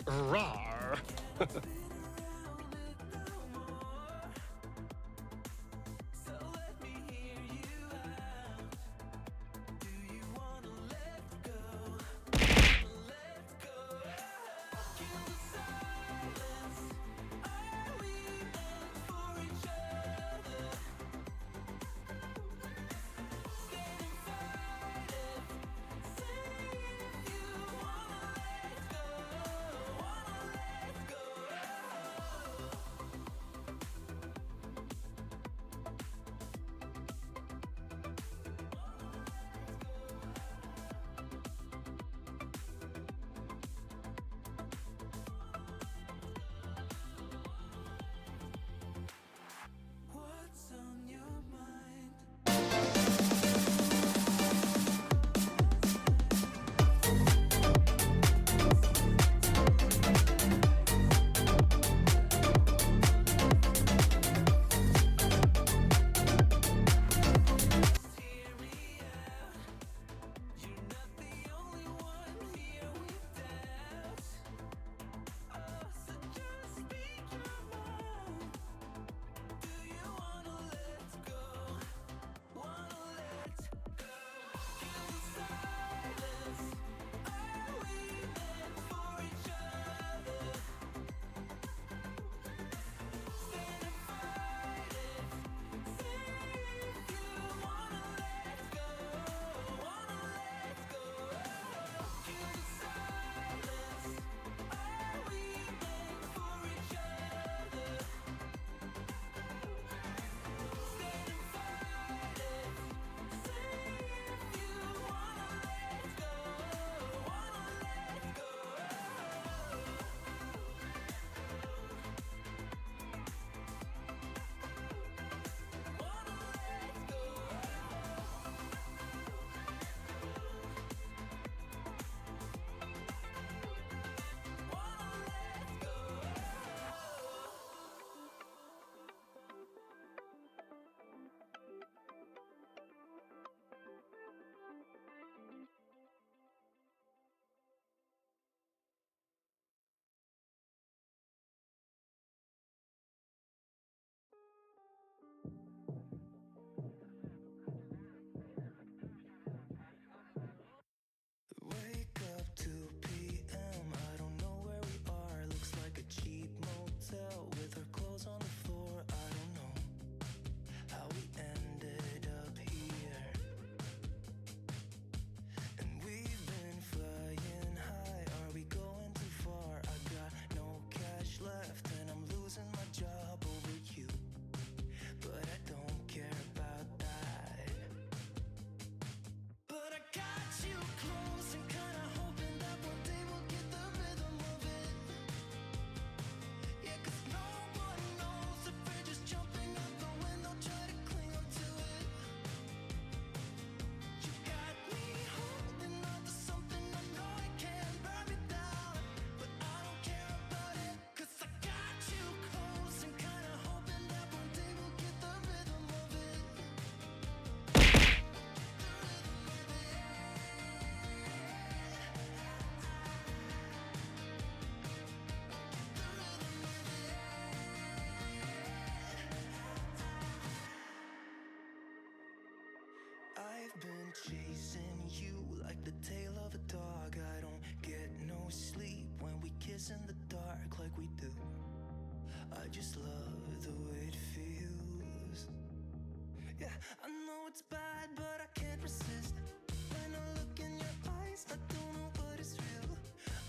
Rawr. Wake up 2 p.m. I don't know where we are. Looks like a cheap motel with our clothes on the floor. I don't know how we ended up here. And we've been flying high. Are we going too far? I got no cash left and I'm losing my job over you. But I don't care about that. But I got you close and kinda hoping that one day we'll get the rhythm of it. Yeah, 'cause no one knows if we're just jumping out the window, try to cling on to it. You got me holding on to something I know I can't burn me down, but I don't care about it, 'cause I got you close and kinda hoping that one day we'll get the rhythm of it. I've been chasing you like the tail of a dog. I don't get no sleep when we kiss in the dark like we do. I just love the way it feels. Yeah, I know it's bad, but I can't resist. When I look in your eyes, I don't know what is real.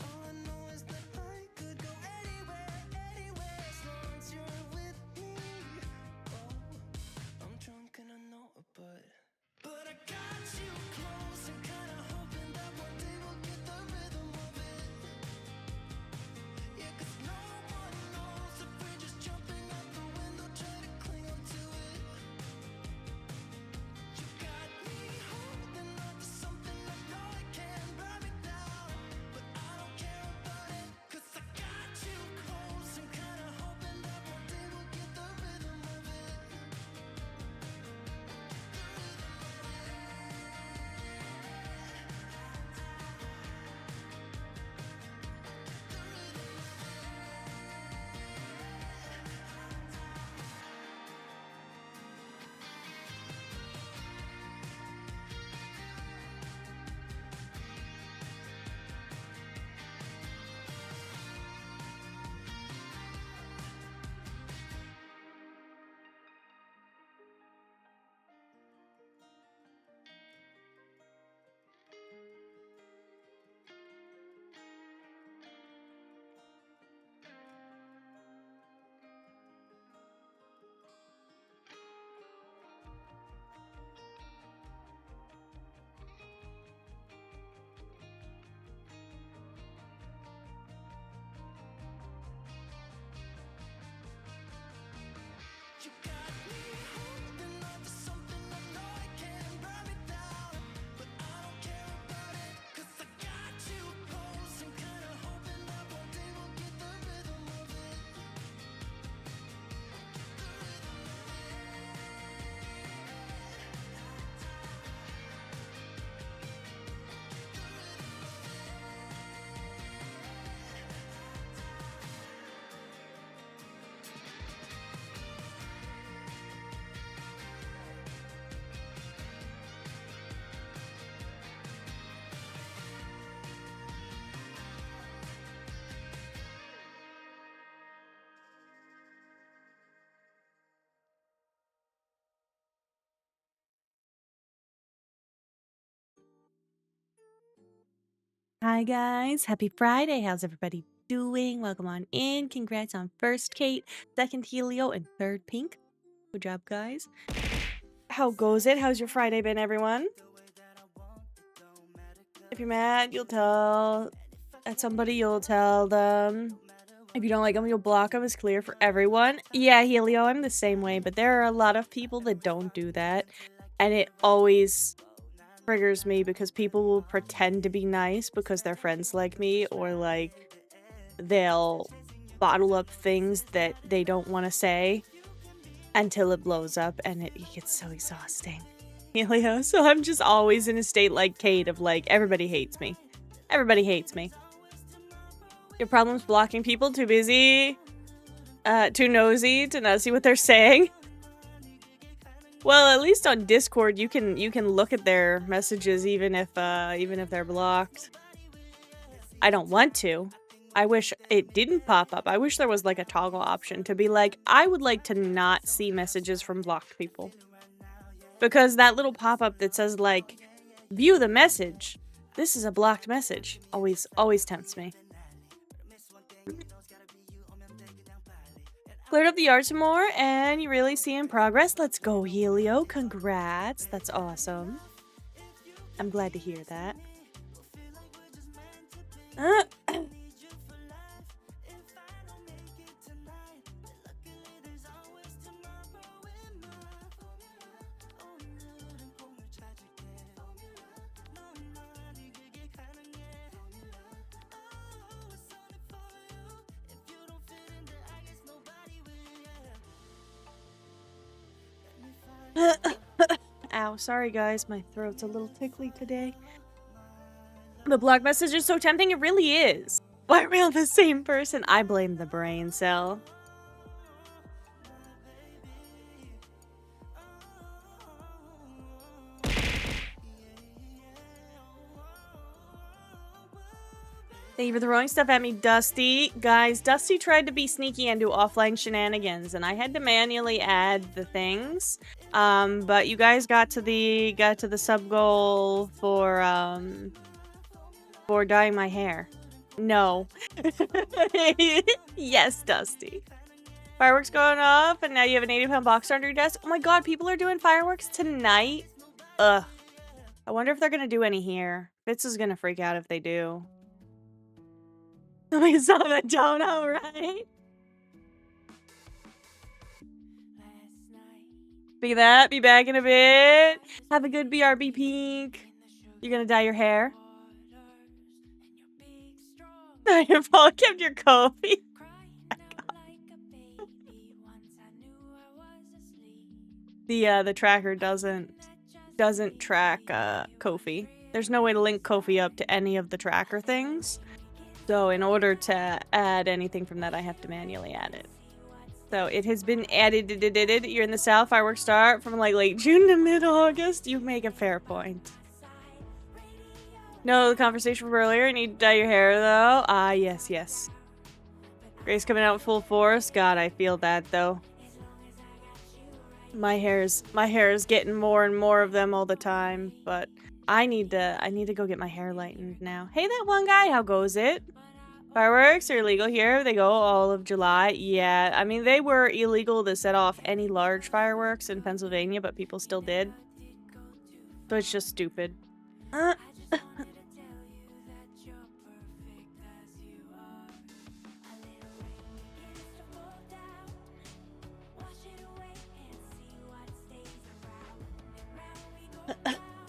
All I know is that I could go anywhere, anywhere, as long as you're with me. Oh, I'm drunk and I know it, but I got you close and kinda Hi guys, happy Friday. How's everybody doing? Welcome on in. Congrats on first Kate, second Helio, and third Pink. Good job, guys. How goes it? How's your Friday been, everyone? If you're mad, you'll tell at somebody, you'll tell them. If you don't like them, you'll block them. It's clear for everyone. Yeah, Helio, I'm the same way, but there are a lot of people that don't do that. And it always triggers me because people will pretend to be nice because they're friends like me, or like they'll bottle up things that they don't want to say until it blows up, and it gets so exhausting. Helio, so I'm just always in a state like Kate of like, everybody hates me. Everybody hates me. Your problem's blocking people, too busy, too nosy to not see what they're saying. Well, at least on Discord, you can look at their messages even if they're blocked. I don't want to. I wish it didn't pop up. I wish there was like a toggle option to be like, I would like to not see messages from blocked people. Because that little pop-up that says like, view the message. This is a blocked message. Always tempts me. Cleared up the yard some more, and you really seeing progress. Let's go, Helio. Congrats. That's awesome. I'm glad to hear that. Ow, sorry guys, my throat's a little tickly today. The block message is so tempting, it really is. Why are we on the same person? I blame the brain cell. Thank you for throwing stuff at me, Dusty. Guys, Dusty tried to be sneaky and do offline shenanigans, and I had to manually add the things. But you guys got to the sub goal for dyeing my hair. No. Yes, Dusty. Fireworks going off, and now you have an 80-pound box under your desk. Oh my god, people are doing fireworks tonight? Ugh. I wonder if they're gonna do any here. Fitz is gonna freak out if they do. We saw the dono, right? Speak of that, be back in a bit. Have a good BRB, Pink. You're gonna dye your hair? Your Paul kept your coffee. The tracker doesn't track Ko-fi. There's no way to link Ko-fi up to any of the tracker things. So in order to add anything from that, I have to manually add it. So it has been added. You're in the south. Fireworks start from like late June to mid-August. You make a fair point. No, the conversation from earlier. You need to dye your hair though. Ah, yes. Grace coming out full force. God, I feel that though. My hair is getting more and more of them all the time, but I need to go get my hair lightened now. Hey, that one guy, how goes it? Fireworks are illegal here. They go all of July. Yeah, I mean, they were illegal to set off any large fireworks in Pennsylvania, but people still did. So it's just stupid.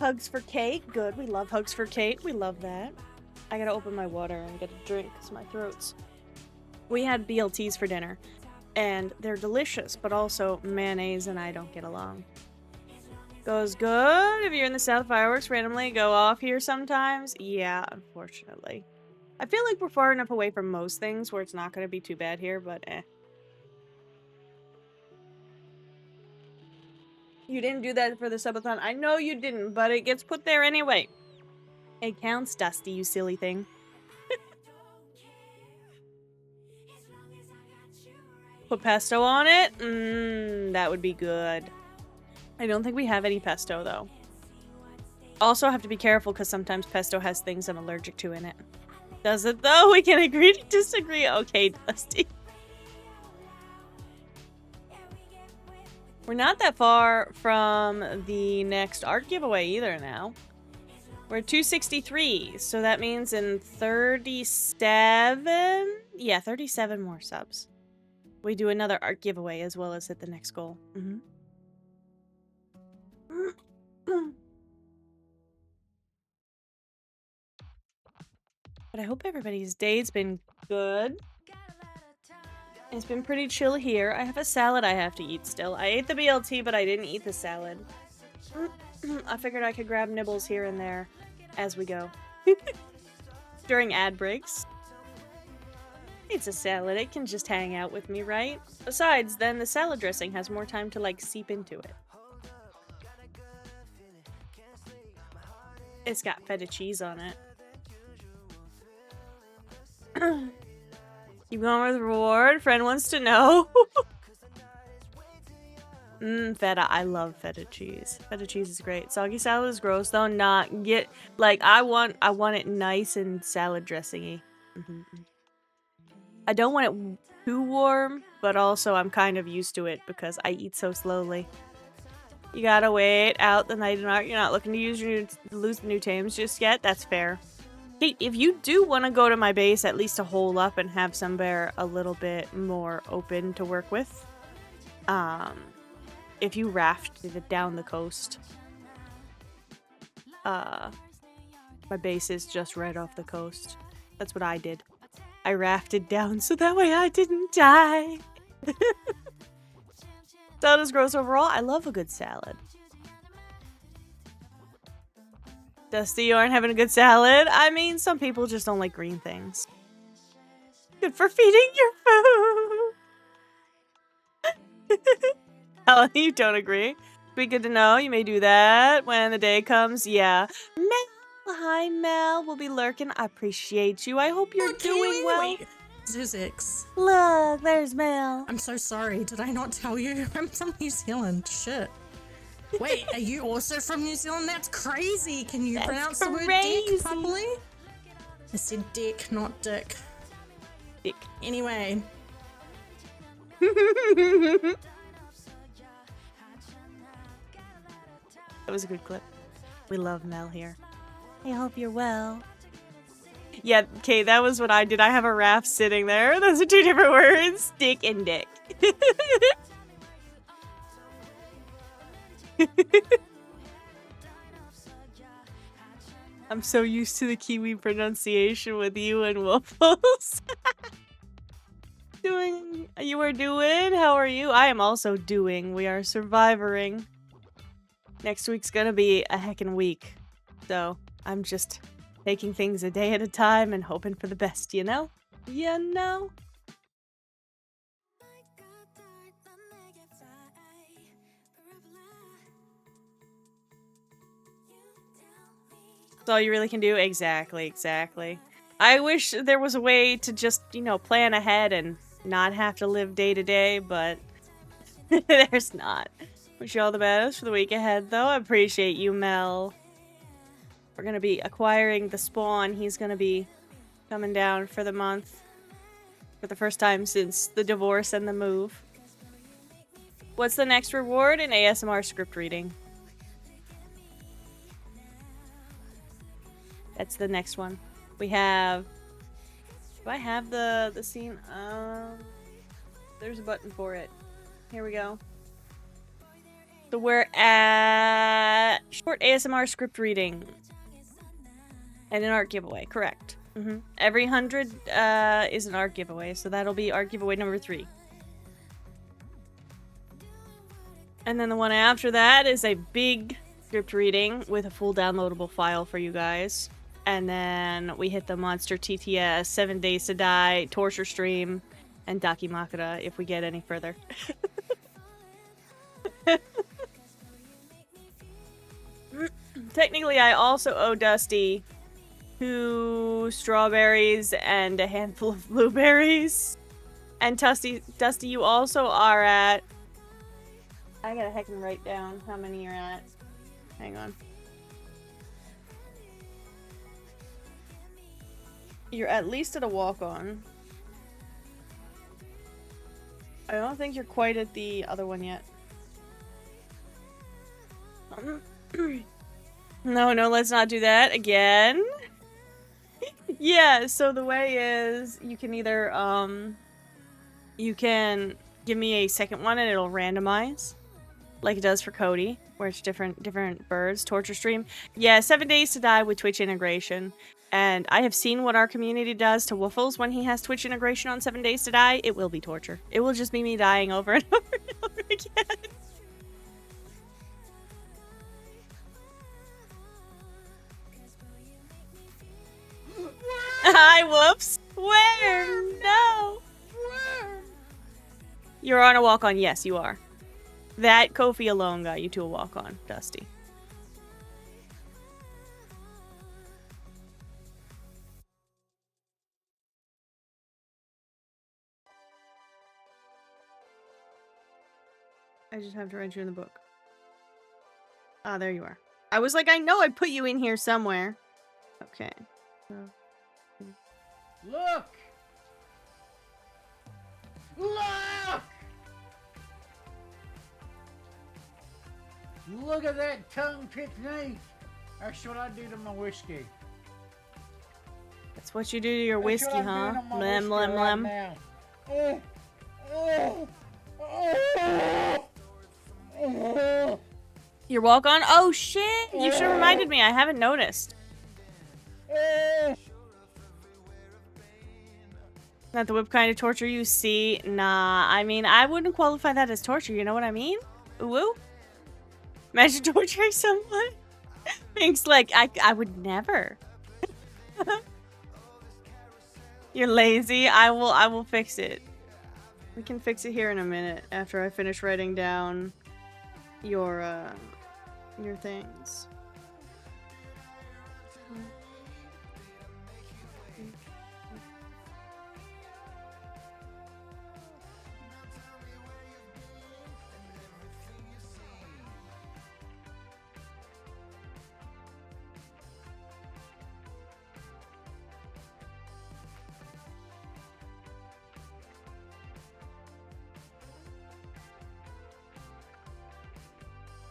Hugs for Kate. Good. We love hugs for Kate. We love that. I gotta open my water and get a drink because my throat's... We had BLTs for dinner, and they're delicious, but also mayonnaise and I don't get along. Goes good. If you're in the south, fireworks randomly go off here sometimes. Yeah, unfortunately. I feel like we're far enough away from most things where it's not gonna be too bad here, but eh. You didn't do that for the subathon. I know you didn't, but it gets put there anyway. It counts, Dusty, you silly thing. Put pesto on it? That would be good. I don't think we have any pesto, though. Also have to be careful because sometimes pesto has things I'm allergic to in it. Does it though? We can agree to disagree. Okay, Dusty. We're not that far from the next art giveaway either now. We're 263, so that means in 37? Yeah, 37 more subs. We do another art giveaway as well as hit the next goal. But I hope everybody's day's been good. It's been pretty chill here. I have a salad I have to eat still. I ate the BLT, but I didn't eat the salad. I figured I could grab nibbles here and there as we go. During ad breaks. It's a salad. It can just hang out with me, right? Besides, then the salad dressing has more time to, like, seep into it. It's got feta cheese on it. Keep going with reward. Friend wants to know. Feta. I love feta cheese. Feta cheese is great. Soggy salad is gross though. Not get like I want it nice and salad dressing-y. I don't want it too warm, but also I'm kind of used to it because I eat so slowly. You gotta wait out the night and art. You're not looking to lose the new tames just yet. That's fair. Hey, if you do want to go to my base at least to hole up and have somewhere a little bit more open to work with, if you rafted it down the coast, my base is just right off the coast. That's what I did. I rafted down so that way I didn't die. Salad is gross overall. I love a good salad. Dusty, you aren't having a good salad? I mean, some people just don't like green things. Good for feeding your food. Helen, you don't agree. Be good to know. You may do that when the day comes. Yeah. Mel, hi Mel. We'll be lurking. I appreciate you. I hope you're doing well. Wait. Zuzix. Look, there's Mel. I'm so sorry. Did I not tell you? I'm from New Zealand. Shit. Wait, are you also from New Zealand? That's crazy. Can you pronounce the word dick properly? I said dick, not dick. Dick. Anyway. That was a good clip. We love Mel here. I hope you're well. Yeah, okay, that was what I did. I have a raft sitting there. Those are two different words. Dick and dick. I'm so used to the Kiwi pronunciation with you and Waffles. You are doing? How are you? I am also doing. We are surviving. Next week's gonna be a heckin' week. So, I'm just taking things a day at a time and hoping for the best, you know? You know? That's all you really can do? Exactly. I wish there was a way to just, you know, plan ahead and not have to live day to day, but there's not. Wish you all the best for the week ahead, though. I appreciate you, Mel. We're gonna be acquiring the spawn. He's gonna be coming down for the month. For the first time since the divorce and the move. What's the next reward? An ASMR script reading. That's the next one. We have... Do I have the scene? There's a button for it. Here we go. So we're at... Short ASMR script reading. And an art giveaway, correct. Every 100 is an art giveaway, so that'll be art giveaway number 3. And then the one after that is a big script reading with a full downloadable file for you guys. And then we hit the Monster TTS, 7 Days to Die, Torture Stream, and Dakimakura if we get any further. Technically, I also owe Dusty 2 strawberries and a handful of blueberries. And Dusty, you also are at... I gotta heckin' write down how many you're at. Hang on. You're at least at a walk-on. I don't think you're quite at the other one yet. No, let's not do that again. Yeah, so the way is you can either, you can give me a second one and it'll randomize, like it does for Cody, where it's different birds. Torture stream. Yeah, 7 days to die with Twitch integration. And I have seen what our community does to Woofles when he has Twitch integration on 7 days to die. It will be torture. It will just be me dying over and over and over again. Hi, whoops. Where? No. Where? You're on a walk-on. Yes, you are. That Kofi alone got you to a walk-on, Dusty. I just have to write you in the book. Ah, there you are. I was like, I know I put you in here somewhere. Okay. Look! Look! Look at that tongue technique. That's what I do to my whiskey. That's what you do to your whiskey, huh? Lem, lem, lem. Your walk on? Oh shit! You should have reminded me. I haven't noticed. Not the whip kind of torture you see. Nah, I mean, I wouldn't qualify that as torture. You know what I mean? Woo? Imagine torturing someone. Thanks, like I would never. You're lazy. I will fix it. We can fix it here in a minute after I finish writing down your things.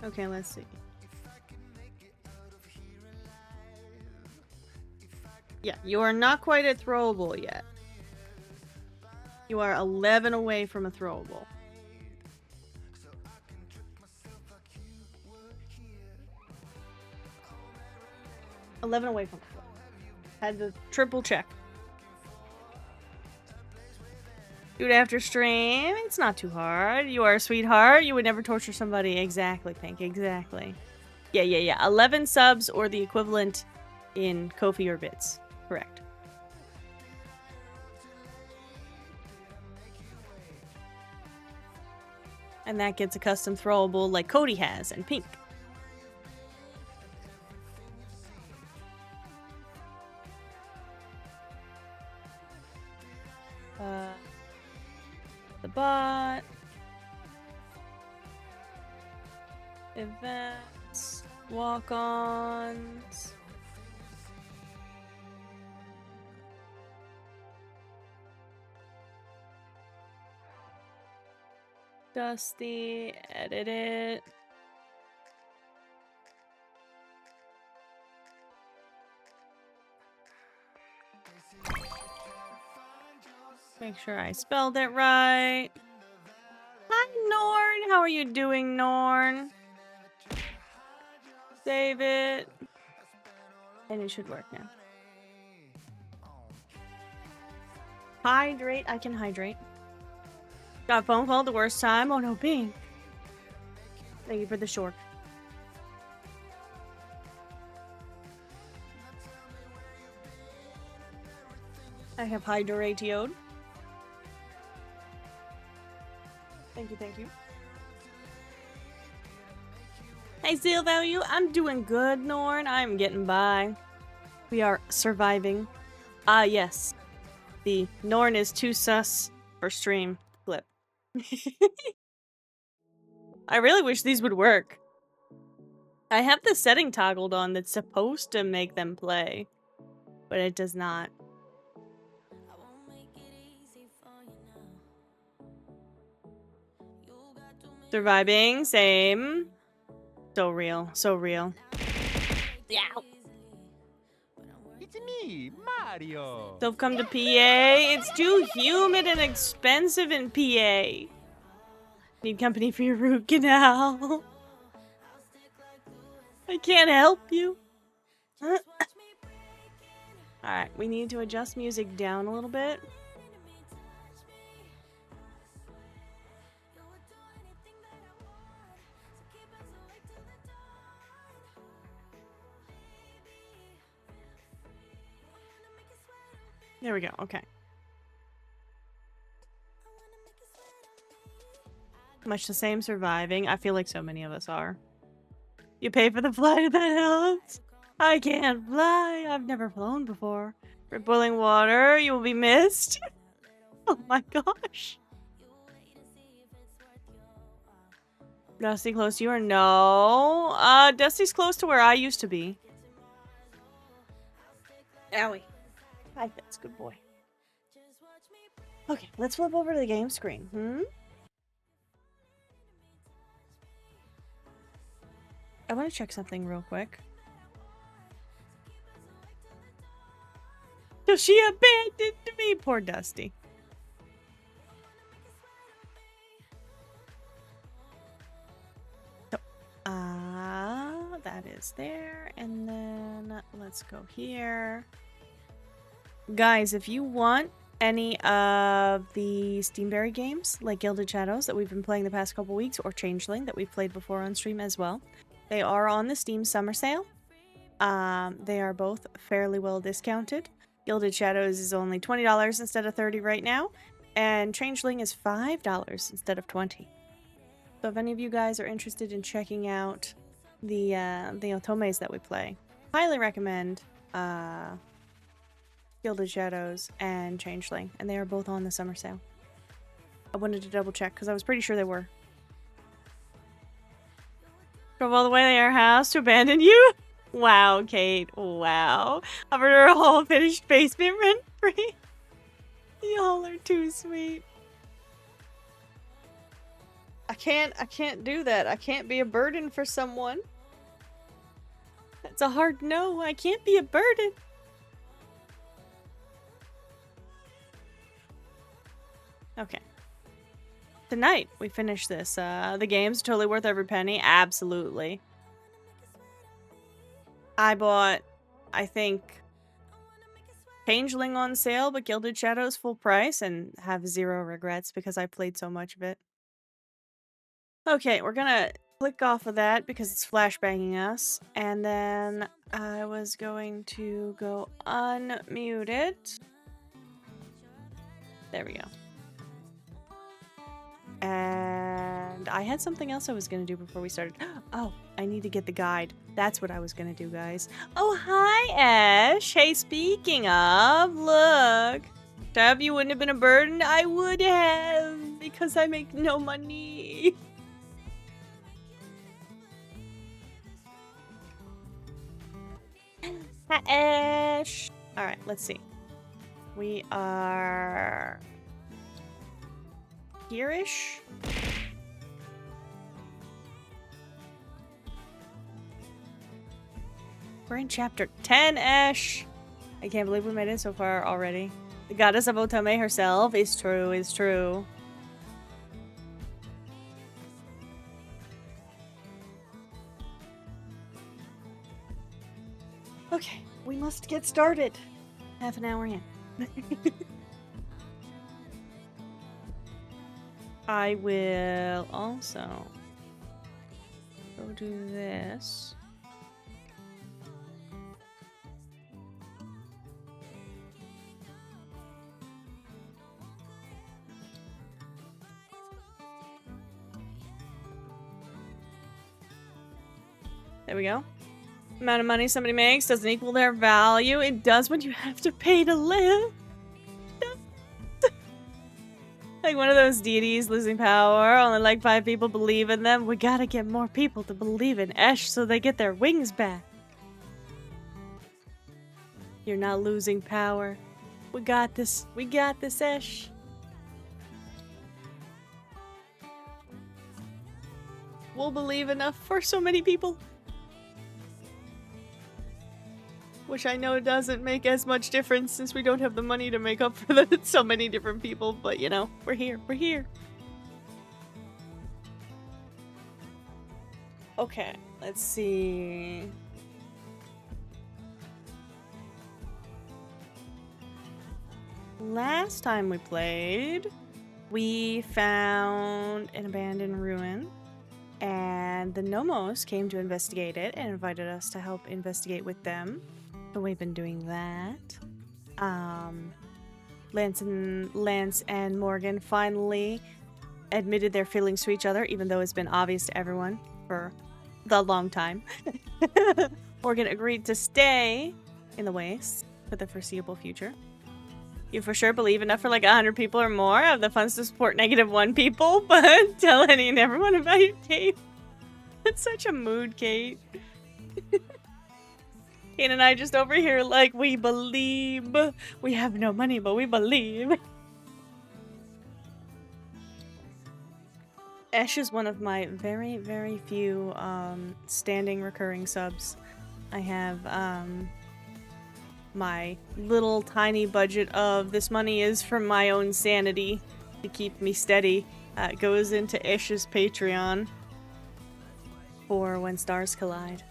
Okay, let's see. Yeah, you are not quite at throwable yet. You are 11 away from a throwable. $11 away from a throwable. Had to triple check. Do it after stream. It's not too hard. You are a sweetheart. You would never torture somebody. Exactly, Pink. Exactly. Yeah. 11 subs or the equivalent in Ko-fi or bits. Correct. And that gets a custom throwable like Cody has and Pink. The bot. Events. Walk-ons. Dusty. Edit it. Make sure I spelled it right. Hi, Norn. How are you doing, Norn? Save it. And it should work now. Hydrate. I can hydrate. Got a phone call at the worst time. Oh no, Bing. Thank you for the short. I have hydratioed. Thank you. Hey, Seal Value. I'm doing good, Norn. I'm getting by. We are surviving. Ah, yes. The Norn is too sus for stream clip. I really wish these would work. I have the setting toggled on that's supposed to make them play, but it does not. Surviving, same. So real, so real. Yeah. It's me, Mario. So come to PA. It's too humid and expensive in PA. Need company for your root canal. I can't help you. Alright, we need to adjust music down a little bit. There we go, okay. Much the same surviving. I feel like so many of us are. You pay for the flight, that helps. I can't fly. I've never flown before. For boiling water, you will be missed. Oh my gosh. Dusty close to you or no? Dusty's close to where I used to be. Owie. Hi, Fitz. Good boy. Okay, let's flip over to the game screen. I want to check something real quick. So she abandoned me. Poor Dusty. So, that is there. And then let's go here. Guys, if you want any of the Steamberry games, like Gilded Shadows that we've been playing the past couple weeks, or Changeling that we've played before on stream as well, they are on the Steam Summer Sale. They are both fairly well discounted. Gilded Shadows is only $20 instead of $30 right now, and Changeling is $5 instead of $20. So if any of you guys are interested in checking out the otomes that we play, highly recommend Gilded Shadows and Changeling, and they are both on the summer sale. I wanted to double check because I was pretty sure they were. Drove all the way to your house to abandon you? Wow, Kate. Wow. Offered her a whole finished basement rent free. Y'all are too sweet. I can't do that. I can't be a burden for someone. That's a hard no. I can't be a burden. Okay. Tonight, we finish this. The game's totally worth every penny. Absolutely. I bought, I think, Changeling on sale, but Gilded Shadows full price, and have zero regrets because I played so much of it. Okay, we're gonna click off of that because it's flashbanging us. And then I was going to go unmuted. There we go. And I had something else I was going to do before we started. Oh, I need to get the guide. That's what I was going to do, guys. Oh, hi, Ash. Hey, speaking of, look. If you wouldn't have been a burden, I would have. Because I make no money. Hi, Ash. All right, let's see. We are... here-ish? We're in chapter 10-ish. I can't believe we made it so far already. The goddess of Otome herself is true. Okay, we must get started. Half an hour in. I will also go do this. There we go. Amount of money somebody makes doesn't equal their value. It does when you have to pay to live. Like one of those deities losing power. Only like 5 people believe in them. We gotta get more people to believe in Esh so they get their wings back. You're not losing power. We got this. We got this, Esh. We'll believe enough for so many people. Which I know doesn't make as much difference since we don't have the money to make up for so many different people, but you know, we're here. We're here. Okay, let's see. Last time we played, we found an abandoned ruin, and the Nomos came to investigate it and invited us to help investigate with them. So we've been doing that. Lance and Morgan finally admitted their feelings to each other, even though it's been obvious to everyone for the long time. Morgan agreed to stay in the Waste for the foreseeable future. You for sure believe enough for like 100 people or more have the funds to support -1 people, but tell any and everyone about your tape. That's such a mood, Kate. Kate and I just over here like, we believe. We have no money, but we believe. Ash is one of my very, very few standing recurring subs. I have my little tiny budget of this money is from my own sanity to keep me steady. It goes into Ash's Patreon for When Stars Collide.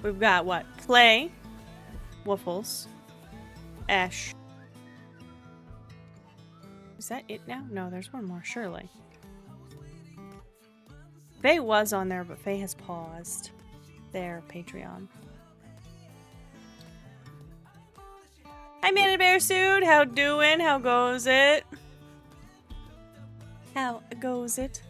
We've got what? Clay, Waffles, Ash. Is that it now? No, there's one more, surely. Faye was on there, but Faye has paused their Patreon. Hi, Mana Bear Suit. How doing? How goes it? How goes it?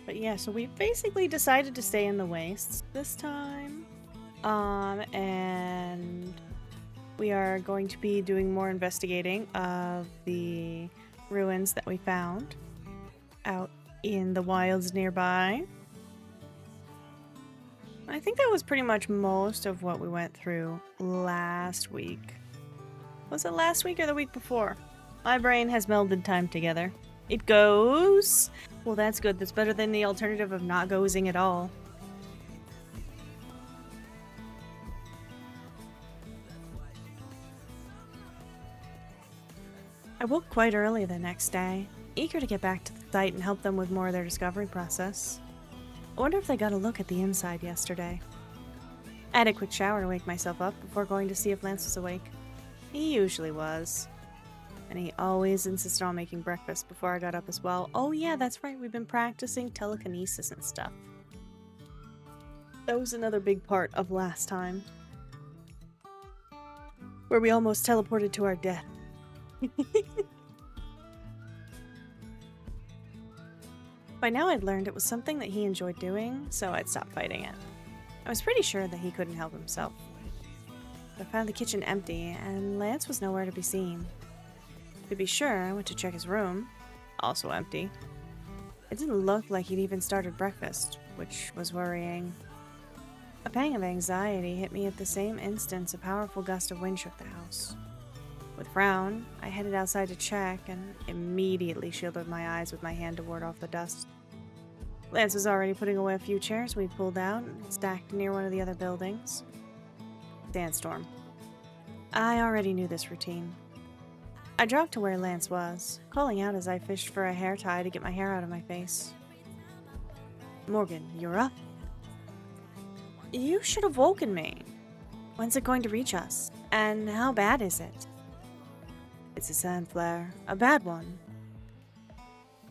But yeah, so we basically decided to stay in the Wastes this time. And we are going to be doing more investigating of the ruins that we found out in the wilds nearby. I think that was pretty much most of what we went through last week. Was it last week or the week before? My brain has melded time together. It goes. Well, that's good. That's better than the alternative of not goesing at all. I woke quite early the next day, eager to get back to the site and help them with more of their discovery process. I wonder if they got a look at the inside yesterday. I had a quick shower to wake myself up before going to see if Lance was awake. He usually was. And he always insisted on making breakfast before I got up as well. Oh yeah, that's right, we've been practicing telekinesis and stuff. That was another big part of last time. Where we almost teleported to our death. By now I'd learned it was something that he enjoyed doing, so I'd stopped fighting it. I was pretty sure that he couldn't help himself. I found the kitchen empty, and Lance was nowhere to be seen. To be sure, I went to check his room, also empty. It didn't look like he'd even started breakfast, which was worrying. A pang of anxiety hit me at the same instant a powerful gust of wind shook the house. With a frown, I headed outside to check and immediately shielded my eyes with my hand to ward off the dust. Lance was already putting away a few chairs we'd pulled out and stacked near one of the other buildings. Sandstorm. I already knew this routine. I dropped to where Lance was, calling out as I fished for a hair tie to get my hair out of my face. Morgan, you're up. You should have woken me. When's it going to reach us? And how bad is it? It's a sand flare. A bad one.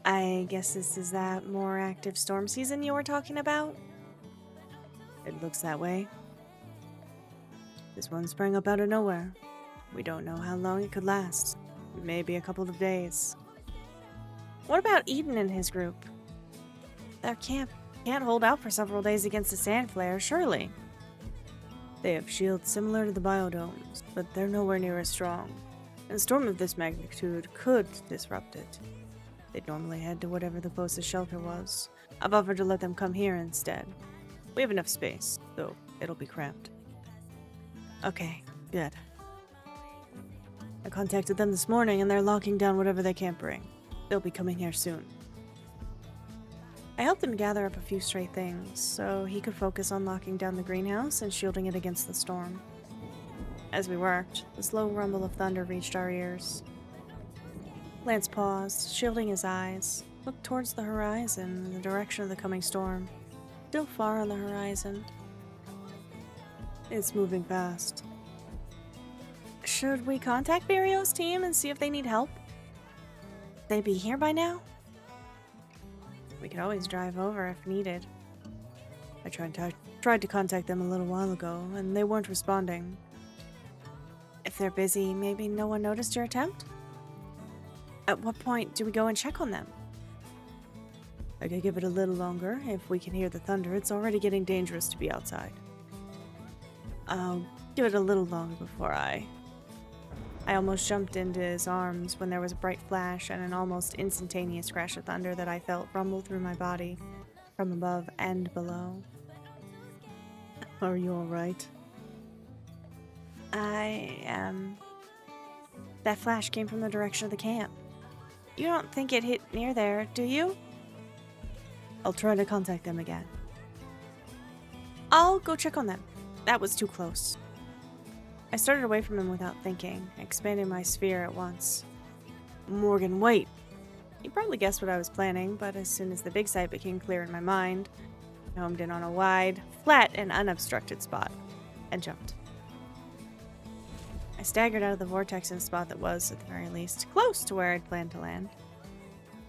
I guess this is that more active storm season you were talking about? It looks that way. This one sprang up out of nowhere. We don't know how long it could last. Maybe a couple of days. What about Eden and his group? Their camp can't hold out for several days against the sand flare, surely. They have shields similar to the biodomes, but they're nowhere near as strong. And a storm of this magnitude could disrupt it. They'd normally head to whatever the closest shelter was. I've offered to let them come here instead. We have enough space, though it'll be cramped. Okay, good. I contacted them this morning and they're locking down whatever they can't bring. They'll be coming here soon. I helped him gather up a few stray things so he could focus on locking down the greenhouse and shielding it against the storm. As we worked, the slow rumble of thunder reached our ears. Lance paused, shielding his eyes, looked towards the horizon in the direction of the coming storm. Still far on the horizon. It's moving fast. Should we contact Barrio's team and see if they need help? They be here by now? We could always drive over if needed. I tried to contact them a little while ago, and they weren't responding. If they're busy, maybe no one noticed your attempt? At what point do we go and check on them? I could give it a little longer. If we can hear the thunder, it's already getting dangerous to be outside. I'll give it a little longer before I almost jumped into his arms when there was a bright flash and an almost instantaneous crash of thunder that I felt rumble through my body, from above and below. Are you alright? I am. That flash came from the direction of the camp. You don't think it hit near there, do you? I'll try to contact them again. I'll go check on them. That was too close. I started away from him without thinking, expanding my sphere at once. Morgan, wait! You probably guessed what I was planning, but as soon as the big sight became clear in my mind, I homed in on a wide, flat, and unobstructed spot, and jumped. I staggered out of the vortex in a spot that was, at the very least, close to where I'd planned to land.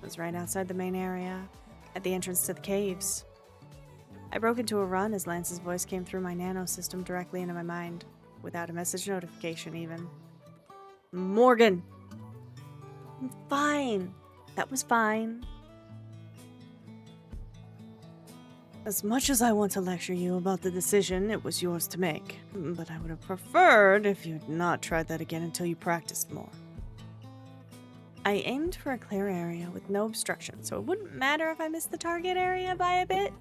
It was right outside the main area, at the entrance to the caves. I broke into a run as Lance's voice came through my nano system directly into my mind, without a message notification even. Morgan! I'm fine. That was fine. As much as I want to lecture you about the decision, it was yours to make. But I would have preferred if you'd not tried that again until you practiced more. I aimed for a clear area with no obstruction, so it wouldn't matter if I missed the target area by a bit.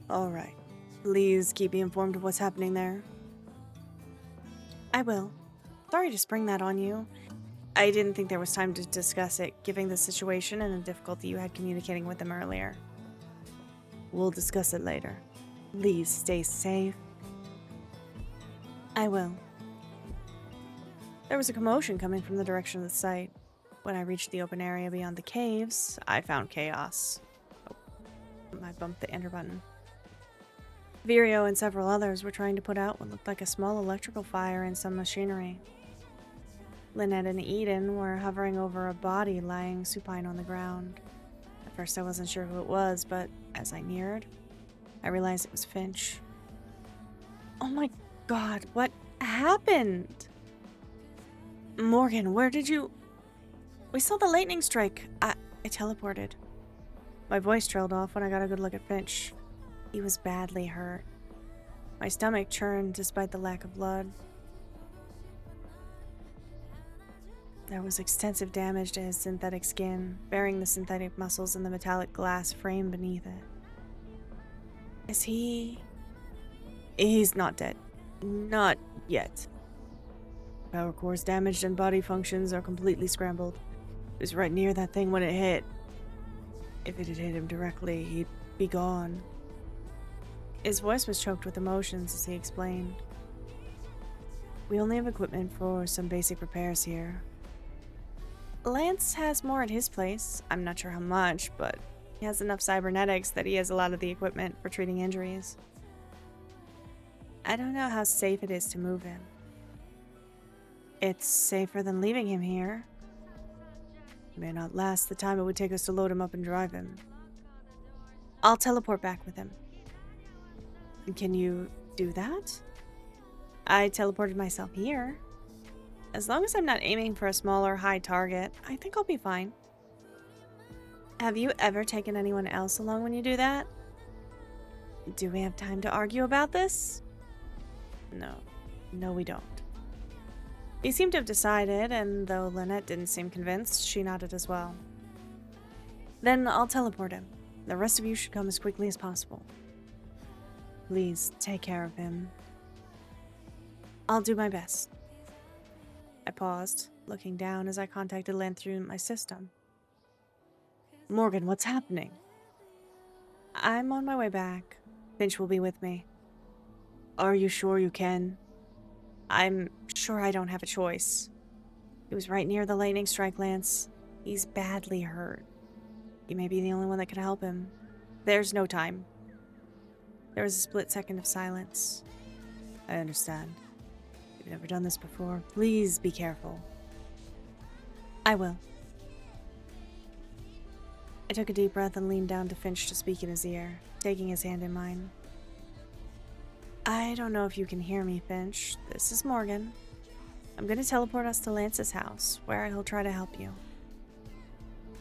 Alright. Please keep me informed of what's happening there. I will. Sorry to spring that on you. I didn't think there was time to discuss it, given the situation and the difficulty you had communicating with them earlier. We'll discuss it later. Please stay safe. I will. There was a commotion coming from the direction of the site. When I reached the open area beyond the caves, I found chaos. Oh, I bumped the enter button. Virio and several others were trying to put out what looked like a small electrical fire in some machinery. Lynette and Eden were hovering over a body lying supine on the ground. At first I wasn't sure who it was, but as I neared, I realized it was Finch. Oh my god, what happened? Morgan, where did you... We saw the lightning strike. I teleported. My voice trailed off when I got a good look at Finch. He was badly hurt. My stomach churned despite the lack of blood. There was extensive damage to his synthetic skin, bearing the synthetic muscles in the metallic glass frame beneath it. Is he... He's not dead. Not yet. Power core's damaged and body functions are completely scrambled. He was right near that thing when it hit. If it had hit him directly, he'd be gone. His voice was choked with emotions as he explained. We only have equipment for some basic repairs here. Lance has more at his place. I'm not sure how much, but he has enough cybernetics that he has a lot of the equipment for treating injuries. I don't know how safe it is to move him. It's safer than leaving him here. He may not last the time it would take us to load him up and drive him. I'll teleport back with him. Can you do that? I teleported myself here. As long as I'm not aiming for a small or high target, I think I'll be fine. Have you ever taken anyone else along when you do that? Do we have time to argue about this? No, we don't. He seemed to have decided, and though Lynette didn't seem convinced, she nodded as well. Then I'll teleport him. The rest of you should come as quickly as possible. Please take care of him. I'll do my best. I paused, looking down as I contacted Lance through my system. Morgan, what's happening? I'm on my way back. Finch will be with me. Are you sure you can? I'm sure I don't have a choice. He was right near the lightning strike, Lance. He's badly hurt. You may be the only one that can help him. There's no time. There was a split second of silence. I understand. You've never done this before. Please be careful. I will. I took a deep breath and leaned down to Finch to speak in his ear, taking his hand in mine. I don't know if you can hear me, Finch. This is Morgan. I'm going to teleport us to Lance's house, where he'll try to help you.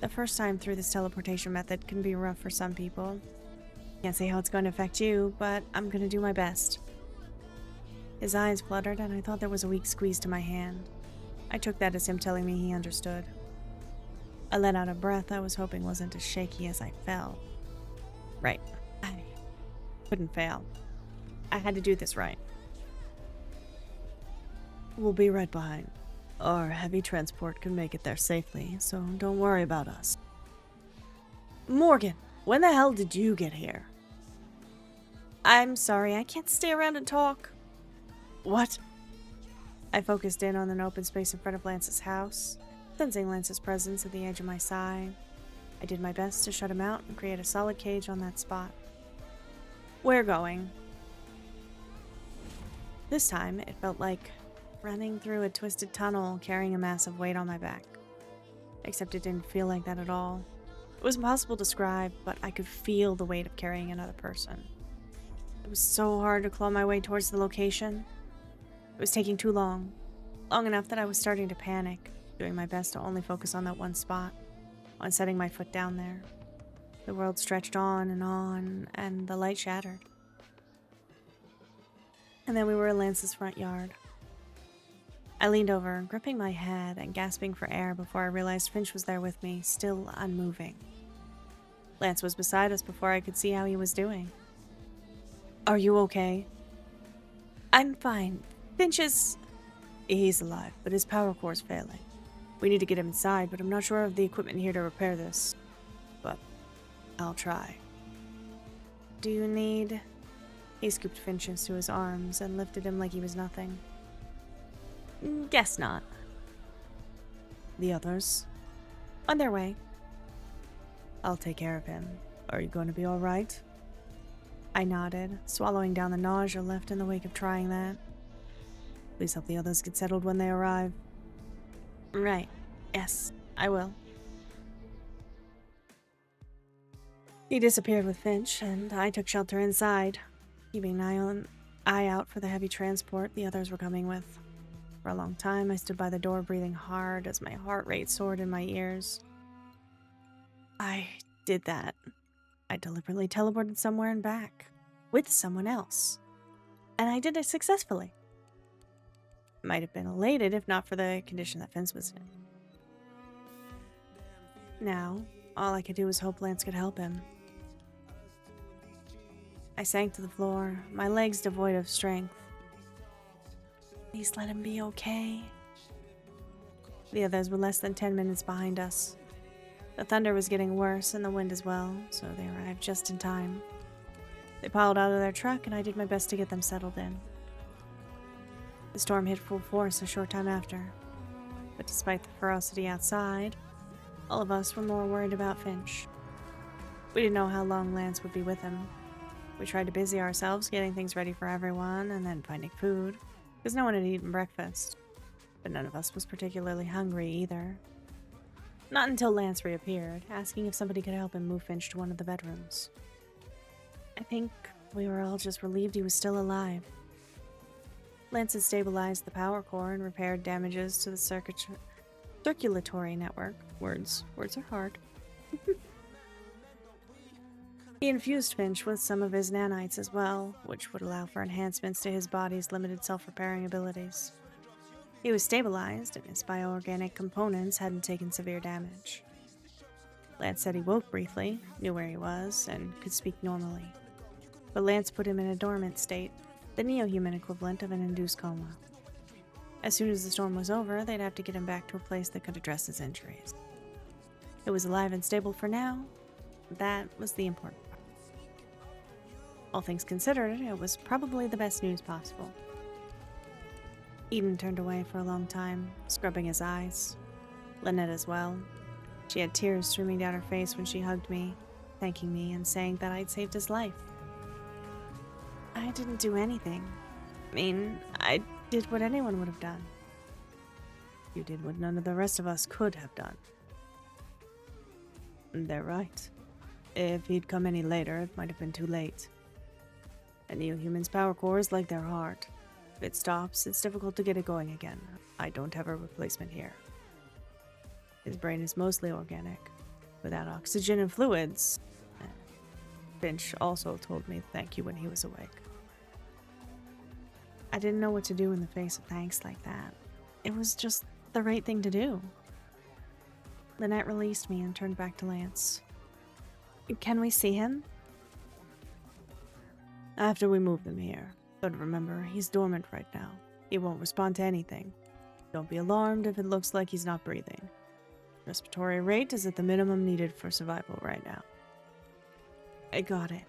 The first time through this teleportation method can be rough for some people. Can't say how it's going to affect you, but I'm going to do my best. His eyes fluttered, and I thought there was a weak squeeze to my hand. I took that as him telling me he understood. I let out a breath I was hoping wasn't as shaky as I fell. Right. I couldn't fail. I had to do this right. We'll be right behind. Our heavy transport can make it there safely, so don't worry about us. Morgan, when the hell did you get here? I'm sorry, I can't stay around and talk. What? I focused in on an open space in front of Lance's house, sensing Lance's presence at the edge of my side. I did my best to shut him out and create a solid cage on that spot. We're going. This time, it felt like running through a twisted tunnel carrying a massive weight on my back. Except it didn't feel like that at all. It was impossible to describe, but I could feel the weight of carrying another person. It was so hard to claw my way towards the location. It was taking too long. Long enough that I was starting to panic, doing my best to only focus on that one spot, on setting my foot down there. The world stretched on, and the light shattered. And then we were in Lance's front yard. I leaned over, gripping my head and gasping for air before I realized Finch was there with me, still unmoving. Lance was beside us before I could see how he was doing. Are you okay? I'm fine. Finch is... He's alive, but his power core's failing. We need to get him inside, but I'm not sure of the equipment here to repair this. But I'll try. Do you need... He scooped Finch into his arms and lifted him like he was nothing. Guess not. The others? On their way. I'll take care of him. Are you going to be all right? I nodded, swallowing down the nausea left in the wake of trying that. Please help the others get settled when they arrive. Right. Yes, I will. He disappeared with Finch, and I took shelter inside, keeping an eye out for the heavy transport the others were coming with. For a long time, I stood by the door breathing hard as my heart rate soared in my ears. I did that. I deliberately teleported somewhere and back, with someone else. And I did it successfully. Might have been elated if not for the condition that Finch was in. Now, all I could do was hope Lance could help him. I sank to the floor, my legs devoid of strength. Please let him be okay. The others were less than 10 minutes behind us. The thunder was getting worse and the wind as well, so they arrived just in time. They piled out of their truck and I did my best to get them settled in. The storm hit full force a short time after, but despite the ferocity outside, all of us were more worried about Finch. We didn't know how long Lance would be with him. We tried to busy ourselves getting things ready for everyone and then finding food, because no one had eaten breakfast, but none of us was particularly hungry either. Not until Lance reappeared, asking if somebody could help him move Finch to one of the bedrooms. I think we were all just relieved he was still alive. Lance had stabilized the power core and repaired damages to the circulatory network. Words are hard. He infused Finch with some of his nanites as well, which would allow for enhancements to his body's limited self-repairing abilities. He was stabilized, and his bioorganic components hadn't taken severe damage. Lance said he woke briefly, knew where he was, and could speak normally. But Lance put him in a dormant state, the neo-human equivalent of an induced coma. As soon as the storm was over, they'd have to get him back to a place that could address his injuries. It was alive and stable for now. That was the important part. All things considered, it was probably the best news possible. Eden turned away for a long time, scrubbing his eyes. Lynette as well. She had tears streaming down her face when she hugged me, thanking me and saying that I'd saved his life. I didn't do anything. I mean, I did what anyone would have done. You did what none of the rest of us could have done. They're right. If he'd come any later, it might have been too late. A Neo-Human's power core is like their heart. If it stops, it's difficult to get it going again. I don't have a replacement here. His brain is mostly organic, without oxygen and fluids. Finch also told me thank you when he was awake. I didn't know what to do in the face of thanks like that. It was just the right thing to do. Lynette released me and turned back to Lance. Can we see him? After we move them here. But remember, he's dormant right now. He won't respond to anything. Don't be alarmed if it looks like he's not breathing. Respiratory rate is at the minimum needed for survival right now. I got it.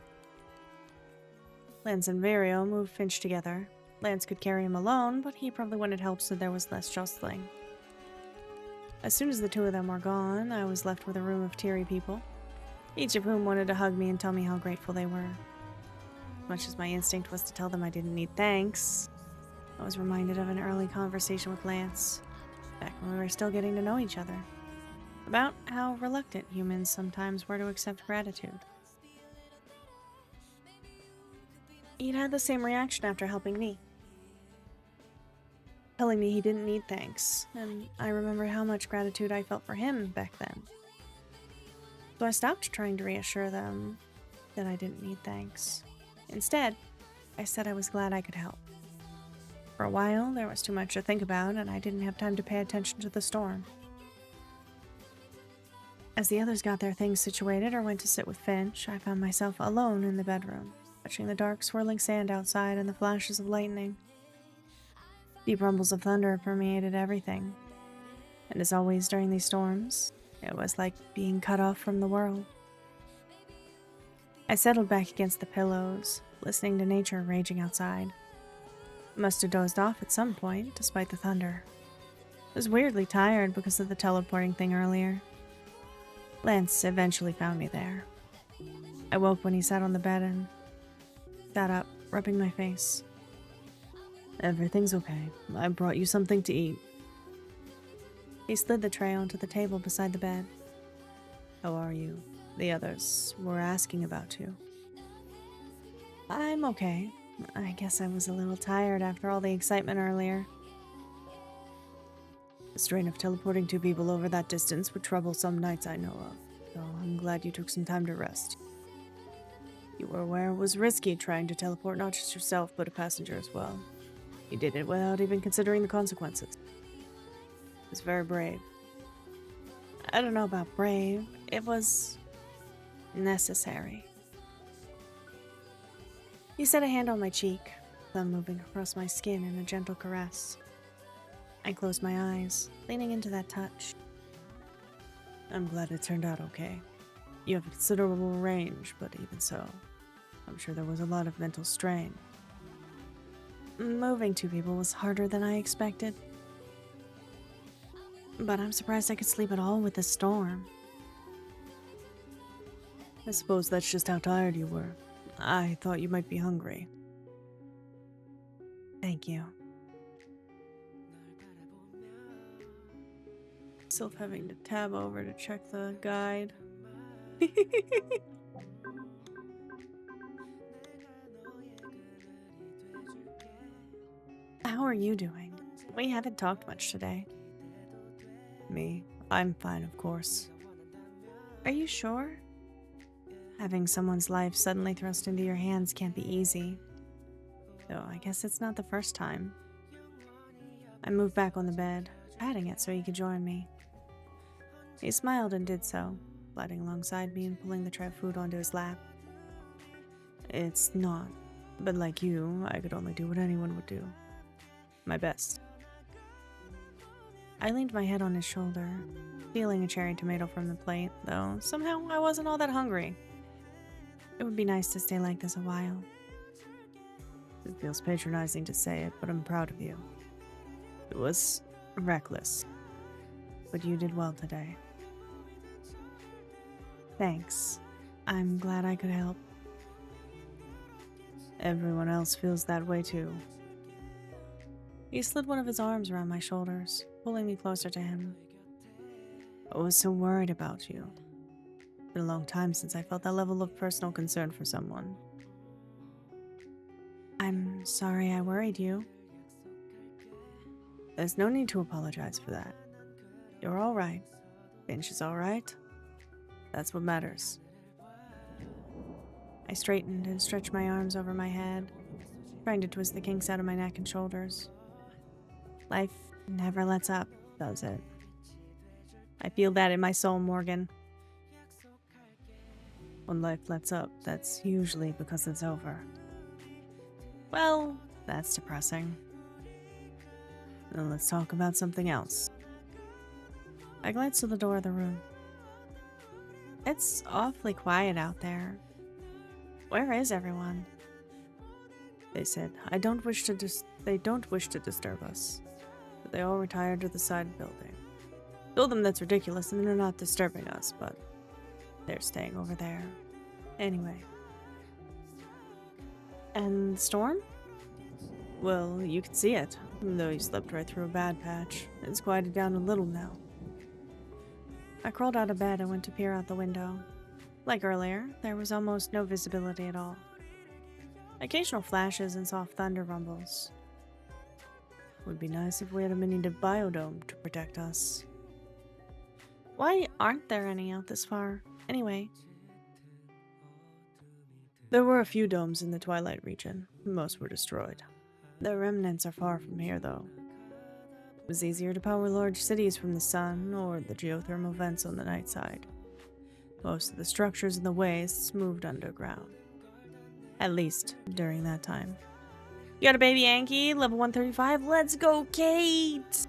Lance and Vario moved Finch together. Lance could carry him alone, but he probably wanted help so there was less jostling. As soon as the two of them were gone, I was left with a room of teary people, each of whom wanted to hug me and tell me how grateful they were. Much as my instinct was to tell them I didn't need thanks, I was reminded of an early conversation with Lance, back when we were still getting to know each other, about how reluctant humans sometimes were to accept gratitude. He'd had the same reaction after helping me, telling me he didn't need thanks, and I remember how much gratitude I felt for him back then. So I stopped trying to reassure them that I didn't need thanks. Instead, I said I was glad I could help. For a while, there was too much to think about, and I didn't have time to pay attention to the storm. As the others got their things situated or went to sit with Finch, I found myself alone in the bedroom, watching the dark swirling sand outside and the flashes of lightning. Deep rumbles of thunder permeated everything, and as always during these storms, it was like being cut off from the world. I settled back against the pillows, listening to nature raging outside. I must have dozed off at some point, despite the thunder. I was weirdly tired because of the teleporting thing earlier. Lance eventually found me there. I woke when he sat on the bed and sat up, rubbing my face. Everything's okay. I brought you something to eat. He slid the tray onto the table beside the bed. How are you? The others were asking about you. I'm okay. I guess I was a little tired after all the excitement earlier. The strain of teleporting two people over that distance would trouble some nights I know of, so I'm glad you took some time to rest. You were aware it was risky trying to teleport not just yourself, but a passenger as well. You did it without even considering the consequences. It was very brave. I don't know about brave. It was necessary. He set a hand on my cheek, thumb moving across my skin in a gentle caress. I closed my eyes, leaning into that touch. I'm glad it turned out okay. You have a considerable range, but even so, I'm sure there was a lot of mental strain. Moving two people was harder than I expected. But I'm surprised I could sleep at all with the storm. I suppose that's just how tired you were. I thought you might be hungry. Thank you. Still having to tab over to check the guide. How are you doing? We haven't talked much today. Me? I'm fine, of course. Are you sure? Having someone's life suddenly thrust into your hands can't be easy. Though I guess it's not the first time. I moved back on the bed, patting it so he could join me. He smiled and did so, gliding alongside me and pulling the tray of food onto his lap. It's not, but like you, I could only do what anyone would do. My best. I leaned my head on his shoulder, peeling a cherry tomato from the plate, though somehow I wasn't all that hungry. It would be nice to stay like this a while. It feels patronizing to say it, but I'm proud of you. It was reckless, but you did well today. Thanks. I'm glad I could help. Everyone else feels that way too. He slid one of his arms around my shoulders, pulling me closer to him. I was so worried about you. It's been a long time since I felt that level of personal concern for someone. I'm sorry I worried you. There's no need to apologize for that. You're all right. Finch is all right. That's what matters. I straightened and stretched my arms over my head, trying to twist the kinks out of my neck and shoulders. Life never lets up, does it? I feel that in my soul, Morgan. When life lets up, that's usually because it's over. Well, that's depressing. Then let's talk about something else. I glanced to the door of the room. It's awfully quiet out there. Where is everyone? They said, they don't wish to disturb us. But they all retired to the side building. Told them that's ridiculous and they're not disturbing us, but they're staying over there. Anyway. And the storm? Well, you can see it, though you slept right through a bad patch. It's quieted down a little now. I crawled out of bed and went to peer out the window. Like earlier, there was almost no visibility at all. Occasional flashes and soft thunder rumbles. Would be nice if we had a mini biodome to protect us. Why aren't there any out this far, anyway? There were a few domes in the Twilight region. Most were destroyed. The remnants are far from here, though. It was easier to power large cities from the sun or the geothermal vents on the night side. Most of the structures in the wastes moved underground. At least during that time. You got a baby Anki, level 135. Let's go, Kate!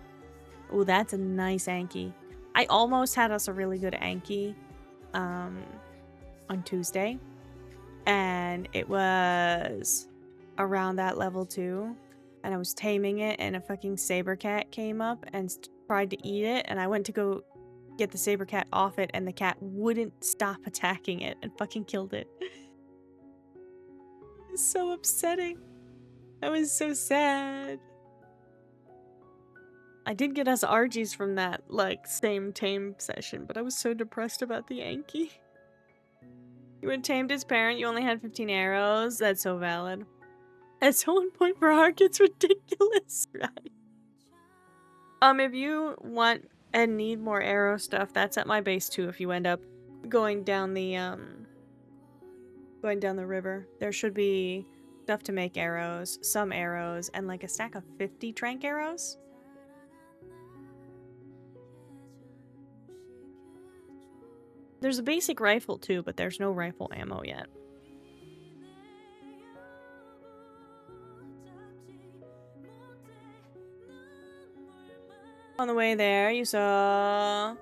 Oh, that's a nice Anki. I almost had us a really good Anki on Tuesday. And it was around that level too. And I was taming it and a fucking saber cat came up and tried to eat it. And I went to go get the saber cat off it and the cat wouldn't stop attacking it and fucking killed it. It was so upsetting. I was so sad. I did get us Argies from that, like, same tame session, but I was so depressed about the Yankee. You had tamed his parent, you only had 15 arrows. That's so valid. At 1 point per arc, it's ridiculous, right? If you want and need more arrow stuff, that's at my base too if you end up going down the river. There should be stuff to make arrows, some arrows, and like a stack of 50 trank arrows. There's a basic rifle too, but there's no rifle ammo yet. On the way there, you saw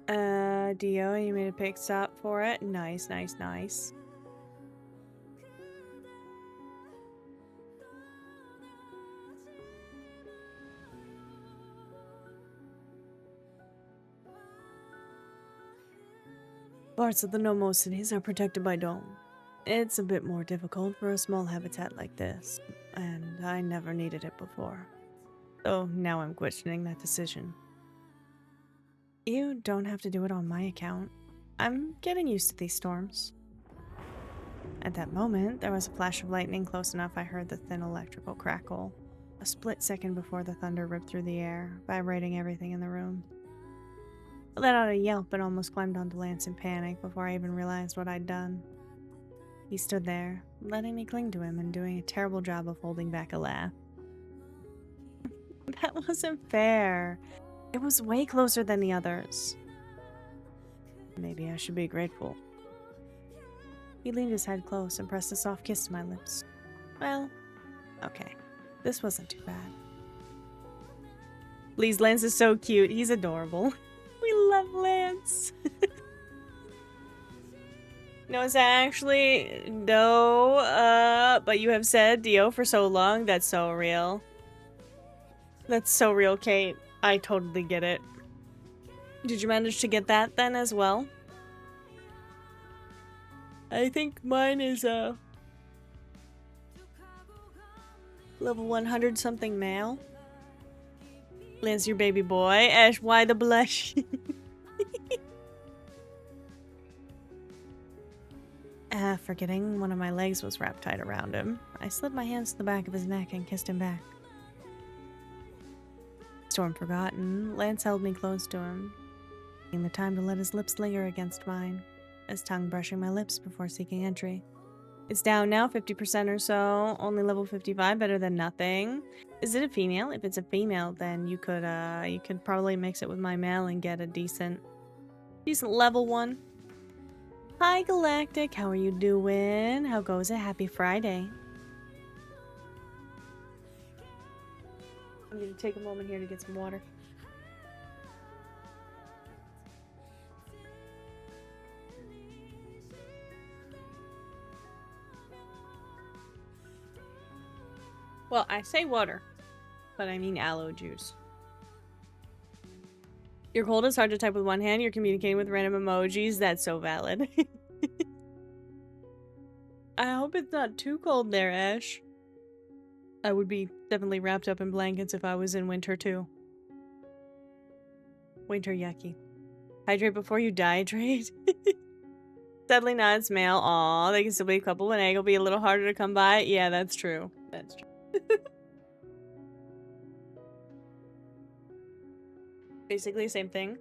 Dio and you made a pit stop for it. Nice, nice, nice. Parts of the Nomo cities are protected by dome. It's a bit more difficult for a small habitat like this, and I never needed it before. So now I'm questioning that decision. You don't have to do it on my account. I'm getting used to these storms. At that moment, there was a flash of lightning close enough I heard the thin electrical crackle, a split second before the thunder ripped through the air, vibrating everything in the room. I let out a yelp and almost climbed onto Lance in panic before I even realized what I'd done. He stood there, letting me cling to him and doing a terrible job of holding back a laugh. That wasn't fair. It was way closer than the others. Maybe I should be grateful. He leaned his head close and pressed a soft kiss to my lips. Well, okay. This wasn't too bad. Please, Lance is so cute. He's adorable. We love Lance. No, it's actually no, but you have said Dio for so long. That's so real. That's so real, Kate. I totally get it. Did you manage to get that then as well? I think mine is level 100 something now. Lance, your baby boy. Ash, why the blush? Forgetting one of my legs was wrapped tight around him. I slid my hands to the back of his neck and kissed him back. Storm forgotten, Lance held me close to him, taking the time to let his lips linger against mine, his tongue brushing my lips before seeking entry. It's down now, 50% or so, only level 55, better than nothing. Is it a female? If it's a female, then you could probably mix it with my male and get a decent level one. Hi Galactic, how are you doing? How goes it? Happy Friday. I'm gonna take a moment here to get some water. Well, I say water, but I mean aloe juice. You're cold, it's hard to type with one hand. You're communicating with random emojis. That's so valid. I hope it's not too cold there, Ash. I would be definitely wrapped up in blankets if I was in winter too. Winter yucky. Hydrate before you dehydrate. Sadly not, it's male. Aw, they can still be a couple. An egg will be a little harder to come by. Yeah, that's true. That's true. Basically, same thing.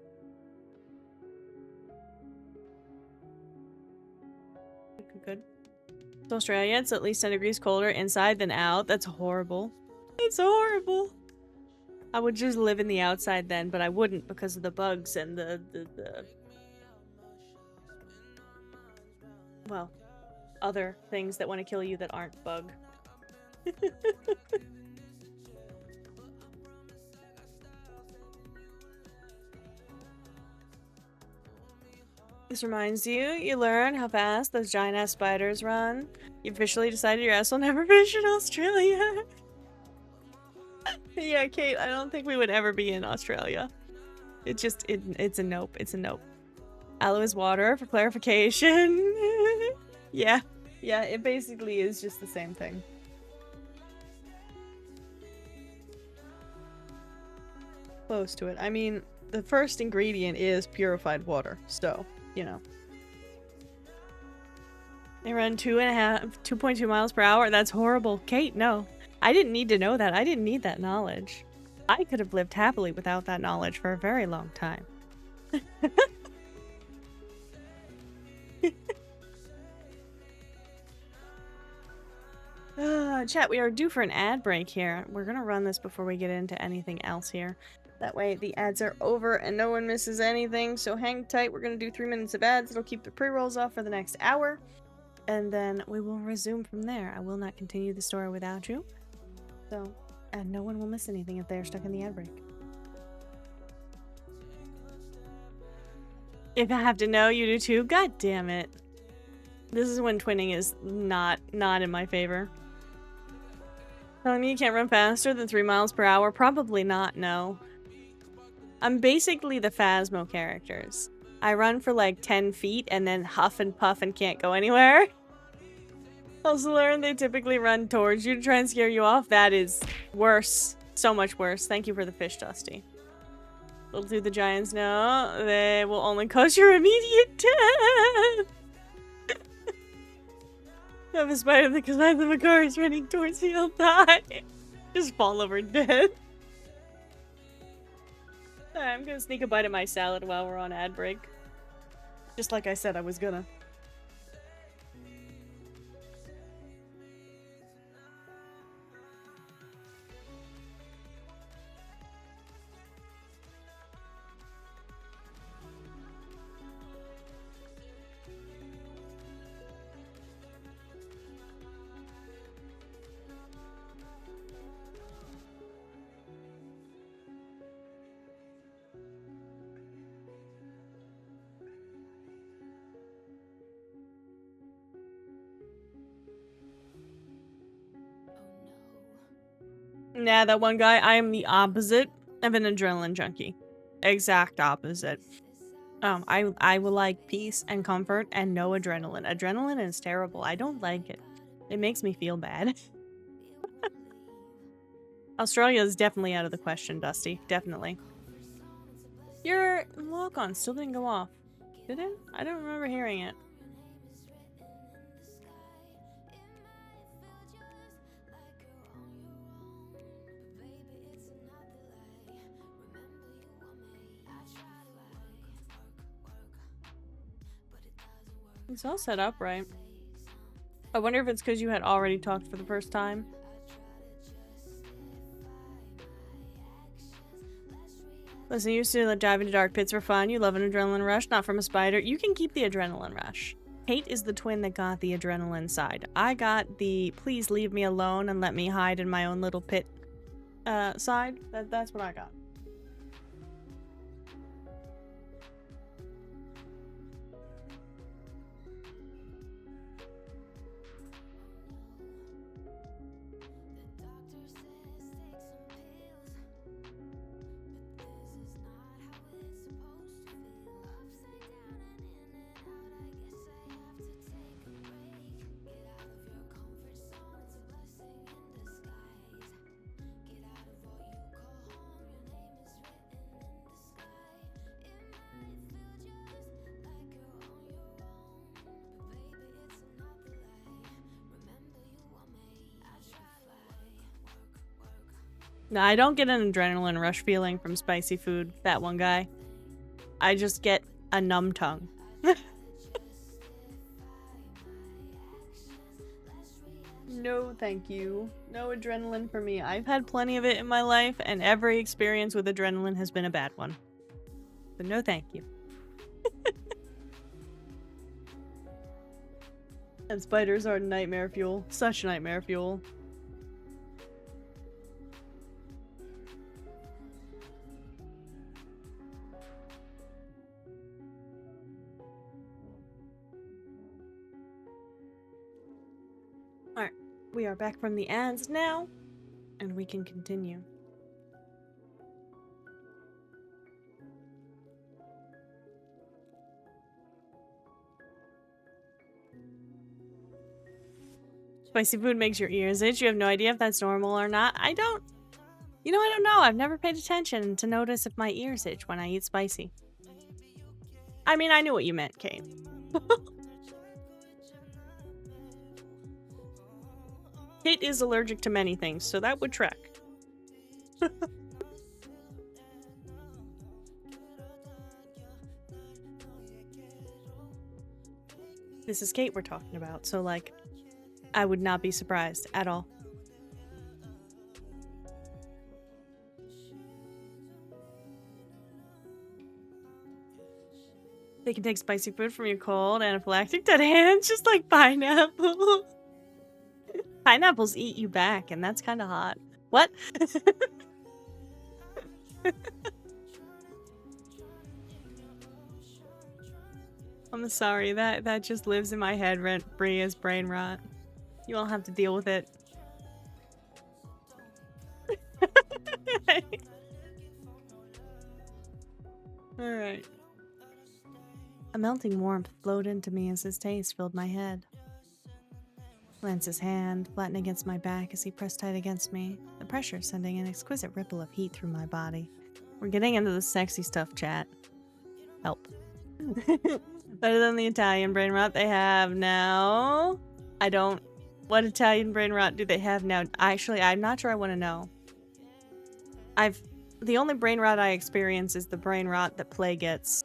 Good. It's Australia. It's at least 10 degrees colder inside than out. That's horrible. It's horrible. I would just live in the outside then, but I wouldn't because of the bugs and the well, other things that want to kill you that aren't bug. This reminds you, you learn how fast those giant-ass spiders run. You officially decided your ass will never fish in Australia. Yeah, Kate, I don't think we would ever be in Australia. It's a nope. It's a nope. Aloe is water, for clarification. Yeah, it basically is just the same thing. Close to it. I mean, the first ingredient is purified water, so, you know. They run 2.2 miles per hour. That's horrible. Kate, no. I didn't need to know that. I didn't need that knowledge. I could have lived happily without that knowledge for a very long time. Chat, we are due for an ad break here. We're gonna run this before we get into anything else here. That way the ads are over and no one misses anything, so hang tight. We're gonna do 3 minutes of ads. It'll keep the pre-rolls off for the next hour. And then we will resume from there. I will not continue the story without you. So, and no one will miss anything if they're stuck in the ad break. If I have to know, you do too? God damn it. This is when twinning is not in my favor. Telling me you can't run faster than 3 miles per hour? Probably not, no. I'm basically the Phasmo characters. I run for like 10 feet and then huff and puff and can't go anywhere. Also learned they typically run towards you to try and scare you off. That is worse. So much worse. Thank you for the fish, Dusty. Little do the giants know, they will only cause your immediate death. Have a spider that comes out of a car is running towards you, he'll die. Just fall over dead. I'm gonna sneak a bite of my salad while we're on ad break. Just like I said I was gonna. Nah, that one guy, I am the opposite of an adrenaline junkie. Exact opposite. I will like peace and comfort and no adrenaline. Adrenaline is terrible. I don't like it. It makes me feel bad. Australia is definitely out of the question, Dusty. Definitely. Your walk-on still didn't go off. Did it? I don't remember hearing it. It's all set up right. I wonder if it's because you had already talked for the first time. Listen, you used to dive into dark pits for fun. You love an adrenaline rush, not from a spider. You can keep the adrenaline rush. Kate is the twin that got the adrenaline side. I got the please leave me alone and let me hide in my own little pit side. That's what I got. No, I don't get an adrenaline rush feeling from spicy food, that one guy. I just get a numb tongue. No, thank you. No adrenaline for me. I've had plenty of it in my life, and every experience with adrenaline has been a bad one. But no thank you. And spiders are nightmare fuel. Such nightmare fuel. Alright, we are back from the ads now, and we can continue. Spicy food makes your ears itch. You have no idea if that's normal or not. I don't know. I've never paid attention to notice if my ears itch when I eat spicy. I mean, I knew what you meant, Kate. Kate is allergic to many things, so that would track. This is Kate we're talking about, so like, I would not be surprised at all. They can take spicy food from your cold, anaphylactic dead hands, just like pineapple. Pineapples eat you back, and that's kind of hot. What? I'm sorry, that just lives in my head rent-free as brain rot. You all have to deal with it. Alright. A melting warmth flowed into me as his taste filled my head. Lance's hand flattened against my back as he pressed tight against me, the pressure sending an exquisite ripple of heat through my body. We're getting into the sexy stuff, chat. Help. Better than the Italian brain rot they have now. What Italian brain rot do they have now? Actually, I'm not sure I want to know. The only brain rot I experience is the brain rot that Play gets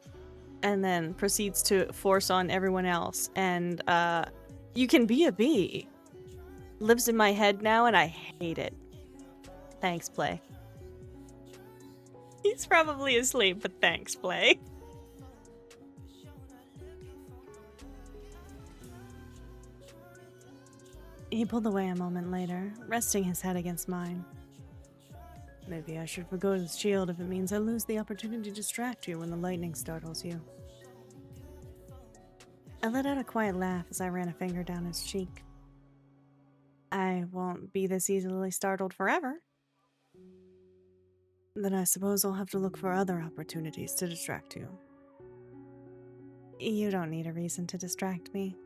and then proceeds to force on everyone else. And, you can be a bee. Lives in my head now and I hate it. Thanks, Play. He's probably asleep, but thanks, Play. He pulled away a moment later, resting his head against mine. Maybe I should forgo this shield if it means I lose the opportunity to distract you when the lightning startles you. I let out a quiet laugh as I ran a finger down his cheek. I won't be this easily startled forever. Then I suppose I'll have to look for other opportunities to distract you. You don't need a reason to distract me.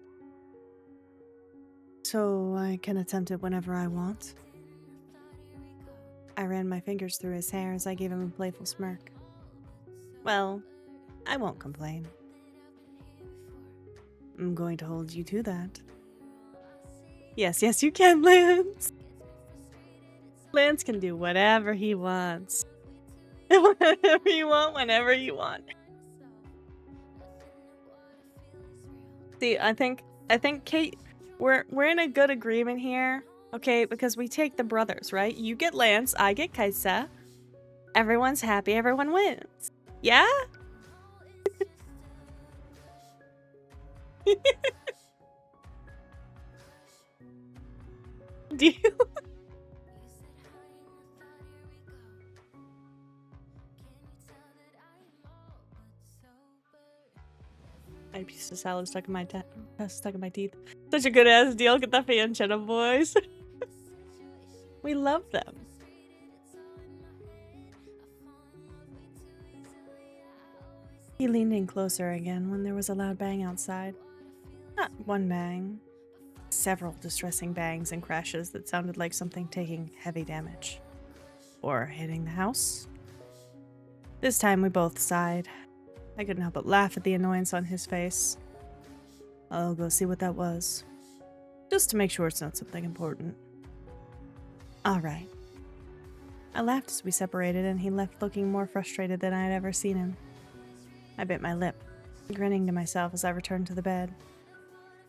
So I can attempt it whenever I want. I ran my fingers through his hair as I gave him a playful smirk. Well, I won't complain. I'm going to hold you to that. Yes, you can, Lance. Lance can do whatever he wants. Whatever you want, whenever you want. See, I think Kate, we're in a good agreement here, okay? Because we take the brothers, right? You get Lance, I get Kaisa. Everyone's happy, everyone wins. Yeah? Do you? I had a piece of salad stuck in my teeth. Such a good ass deal. Get that pancetta, boys. We love them. He leaned in closer again when there was a loud bang outside. Not one bang. Several distressing bangs and crashes that sounded like something taking heavy damage. Or hitting the house. This time we both sighed. I couldn't help but laugh at the annoyance on his face. I'll go see what that was. Just to make sure it's not something important. Alright. I laughed as we separated and he left looking more frustrated than I had ever seen him. I bit my lip, grinning to myself as I returned to the bed.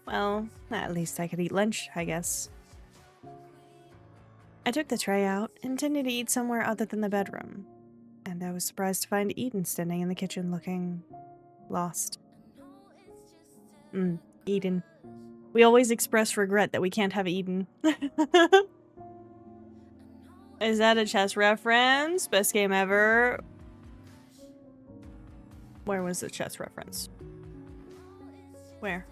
Well, at least I could eat lunch, I guess. I took the tray out, intending to eat somewhere other than the bedroom. And I was surprised to find Eden standing in the kitchen looking lost. Eden. We always express regret that we can't have Eden. Is that a chess reference? Best game ever. Where was the chess reference? Where?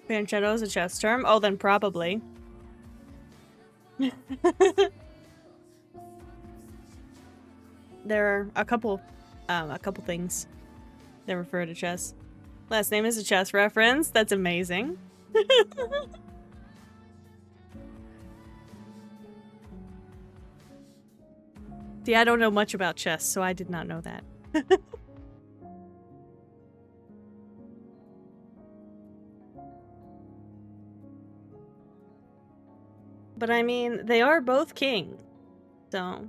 Pancetta is a chess term? Oh, then probably. There are a couple things that refer to chess. Last name is a chess reference. That's amazing. See, I don't know much about chess, so I did not know that. But I mean, they are both king, so...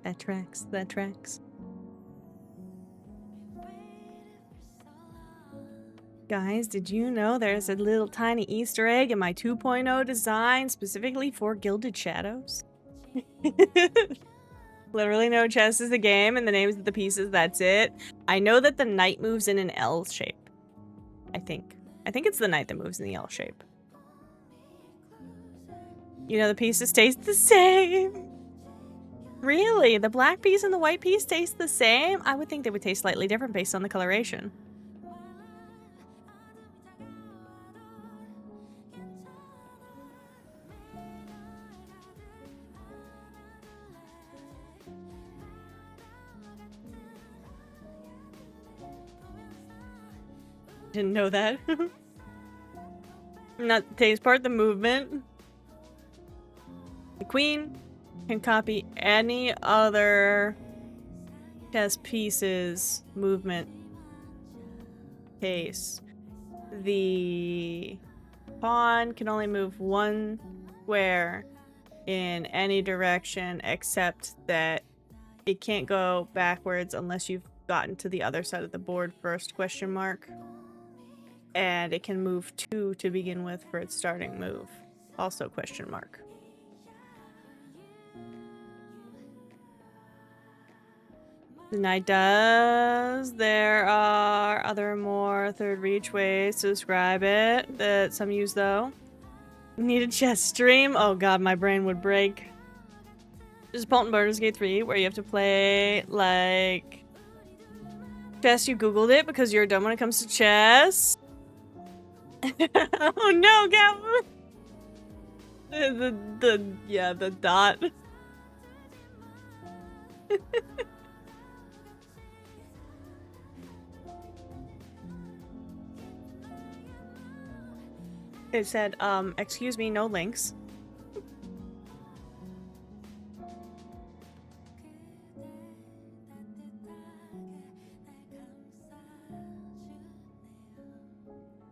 That tracks, that tracks. Guys, did you know there's a little tiny Easter egg in my 2.0 design specifically for Gilded Shadows? Literally no chess is the game and the names of the pieces, that's it. I know that the knight moves in an L shape. I think it's the knight that moves in the L shape. You know, the pieces taste the same. Really? The black piece and the white piece taste the same? I would think they would taste slightly different based on the coloration. Didn't know that. Not the taste part, the movement. The queen can copy any other chess piece's movement case. The pawn can only move one square in any direction except that it can't go backwards unless you've gotten to the other side of the board first, question mark. And it can move 2 to begin with for its starting move. Also question mark. The knight does. There are other more third reach ways to describe it that some use though. Need a chess stream? Oh god, my brain would break. There's a Pault in Baldur's Gate 3 where you have to play, like... chess. You googled it because you're dumb when it comes to chess. Oh no, Gavin! The dot. It said, excuse me, no links.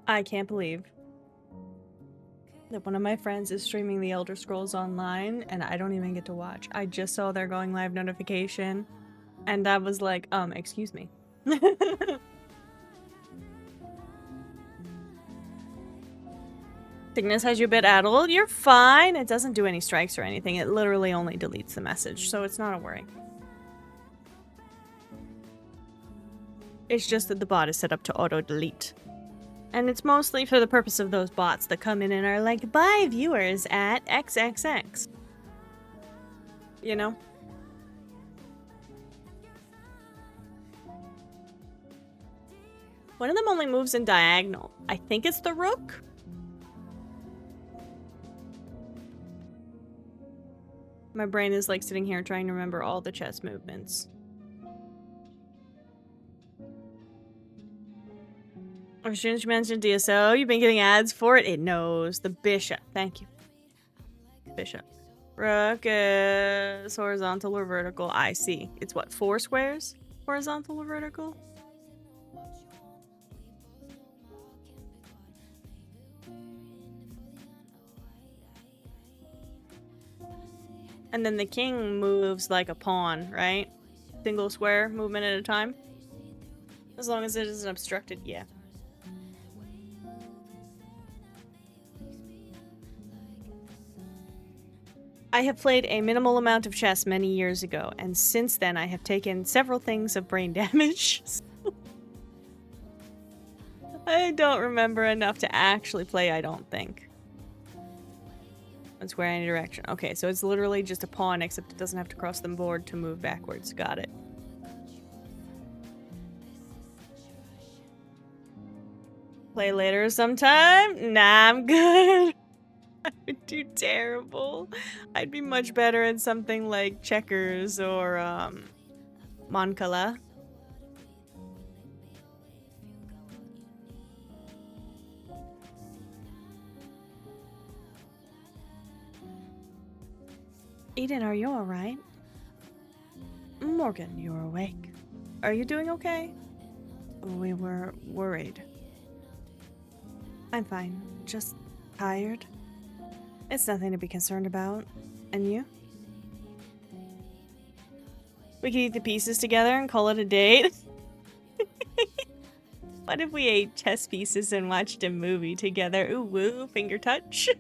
I can't believe that one of my friends is streaming The Elder Scrolls Online and I don't even get to watch. I just saw their going live notification and I was like, excuse me. Cygnus has you a bit addled. You're fine. It doesn't do any strikes or anything. It literally only deletes the message, so it's not a worry. It's just that the bot is set up to auto-delete. And it's mostly for the purpose of those bots that come in and are like, buy viewers at XXX. You know? One of them only moves in diagonal. I think it's the rook. My brain is like sitting here trying to remember all the chess movements. As soon as you mentioned DSO, you've been getting ads for it. It knows. The bishop. Thank you. Bishop. Rook is horizontal or vertical. I see. It's what, 4 squares? Horizontal or vertical? And then the king moves like a pawn, right? Single square movement at a time. As long as it isn't obstructed, yeah. I have played a minimal amount of chess many years ago, and since then I have taken several things of brain damage. I don't remember enough to actually play, I don't think. One square any direction. Okay, so it's literally just a pawn, except it doesn't have to cross the board to move backwards. Got it. Play later sometime? Nah, I'm good. I would do terrible. I'd be much better in something like checkers or, Moncala. Eden, are you alright? Morgan, you're awake. Are you doing okay? We were worried. I'm fine. Just tired. It's nothing to be concerned about. And you? We could eat the pieces together and call it a date. What if we ate chess pieces and watched a movie together? Ooh, woo, finger touch.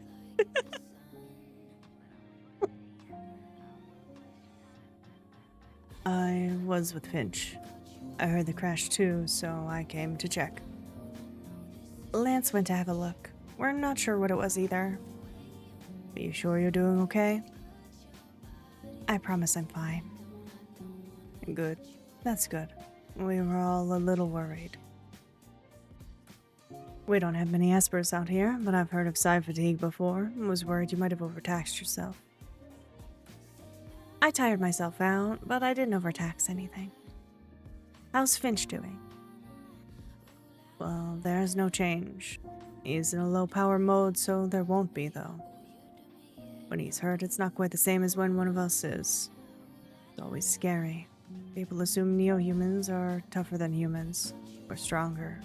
I was with Finch. I heard the crash too, so I came to check. Lance went to have a look. We're not sure what it was either. Are you sure you're doing okay? I promise I'm fine. Good. That's good. We were all a little worried. We don't have many espers out here, but I've heard of psi fatigue before and was worried you might have overtaxed yourself. I tired myself out, but I didn't overtax anything. How's Finch doing? Well, there's no change. He's in a low power mode, so there won't be, though. When he's hurt, it's not quite the same as when one of us is. It's always scary. People assume neo-humans are tougher than humans, or stronger.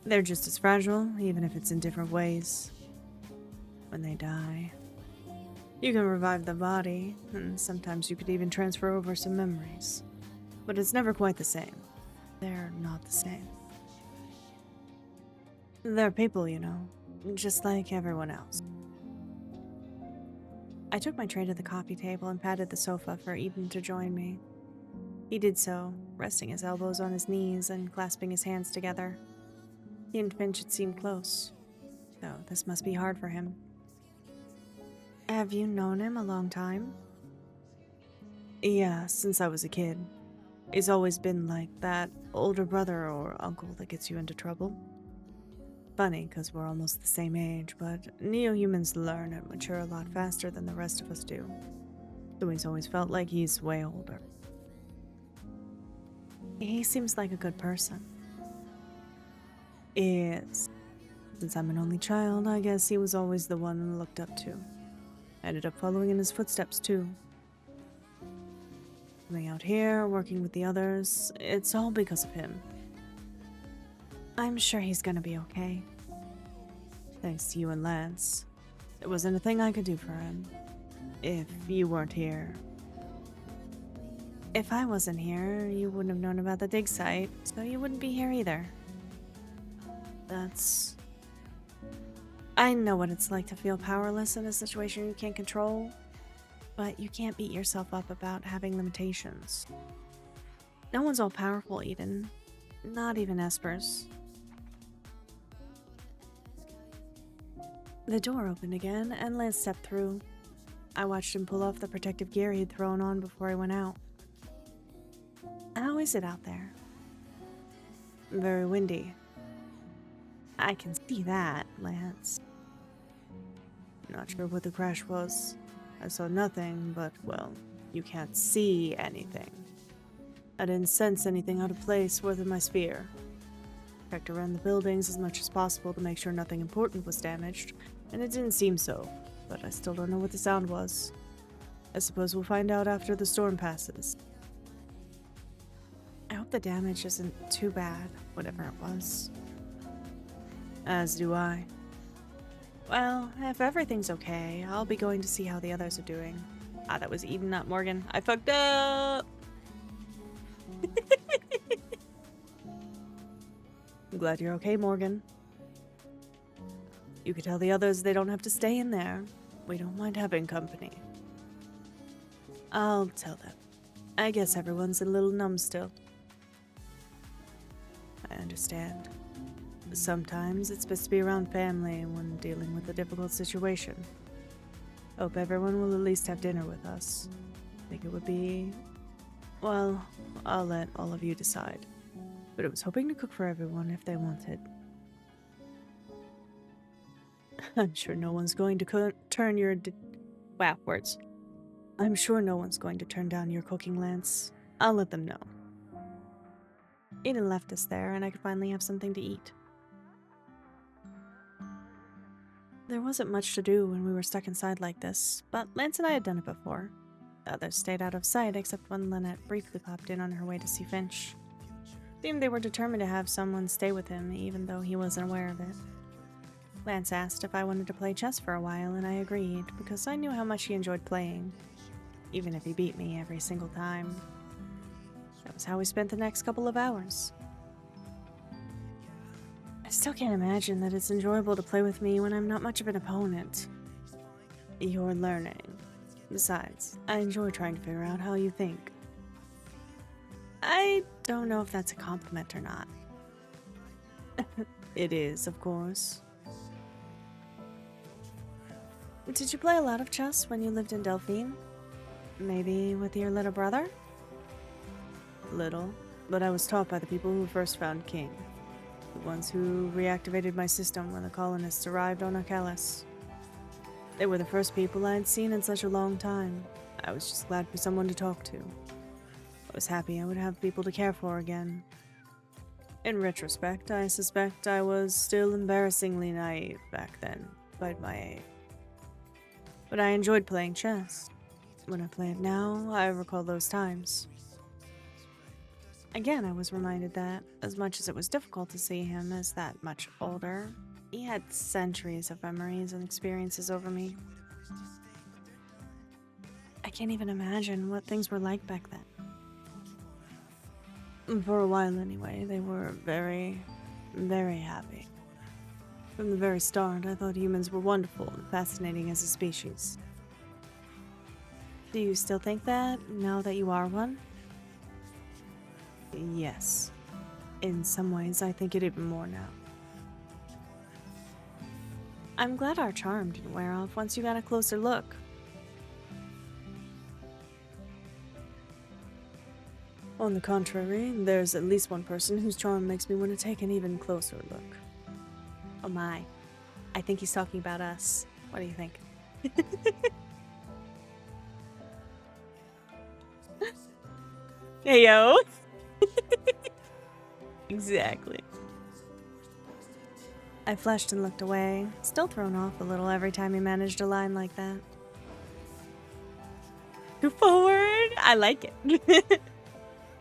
They're just as fragile, even if it's in different ways. When they die, you can revive the body, and sometimes you could even transfer over some memories. But it's never quite the same. They're not the same. They're people, you know, just like everyone else. I took my tray to the coffee table and patted the sofa for Eden to join me. He did so, resting his elbows on his knees and clasping his hands together. He and Finch had seemed close. So this must be hard for him. Have you known him a long time? Yeah, since I was a kid. He's always been like that older brother or uncle that gets you into trouble. Funny, because we're almost the same age, but neo-humans learn and mature a lot faster than the rest of us do. So he's always felt like he's way older. He seems like a good person. Is. Since I'm an only child, I guess he was always the one I looked up to. I ended up following in his footsteps too. Coming out here, working with the others, it's all because of him. I'm sure he's gonna be okay. Thanks to you and Lance. There wasn't a thing I could do for him. If you weren't here. If I wasn't here, you wouldn't have known about the dig site, so you wouldn't be here either. That's... I know what it's like to feel powerless in a situation you can't control, but you can't beat yourself up about having limitations. No one's all-powerful, Eden. Not even Esper's. The door opened again, and Lance stepped through. I watched him pull off the protective gear he'd thrown on before he went out. How is it out there? Very windy. I can see that, Lance. Not sure what the crash was. I saw nothing, but, well, you can't see anything. I didn't sense anything out of place within my sphere. Checked around the buildings as much as possible to make sure nothing important was damaged, and it didn't seem so, but I still don't know what the sound was. I suppose we'll find out after the storm passes. I hope the damage isn't too bad, whatever it was. As do I. Well, if everything's okay, I'll be going to see how the others are doing. Ah, that was Eden, not Morgan. I fucked up! I'm glad you're okay, Morgan. You could tell the others they don't have to stay in there. We don't mind having company. I'll tell them. I guess everyone's a little numb still. I understand. Sometimes it's best to be around family when dealing with a difficult situation. Hope everyone will at least have dinner with us. Think it would be... Well, I'll let all of you decide. But I was hoping to cook for everyone if they wanted. I'm sure no one's going to turn your... Wow, words. I'm sure no one's going to turn down your cooking, Lance. I'll let them know. Eden left us there, and I could finally have something to eat. There wasn't much to do when we were stuck inside like this, but Lance and I had done it before. The others stayed out of sight except when Lynette briefly popped in on her way to see Finch. Seemed they were determined to have someone stay with him, even though he wasn't aware of it. Lance asked if I wanted to play chess for a while, and I agreed, because I knew how much he enjoyed playing, even if he beat me every single time. That was how we spent the next couple of hours. I still can't imagine that it's enjoyable to play with me when I'm not much of an opponent. You're learning. Besides, I enjoy trying to figure out how you think. I don't know if that's a compliment or not. It is, of course. Did you play a lot of chess when you lived in Delphine? Maybe with your little brother? Little, but I was taught by the people who first found King. The ones who reactivated my system when the colonists arrived on Arcalis. They were the first people I had seen in such a long time. I was just glad for someone to talk to. I was happy I would have people to care for again. In retrospect, I suspect I was still embarrassingly naive back then, despite my age. But I enjoyed playing chess. When I play it now, I recall those times. Again, I was reminded that, as much as it was difficult to see him as that much older, he had centuries of memories and experiences over me. I can't even imagine what things were like back then. For a while anyway, they were very, very happy. From the very start, I thought humans were wonderful and fascinating as a species. Do you still think that, now that you are one? Yes. In some ways, I think it even more now. I'm glad our charm didn't wear off once you got a closer look. On the contrary, there's at least one person whose charm makes me want to take an even closer look. Oh my. I think he's talking about us. What do you think? Hey, yo. Exactly. I flushed and looked away, still thrown off a little every time he managed a line like that. Too forward? I like it.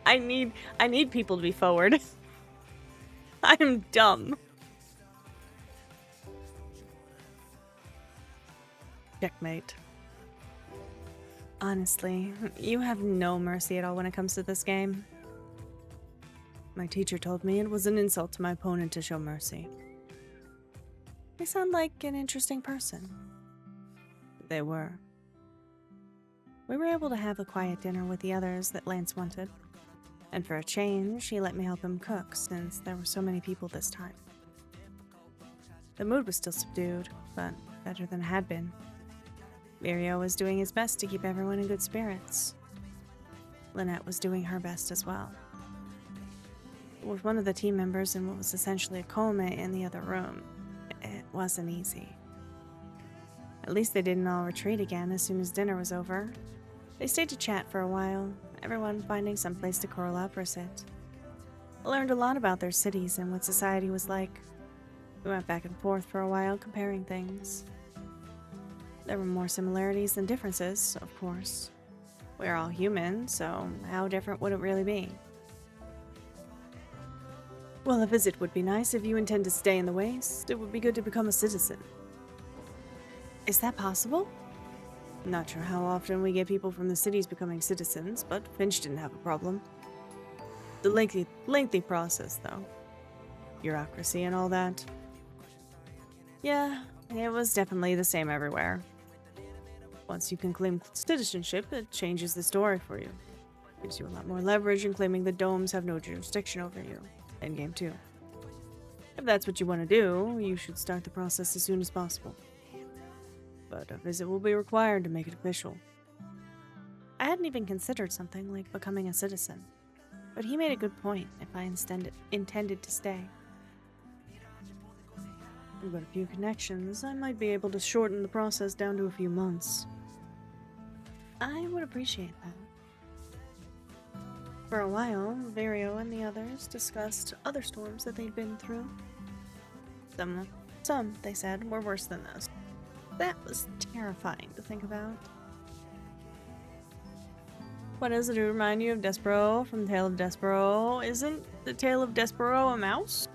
I need people to be forward. I'm dumb. Checkmate. Honestly, you have no mercy at all when it comes to this game. My teacher told me it was an insult to my opponent to show mercy. They sound like an interesting person. They were. We were able to have a quiet dinner with the others that Lance wanted. And for a change, he let me help him cook since there were so many people this time. The mood was still subdued, but better than it had been. Mirio was doing his best to keep everyone in good spirits. Lynette was doing her best as well. With one of the team members in what was essentially a coma in the other room, it wasn't easy. At least they didn't all retreat again as soon as dinner was over. They stayed to chat for a while, everyone finding some place to curl up or sit. I learned a lot about their cities and what society was like. We went back and forth for a while, comparing things. There were more similarities than differences, of course. We're all human, so how different would it really be? Well, a visit would be nice. If you intend to stay in the Waste, it would be good to become a citizen. Is that possible? Not sure how often we get people from the cities becoming citizens, but Finch didn't have a problem. The lengthy process, though. Bureaucracy and all that. Yeah, it was definitely the same everywhere. Once you can claim citizenship, it changes the story for you. Gives you a lot more leverage in claiming the domes have no jurisdiction over you. Endgame 2. If that's what you want to do, you should start the process as soon as possible. But a visit will be required to make it official. I hadn't even considered something like becoming a citizen, but he made a good point if I intended to stay. I've got a few connections. I might be able to shorten the process down to a few months. I would appreciate that. For a while, Vario and the others discussed other storms that they'd been through. Some, they said, were worse than this. That was terrifying to think about. What does it remind you of Despero from Tale of Despero? Isn't the Tale of Despero a mouse?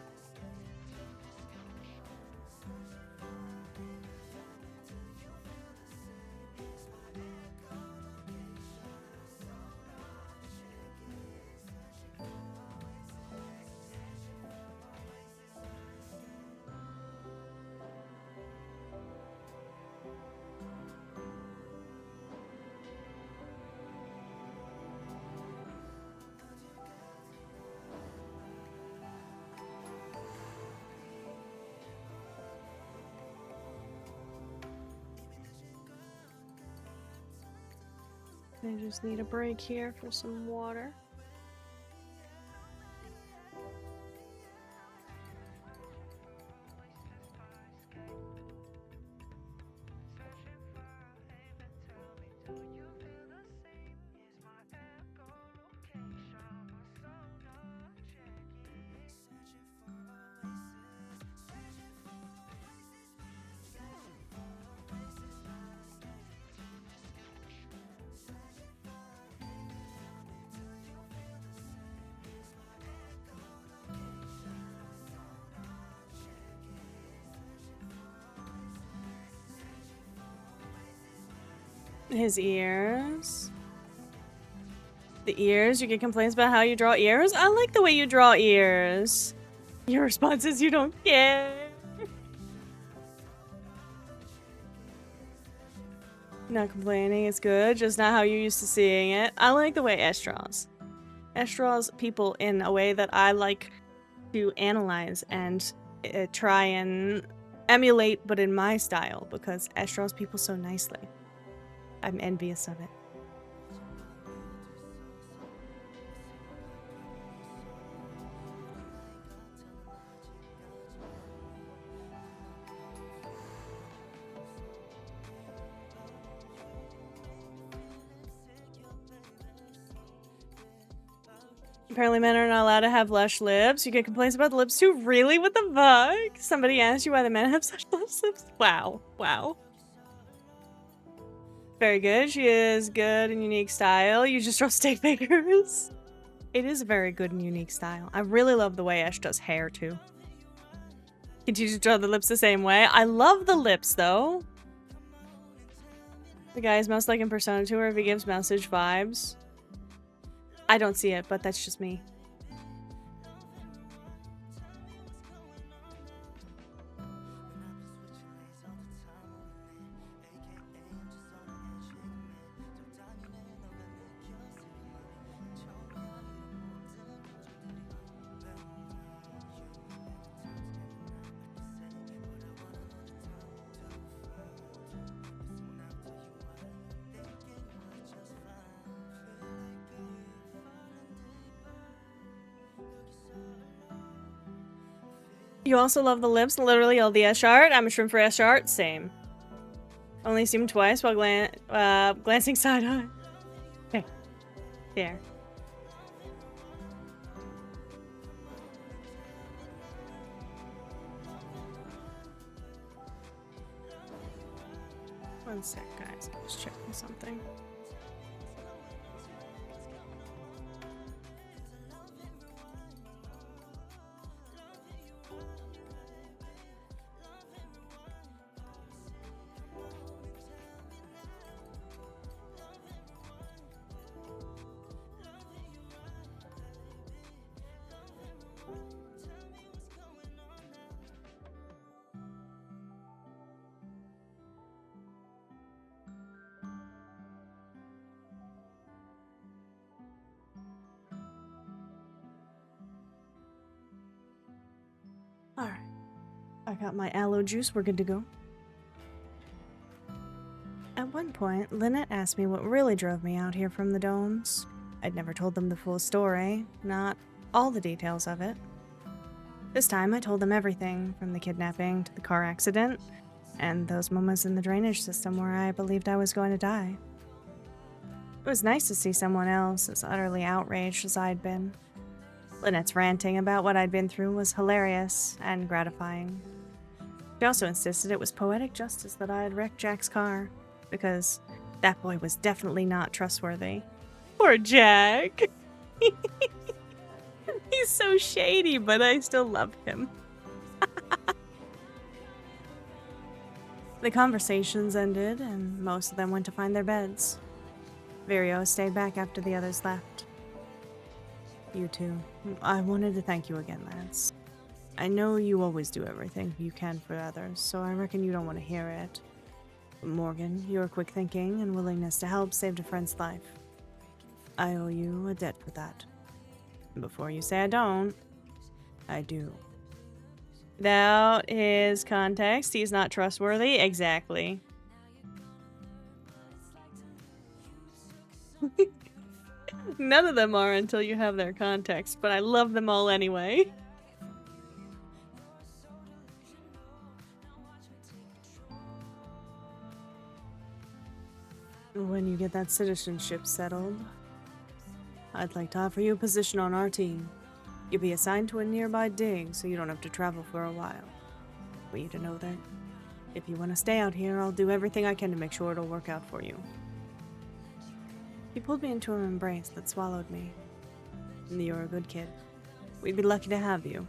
I just need a break here for some water. His ears. The ears? You get complaints about how you draw ears? I like the way you draw ears. Your response is you don't care. Not complaining, it's good, just not how you're used to seeing it. I like the way Ash draws. Ash draws people in a way that I like to analyze and try and emulate, but in my style, because Ash draws people so nicely. I'm envious of it. Apparently men are not allowed to have lush lips. You get complaints about the lips too? Really? What the fuck? Somebody asked you why the men have such lush lips? Wow. Wow. Very good. She is good and unique style. You just draw stick figures. It is a very good and unique style. I really love the way Ash does hair too. Continue to draw the lips the same way. I love the lips though. The guy is mouse like in Persona 2 or if he gives mousage vibes. I don't see it, but that's just me. You also love the lips, literally all the Ash art. I'm a shrimp for Ash art, same. Only see him twice while glancing side-eye. Okay. There. One sec, guys. I'm just checking something. Alright. I got my aloe juice. We're good to go. At one point, Lynette asked me what really drove me out here from the domes. I'd never told them the full story, not all the details of it. This time, I told them everything, from the kidnapping to the car accident, and those moments in the drainage system where I believed I was going to die. It was nice to see someone else as utterly outraged as I'd been. Lynette's ranting about what I'd been through was hilarious and gratifying. She also insisted it was poetic justice that I had wrecked Jack's car, because that boy was definitely not trustworthy. Poor Jack! He's so shady, but I still love him. The conversations ended, and most of them went to find their beds. Virio stayed back after the others left. You too. I wanted to thank you again, Lance. I know you always do everything you can for others, so I reckon you don't want to hear it. But Morgan, your quick thinking and willingness to help saved a friend's life. I owe you a debt for that. Before you say I don't, I do. Without his context, he's not trustworthy? Exactly. None of them are until you have their context, but I love them all anyway. When you get that citizenship settled, I'd like to offer you a position on our team. You'll be assigned to a nearby dig, so you don't have to travel for a while. I want you to know that if you want to stay out here, I'll do everything I can to make sure it'll work out for you. He pulled me into an embrace that swallowed me. You're a good kid. We'd be lucky to have you.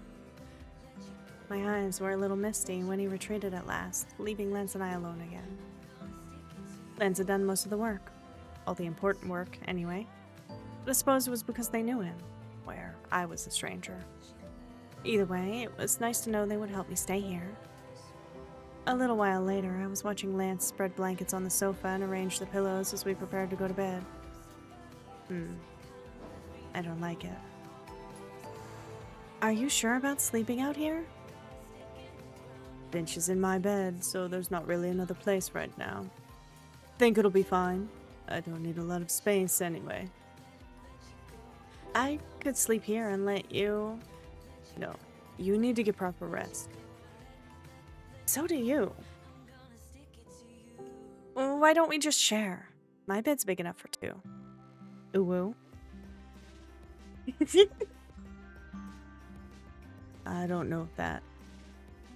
My eyes were a little misty when he retreated at last, leaving Lance and I alone again. Lance had done most of the work. All the important work, anyway. But I suppose it was because they knew him, where I was a stranger. Either way, it was nice to know they would help me stay here. A little while later, I was watching Lance spread blankets on the sofa and arrange the pillows as we prepared to go to bed. I don't like it. Are you sure about sleeping out here? Finch is in my bed, so there's not really another place right now. Think it'll be fine. I don't need a lot of space anyway. I could sleep here and let you... No, you need to get proper rest. So do you. Well, why don't we just share? My bed's big enough for two. Ooh. I don't know if that.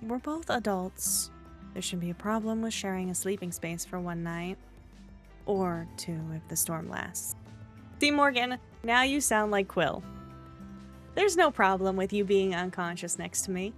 We're both adults. There shouldn't be a problem with sharing a sleeping space for one night. Or two if the storm lasts. See, Morgan, now you sound like Quill. There's no problem with you being unconscious next to me.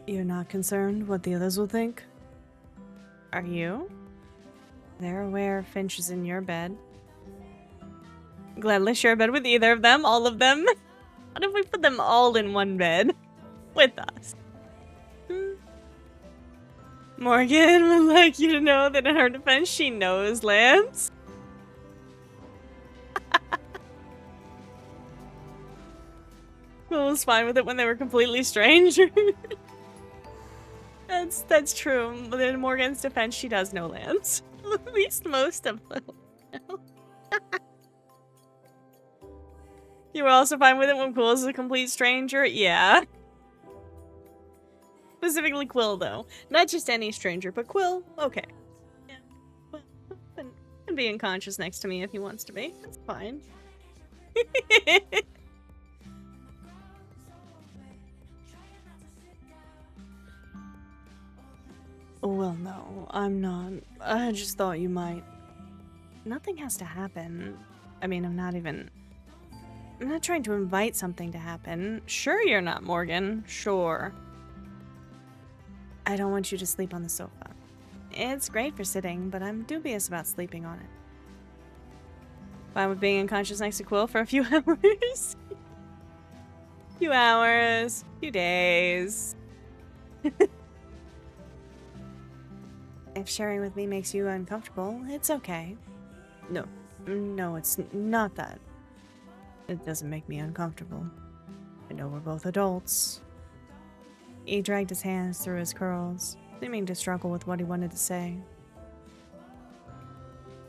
You're not concerned what the others will think? Are you? They're aware Finch is in your bed. Gladly share a bed with either of them, all of them. What if we put them all in one bed with us? Morgan would like you to know that in her defense, she knows Lance. Will was fine with it when they were completely strangers. That's true. But in Morgan's defense, she does know Lance. At least most of them. You were also fine with it when Quill is a complete stranger? Yeah. Specifically Quill, though. Not just any stranger, but Quill? Okay. Yeah. Well, can be unconscious next to me if he wants to be. That's fine. Well, no, I'm not. I just thought you might. Nothing has to happen. I mean, I'm not trying to invite something to happen. Sure you're not, Morgan. Sure. I don't want you to sleep on the sofa. It's great for sitting, but I'm dubious about sleeping on it. Fine with being unconscious next to Quill for a few hours? Few hours. Few days. If sharing with me makes you uncomfortable, it's okay. No, it's not that. It doesn't make me uncomfortable. I know we're both adults. He dragged his hands through his curls, seeming to struggle with what he wanted to say.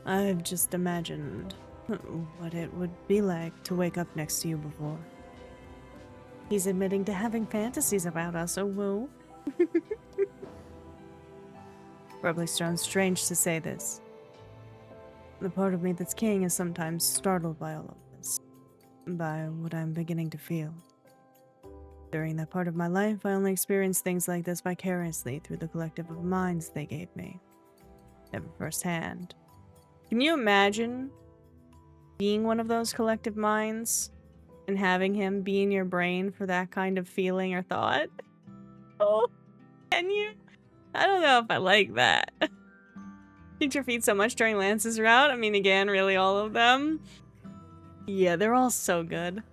I've just imagined what it would be like to wake up next to you before. He's admitting to having fantasies about us, oh woo. Probably sounds strange to say this. The part of me that's king is sometimes startled by all of this. By what I'm beginning to feel. During that part of my life, I only experienced things like this vicariously through the collective of minds they gave me. Never firsthand. Can you imagine being one of those collective minds and having him be in your brain for that kind of feeling or thought? Oh, can you? I don't know if I like that. Kicked your feet so much during Lance's route. I mean, again, really all of them. Yeah, they're all so good.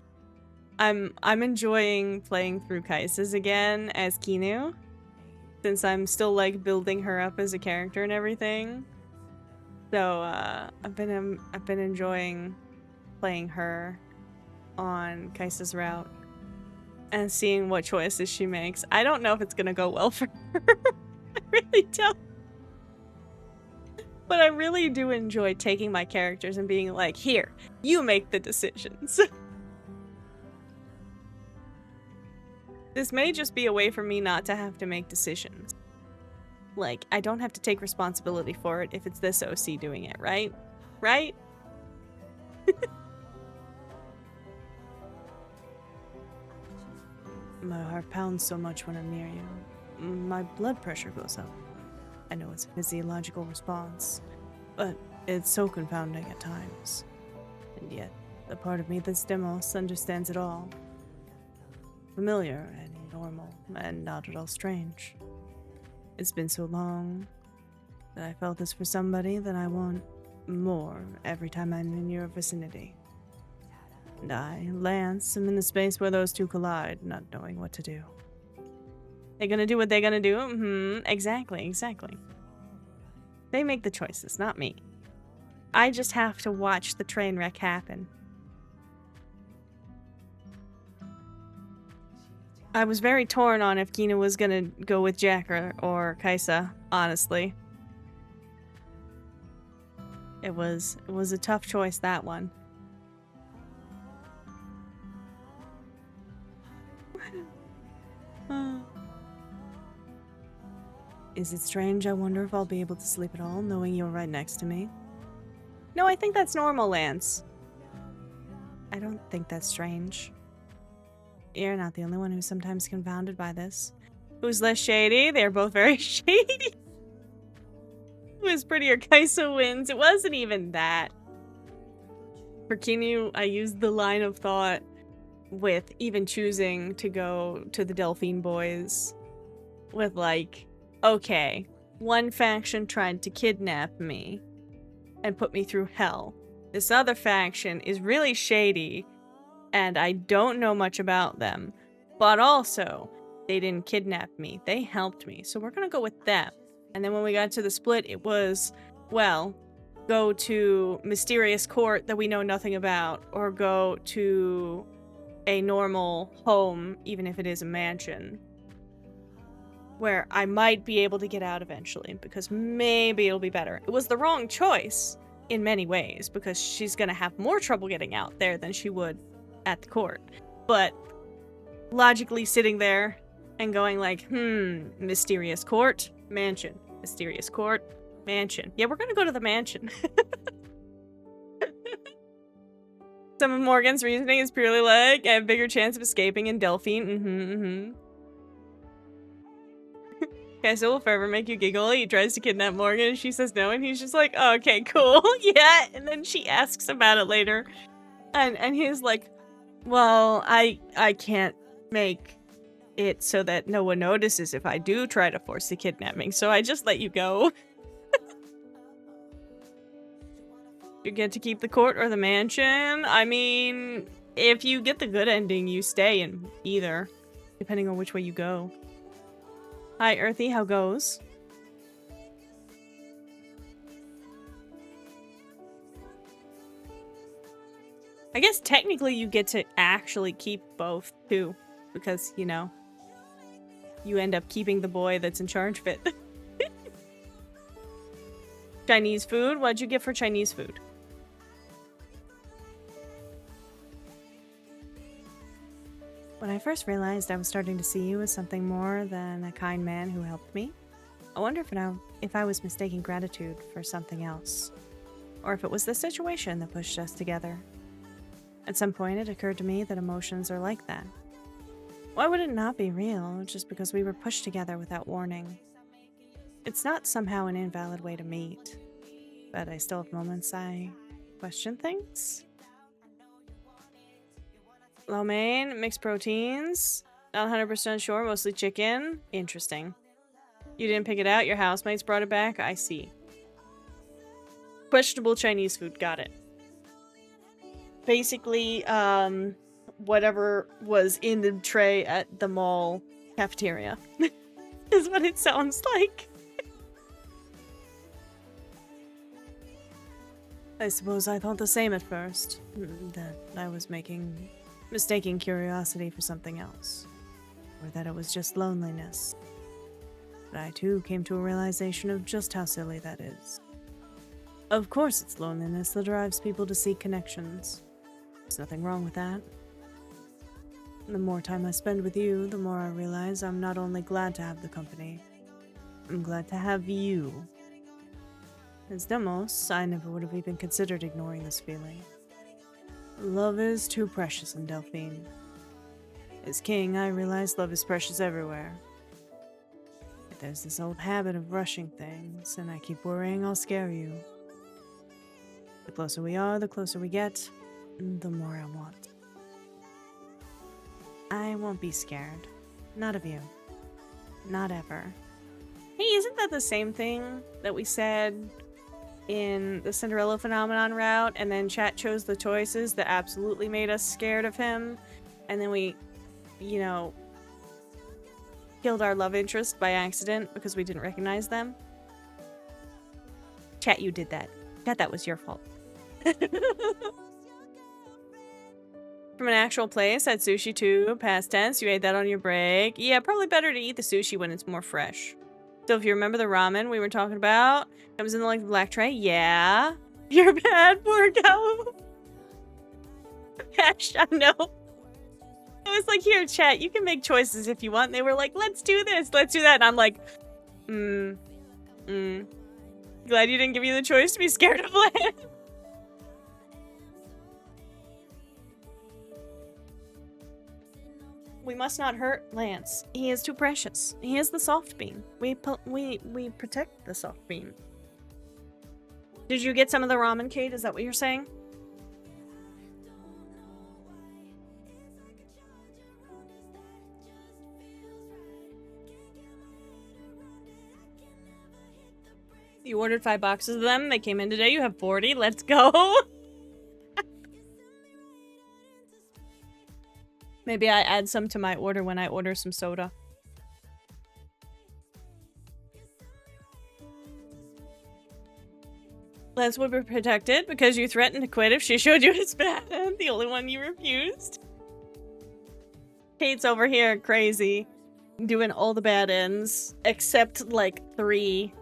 I'm enjoying playing through Kaisa's again as Kinu, since I'm still like building her up as a character and everything. So I've been enjoying playing her on Kaisa's route and seeing what choices she makes. I don't know if it's gonna go well for her. I really don't. But I really do enjoy taking my characters and being like, here, you make the decisions. This may just be a way for me not to have to make decisions. Like, I don't have to take responsibility for it if it's this OC doing it, right? Right? My heart pounds so much when I'm near you. My blood pressure goes up. I know it's a physiological response, but it's so confounding at times. And yet, the part of me that's Demos understands it all. Familiar and normal, and not at all strange. It's been so long that I felt this for somebody that I want more every time I'm in your vicinity. And I, Lance, am in the space where those two collide, not knowing what to do. They're gonna do what they're gonna do. Exactly. They make the choices, not me. I just have to watch the train wreck happen. I was very torn on if Kina was gonna go with Jack or Kaisa, honestly. It was a tough choice, that one. Is it strange? I wonder if I'll be able to sleep at all, knowing you're right next to me. No, I think that's normal, Lance. I don't think that's strange. You're not the only one who's sometimes confounded by this. Who's less shady? They're both very shady. Who is prettier? Kaisa wins. It wasn't even that. For Kinyu, I used the line of thought with even choosing to go to the Delphine boys with like, okay, one faction tried to kidnap me and put me through hell. This other faction is really shady and I don't know much about them, but also they didn't kidnap me. They helped me. So we're gonna go with them. And then when we got to the split, it was, well, go to mysterious court that we know nothing about, or go to a normal home, even if it is a mansion, where I might be able to get out eventually, because maybe it'll be better. It was the wrong choice in many ways, because she's gonna have more trouble getting out there than she would at the court. But logically sitting there and going like, mysterious court, mansion. Mysterious court, mansion. Yeah, we're gonna go to the mansion. Some of Morgan's reasoning is purely like, I have a bigger chance of escaping in Delphine. Kaisa will forever make you giggle. He tries to kidnap Morgan and she says no, and he's just like, oh, okay, cool, yeah. And then she asks about it later. And he's like, well, I can't make it so that no one notices if I do try to force the kidnapping, so I just let you go. You get to keep the court or the mansion. I mean, if you get the good ending, you stay in either, depending on which way you go. Hi, Earthy, how goes? I guess technically you get to actually keep both, too, because, you know, you end up keeping the boy that's in charge of it. Chinese food? What'd you get for Chinese food? When I first realized I was starting to see you as something more than a kind man who helped me, I wonder if I was mistaking gratitude for something else, or if it was the situation that pushed us together. At some point, it occurred to me that emotions are like that. Why would it not be real just because we were pushed together without warning? It's not somehow an invalid way to meet, but I still have moments I question things. Lo mein, mixed proteins, not 100% sure, mostly chicken. Interesting. You didn't pick it out, your housemates brought it back? I see. Questionable Chinese food, got it. Basically, whatever was in the tray at the mall cafeteria is what it sounds like. I suppose I thought the same at first, that I was mistaking curiosity for something else, or that it was just loneliness. But I too came to a realization of just how silly that is. Of course it's loneliness that drives people to seek connections. There's nothing wrong with that. The more time I spend with you, the more I realize I'm not only glad to have the company, I'm glad to have you. As Demos, I never would have even considered ignoring this feeling. Love is too precious in Delphine. As king, I realize love is precious everywhere. But there's this old habit of rushing things, and I keep worrying I'll scare you. The closer we are, the closer we get, the more I want. I won't be scared. Not of you. Not ever. Hey, isn't that the same thing that we said in the Cinderella phenomenon route, and then chat chose the choices that absolutely made us scared of him, and then we, you know, killed our love interest by accident because we didn't recognize them. Chat, you did that. Chat, that was your fault. From an actual place at sushi too, past tense, you ate that on your break. Yeah, probably better to eat the sushi when it's more fresh. So if you remember the ramen we were talking about, comes in like the black tray. Yeah. You're bad, poor cow. Gosh, I know. I was like, here, chat, you can make choices if you want. And they were like, let's do this, let's do that. And I'm like, glad you didn't give me the choice to be scared of land. We must not hurt Lance. He is too precious. He is the soft bean. We protect the soft bean. Did you get some of the ramen, Kate? Is that what you're saying? You ordered 5 boxes of them. They came in today. You have 40. Let's go. Maybe I add some to my order when I order some soda. Lance would be protected because you threatened to quit if she showed you his bad end. The only one you refused. Kate's over here crazy. Doing all the bad ends. Except like 3.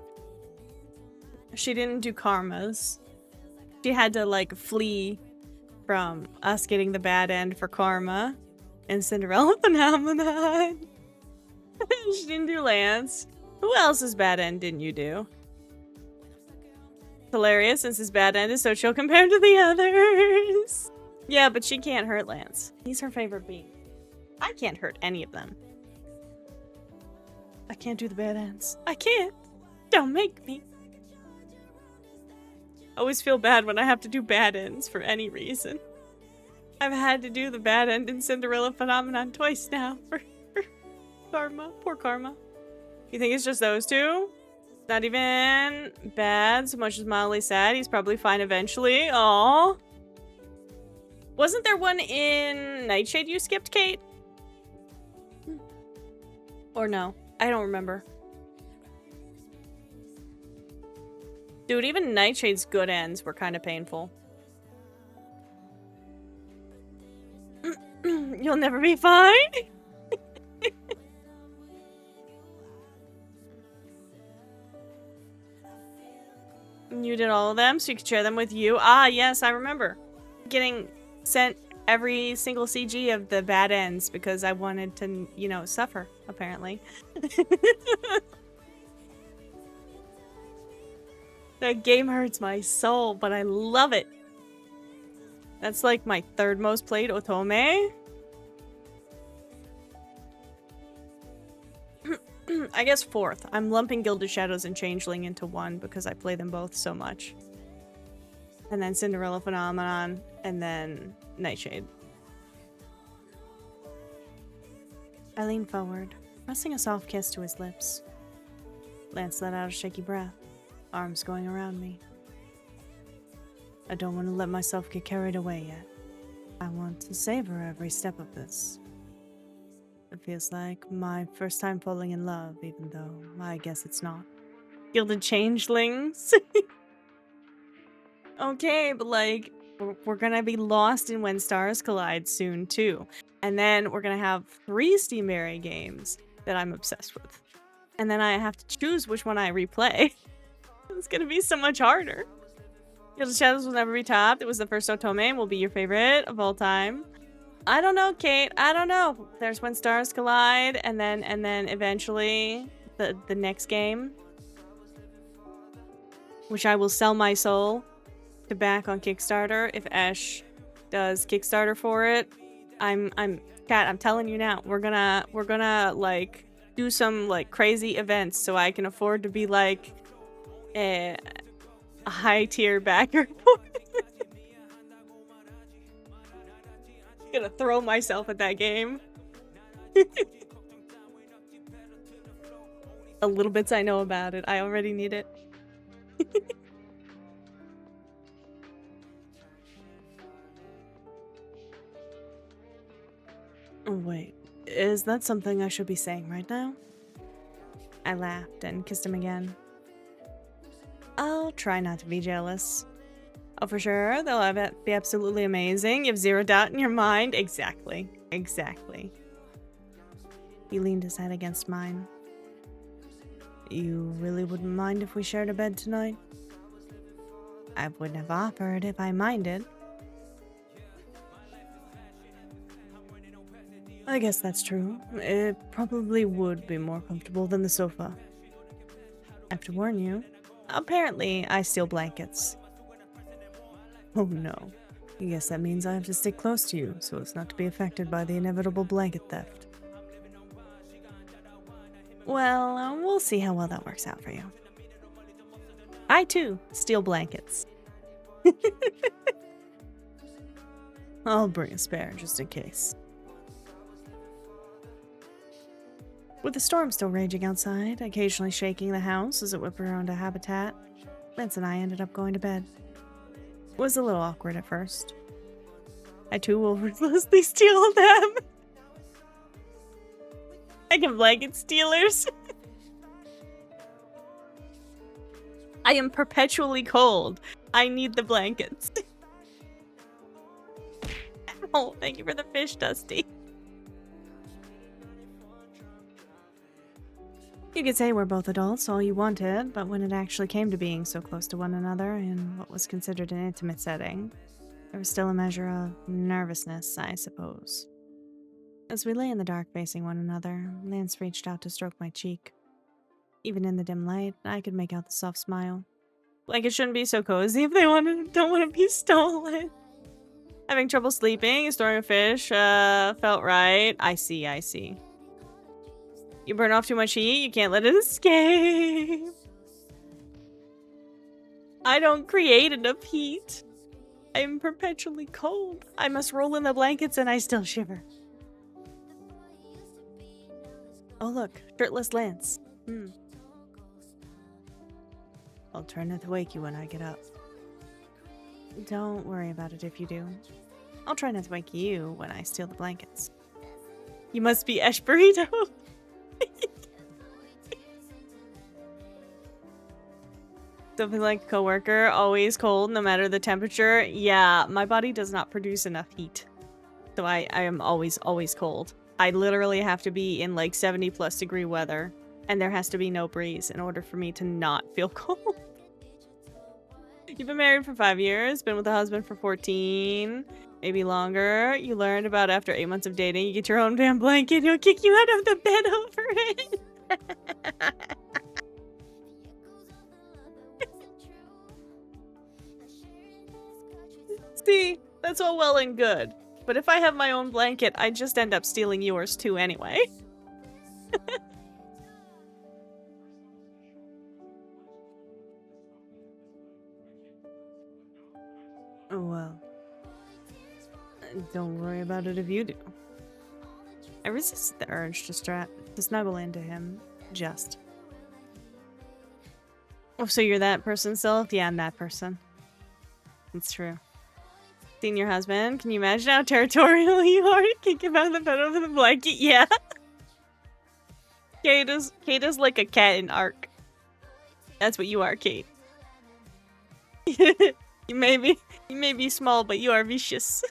She didn't do karmas. She had to like flee from us getting the bad end for karma. And Cinderella phenomenon. She didn't do Lance. Who else's bad end didn't you do? Hilarious since his bad end is so chill compared to the others. Yeah, but she can't hurt Lance. He's her favorite being. I can't hurt any of them. I can't do the bad ends. I can't. Don't make me. I always feel bad when I have to do bad ends for any reason. I've had to do the bad end in Cinderella phenomenon twice now for karma. Poor karma. You think it's just those two? Not even bad so much as mildly sad. He's probably fine eventually. Aww. Wasn't there one in Nightshade you skipped, Kate? Or no? I don't remember. Dude, even Nightshade's good ends were kind of painful. You'll never be fine. You did all of them so you could share them with you. Ah, yes, I remember. Getting sent every single CG of the bad ends because I wanted to, you know, suffer, apparently. That game hurts my soul, but I love it. That's like my 3rd most played Otome. I guess 4th. I'm lumping Gilded Shadows and Changeling into one because I play them both so much. And then Cinderella Phenomenon, and then Nightshade. I lean forward, pressing a soft kiss to his lips. Lance let out a shaky breath, arms going around me. I don't want to let myself get carried away yet. I want to savor every step of this. It feels like my first time falling in love, even though I guess it's not. Gilded Changelings. Okay, but like, we're gonna be lost in When Stars Collide soon too. And then we're gonna have 3 Steamberry games that I'm obsessed with. And then I have to choose which one I replay. It's gonna be so much harder. Gilded Shadows will never be topped. It was the first Otome and will be your favorite of all time. I don't know, Kate. I don't know. There's When Stars Collide, and then eventually the next game, which I will sell my soul to back on Kickstarter if Ash does Kickstarter for it. Kat, I'm telling you now, we're gonna like do some like crazy events so I can afford to be like a high tier backer for it. Gonna throw myself at that game. The little bits I know about it, I already need it. Oh, wait. Is that something I should be saying right now? I laughed and kissed him again. I'll try not to be jealous. Oh, for sure, they'll be absolutely amazing. You have zero doubt in your mind. Exactly. Exactly. He leaned his head against mine. You really wouldn't mind if we shared a bed tonight? I wouldn't have offered if I minded. I guess that's true. It probably would be more comfortable than the sofa. I have to warn you. Apparently, I steal blankets. Oh no. I guess that means I have to stick close to you so as not to be affected by the inevitable blanket theft. Well, we'll see how well that works out for you. I, too, steal blankets. I'll bring a spare just in case. With the storm still raging outside, occasionally shaking the house as it whipped around a habitat, Lance and I ended up going to bed. It was a little awkward at first. I too will ruthlessly steal them. I can blanket stealers. I am perpetually cold. I need the blankets. Oh, thank you for the fish, Dusty. You could say we're both adults, all you wanted, but when it actually came to being so close to one another in what was considered an intimate setting, there was still a measure of nervousness, I suppose. As we lay in the dark facing one another, Lance reached out to stroke my cheek. Even in the dim light, I could make out the soft smile. Like it shouldn't be so cozy if they don't want to be stolen. Having trouble sleeping, storing a fish, felt right. I see. You burn off too much heat, you can't let it escape. I don't create enough heat. I'm perpetually cold. I must roll in the blankets and I still shiver. Oh look, shirtless Lance. I'll try not to wake you when I get up. Don't worry about it if you do. I'll try not to wake you when I steal the blankets. You must be Esh Burrito. Something like a coworker, always cold no matter the temperature. Yeah, my body does not produce enough heat. So I am always cold. I literally have to be in like 70+ degree weather. And there has to be no breeze in order for me to not feel cold. You've been married for 5 years, been with a husband for 14, maybe longer. You learned about after 8 months of dating, you get your own damn blanket, he'll kick you out of the bed over it. See, that's all well and good. But if I have my own blanket, I just end up stealing yours too anyway. Well, don't worry about it if you do. I resisted the urge to snuggle into him. Just. Oh, so you're that person, Sylph? Yeah, I'm that person. It's true. Seeing your husband, can you imagine how territorial you are to kick him out of the bed over the blanket? Yeah. Kate is like a cat in Ark. That's what you are, Kate. You may be small, but you are vicious.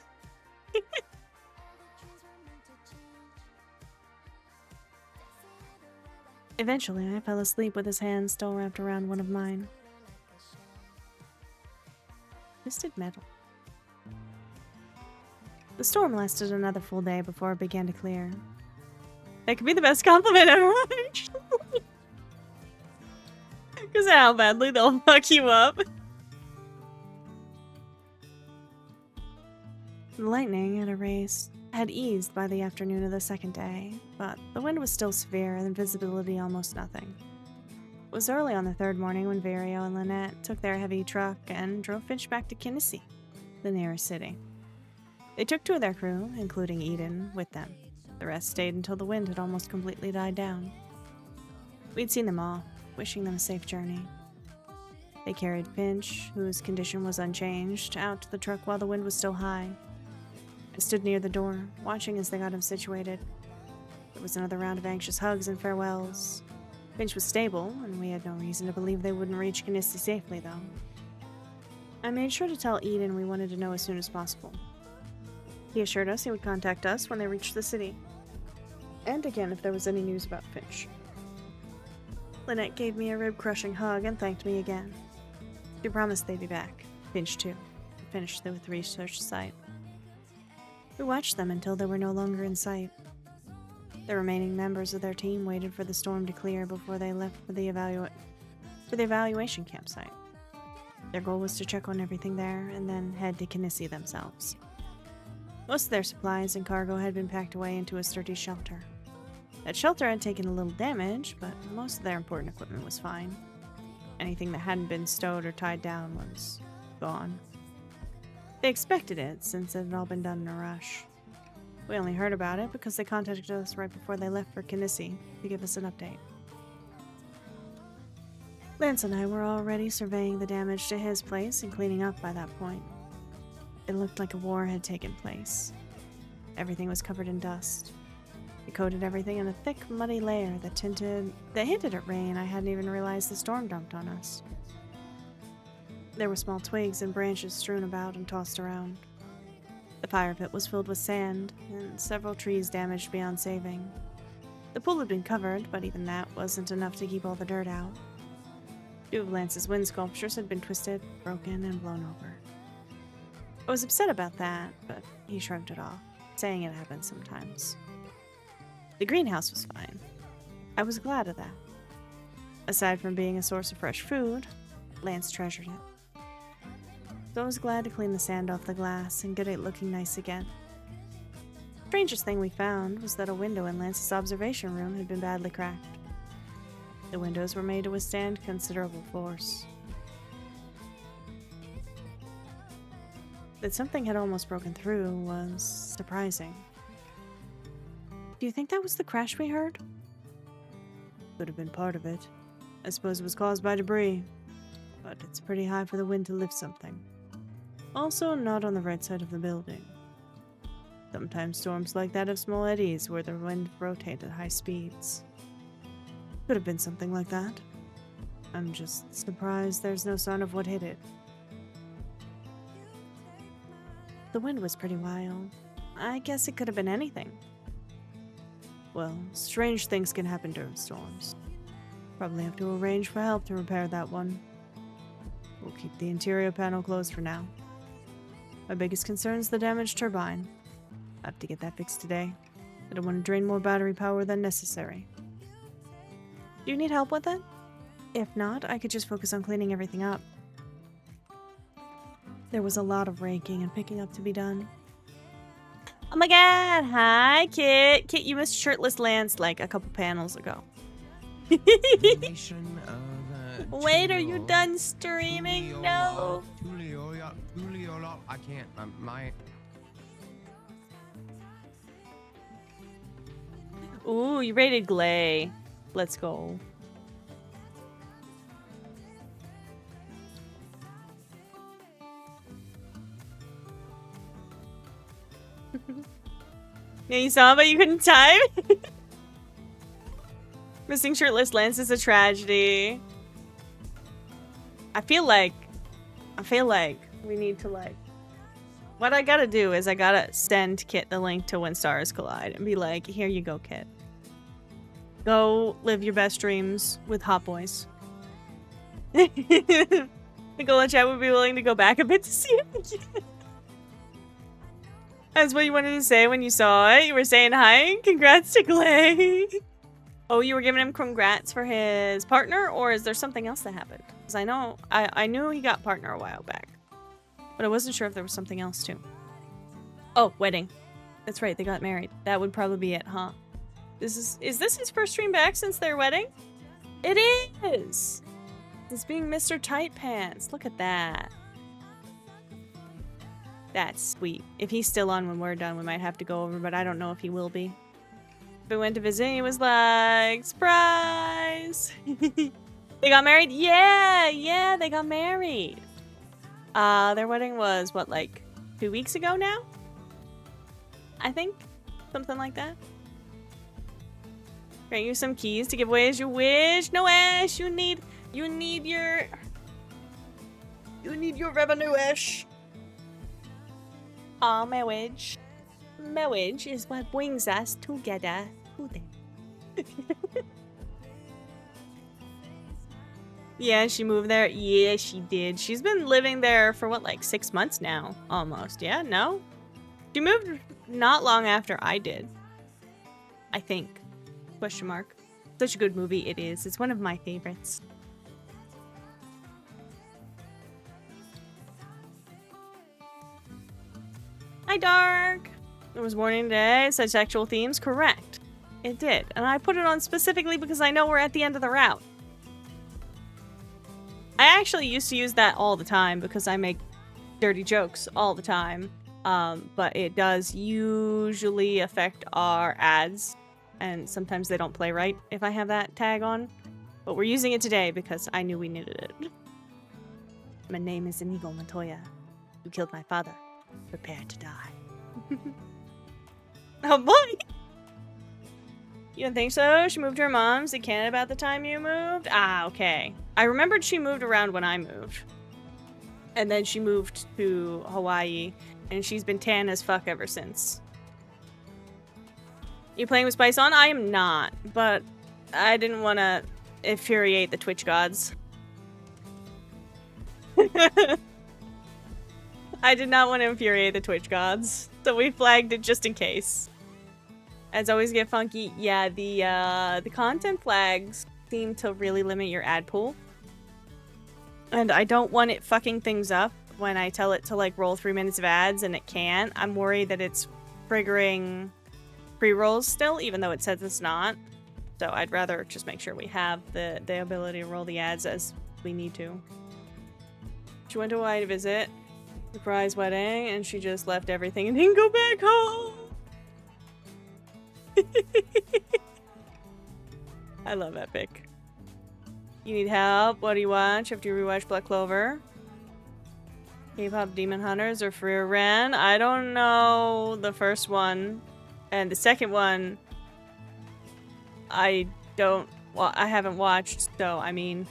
Eventually, I fell asleep with his hand still wrapped around one of mine. Twisted metal. The storm lasted another full day before it began to clear. That could be the best compliment ever, actually. Because of how badly they'll fuck you up. The lightning had eased by the afternoon of the second day, but the wind was still severe and visibility almost nothing. It was early on the third morning when Vario and Lynette took their heavy truck and drove Finch back to Kinnessee, the nearest city. They took 2 of their crew, including Eden, with them. The rest stayed until the wind had almost completely died down. We'd seen them all, wishing them a safe journey. They carried Finch, whose condition was unchanged, out to the truck while the wind was still high. I stood near the door, watching as they got him situated. There was another round of anxious hugs and farewells. Finch was stable, and we had no reason to believe they wouldn't reach Kinnisty safely, though. I made sure to tell Eden we wanted to know as soon as possible. He assured us he would contact us when they reached the city. And again if there was any news about Finch. Lynette gave me a rib-crushing hug and thanked me again. She promised they'd be back. Finch, too. To finish the research site. We watched them until they were no longer in sight. The remaining members of their team waited for the storm to clear before they left for the evaluation campsite. Their goal was to check on everything there and then head to Kinnisty themselves. Most of their supplies and cargo had been packed away into a sturdy shelter. That shelter had taken a little damage, but most of their important equipment was fine. Anything that hadn't been stowed or tied down was gone. They expected it, since it had all been done in a rush. We only heard about it because they contacted us right before they left for Kinnisty to give us an update. Lance and I were already surveying the damage to his place and cleaning up by that point. It looked like a war had taken place. Everything was covered in dust. It coated everything in a thick, muddy layer that hinted at rain I hadn't even realized the storm dumped on us. There were small twigs and branches strewn about and tossed around. The fire pit was filled with sand, and several trees damaged beyond saving. The pool had been covered, but even that wasn't enough to keep all the dirt out. 2 of Lance's wind sculptures had been twisted, broken, and blown over. I was upset about that, but he shrugged it off, saying it happens sometimes. The greenhouse was fine. I was glad of that. Aside from being a source of fresh food, Lance treasured it. So I was glad to clean the sand off the glass and get it looking nice again. The strangest thing we found was that a window in Lance's observation room had been badly cracked. The windows were made to withstand considerable force. That something had almost broken through was surprising. Do you think that was the crash we heard? Could have been part of it. I suppose it was caused by debris, but it's pretty high for the wind to lift something. Also, not on the right side of the building. Sometimes storms like that have small eddies where the wind rotates at high speeds. Could have been something like that. I'm just surprised there's no sign of what hit it. The wind was pretty wild. I guess it could have been anything. Well, strange things can happen during storms. Probably have to arrange for help to repair that one. We'll keep the interior panel closed for now. My biggest concern is the damaged turbine. I have to get that fixed today. I don't want to drain more battery power than necessary. Do you need help with it? If not, I could just focus on cleaning everything up. There was a lot of raking and picking up to be done. Oh my god! Hi, Kit! Kit, you missed Shirtless Lance like a couple panels ago. Wait, are you done streaming? No! I can't. Ooh, you rated Glay. Let's go. Yeah, you saw, but you couldn't time? Missing Shirtless Lance is a tragedy. I feel like we need to, like... What I gotta do is I gotta send Kit the link to When Stars Collide and be like, here you go, Kit. Go live your best dreams with Hot Boys. The Golden Chat would be willing to go back a bit to see him again. That's what you wanted to say when you saw it? You were saying hi? Congrats to Clay. Oh, you were giving him congrats for his partner? Or is there something else that happened? Because I know, I knew he got partner a while back. But I wasn't sure if there was something else too. Oh, wedding. That's right, they got married. That would probably be it, huh? Is this his first stream back since their wedding? It is! It's being Mr. Tight Pants. Look at that. That's sweet. If he's still on when we're done, we might have to go over, but I don't know if he will be. If we went to visit, he was like, surprise! They got married? Yeah, they got married. Their wedding was, what, like 2 weeks ago now? I think? Something like that. Grant you some keys to give away as you wish. No, Ash, you need your revenue, Ash. Aw, marriage. Marriage is what brings us together. Yeah, she moved there. Yeah, she did. She's been living there for what, like 6 months now? Almost. Yeah, no? She moved not long after I did. I think. Question mark. Such a good movie it is. It's one of my favorites. Hi, Dark. It was warning today. Such sexual themes. Correct. It did. And I put it on specifically because I know we're at the end of the route. I actually used to use that all the time because I make dirty jokes all the time. But it does usually affect our ads. And sometimes they don't play right if I have that tag on. But we're using it today because I knew we needed it. My name is Inigo Montoya. You killed my father. Prepare to die. Oh boy! You don't think so? She moved to her mom's in Canada about the time you moved? Ah, okay. I remembered she moved around when I moved. And then she moved to Hawaii. And she's been tan as fuck ever since. You playing with Spice on? I am not. But I didn't want to infuriate the Twitch gods. I did not want to infuriate the Twitch gods. So we flagged it just in case. As always get funky. Yeah, the content flags seem to really limit your ad pool. And I don't want it fucking things up when I tell it to like roll 3 minutes of ads and it can't. I'm worried that it's triggering pre-rolls still, even though it says it's not. So I'd rather just make sure we have the ability to roll the ads as we need to. She went to Hawaii to visit. Surprise wedding, and she just left everything and didn't go back home. I love Epic. You need help? What do you watch after you rewatch Black Clover? K-pop Demon Hunters or Freer Ren? I don't know the first one. And the second one, I haven't watched, so I mean,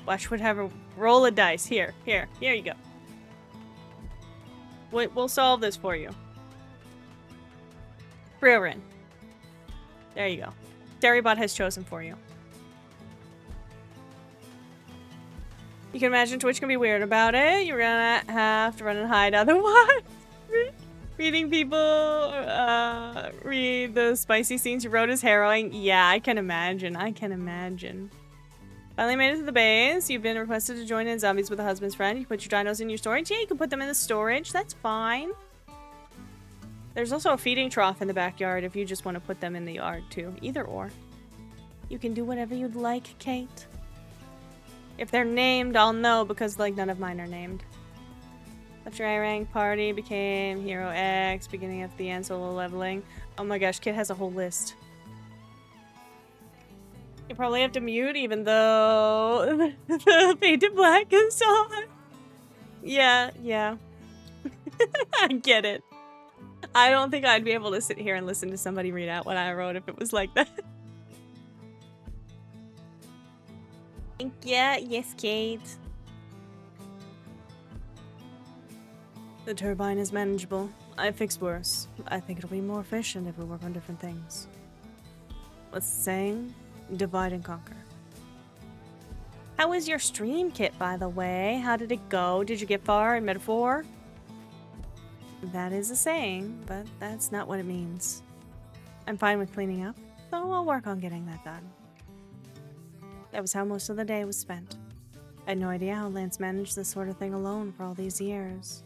watch whatever. Roll a dice. Here you go. We'll solve this for you. Freer Ren. There you go. Derrybot has chosen for you. You can imagine Twitch can be weird about it. You're gonna have to run and hide otherwise. Reading people read the spicy scenes you wrote is harrowing. Yeah, I can imagine. Finally made it to the base. You've been requested to join in Zombies with a Husband's Friend. You can put your dinos in your storage. Yeah, you can put them in the storage. That's fine. There's also a feeding trough in the backyard if you just want to put them in the yard too. Either or. You can do whatever you'd like, Kate. If they're named, I'll know because like none of mine are named. After I rank party, became Hero X, beginning of the end, solo leveling. Oh my gosh, Kit has a whole list. You probably have to mute even though the Painted Black is on. Yeah. I get it. I don't think I'd be able to sit here and listen to somebody read out what I wrote if it was like that. Yeah, yes, Kate. The turbine is manageable. I fixed worse. I think it'll be more efficient if we work on different things. What's the saying? Divide and conquer. How was your stream, Kit, by the way? How did it go? Did you get far in Metaphor? That is a saying, but that's not what it means. I'm fine with cleaning up, so I'll work on getting that done. That was how most of the day was spent. I had no idea how Lance managed this sort of thing alone for all these years.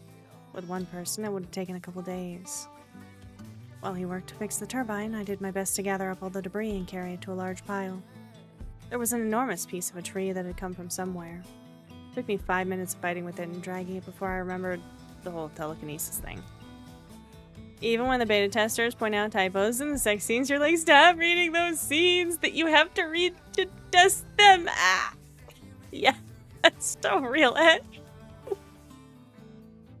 With one person, it would have taken a couple days. While he worked to fix the turbine, I did my best to gather up all the debris and carry it to a large pile. There was an enormous piece of a tree that had come from somewhere. It took me 5 minutes of fighting with it and dragging it before I remembered the whole telekinesis thing. Even when the beta testers point out typos in the sex scenes, you're like, stop reading those scenes that you have to read to test them. Ah! Yeah, that's so real, Ed.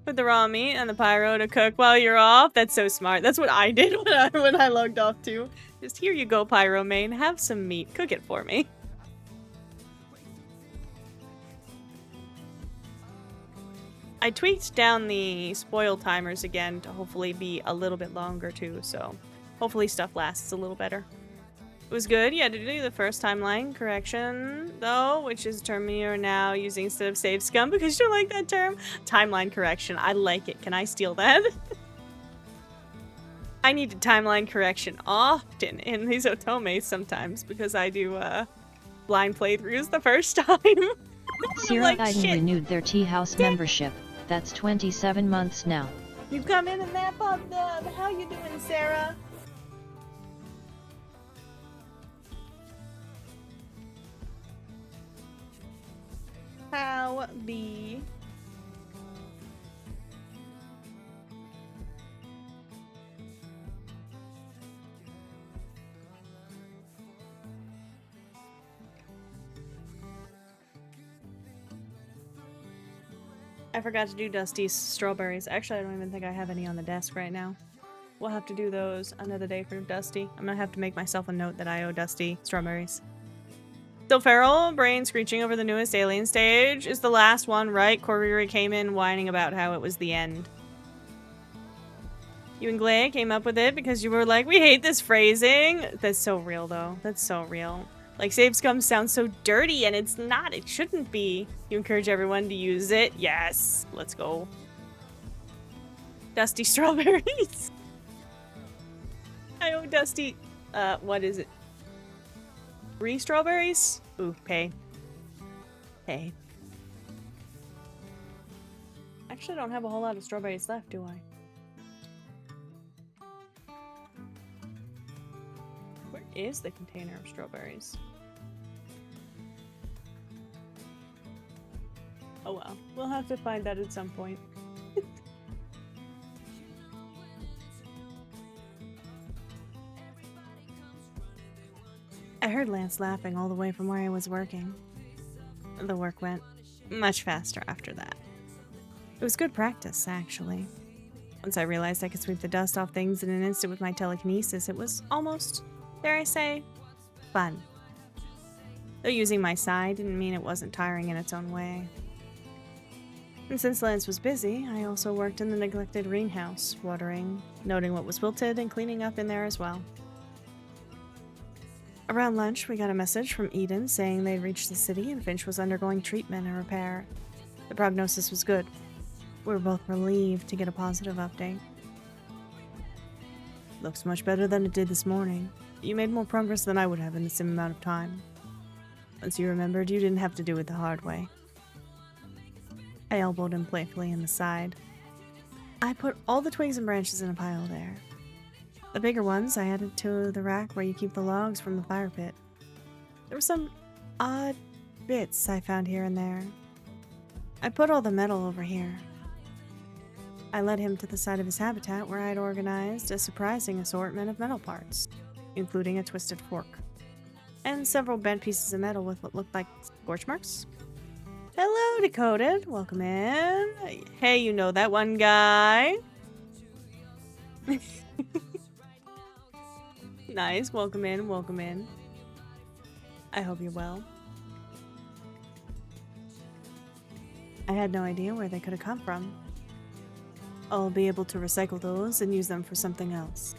Put the raw meat and the pyro to cook while you're off. That's so smart. That's what I did when I logged off too. Just here you go, pyro main. Have some meat. Cook it for me. I tweaked down the spoil timers again to hopefully be a little bit longer too, so hopefully stuff lasts a little better. It was good. You had to do the first timeline correction, though, which is a term you're now using instead of save scum because you don't like that term. Timeline correction. I like it. Can I steal that? I need a timeline correction often in these otomes sometimes because I do blind playthroughs the first time. Sierra like, Iden shit. renewed their tea house membership. That's 27 months now. You come in and nap on them. How you doing, Sarah? How be? I forgot to do Dusty's strawberries. Actually, I don't even think I have any on the desk right now. We'll have to do those another day for Dusty. I'm gonna have to make myself a note that I owe Dusty strawberries. Still feral, brain screeching over the newest alien stage is the last one, right? Koriri came in whining about how it was the end. You and Glay came up with it because you were like, we hate this phrasing. That's so real, though. That's so real. Like, save scum sounds so dirty, and it's not. It shouldn't be. You encourage everyone to use it. Yes. Let's go. Dusty strawberries. I owe Dusty, what is it? 3 strawberries? Ooh, pay. Pay. Actually, I don't have a whole lot of strawberries left, do I? Where is the container of strawberries? Oh well, we'll have to find that at some point. I heard Lance laughing all the way from where I was working. The work went much faster after that. It was good practice, actually. Once I realized I could sweep the dust off things in an instant with my telekinesis, it was almost, dare I say, fun. Though using my side didn't mean it wasn't tiring in its own way. And since Lance was busy, I also worked in the neglected greenhouse, watering, noting what was wilted, and cleaning up in there as well. Around lunch, we got a message from Eden saying they'd reached the city and Finch was undergoing treatment and repair. The prognosis was good. We were both relieved to get a positive update. Looks much better than it did this morning. You made more progress than I would have in the same amount of time. Once you remembered, you didn't have to do it the hard way. I elbowed him playfully in the side. I put all the twigs and branches in a pile there. The bigger ones I added to the rack where you keep the logs from the fire pit. There were some odd bits I found here and there. I put all the metal over here. I led him to the side of his habitat where I'd organized a surprising assortment of metal parts, including a twisted fork, and several bent pieces of metal with what looked like scorch marks. Hello, Decoded. Welcome in. Hey, you know that one guy. Nice. Welcome in. Welcome in. I hope you're well. I had no idea where they could have come from. I'll be able to recycle those and use them for something else.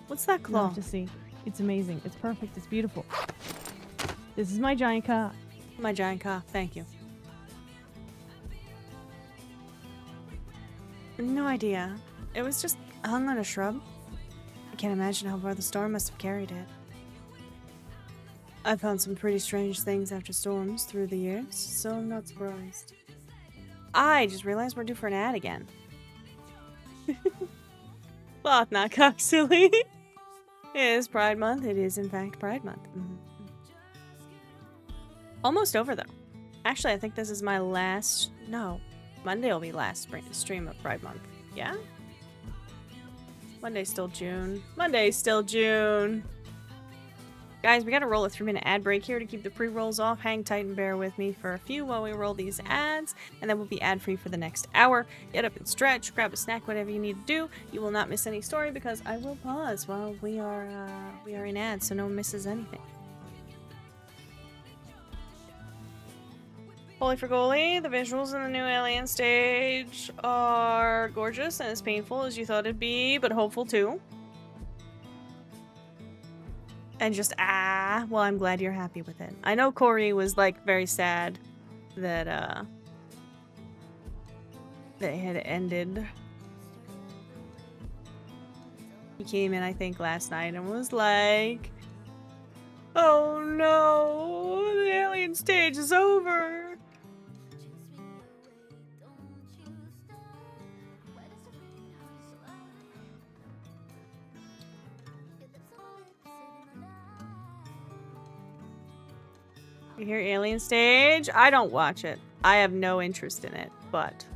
What's that claw? Love to see. It's amazing. It's perfect. It's beautiful. This is my giant cock. My giant cock. Thank you. No idea. It was just hung on a shrub. I can't imagine how far the storm must have carried it. I've found some pretty strange things after storms through the years, so I'm not surprised. I just realized we're due for an ad again. Cloth, not cock, silly. It is Pride Month. It is, in fact, Pride Month. Almost over, though. Actually, I think this is my last... No. Monday will be last stream of Pride Month. Yeah? Monday's still June. Monday's still June. Guys, we gotta roll a 3-minute ad break here to keep the pre-rolls off. Hang tight and bear with me for a few while we roll these ads, and then we'll be ad-free for the next hour. Get up and stretch, grab a snack, whatever you need to do. You will not miss any story because I will pause while we are in ads, so no one misses anything. Holy for goalie, the visuals in the new Alien stage are gorgeous and as painful as you thought it'd be, but hopeful too. And just, well, I'm glad you're happy with it. I know Corey was, like, very sad that, that it had ended. He came in, I think, last night and was like, oh no, the Alien stage is over. You hear Alien stage? I don't watch it. I have no interest in it, but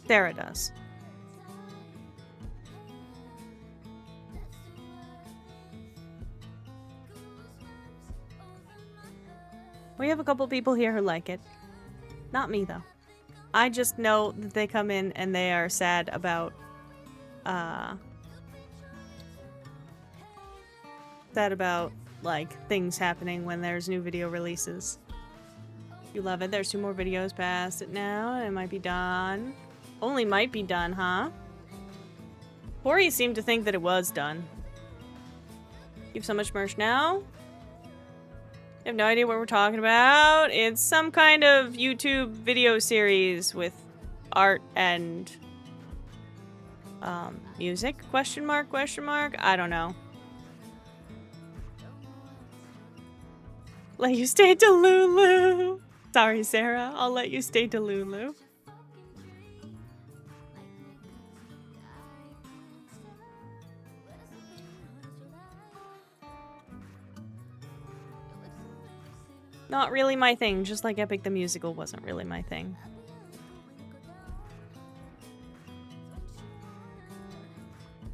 Sarah does. We have a couple people here who like it. Not me, though. I just know that they come in and they are sad about, like, things happening when there's new video releases. You love it. There's 2 more videos past it now, and it might be done. Only might be done, huh? Corey seemed to think that it was done. You have so much merch now? I have no idea what we're talking about. It's some kind of YouTube video series with art and music? Question mark? I don't know. Let you stay to Lulu. Sorry, Sarah. I'll let you stay to Lulu. Not really my thing, just like Epic the Musical wasn't really my thing.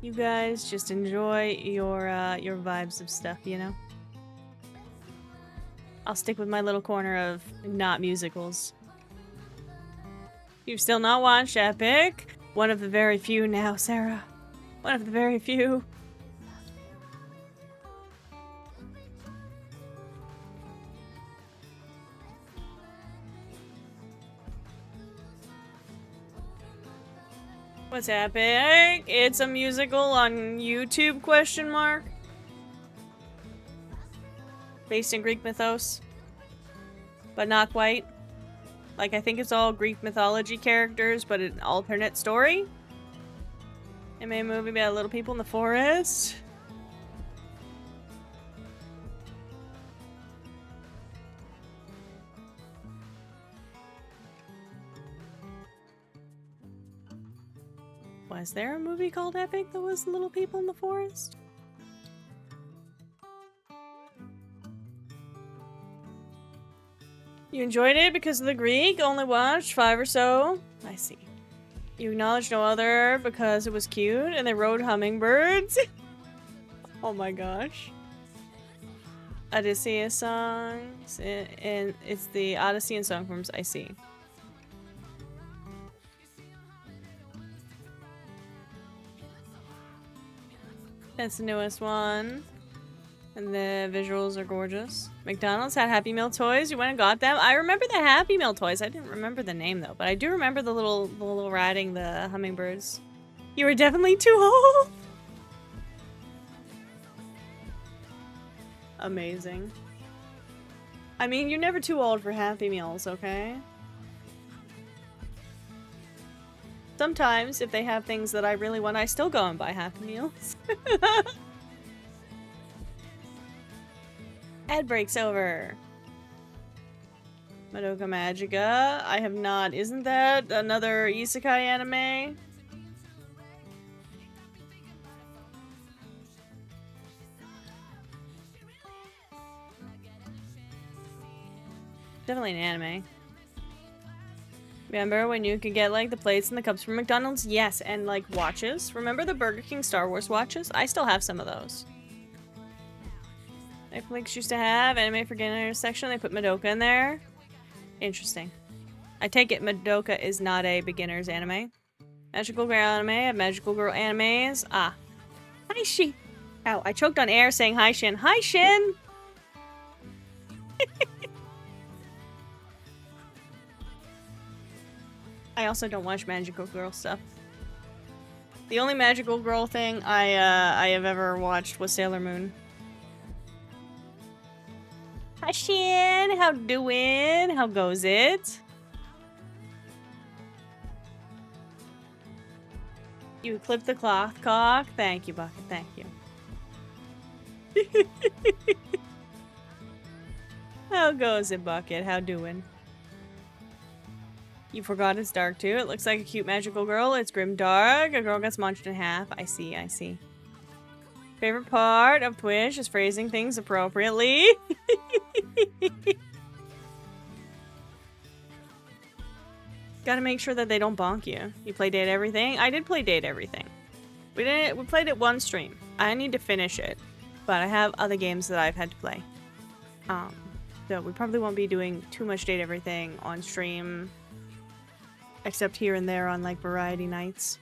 You guys just enjoy your vibes of stuff, you know? I'll stick with my little corner of not musicals. You've still not watched Epic? One of the very few now, Sarah. One of the very few. What's Epic? It's a musical on YouTube, question mark? Based in Greek mythos. But not quite. Like, I think it's all Greek mythology characters, but an alternate story. It made a movie about little people in the forest. Was there a movie called Epic that was little people in the forest? You enjoyed it because of the Greek? Only watched 5 or so? I see. You acknowledged no other because it was cute and they rode hummingbirds? Oh my gosh. Odysseus songs. And it's the Odyssey and song forms. I see. That's the newest one. And the visuals are gorgeous. McDonald's had Happy Meal toys. You went and got them? I remember the Happy Meal toys. I didn't remember the name though, but I do remember the little riding the hummingbirds. You were definitely too old. Amazing. I mean, you're never too old for Happy Meals, okay? Sometimes, if they have things that I really want, I still go and buy Happy Meals. Ad break's over. Madoka Magica. I have not. Isn't that another isekai anime? Definitely an anime. Remember when you could get like the plates and the cups from McDonald's? Yes, and like watches. Remember the Burger King Star Wars watches? I still have some of those. Netflix used to have anime for beginners section. They put Madoka in there. Interesting. I take it Madoka is not a beginner's anime. Magical girl anime. I have magical girl animes. Ah. Hi, Shin. Ow, I choked on air saying hi, Shin. Hi, Shin! I also don't watch magical girl stuff. The only magical girl thing I have ever watched was Sailor Moon. Hi, Shin! How doing? How goes it? You clipped the cloth cock? Thank you, Bucket. Thank you. How goes it, Bucket? How doing? You forgot it's dark too. It looks like a cute magical girl. It's grim dark. A girl gets munched in half. I see, I see. Favorite part of Twitch is phrasing things appropriately. Gotta make sure that they don't bonk you. You play Date Everything? I did play Date Everything. We played it one stream. I need to finish it. But I have other games that I've had to play. So we probably won't be doing too much Date Everything on stream. Except here and there on like variety nights.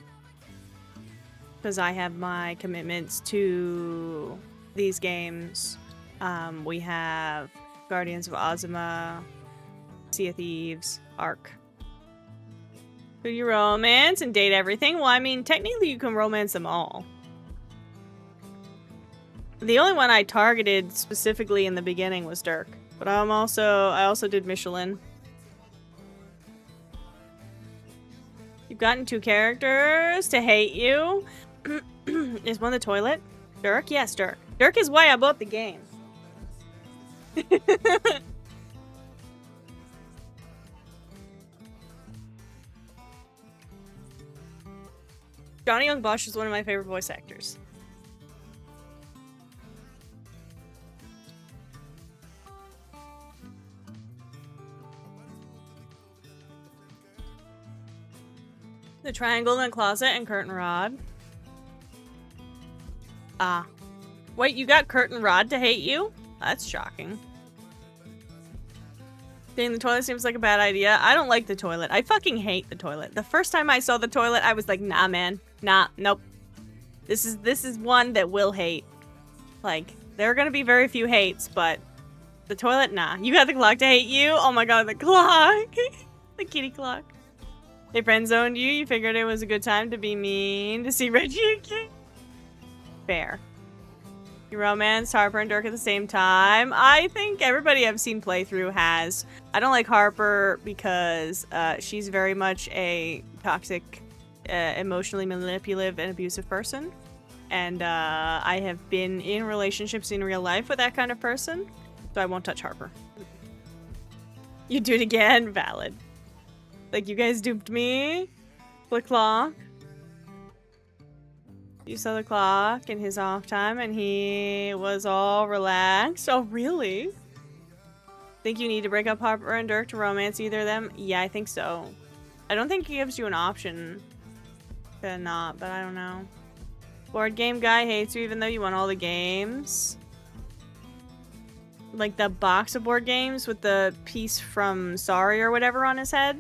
Because I have my commitments to these games. We have Guardians of Ozma, Sea of Thieves, Ark. Who you romance and date everything? Well, I mean, technically you can romance them all. The only one I targeted specifically in the beginning was Dirk. But I also did Michelin. You've gotten 2 characters to hate you. Is one the toilet? Dirk? Yes, Dirk. Dirk is why I bought the game. Johnny Young Bosch is one of my favorite voice actors. The triangle in the closet and curtain rod. Ah. Wait, you got curtain rod to hate you? That's shocking. Being the toilet seems like a bad idea. I don't like the toilet. I fucking hate the toilet. The first time I saw the toilet, I was like, nah, man. Nah, nope. This is one that will hate. Like, there are gonna be very few hates, but the toilet, nah. You got the clock to hate you? Oh my god, the clock. The kitty clock. They friend-zoned you. You figured it was a good time to be mean to see Reggie again. Fair. You romanced Harper and Dirk at the same time. I think everybody I've seen playthrough has. I don't like Harper because she's very much a toxic, emotionally manipulative and abusive person. And I have been in relationships in real life with that kind of person. So I won't touch Harper. You do it again? Valid. Like, you guys duped me? The clock. You saw the clock in his off time and he was all relaxed. Oh, really? Think you need to break up Harper and Dirk to romance either of them? Yeah, I think so. I don't think he gives you an option to not, but I don't know. Board game guy hates you even though you won all the games. Like the box of board games with the piece from Sorry or whatever on his head.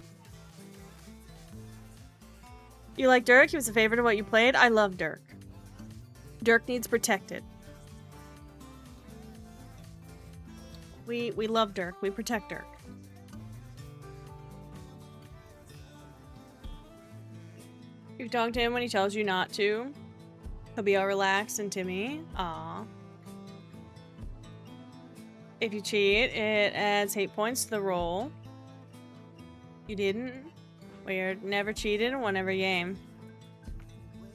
You like Dirk? He was a favorite of what you played? I love Dirk. Dirk needs protected. We love Dirk. We protect Dirk. You talk to him when he tells you not to. He'll be all relaxed and Timmy. Aww. If you cheat, it adds hate points to the roll. You didn't? Weird. Never cheated and won every game.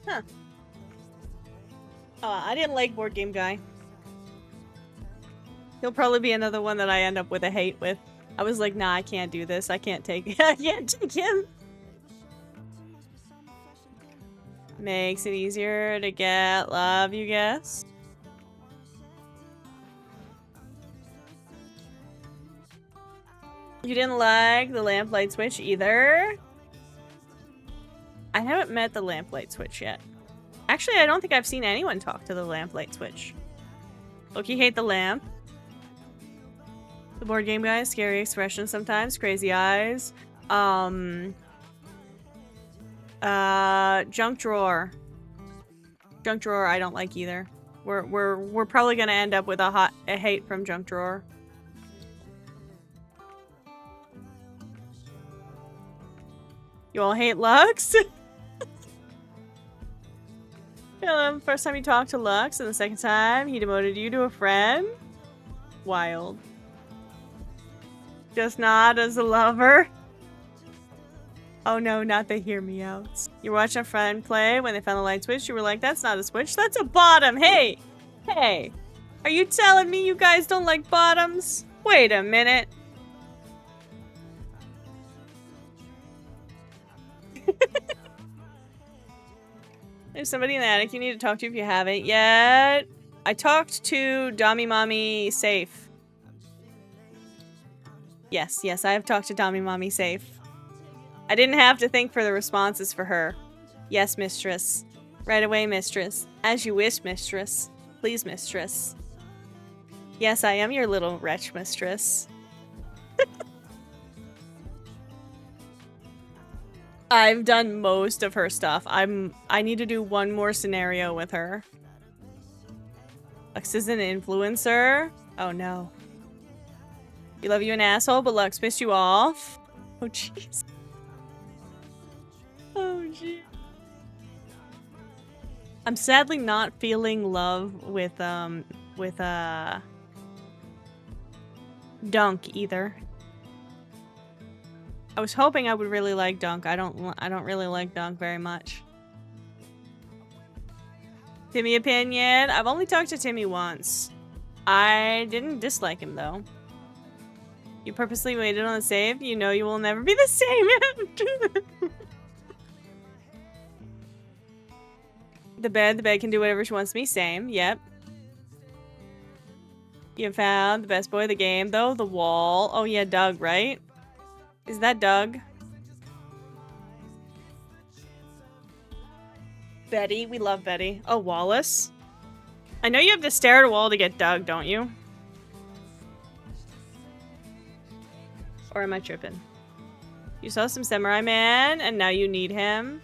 Huh. I didn't like Board Game Guy. He'll probably be another one that I end up with a hate with. I was like, nah, I can't do this. I can't take I can't take him. Makes it easier to get love, you guess? You didn't like the lamplight switch either? I haven't met the lamplight switch yet. Actually, I don't think I've seen anyone talk to the lamplight switch. Loki hate the lamp. The board game guy, scary expressions sometimes, crazy eyes. Junk drawer. Junk drawer I don't like either. We're probably gonna end up with a hate from junk drawer. You all hate Lux? First time you talked to Lux, and the second time he demoted you to a friend? Wild. Just not as a lover? Oh no, not the hear me outs. You're watching a friend play when they found the light switch, you were like, that's not a switch, that's a bottom! Hey! Hey! Are you telling me you guys don't like bottoms? Wait a minute. There's somebody in the attic you need to talk to if you haven't yet. I talked to Dami Mommy Safe. Yes, I have talked to Dami Mommy Safe. I didn't have to think for the responses for her. Yes, mistress. Right away, mistress. As you wish, mistress. Please, mistress. Yes, I am your little wretch, mistress. I've done most of her stuff. I need to do one more scenario with her. Lux is an influencer? Oh no. You love you an asshole, but Lux pissed you off? Oh jeez. Oh jeez. I'm sadly not feeling love with Dunk either. I was hoping I would really like Dunk. I don't really like Dunk very much. Timmy opinion. I've only talked to Timmy once. I didn't dislike him though. You purposely waited on the save. You know you will never be the same after. The bed can do whatever she wants to be. Same. Yep. You found the best boy of the game though. The wall. Oh yeah, Doug, right? Is that Doug? Betty. We love Betty. Oh, Wallace. I know you have to stare at a wall to get Doug, don't you? Or am I tripping? You saw some Samurai Man, and now you need him.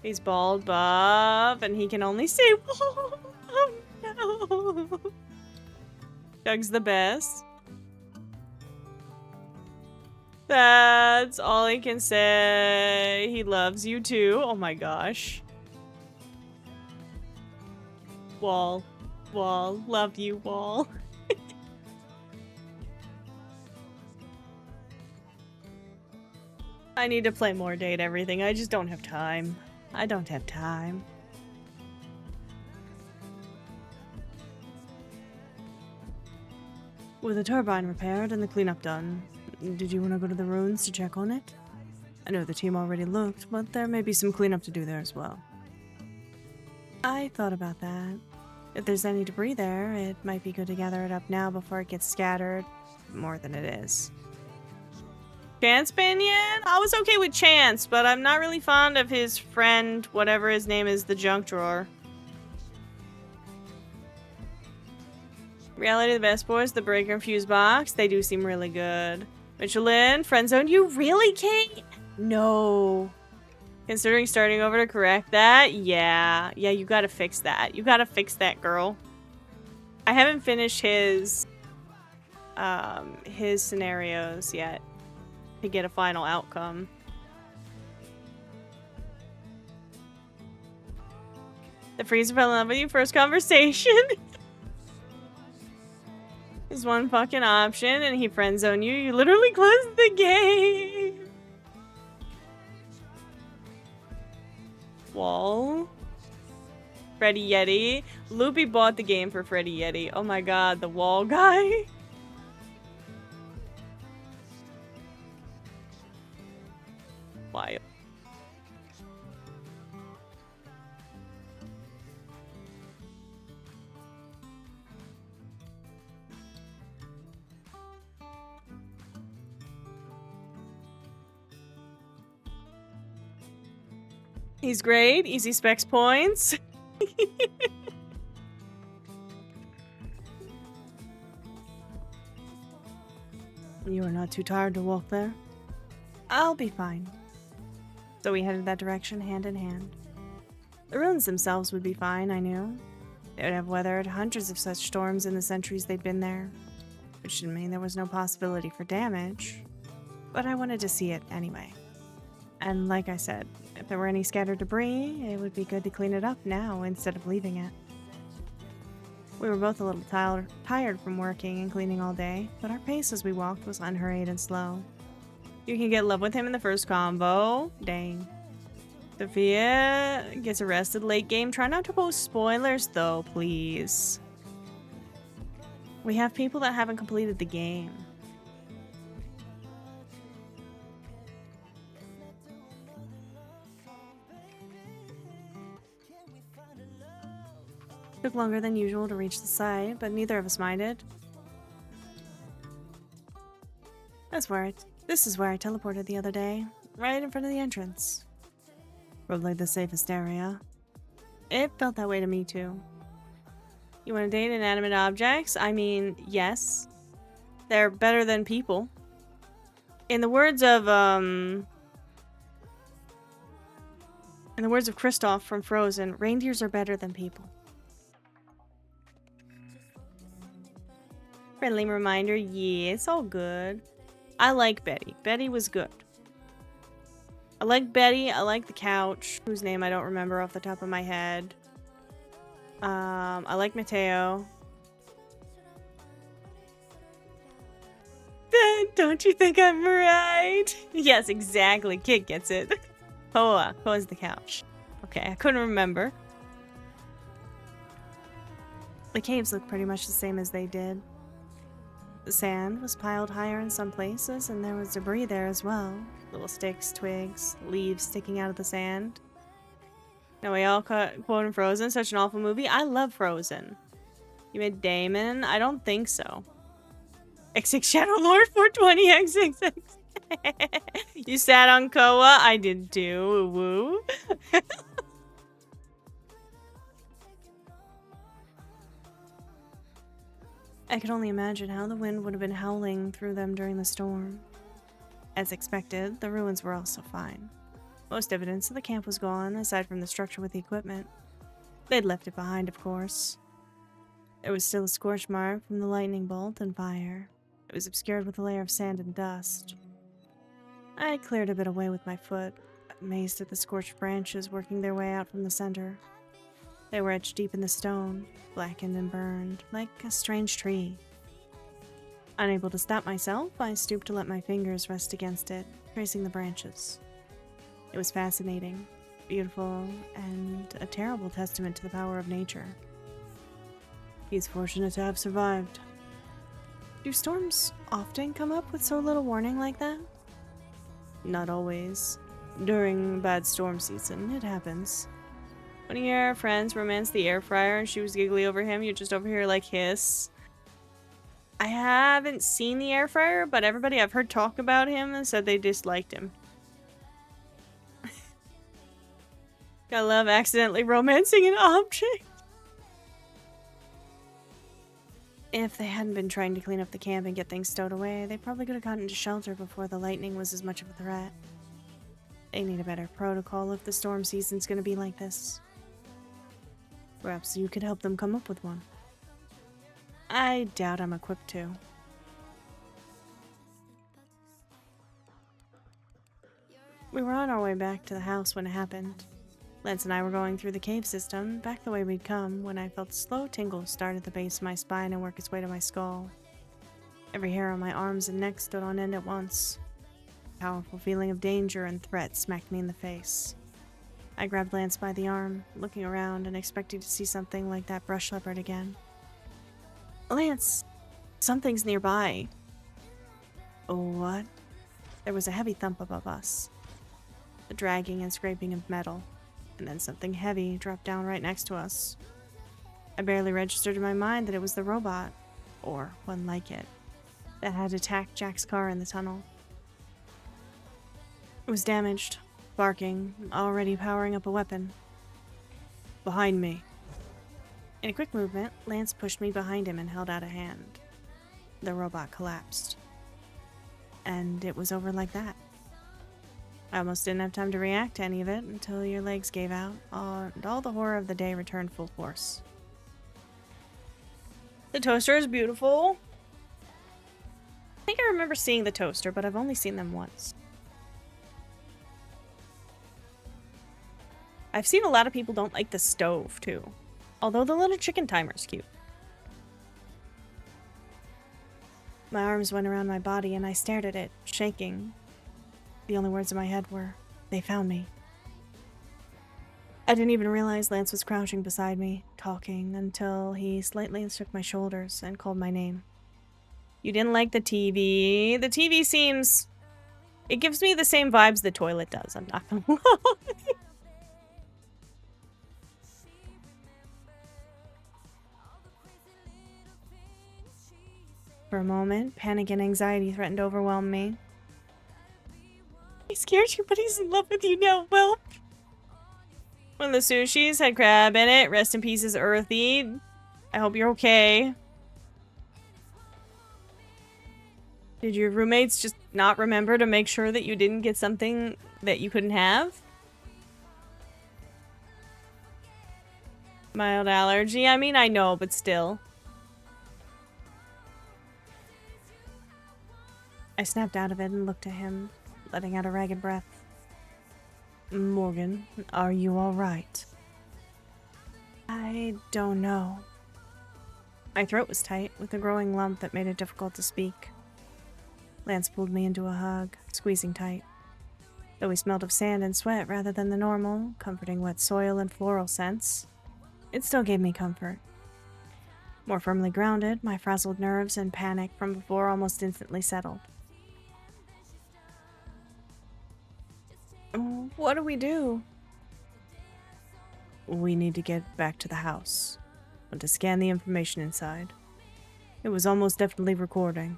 He's bald, buff, and he can only say wall. Oh no. Doug's the best. That's all he can say. He loves you too. Oh my gosh. Wall. Wall. Love you, Wall. I need to play more Date Everything. I just don't have time. I don't have time. With the turbine repaired and the cleanup done, did you want to go to the ruins to check on it? I know the team already looked, but there may be some cleanup to do there as well. I thought about that. If there's any debris there, it might be good to gather it up now before it gets scattered more than it is. Chance Pinion? I was okay with Chance, but I'm not really fond of his friend, whatever his name is, the junk drawer. Reality the best boys, the breaker and fuse box. They do seem really good. Michelin, friendzone you? Really, Kate? No. Considering starting over to correct that? Yeah. Yeah, you gotta fix that. You gotta fix that, girl. I haven't finished his scenarios yet to get a final outcome. The freezer fell in love with you first conversation. Is one fucking option and he friendzone you. You literally closed the game. Wall. Freddy Yeti. Loopy bought the game for Freddy Yeti. Oh my god, the wall guy. Wild. He's great. Easy specs points. You are not too tired to walk there? I'll be fine. So we headed that direction hand in hand. The ruins themselves would be fine, I knew. They would have weathered hundreds of such storms in the centuries they'd been there, which didn't mean there was no possibility for damage. But I wanted to see it anyway. And like I said, if there were any scattered debris, it would be good to clean it up now instead of leaving it. We were both a little tired from working and cleaning all day, but our pace as we walked was unhurried and slow. You can get love with him in the first combo. Dang. Sophia gets arrested late game. Try not to post spoilers though, please. We have people that haven't completed the game. Took longer than usual to reach the site, but neither of us minded. This is where I teleported the other day, right in front of the entrance. Probably the safest area. It felt that way to me too. You want to date inanimate objects? I mean, yes. They're better than people. In the words of Kristoff from Frozen, reindeers are better than people. Friendly reminder, yeah, it's all good. I like Betty. Betty was good. I like Betty. I like the couch, whose name I don't remember off the top of my head. I like Mateo. Don't you think I'm right? Yes, exactly. Kid gets it. Poa's the couch. Okay, I couldn't remember. The caves look pretty much the same as they did. The sand was piled higher in some places, and there was debris there as well. Little sticks, twigs, leaves sticking out of the sand. Now we all quoting Frozen, such an awful movie. I love Frozen. You made Damon? I don't think so. X6 Shadow Lord 420 X66. You sat on Koa? I did too. Woo. I could only imagine how the wind would have been howling through them during the storm. As expected, the ruins were also fine. Most evidence of the camp was gone, aside from the structure with the equipment. They'd left it behind, of course. There was still a scorch mark from the lightning bolt and fire. It was obscured with a layer of sand and dust. I cleared a bit away with my foot, amazed at the scorched branches working their way out from the center. They were etched deep in the stone, blackened and burned, like a strange tree. Unable to stop myself, I stooped to let my fingers rest against it, tracing the branches. It was fascinating, beautiful, and a terrible testament to the power of nature. He's fortunate to have survived. Do storms often come up with so little warning like that? Not always. During bad storm season, it happens. When your friends romance the air fryer and she was giggly over him, you're just over here like hiss. I haven't seen the air fryer, but everybody I've heard talk about him and said they disliked him. I love accidentally romancing an object. If they hadn't been trying to clean up the camp and get things stowed away, they probably could have gotten to shelter before the lightning was as much of a threat. They need a better protocol if the storm season's gonna be like this. Perhaps you could help them come up with one. I doubt I'm equipped to. We were on our way back to the house when it happened. Lance and I were going through the cave system, back the way we'd come, when I felt a slow tingle start at the base of my spine and work its way to my skull. Every hair on my arms and neck stood on end at once. A powerful feeling of danger and threat smacked me in the face. I grabbed Lance by the arm, looking around and expecting to see something like that brush leopard again. Lance! Something's nearby. What? There was a heavy thump above us. The dragging and scraping of metal, and then something heavy dropped down right next to us. I barely registered in my mind that it was the robot, or one like it, that had attacked Jack's car in the tunnel. It was damaged, barking, already powering up a weapon. Behind me. In a quick movement, Lance pushed me behind him and held out a hand. The robot collapsed. and it was over like that. I almost didn't have time to react to any of it until your legs gave out, and all the horror of the day returned full force. The toaster is beautiful. I think I remember seeing the toaster, but I've only seen them once. I've seen a lot of people don't like the stove, too. Although the little chicken timer's cute. My arms went around my body and I stared at it, shaking. The only words in my head were, "They found me." I didn't even realize Lance was crouching beside me, talking, until he slightly shook my shoulders and called my name. You didn't like the TV. The TV seems... It gives me the same vibes the toilet does, I'm not gonna lie. For a moment, panic and anxiety threatened to overwhelm me. He scared you, but he's in love with you now, Well, one of the sushis had crab in it. Rest in pieces, Earthy. I hope you're okay. Did your roommates just not remember to make sure that you didn't get something that you couldn't have? Mild allergy? I mean, I know, but still. I snapped out of it and looked at him, letting out a ragged breath. Morgan, are you all right? I don't know. My throat was tight, with a growing lump that made it difficult to speak. Lance pulled me into a hug, squeezing tight. Though he smelled of sand and sweat rather than the normal, comforting wet soil and floral scents, it still gave me comfort. More firmly grounded, my frazzled nerves and panic from before almost instantly settled. What do we do? We need to get back to the house. Want to scan the information inside. It was almost definitely recording.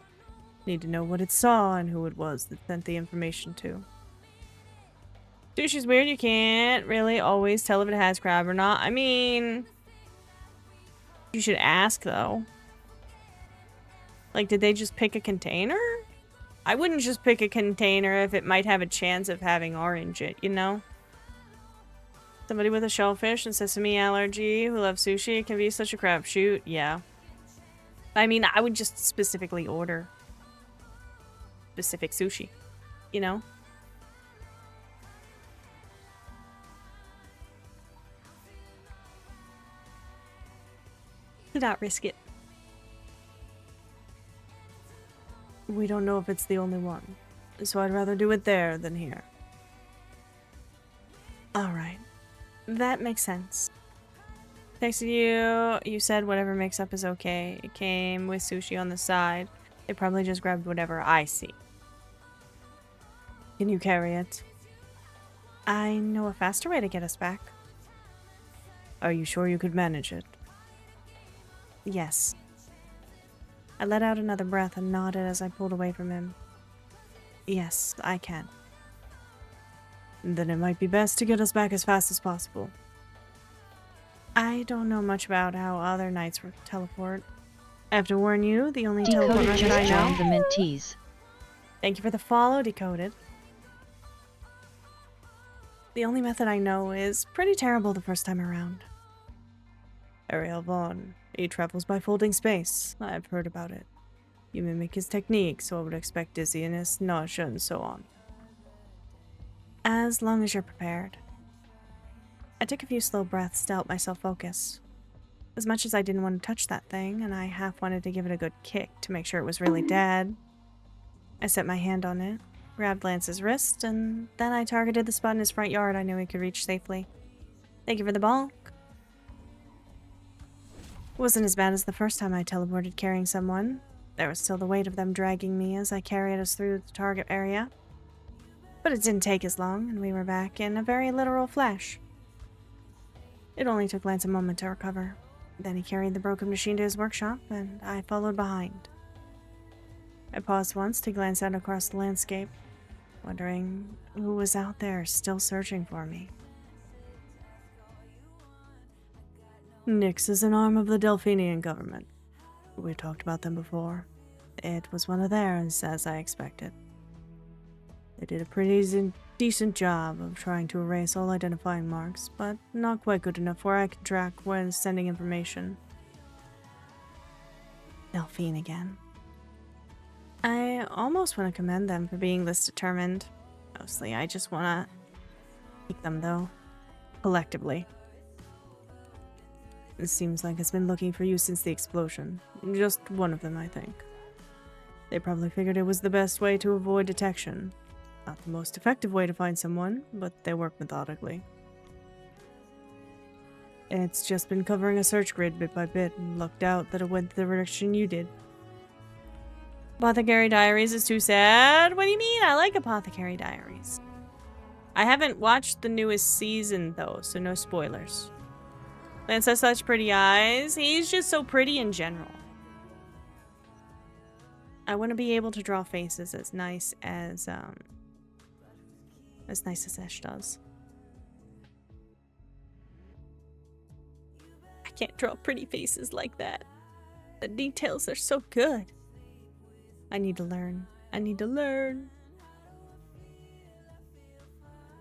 Need to know what it saw and who it was that sent the information to. Sushi's weird, you can't really always tell if it has crab or not. I mean... You should ask, though. Like, did they just pick a container? I wouldn't just pick a container if it might have a chance of having orange it, you know? Somebody with a shellfish and sesame allergy who loves sushi, it can be such a crapshoot. Yeah. I mean, I would just specifically order specific sushi, you know? Do not risk it. We don't know if it's the only one, so I'd rather do it there than here. Alright. That makes sense. Texted you, you said whatever makes up is okay. It came with sushi on the side. They probably just grabbed whatever I see. Can you carry it? I know a faster way to get us back. Are you sure you could manage it? Yes. I let out another breath and nodded as I pulled away from him. Yes, I can. Then it might be best to get us back as fast as possible. I don't know much about how other knights teleport. I have to warn you, the only teleport Decoded method I just know... joined the mentees. Thank you for the follow, Decoded. The only method I know is pretty terrible the first time around. Ariel Vaughn. He travels by folding space. I've heard about it. You mimic his technique, so I would expect dizziness, nausea, and so on. As long as you're prepared. I took a few slow breaths to help myself focus. As much as I didn't want to touch that thing, and I half wanted to give it a good kick to make sure it was really dead, I set my hand on it, grabbed Lance's wrist, and then I targeted the spot in his front yard I knew he could reach safely. Thank you for the bulk. It wasn't as bad as the first time I teleported carrying someone. There was still the weight of them dragging me as I carried us through the target area. But it didn't take as long, and we were back in a very literal flash. It only took Lance a moment to recover. Then he carried the broken machine to his workshop, and I followed behind. I paused once to glance out across the landscape, wondering who was out there still searching for me. Nyx is an arm of the Delphinian government. We talked about them before. It was one of theirs, as I expected. They did a pretty decent job of trying to erase all identifying marks, but not quite good enough where I can track when sending information. Delphine again. I almost want to commend them for being this determined. Mostly, I just want to keep them, though. Collectively. It seems like it's been looking for you since the explosion. Just one of them, I think. They probably figured it was the best way to avoid detection. Not the most effective way to find someone, but they work methodically. It's just been covering a search grid bit by bit and lucked out that it went the direction you did. Apothecary Diaries is too sad? What do you mean? I like Apothecary Diaries. I haven't watched the newest season though, so no spoilers. Lance has such pretty eyes. He's just so pretty in general. I want to be able to draw faces as nice as Ash does. I can't draw pretty faces like that. The details are so good. I need to learn. I need to learn.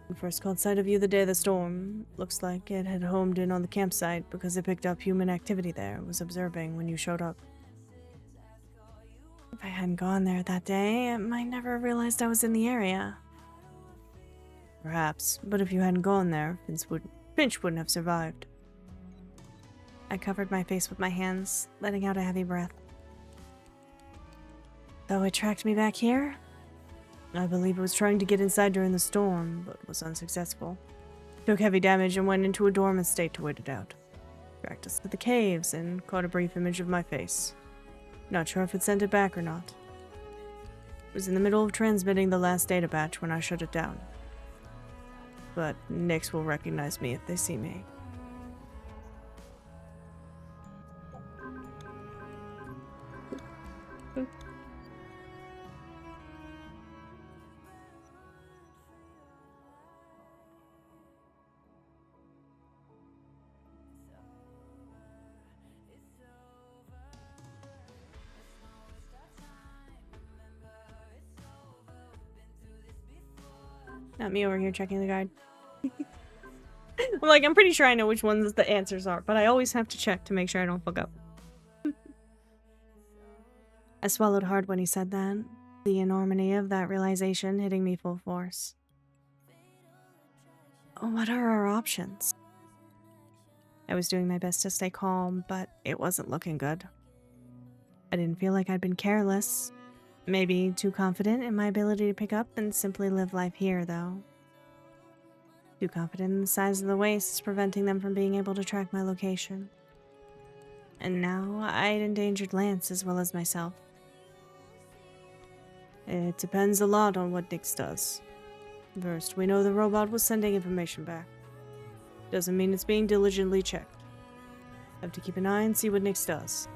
I first caught sight of you the day of the storm. Looks like it had homed in on the campsite because it picked up human activity there. Was observing when you showed up. If I hadn't gone there that day, I might never have realized I was in the area. Perhaps, but if you hadn't gone there, Finch wouldn't have survived. I covered my face with my hands, letting out a heavy breath. Though it tracked me back here, I believe it was trying to get inside during the storm, but was unsuccessful. Took heavy damage and went into a dormant state to wait it out. Tracked us to the caves and caught a brief image of my face. Not sure if it sent it back or not. Was in the middle of transmitting the last data batch when I shut it down. But Nyx will recognize me if they see me. Not me over here checking the guide. I'm like, I'm pretty sure I know which ones the answers are, but I always have to check to make sure I don't fuck up. I swallowed hard when he said that, the enormity of that realization hitting me full force. What are our options? I was doing my best to stay calm, but it wasn't looking good. I didn't feel like I'd been careless. Maybe too confident in my ability to pick up and simply live life here, though. Too confident in the size of the wastes, preventing them from being able to track my location. And now I'd endangered Lance as well as myself. It depends a lot on what Nyx does. First, we know the robot was sending information back. Doesn't mean it's being diligently checked. Have to keep an eye and see what Nyx does.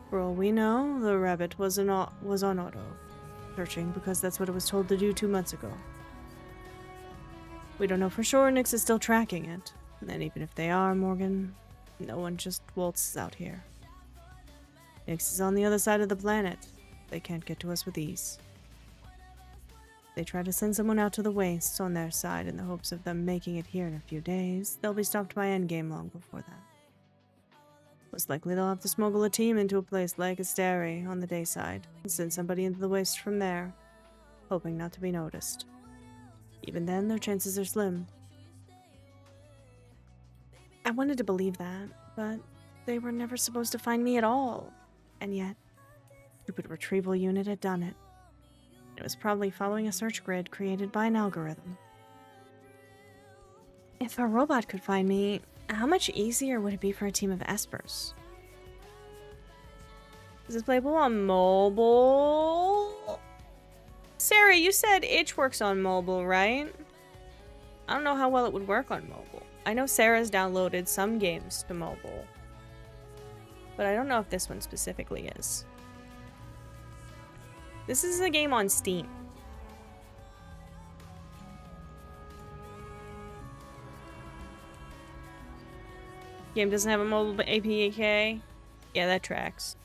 For all we know, the rabbit was on auto, searching because that's what it was told to do 2 months ago. We don't know for sure Nyx is still tracking it, and even if they are, Morgan, no one just waltzes out here. Nyx is on the other side of the planet. They can't get to us with ease. They try to send someone out to the wastes on their side in the hopes of them making it here in a few days. They'll be stopped by Endgame long before that. Most likely they'll have to smuggle a team into a place like Asteri on the day side and send somebody into the waste from there, hoping not to be noticed. Even then, their chances are slim. I wanted to believe that, but they were never supposed to find me at all. And yet, the stupid retrieval unit had done it. It was probably following a search grid created by an algorithm. If a robot could find me, how much easier would it be for a team of espers? Is this playable on mobile? Sarah, you said Itch works on mobile, right? I don't know how well it would work on mobile. I know Sarah's downloaded some games to mobile, but I don't know if this one specifically is. This is a game on Steam. Game doesn't have a mobile APK. Yeah, that tracks.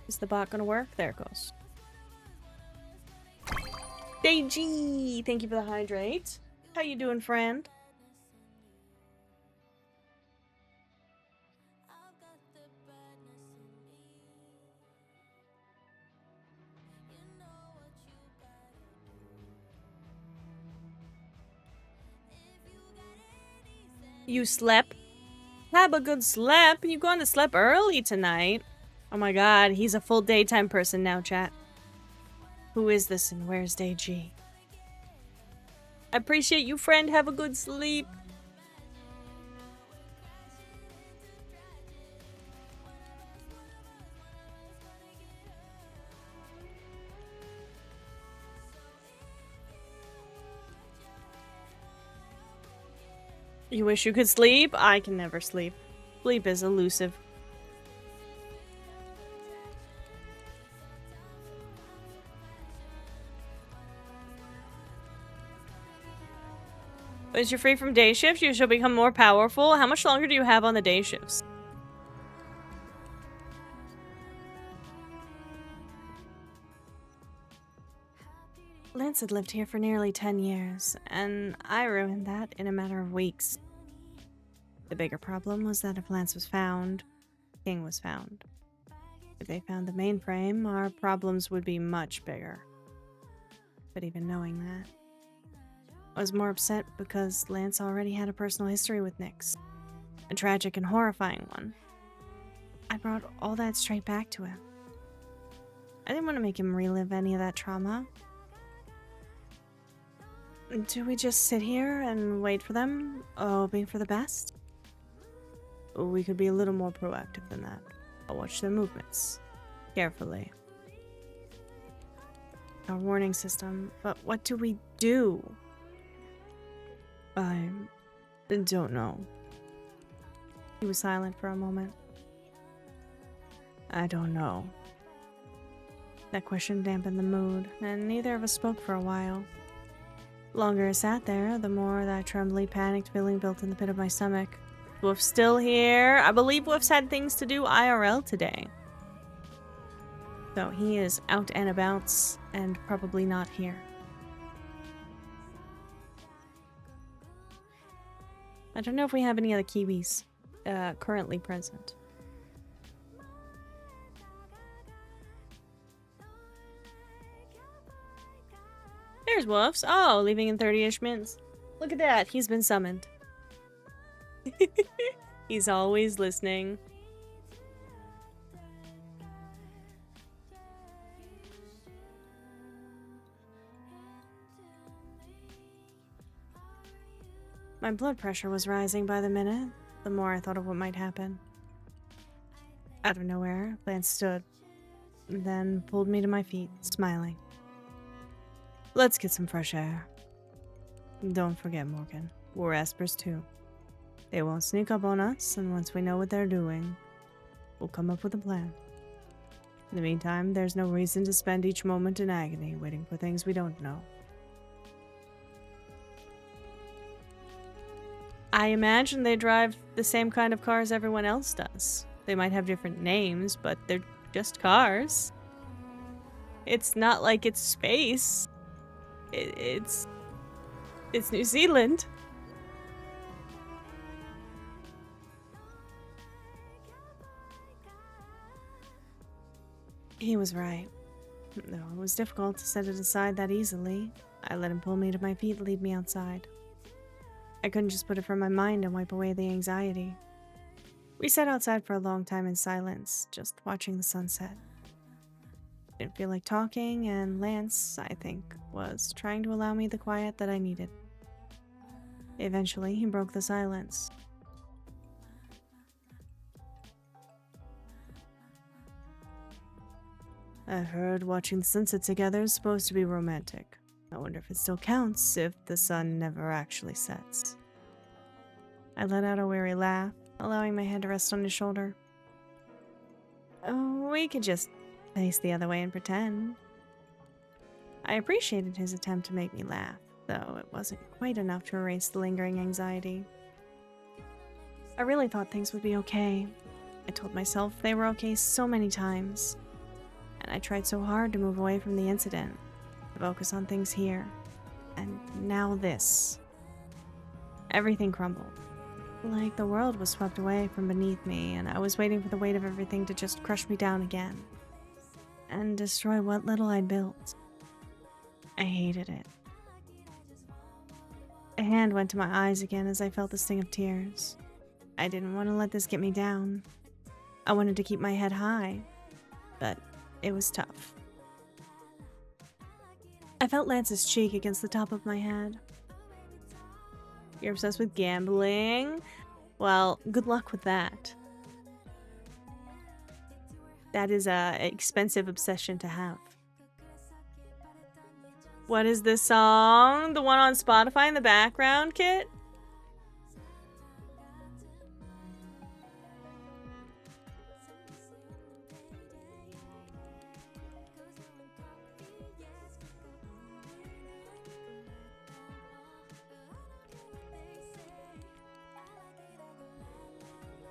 Is the bot gonna work? There it goes. Deji, thank you for the hydrate. How you doing, friend? You slept? Have a good sleep. You going to sleep early tonight? Oh my god, he's a full daytime person now, chat. Who is this and where's Deji? I appreciate you, friend. Have a good sleep. You wish you could sleep? I can never sleep. Sleep is elusive. Once you're free from day shifts, you shall become more powerful. How much longer do you have on the day shifts? Lance had lived here for nearly 10 years, and I ruined that in a matter of weeks. The bigger problem was that if Lance was found, King was found. If they found the mainframe, our problems would be much bigger. But even knowing that, I was more upset because Lance already had a personal history with Nyx. A tragic and horrifying one. I brought all that straight back to him. I didn't want to make him relive any of that trauma. Do we just sit here and wait for them, hoping for the best? We could be a little more proactive than that. I'll watch their movements. Carefully. Our warning system, but what do we do? I don't know. He was silent for a moment. I don't know. That question dampened the mood, and neither of us spoke for a while. The longer I sat there, the more that trembly, panicked feeling built in the pit of my stomach. Wolf's still here. I believe Wolf's had things to do IRL today. So he is out and about, and probably not here. I don't know if we have any other Kiwis currently present. There's Wolf's. Oh, leaving in 30-ish minutes. Look at that. He's been summoned. He's always listening. My blood pressure was rising by the minute, the more I thought of what might happen. Out of nowhere, Lance stood, then pulled me to my feet, smiling. Let's get some fresh air. Don't forget, Morgan, we're Espers too. They won't sneak up on us, and once we know what they're doing, we'll come up with a plan. In the meantime, there's no reason to spend each moment in agony waiting for things we don't know. I imagine they drive the same kind of cars everyone else does. They might have different names, but they're just cars. It's not like it's space. It's New Zealand. He was right. Though it was difficult to set it aside that easily, I let him pull me to my feet and lead me outside. I couldn't just put it from my mind and wipe away the anxiety. We sat outside for a long time in silence, just watching the sunset. Didn't feel like talking, and Lance, I think, was trying to allow me the quiet that I needed. Eventually, he broke the silence. I heard watching the sunset together is supposed to be romantic. I wonder if it still counts if the sun never actually sets. I let out a weary laugh, allowing my head to rest on his shoulder. Oh, we could just face the other way and pretend. I appreciated his attempt to make me laugh, though it wasn't quite enough to erase the lingering anxiety. I really thought things would be okay. I told myself they were okay so many times, and I tried so hard to move away from the incident. focus on things here. And now this. Everything crumbled. Like the world was swept away from beneath me, and I was waiting for the weight of everything to just crush me down again. And destroy what little I'd built. I hated it. A hand went to my eyes again as I felt the sting of tears. I didn't want to let this get me down. I wanted to keep my head high, but it was tough. I felt Lance's cheek against the top of my head. You're obsessed with gambling? Well, good luck with that. That is an expensive obsession to have. What is this song? The one on Spotify in the background, Kit?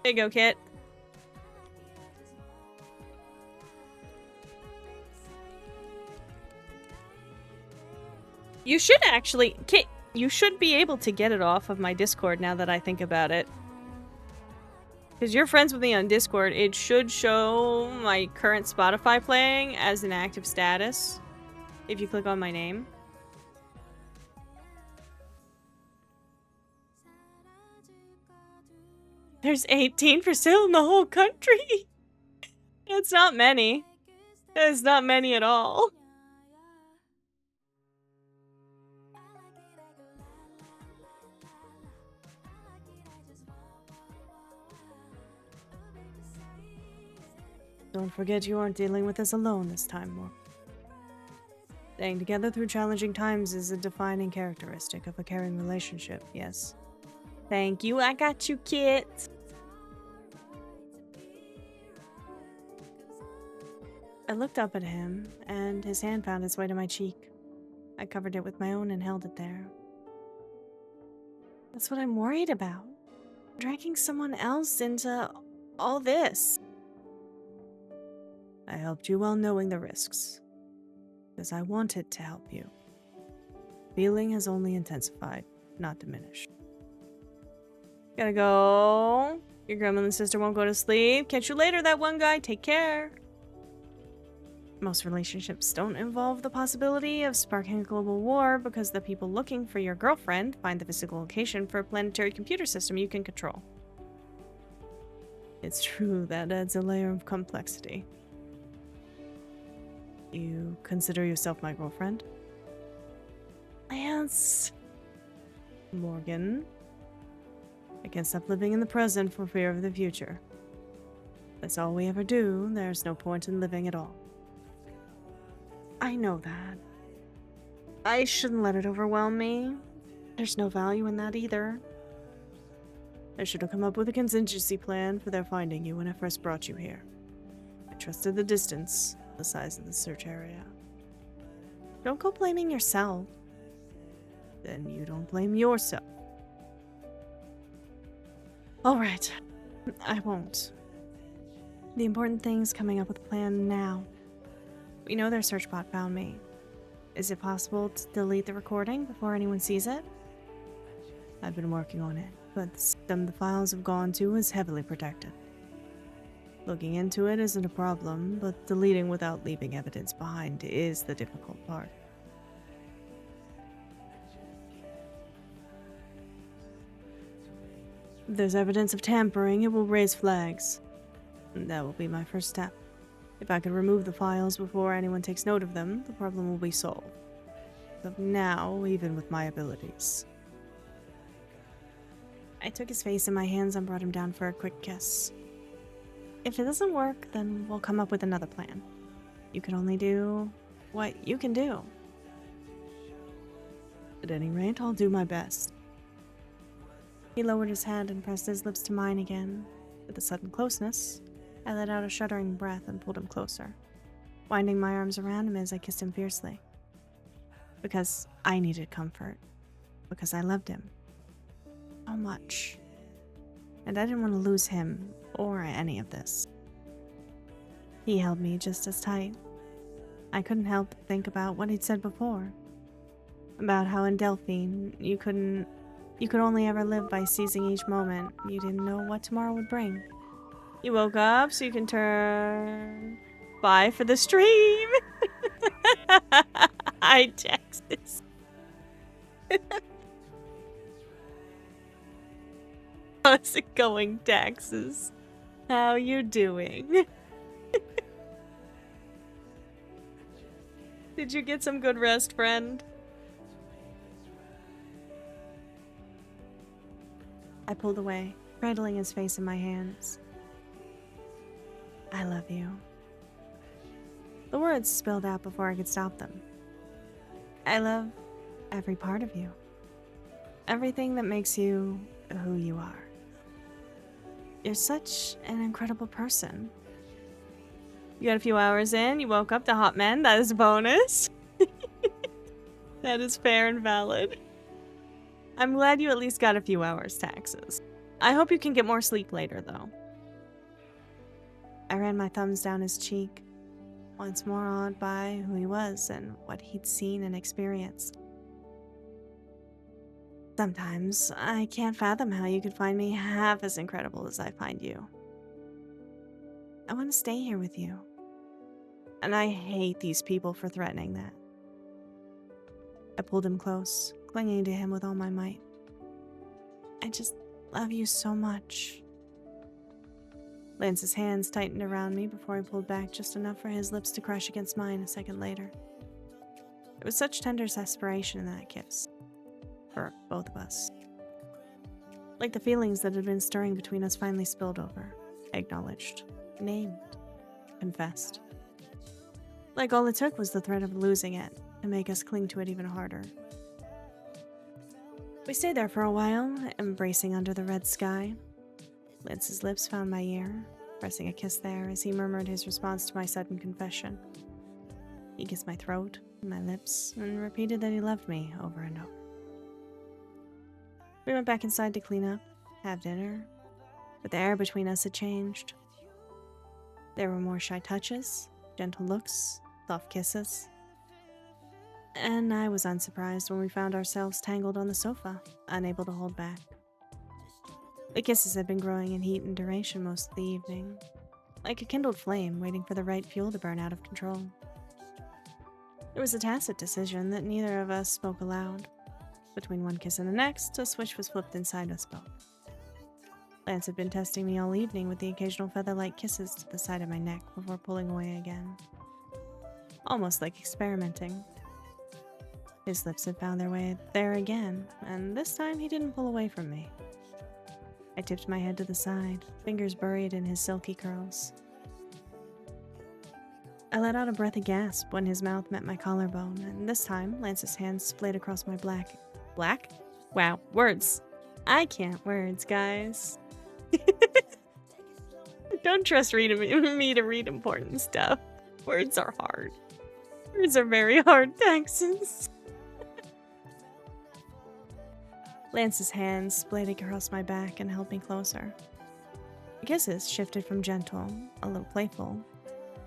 There you go, Kit. You should actually, Kit, you should be able to get it off of my Discord now that I think about it. Because you're friends with me on Discord, it should show my current Spotify playing as an active status if you click on my name. There's 18 for sale in the whole country. It's not many. It's not many at all. Don't forget you aren't dealing with us alone this time, Morgan. Staying together through challenging times is a defining characteristic of a caring relationship, yes. Thank you, I got you, Kit. I looked up at him, and his hand found its way to my cheek. I covered it with my own and held it there. That's what I'm worried about. Dragging someone else into all this. I helped you while knowing the risks, because I wanted to help you. Feeling has only intensified, not diminished. Gotta go. Your gremlin sister won't go to sleep. Catch you later, that one guy. Take care. Most relationships don't involve the possibility of sparking a global war because the people looking for your girlfriend find the physical location for a planetary computer system you can control. It's true, that adds a layer of complexity. You consider yourself my girlfriend? Lance. Morgan. I can't stop living in the present for fear of the future. That's all we ever do. There's no point in living at all. I know that. I shouldn't let it overwhelm me. There's no value in that either. I should have come up with a contingency plan for their finding you when I first brought you here. I trusted the distance, the size of the search area. Don't go blaming yourself. Then you don't blame yourself. Alright, I won't. The important thing's coming up with a plan now. We know their search bot found me. Is it possible to delete the recording before anyone sees it? I've been working on it, but the system the files have gone to is heavily protected. Looking into it isn't a problem, but deleting without leaving evidence behind is the difficult part. If there's evidence of tampering, it will raise flags. That will be my first step. If I can remove the files before anyone takes note of them, the problem will be solved. But now, even with my abilities. I took his face in my hands and brought him down for a quick kiss. If it doesn't work, then we'll come up with another plan. You can only do what you can do. At any rate, I'll do my best. He lowered his head and pressed his lips to mine again. With a sudden closeness, I let out a shuddering breath and pulled him closer, winding my arms around him as I kissed him fiercely. Because I needed comfort. Because I loved him. So much. And I didn't want to lose him or any of this. He held me just as tight. I couldn't help but think about what he'd said before. About how in Delphine, you could only ever live by seizing each moment. You didn't know what tomorrow would bring. You woke up so you can turn 5 for the stream. Hi, Texas. How's it going, Texas? How you doing? Did you get some good rest, friend? I pulled away, cradling his face in my hands. I love you. The words spilled out before I could stop them. I love every part of you. Everything that makes you who you are. You're such an incredible person. You got a few hours in, you woke up to hot men, that is a bonus. That is fair and valid. I'm glad you at least got a few hours, Taxes. I hope you can get more sleep later, though. I ran my thumbs down his cheek, once more awed by who he was and what he'd seen and experienced. Sometimes I can't fathom how you could find me half as incredible as I find you. I want to stay here with you. And I hate these people for threatening that. I pulled him close, clinging to him with all my might. I just love you so much. Lance's hands tightened around me before he pulled back just enough for his lips to crush against mine a second later. There was such tender desperation in that kiss. For both of us. Like the feelings that had been stirring between us finally spilled over, acknowledged, named, confessed. Like all it took was the threat of losing it to make us cling to it even harder. We stayed there for a while, embracing under the red sky. Lance's lips found my ear, pressing a kiss there as he murmured his response to my sudden confession. He kissed my throat, my lips, and repeated that he loved me over and over. We went back inside to clean up, have dinner, but the air between us had changed. There were more shy touches, gentle looks, soft kisses. And I was unsurprised when we found ourselves tangled on the sofa, unable to hold back. The kisses had been growing in heat and duration most of the evening, like a kindled flame waiting for the right fuel to burn out of control. There was a tacit decision that neither of us spoke aloud. Between one kiss and the next, a switch was flipped inside us both. Lance had been testing me all evening with the occasional feather-like kisses to the side of my neck before pulling away again. Almost like experimenting. His lips had found their way there again, and this time he didn't pull away from me. I tipped my head to the side, fingers buried in his silky curls. I let out a breathy gasp when his mouth met my collarbone, and this time Lance's hands splayed across my black? Wow, words. I can't words, guys. Don't trust me to read important stuff. Words are hard. Words are very hard, Texans. Lance's hands splayed across my back and held me closer. The kisses shifted from gentle, a little playful,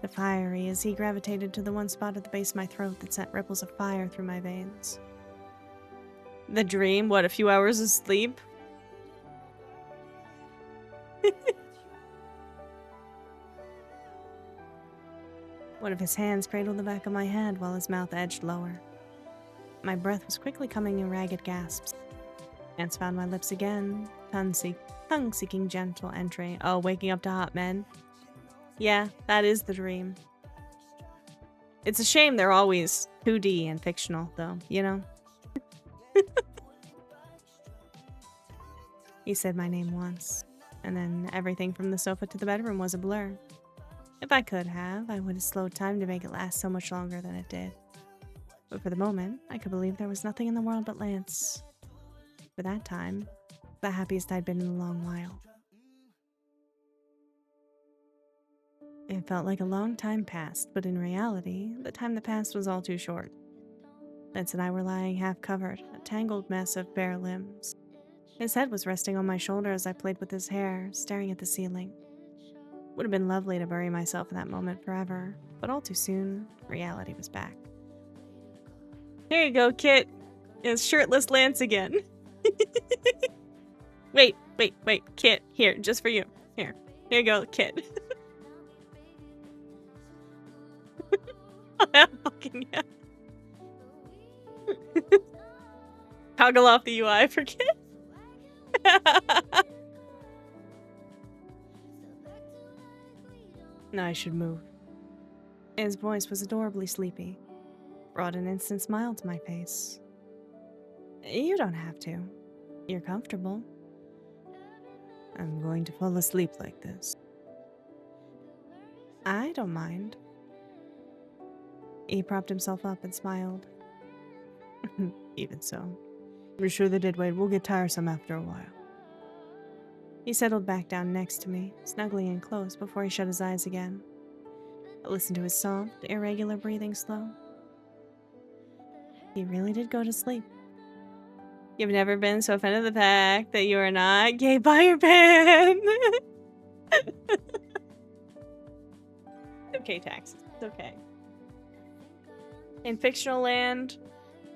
to fiery as he gravitated to the one spot at the base of my throat that sent ripples of fire through my veins. The dream? What, a few hours of sleep? One of his hands cradled the back of my head while his mouth edged lower. My breath was quickly coming in ragged gasps. Lance found my lips again, tongue-seeking gentle entry. Oh, waking up to hot men? Yeah, that is the dream. It's a shame they're always 2D and fictional, though, you know? He said my name once, and then everything from the sofa to the bedroom was a blur. If I could have, I would have slowed time to make it last so much longer than it did. But for the moment, I could believe there was nothing in the world but Lance. For that time, the happiest I'd been in a long while. It felt like a long time passed, but in reality, the time that passed was all too short. Lance and I were lying half-covered, a tangled mess of bare limbs. His head was resting on my shoulder as I played with his hair, staring at the ceiling. Would have been lovely to bury myself in that moment forever, but all too soon, reality was back. Here you go, Kit. It's shirtless Lance again. Wait, Kit. Here, just for you. Here you go, Kit. I'm fucking yeah. Toggle off the UI for Kit. No, I should move. His voice was adorably sleepy. Brought an instant smile to my face. You don't have to. You're comfortable. I'm going to fall asleep like this. I don't mind. He propped himself up and smiled. Even so. I'm sure the deadweight will get tiresome after a while. He settled back down next to me, snuggling in close before he shut his eyes again. I listened to his soft, irregular breathing slow. He really did go to sleep. You've never been so offended of the fact that you are not gay by your pen. Okay, Tax. It's okay. In fictional land,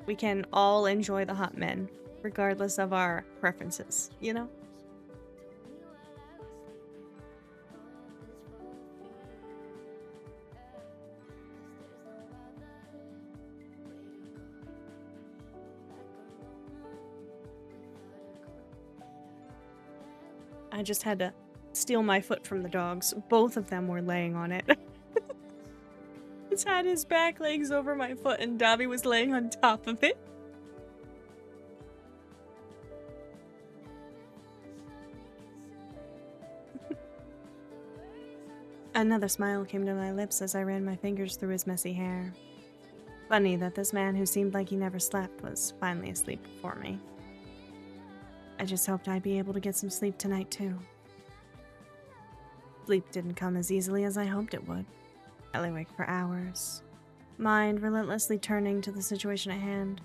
we can all enjoy the hot men, regardless of our preferences, you know? I just had to steal my foot from the dogs. Both of them were laying on it. It's had his back legs over my foot and Dobby was laying on top of it. Another smile came to my lips as I ran my fingers through his messy hair. Funny that this man who seemed like he never slept was finally asleep before me. I just hoped I'd be able to get some sleep tonight, too. Sleep didn't come as easily as I hoped it would. I lay awake for hours, mind relentlessly turning to the situation at hand.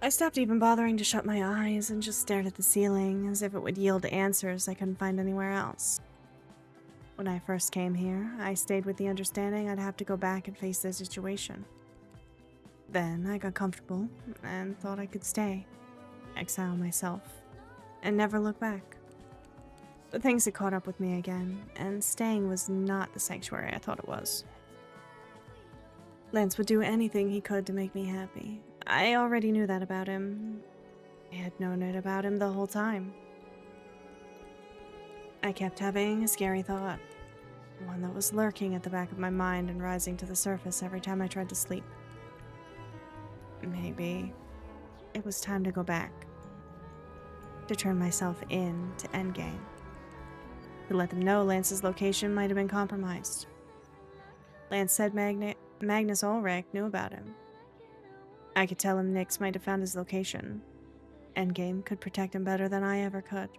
I stopped even bothering to shut my eyes and just stared at the ceiling as if it would yield answers I couldn't find anywhere else. When I first came here, I stayed with the understanding I'd have to go back and face the situation. Then I got comfortable and thought I could stay, exile myself, and never look back. But things had caught up with me again, and staying was not the sanctuary I thought it was. Lance would do anything he could to make me happy. I already knew that about him. I had known it about him the whole time. I kept having a scary thought, one that was lurking at the back of my mind and rising to the surface every time I tried to sleep. Maybe it was time to go back, to turn myself in to Endgame, to let them know Lance's location might have been compromised. Lance said Magnus Ulrich knew about him. I could tell him Nyx might have found his location. Endgame could protect him better than I ever could.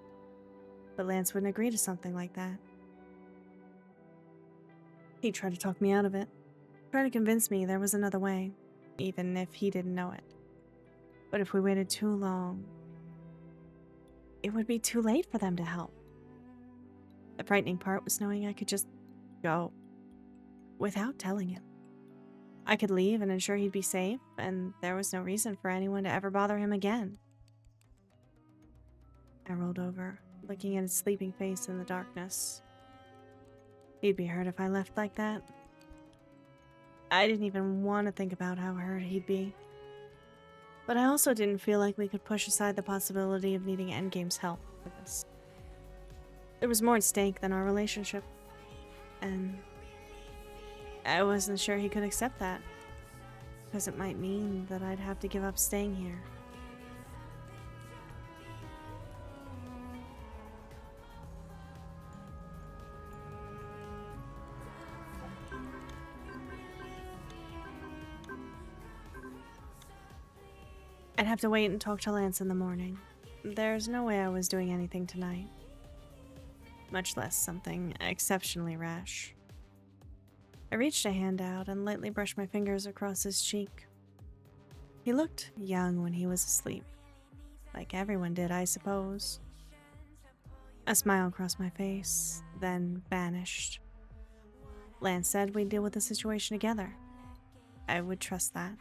But Lance wouldn't agree to something like that. He tried to talk me out of it, tried to convince me there was another way, even if he didn't know it. But if we waited too long, it would be too late for them to help. The frightening part was knowing I could just go, without telling him. I could leave and ensure he'd be safe, and there was no reason for anyone to ever bother him again. I rolled over, looking at his sleeping face in the darkness. He'd be hurt if I left like that. I didn't even want to think about how hurt he'd be. But I also didn't feel like we could push aside the possibility of needing Endgame's help with this. There was more at stake than our relationship, and I wasn't sure he could accept that, because it might mean that I'd have to give up staying here. I'd have to wait and talk to Lance in the morning. There's no way I was doing anything tonight. Much less something exceptionally rash. I reached a hand out and lightly brushed my fingers across his cheek. He looked young when he was asleep. Like everyone did, I suppose. A smile crossed my face, then vanished. Lance said we'd deal with the situation together. I would trust that.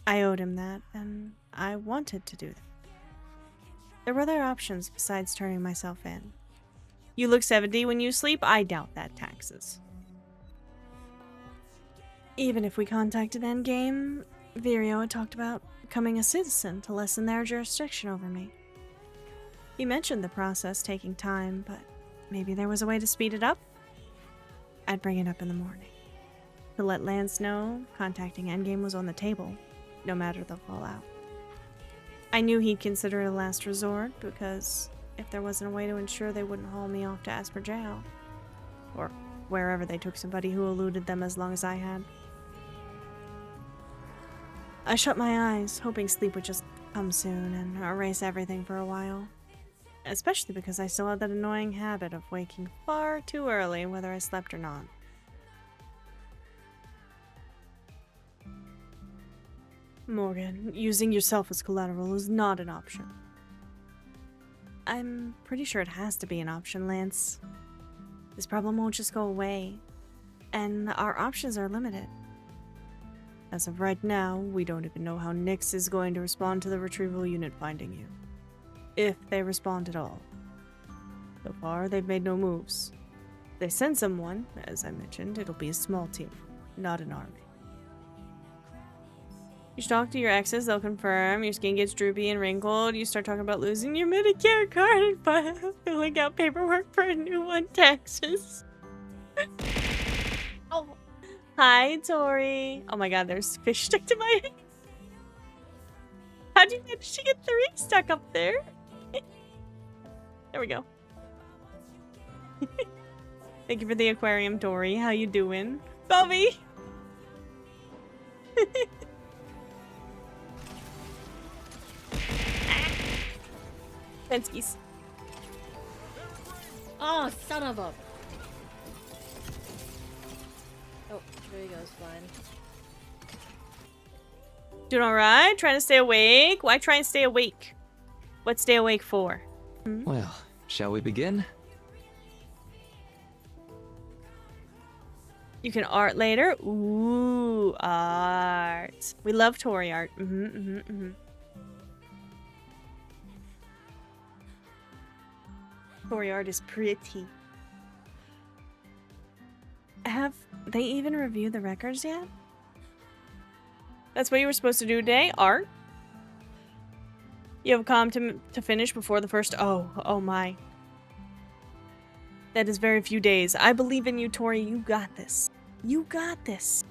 I owed him that, and I wanted to do that. There were other options besides turning myself in. You look 70 when you sleep? I doubt that, taxes. Even if we contacted Endgame, Virio had talked about becoming a citizen to lessen their jurisdiction over me. He mentioned the process taking time, but maybe there was a way to speed it up? I'd bring it up in the morning. To let Lance know contacting Endgame was on the table, no matter the fallout. I knew he'd consider it a last resort, because if there wasn't a way to ensure they wouldn't haul me off to Asper jail, or wherever they took somebody who eluded them as long as I had. I shut my eyes, hoping sleep would just come soon and erase everything for a while. Especially because I still had that annoying habit of waking far too early whether I slept or not. Morgan, using yourself as collateral is not an option. I'm pretty sure it has to be an option, Lance. This problem won't just go away, and our options are limited. As of right now, we don't even know how Nyx is going to respond to the retrieval unit finding you. If they respond at all. So far, they've made no moves. If they send someone, as I mentioned, it'll be a small team, not an army. You should talk to your exes, they'll confirm. Your skin gets droopy and wrinkled. You start talking about losing your Medicare card and filling out paperwork for a new one, taxes. Oh. Hi, Tori. Oh my god, there's fish stuck to my head. How'd you manage to get 3 stuck up there? There we go. Thank you for the aquarium, Tori. How you doing? Bobby! Penskis. Oh, son of a... Oh, there he goes, flying. Doing alright? Trying to stay awake? Why try and stay awake? What stay awake for? Well, shall we begin? You can art later? Ooh, art. We love Tori art. Tori art is pretty. Have they even reviewed the records yet? That's what you were supposed to do today? Art? You have a comm to finish before the first... Oh my. That is very few days. I believe in you, Tori. You got this. You got this.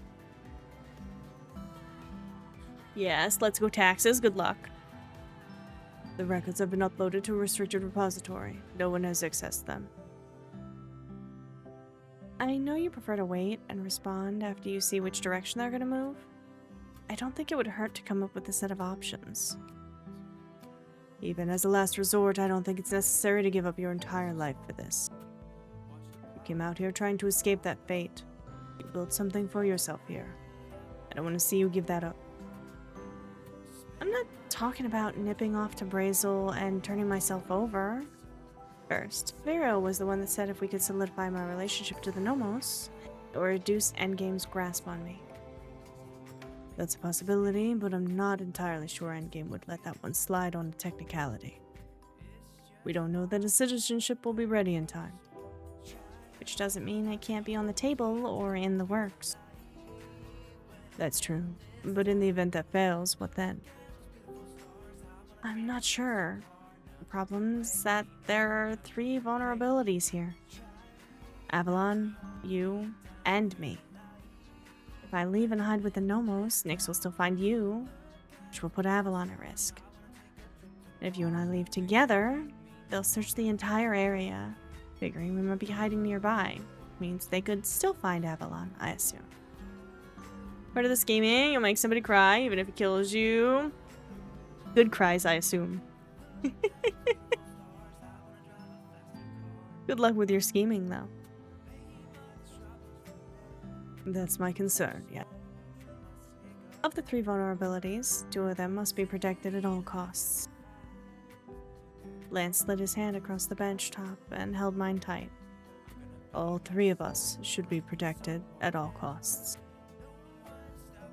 Yes, let's go taxes. Good luck. The records have been uploaded to a restricted repository. No one has accessed them. I know you prefer to wait and respond after you see which direction they're going to move. I don't think it would hurt to come up with a set of options. Even as a last resort, I don't think it's necessary to give up your entire life for this. You came out here trying to escape that fate. You built something for yourself here. I don't want to see you give that up. I'm not talking about nipping off to Brazel and turning myself over. First, Vero was the one that said if we could solidify my relationship to the Nomos, it would reduce Endgame's grasp on me. That's a possibility, but I'm not entirely sure Endgame would let that one slide on a technicality. We don't know that a citizenship will be ready in time. Which doesn't mean it can't be on the table or in the works. That's true, but in the event that fails, what then? I'm not sure. The problem's that there are 3 vulnerabilities here. Avalon, you, and me. If I leave and hide with the Nomos, Nyx will still find you, which will put Avalon at risk. And if you and I leave together, they'll search the entire area, figuring we might be hiding nearby. Means they could still find Avalon, I assume. Part of the scheming, you'll make somebody cry, even if it kills you. Good cries, I assume. Good luck with your scheming, though. That's my concern, yeah. Of the 3 vulnerabilities, 2 of them must be protected at all costs. Lance slid his hand across the bench top and held mine tight. All three of us should be protected at all costs.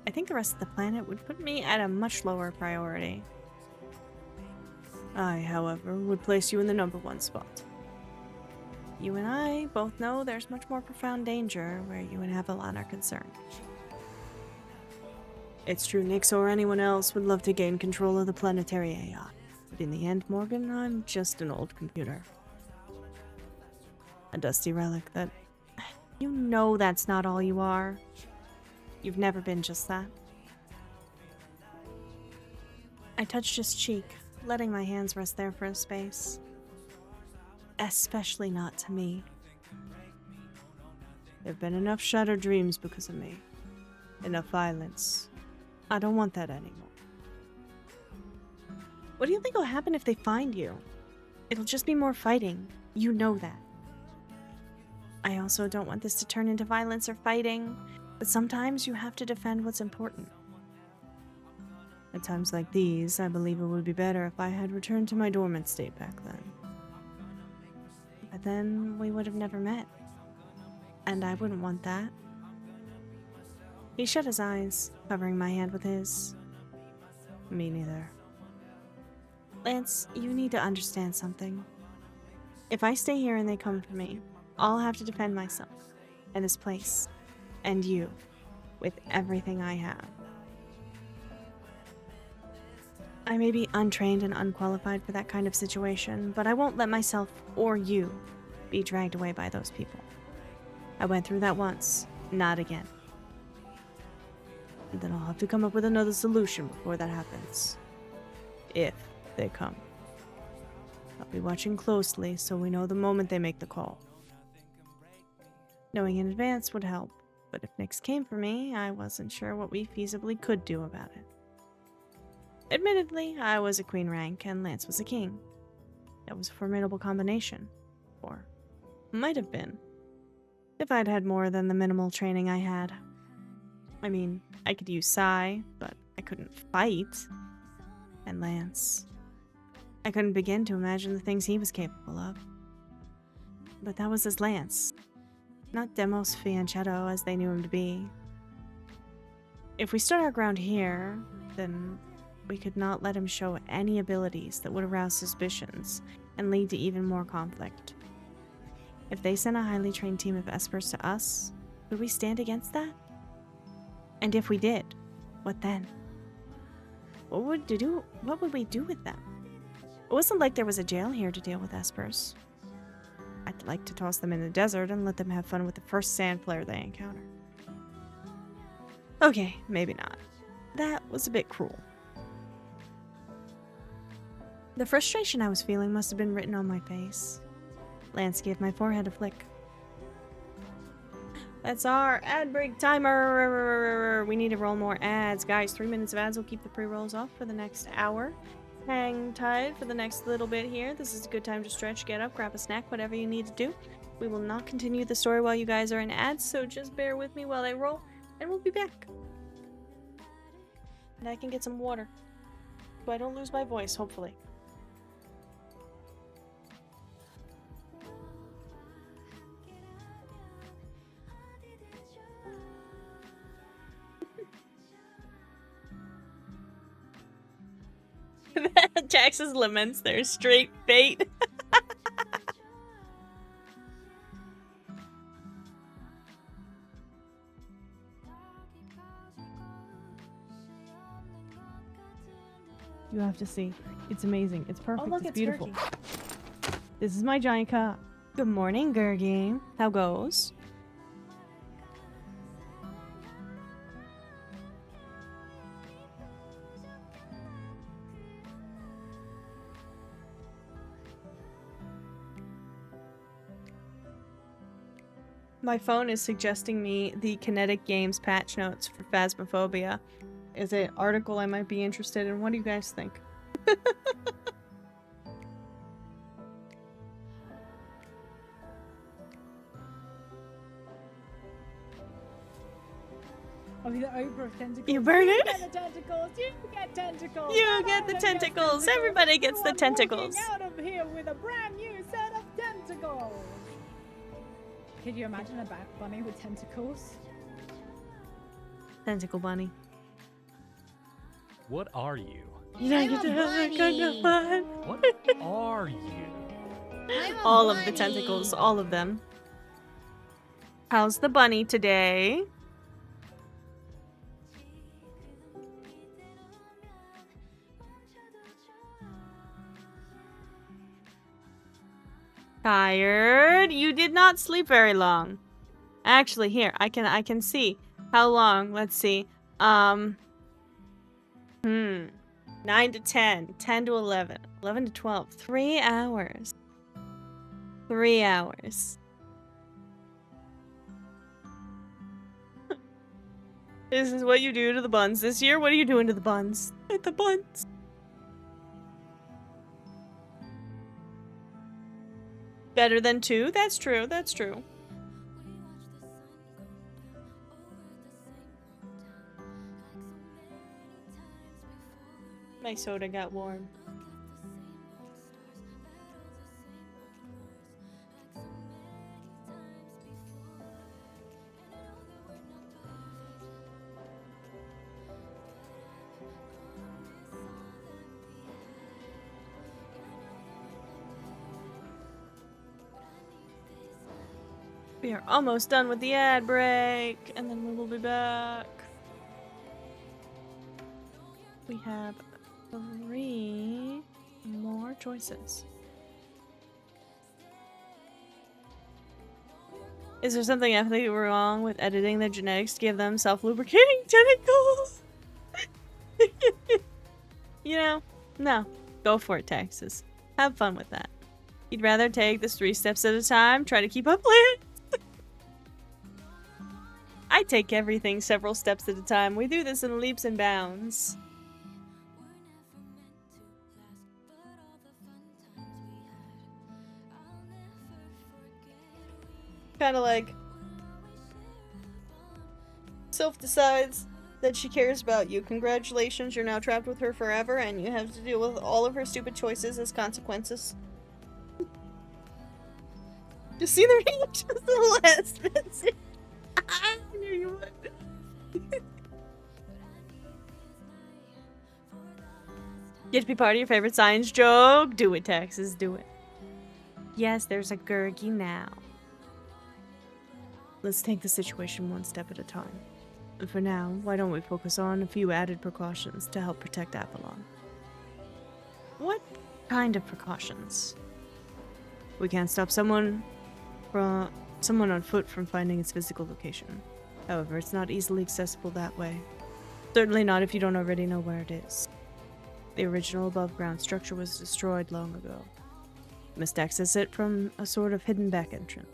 I think the rest of the planet would put me at a much lower priority. I, however, would place you in the #1 spot. You and I both know there's much more profound danger where you and Avalon are concerned. It's true Nyx or anyone else would love to gain control of the planetary AI, but in the end, Morgan, I'm just an old computer. A dusty relic that... You know that's not all you are. You've never been just that. I touched his cheek, letting my hands rest there for a space. Especially not to me. There've been enough shattered dreams because of me. Enough violence. I don't want that anymore. What do you think will happen if they find you? It'll just be more fighting. You know that. I also don't want this to turn into violence or fighting, but sometimes you have to defend what's important. At times like these, I believe it would be better if I had returned to my dormant state back then. But then we would have never met. And I wouldn't want that. He shut his eyes, covering my hand with his. Me neither. Lance, you need to understand something. If I stay here and they come for me, I'll have to defend myself, and this place, and you, with everything I have. I may be untrained and unqualified for that kind of situation, but I won't let myself, or you, be dragged away by those people. I went through that once, not again. And then I'll have to come up with another solution before that happens. If they come. I'll be watching closely so we know the moment they make the call. Knowing in advance would help, but if Nyx came for me, I wasn't sure what we feasibly could do about it. Admittedly, I was a queen rank and Lance was a king. That was a formidable combination. Or might have been. If I'd had more than the minimal training I had. I mean, I could use Psy, but I couldn't fight. And Lance. I couldn't begin to imagine the things he was capable of. But that was his Lance. Not Demos Fianchetto as they knew him to be. If we stood our ground here, then we could not let him show any abilities that would arouse suspicions and lead to even more conflict. If they sent a highly trained team of Espers to us, would we stand against that? And if we did, what then? What would we do with them? It wasn't like there was a jail here to deal with Espers. I'd like to toss them in the desert and let them have fun with the first sand flare they encounter. Okay, maybe not. That was a bit cruel. The frustration I was feeling must have been written on my face. Lance gave my forehead a flick. That's our ad break timer. We need to roll more ads. Guys, 3 minutes of ads will keep the pre-rolls off for the next hour. Hang tight for the next little bit here. This is a good time to stretch, get up, grab a snack, whatever you need to do. We will not continue the story while you guys are in ads, so just bear with me while I roll, and we'll be back. And I can get some water, so I don't lose my voice, hopefully. Jax's laments their straight fate. You have to see. It's amazing. It's perfect. Oh, look, it's it's beautiful. Gurgi. This is my giant cup. Good morning, Gurgi. How goes? My phone is suggesting me the Kinetic Games patch notes for Phasmophobia. Is it an article I might be interested in? What do you guys think? I'll be the Oprah of tentacles. You burn it? Get the tentacles. You get tentacles. You Everyone get the gets tentacles. Everybody gets the Everyone tentacles. walking out of here with a brand new set of tentacles. Could you imagine a bat bunny with tentacles? Tentacle bunny. What are you? You don't get to have that kind of fun. What are you? All of the tentacles, all of them. How's the bunny today? Tired? You did not sleep very long. Actually, here, I can see how long. Let's see. 9 to 10, 10 to 11, 11 to 12, 3 hours. 3 hours. This is what you do to the buns this year? What are you doing to the buns? At the buns. Better than 2? That's true, that's true. My soda got warm. We are almost done with the ad break, and then we will be back. We have 3 more choices. Is there something ethically wrong with editing their genetics to give them self-lubricating tentacles? You know, no. Go for it, Texas. Have fun with that. You'd rather take this 3 steps at a time, try to keep up later? I take everything several steps at a time. We do this in leaps and bounds. Kind of like Sylph decides that she cares about you. Congratulations, you're now trapped with her forever, and you have to deal with all of her stupid choices as consequences. Just see the reactions of the last Spencer. I knew you would. Get to be part of your favorite science joke? Do it, Texas, do it. Yes, there's a Gurgi now. Let's take the situation one step at a time. For now, why don't we focus on a few added precautions to help protect Avalon? What kind of precautions? We can't stop someone on foot from finding its physical location. However, it's not easily accessible that way. Certainly not if you don't already know where it is. The original above-ground structure was destroyed long ago. You must access it from a sort of hidden back entrance.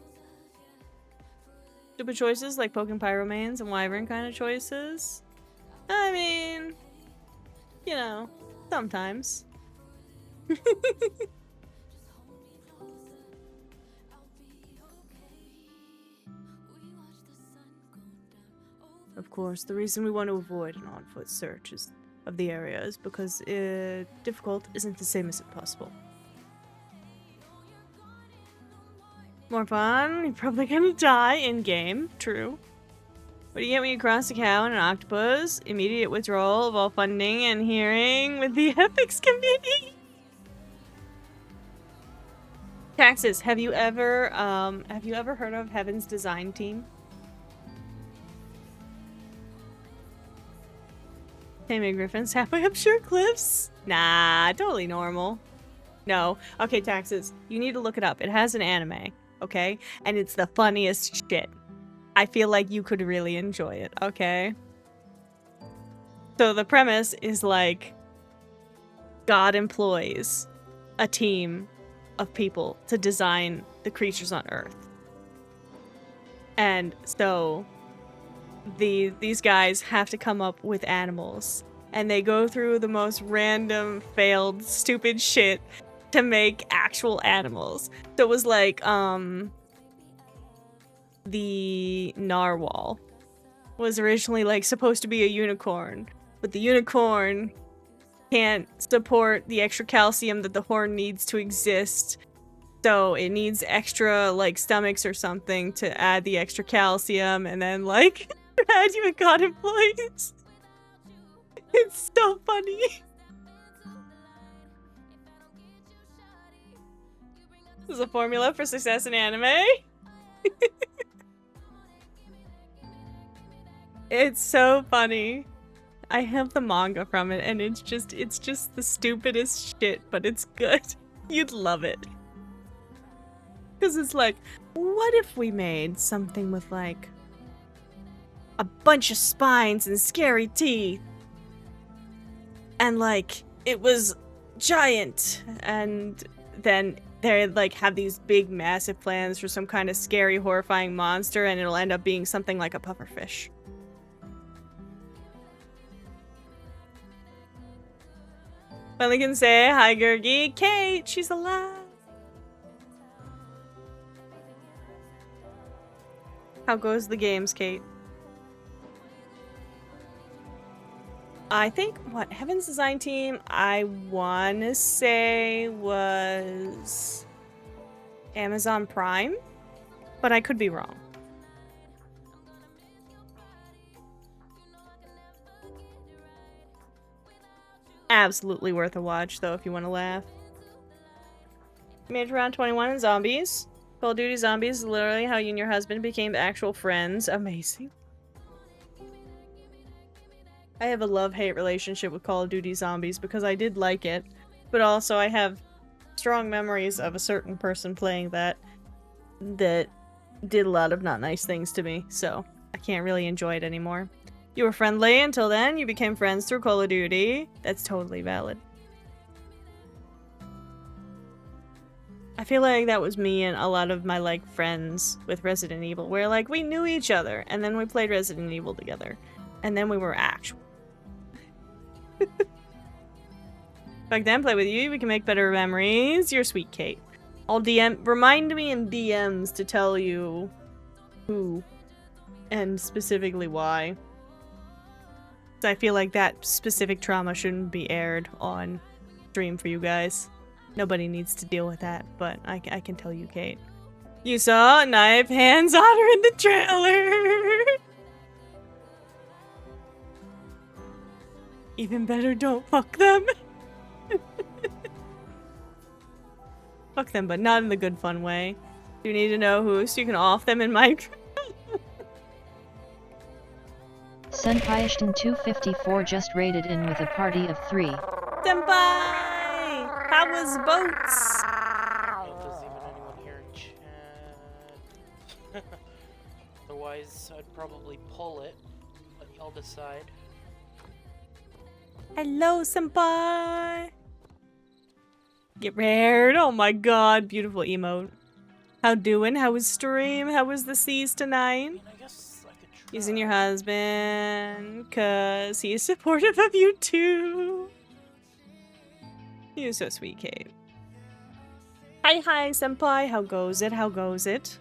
Stupid choices like poking pyromanes and wyvern kind of choices? I mean, you know, sometimes. Of course, the reason we want to avoid an on-foot search of the area is because difficult isn't the same as impossible. More fun? You're probably gonna die in-game. True. What do you get when you cross a cow and an octopus? Immediate withdrawal of all funding and hearing with the ethics committee. Taxes. Have you ever heard of Heaven's Design Team? Taming griffins halfway up sure cliffs? Nah, totally normal. No. Okay, Taxes. You need to look it up. It has an anime, okay? And it's the funniest shit. I feel like you could really enjoy it, okay? So the premise is like God employs a team of people to design the creatures on Earth. And so these guys have to come up with animals, and they go through the most random, failed, stupid shit to make actual animals. So it was like, the narwhal was originally like supposed to be a unicorn, but the unicorn can't support the extra calcium that the horn needs to exist. So it needs extra like stomachs or something to add the extra calcium, and then like had you got employees. It's so funny. This is a formula for success in anime. It's so funny. I have the manga from it, and it's just the stupidest shit, but it's good. You'd love it. Because it's like, what if we made something with like a bunch of spines and scary teeth? And like, it was giant, and then they like have these big massive plans for some kind of scary horrifying monster, and it'll end up being something like a pufferfish. Finally can say hi, Gurgi. Kate, she's alive. How goes the games, Kate? I think, what, Heaven's Design Team, I want to say was Amazon Prime, but I could be wrong. Absolutely worth a watch, though, if you want to laugh. Made it around 21 in Zombies. Call of Duty Zombies is literally how you and your husband became actual friends. Amazing. I have a love-hate relationship with Call of Duty Zombies because I did like it, but also I have strong memories of a certain person playing that did a lot of not nice things to me, so I can't really enjoy it anymore. You were friendly until then, you became friends through Call of Duty. That's totally valid. I feel like that was me and a lot of my like friends with Resident Evil, where like we knew each other and then we played Resident Evil together. And then we were actual. Back then, play with you, we can make better memories. You're sweet, Kate. I'll remind me in DMs to tell you who and specifically why. I feel like that specific trauma shouldn't be aired on stream for you guys. Nobody needs to deal with that, but I can tell you, Kate. You saw Knife Hands Otter in the trailer! Even better, don't fuck them. Fuck them, but not in the good fun way. You need to know who, so you can off them in Minecraft. Senpai Ashton 254 just raided in with a party of 3. Senpai! How was boats? There's even anyone here in chat. Otherwise, I'd probably pull it. Let y'all decide. Hello, senpai! Get rared. Oh my god, beautiful emote. How doing? How was stream? How was the seas tonight? Using your husband, cause he is supportive of you too. You're so sweet, Kate. Hi, senpai. How goes it? How goes it?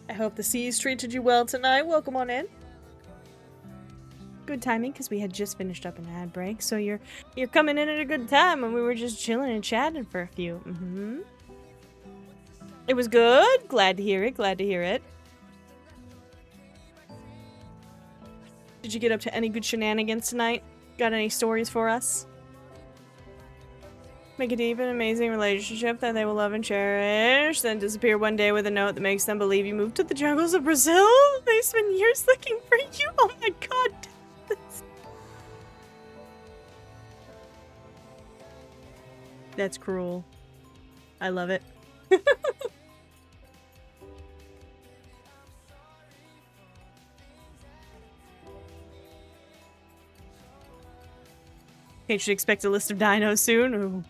I hope the seas treated you well tonight. Welcome on in. Good timing, because we had just finished up an ad break, so you're coming in at a good time, and we were just chilling and chatting for a few. It was good. Glad to hear it. Glad to hear it. Did you get up to any good shenanigans tonight? Got any stories for us? Make a deep and amazing relationship that they will love and cherish, then disappear one day with a note that makes them believe you moved to the jungles of Brazil? They spent years looking for you? Oh my god. That's cruel. I love it. Kate should expect a list of dinos soon. Ooh.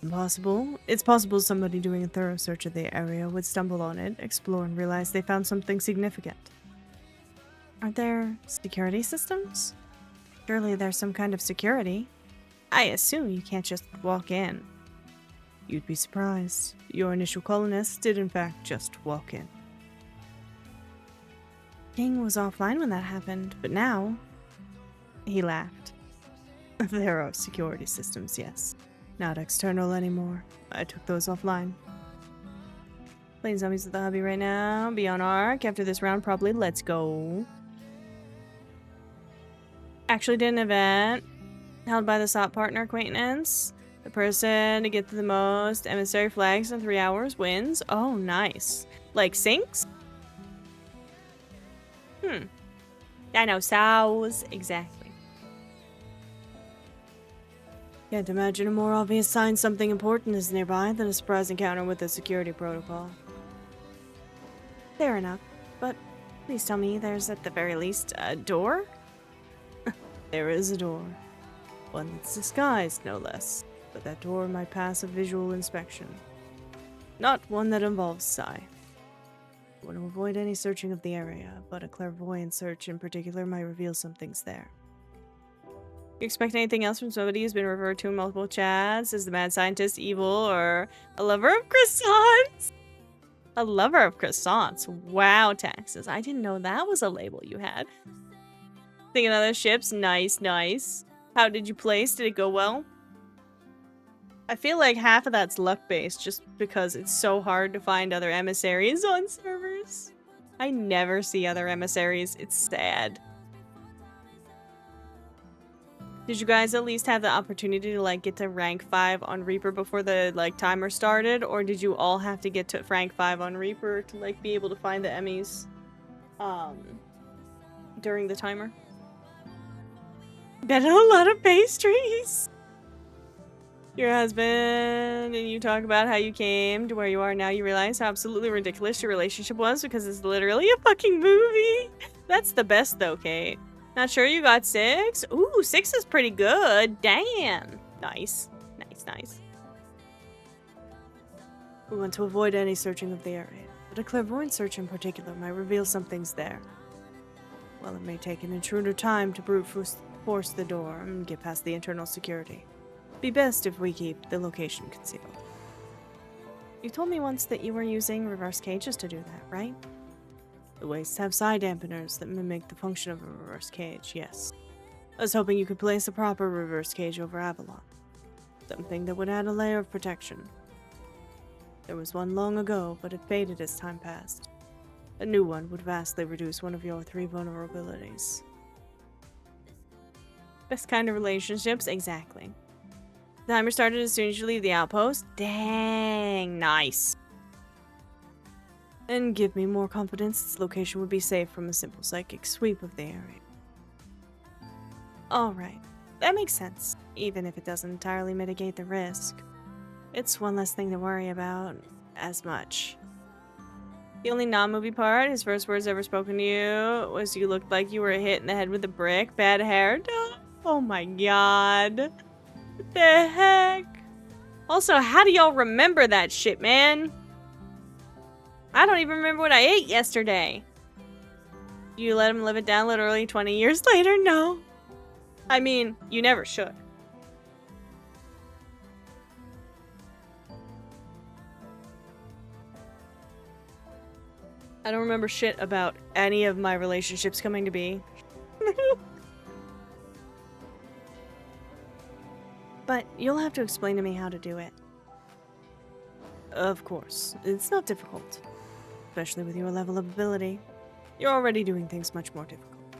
Impossible. It's possible somebody doing a thorough search of the area would stumble on it, explore, and realize they found something significant. Are there security systems? Surely there's some kind of security. I assume you can't just walk in. You'd be surprised. Your initial colonists did in fact just walk in. King was offline when that happened, but now... He laughed. There are security systems, yes. Not external anymore. I took those offline. Playing zombies at the hobby right now. Be on Arc. After this round, probably. Let's go. Actually did an event held by the SOP partner acquaintance. The person to get the most emissary flags in 3 hours wins. Oh, nice. Like sinks? Dinosaurs. Exactly. Can't imagine a more obvious sign something important is nearby than a surprise encounter with a security protocol. Fair enough, but please tell me there's at the very least a door? There is a door. One that's disguised, no less. But that door might pass a visual inspection. Not one that involves Psy. I want to avoid any searching of the area, but a clairvoyant search in particular might reveal some things there. You expect anything else from somebody who's been referred to in multiple chats? Is the mad scientist evil or a lover of croissants? A lover of croissants. Wow, taxes. I didn't know that was a label you had. Thinking other ships. Nice, nice. How did you place? Did it go well? I feel like half of that's luck-based just because it's so hard to find other emissaries on servers. I never see other emissaries. It's sad. Did you guys at least have the opportunity to like get to rank 5 on Reaper before the like timer started, or did you all have to get to rank 5 on Reaper to like be able to find the Emmys during the timer? Bet a lot of pastries. Your husband and you talk about how you came to where you are now. You realize how absolutely ridiculous your relationship was because it's literally a fucking movie. That's the best though, Kate. Not sure you got 6? Ooh, 6 is pretty good. Damn. Nice. Nice, nice. We want to avoid any searching of the area, but a clairvoyant search in particular might reveal some things there. While it may take an intruder time to brute force the door and get past the internal security, be best if we keep the location concealed. You told me once that you were using reverse cages to do that, right? The wastes have side dampeners that mimic the function of a reverse cage, yes. I was hoping you could place a proper reverse cage over Avalon. Something that would add a layer of protection. There was one long ago, but it faded as time passed. A new one would vastly reduce one of your 3 vulnerabilities. Best kind of relationships? Exactly. The timer started as soon as you leave the outpost? Dang, nice. And give me more confidence its location would be safe from a simple psychic sweep of the area. Alright, that makes sense, even if it doesn't entirely mitigate the risk. It's one less thing to worry about, as much. The only non-movie part, his first words ever spoken to you, was you looked like you were hit in the head with a brick, bad hair. Oh my god. What the heck? Also, how do y'all remember that shit, man? I don't even remember what I ate yesterday. You let him live it down literally 20 years later? No. I mean, you never should. I don't remember shit about any of my relationships coming to be. But you'll have to explain to me how to do it. Of course. It's not difficult. Especially with your level of ability. You're already doing things much more difficult.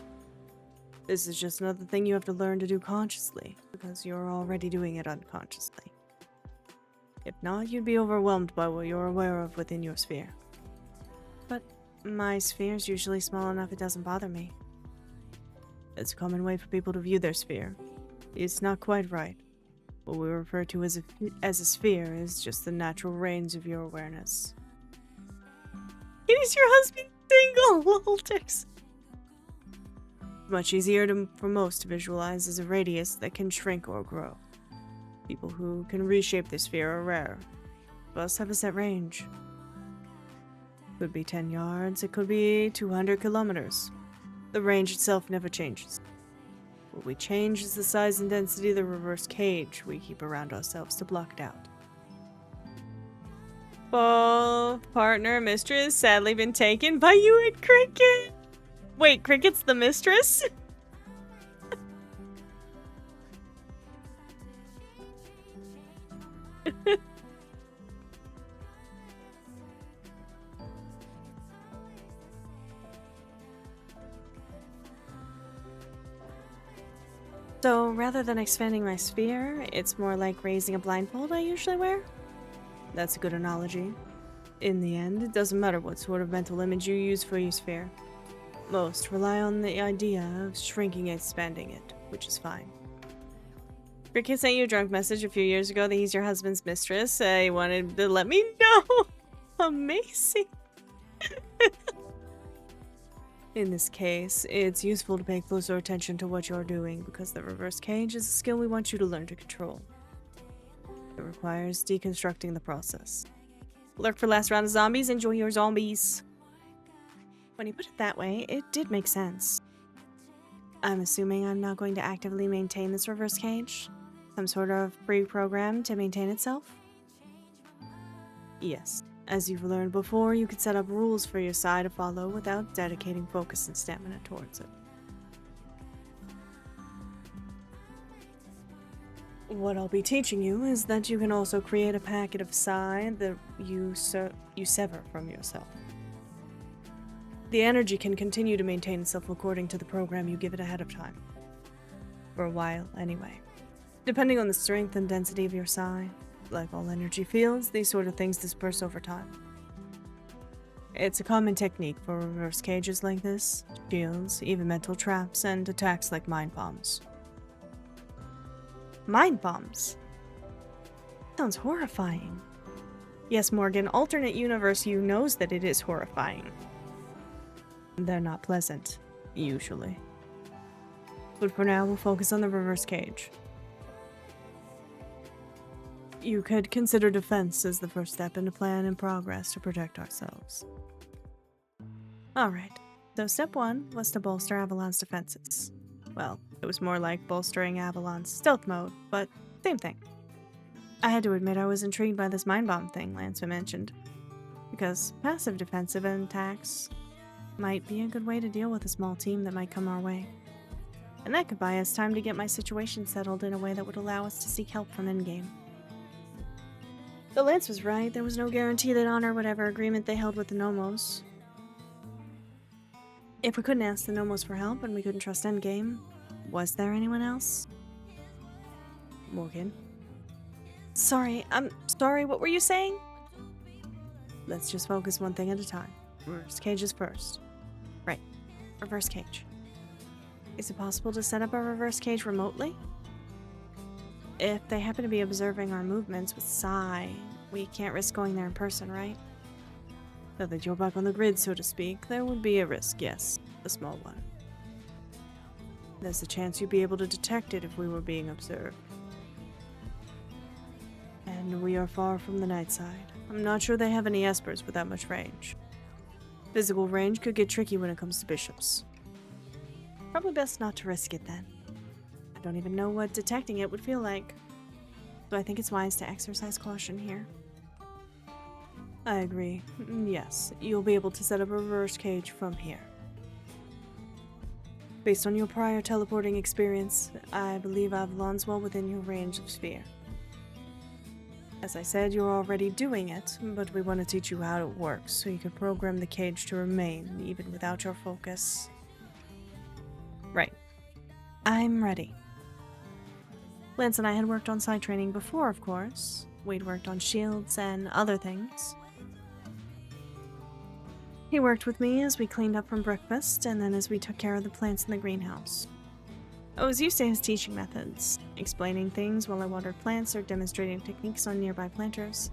This is just another thing you have to learn to do consciously, because you're already doing it unconsciously. If not, you'd be overwhelmed by what you're aware of within your sphere. But my sphere's usually small enough it doesn't bother me. It's a common way for people to view their sphere. It's not quite right. What we refer to as a sphere is just the natural range of your awareness. Is your husband single, Walters? Much easier for most to visualize as a radius that can shrink or grow. People who can reshape the sphere are rare. Most have a set range. Could be 10 yards, it could be 200 kilometers. The range itself never changes. What we change is the size and density of the reverse cage we keep around ourselves to block it out. Both partner mistress sadly been taken by you and Cricket. Wait, Cricket's the mistress? So, rather than expanding my sphere, it's more like raising a blindfold I usually wear? That's a good analogy. In the end, it doesn't matter what sort of mental image you use for your sphere. Most rely on the idea of shrinking and expanding it, which is fine. Cricket sent you a drunk message a few years ago that he's your husband's mistress. He wanted to let me know. Amazing. In this case, it's useful to pay closer attention to what you're doing because the reverse cage is a skill we want you to learn to control. It requires deconstructing the process. Lurk for last round of zombies, enjoy your zombies. When you put it that way, it did make sense. I'm assuming I'm not going to actively maintain this reverse cage? Some sort of pre-program to maintain itself? Yes. As you've learned before, you could set up rules for your side to follow without dedicating focus and stamina towards it. What I'll be teaching you is that you can also create a packet of psi that you sever from yourself. The energy can continue to maintain itself according to the program you give it ahead of time. For a while, anyway. Depending on the strength and density of your psi. Like all energy fields, these sort of things disperse over time. It's a common technique for reverse cages like this, shields, even mental traps, and attacks like mind bombs. Mind bombs? Sounds horrifying. Yes, Morgan, alternate universe you knows that it is horrifying. They're not pleasant, usually. But for now, we'll focus on the reverse cage. You could consider defense as the first step in a plan in progress to protect ourselves. Alright, so step 1 was to bolster Avalon's defenses. Well, it was more like bolstering Avalon's stealth mode, but same thing. I had to admit I was intrigued by this mind bomb thing Lance mentioned, because passive defensive attacks might be a good way to deal with a small team that might come our way. And that could buy us time to get my situation settled in a way that would allow us to seek help from endgame. Though Lance was right, there was no guarantee they'd honor whatever agreement they held with the Nomos. If we couldn't ask the Nomos for help and we couldn't trust Endgame, was there anyone else? Morgan? Sorry, what were you saying? Let's just focus one thing at a time. Reverse cages first. Right, reverse cage. Is it possible to set up a reverse cage remotely? If they happen to be observing our movements with psi, we can't risk going there in person, right? Now that you're back on the grid, so to speak, there would be a risk, yes. A small one. There's a chance you'd be able to detect it if we were being observed. And we are far from the night side. I'm not sure they have any espers with that much range. Physical range could get tricky when it comes to bishops. Probably best not to risk it then. I don't even know what detecting it would feel like. So I think it's wise to exercise caution here. I agree. Yes, you'll be able to set up a reverse cage from here. Based on your prior teleporting experience, I believe Avalon's well within your range of sphere. As I said, you're already doing it, but we want to teach you how it works so you can program the cage to remain even without your focus. Right. I'm ready. Lance and I had worked on side training before, of course. We'd worked on shields and other things. He worked with me as we cleaned up from breakfast, and then as we took care of the plants in the greenhouse. I was used to his teaching methods, explaining things while I watered plants or demonstrating techniques on nearby planters.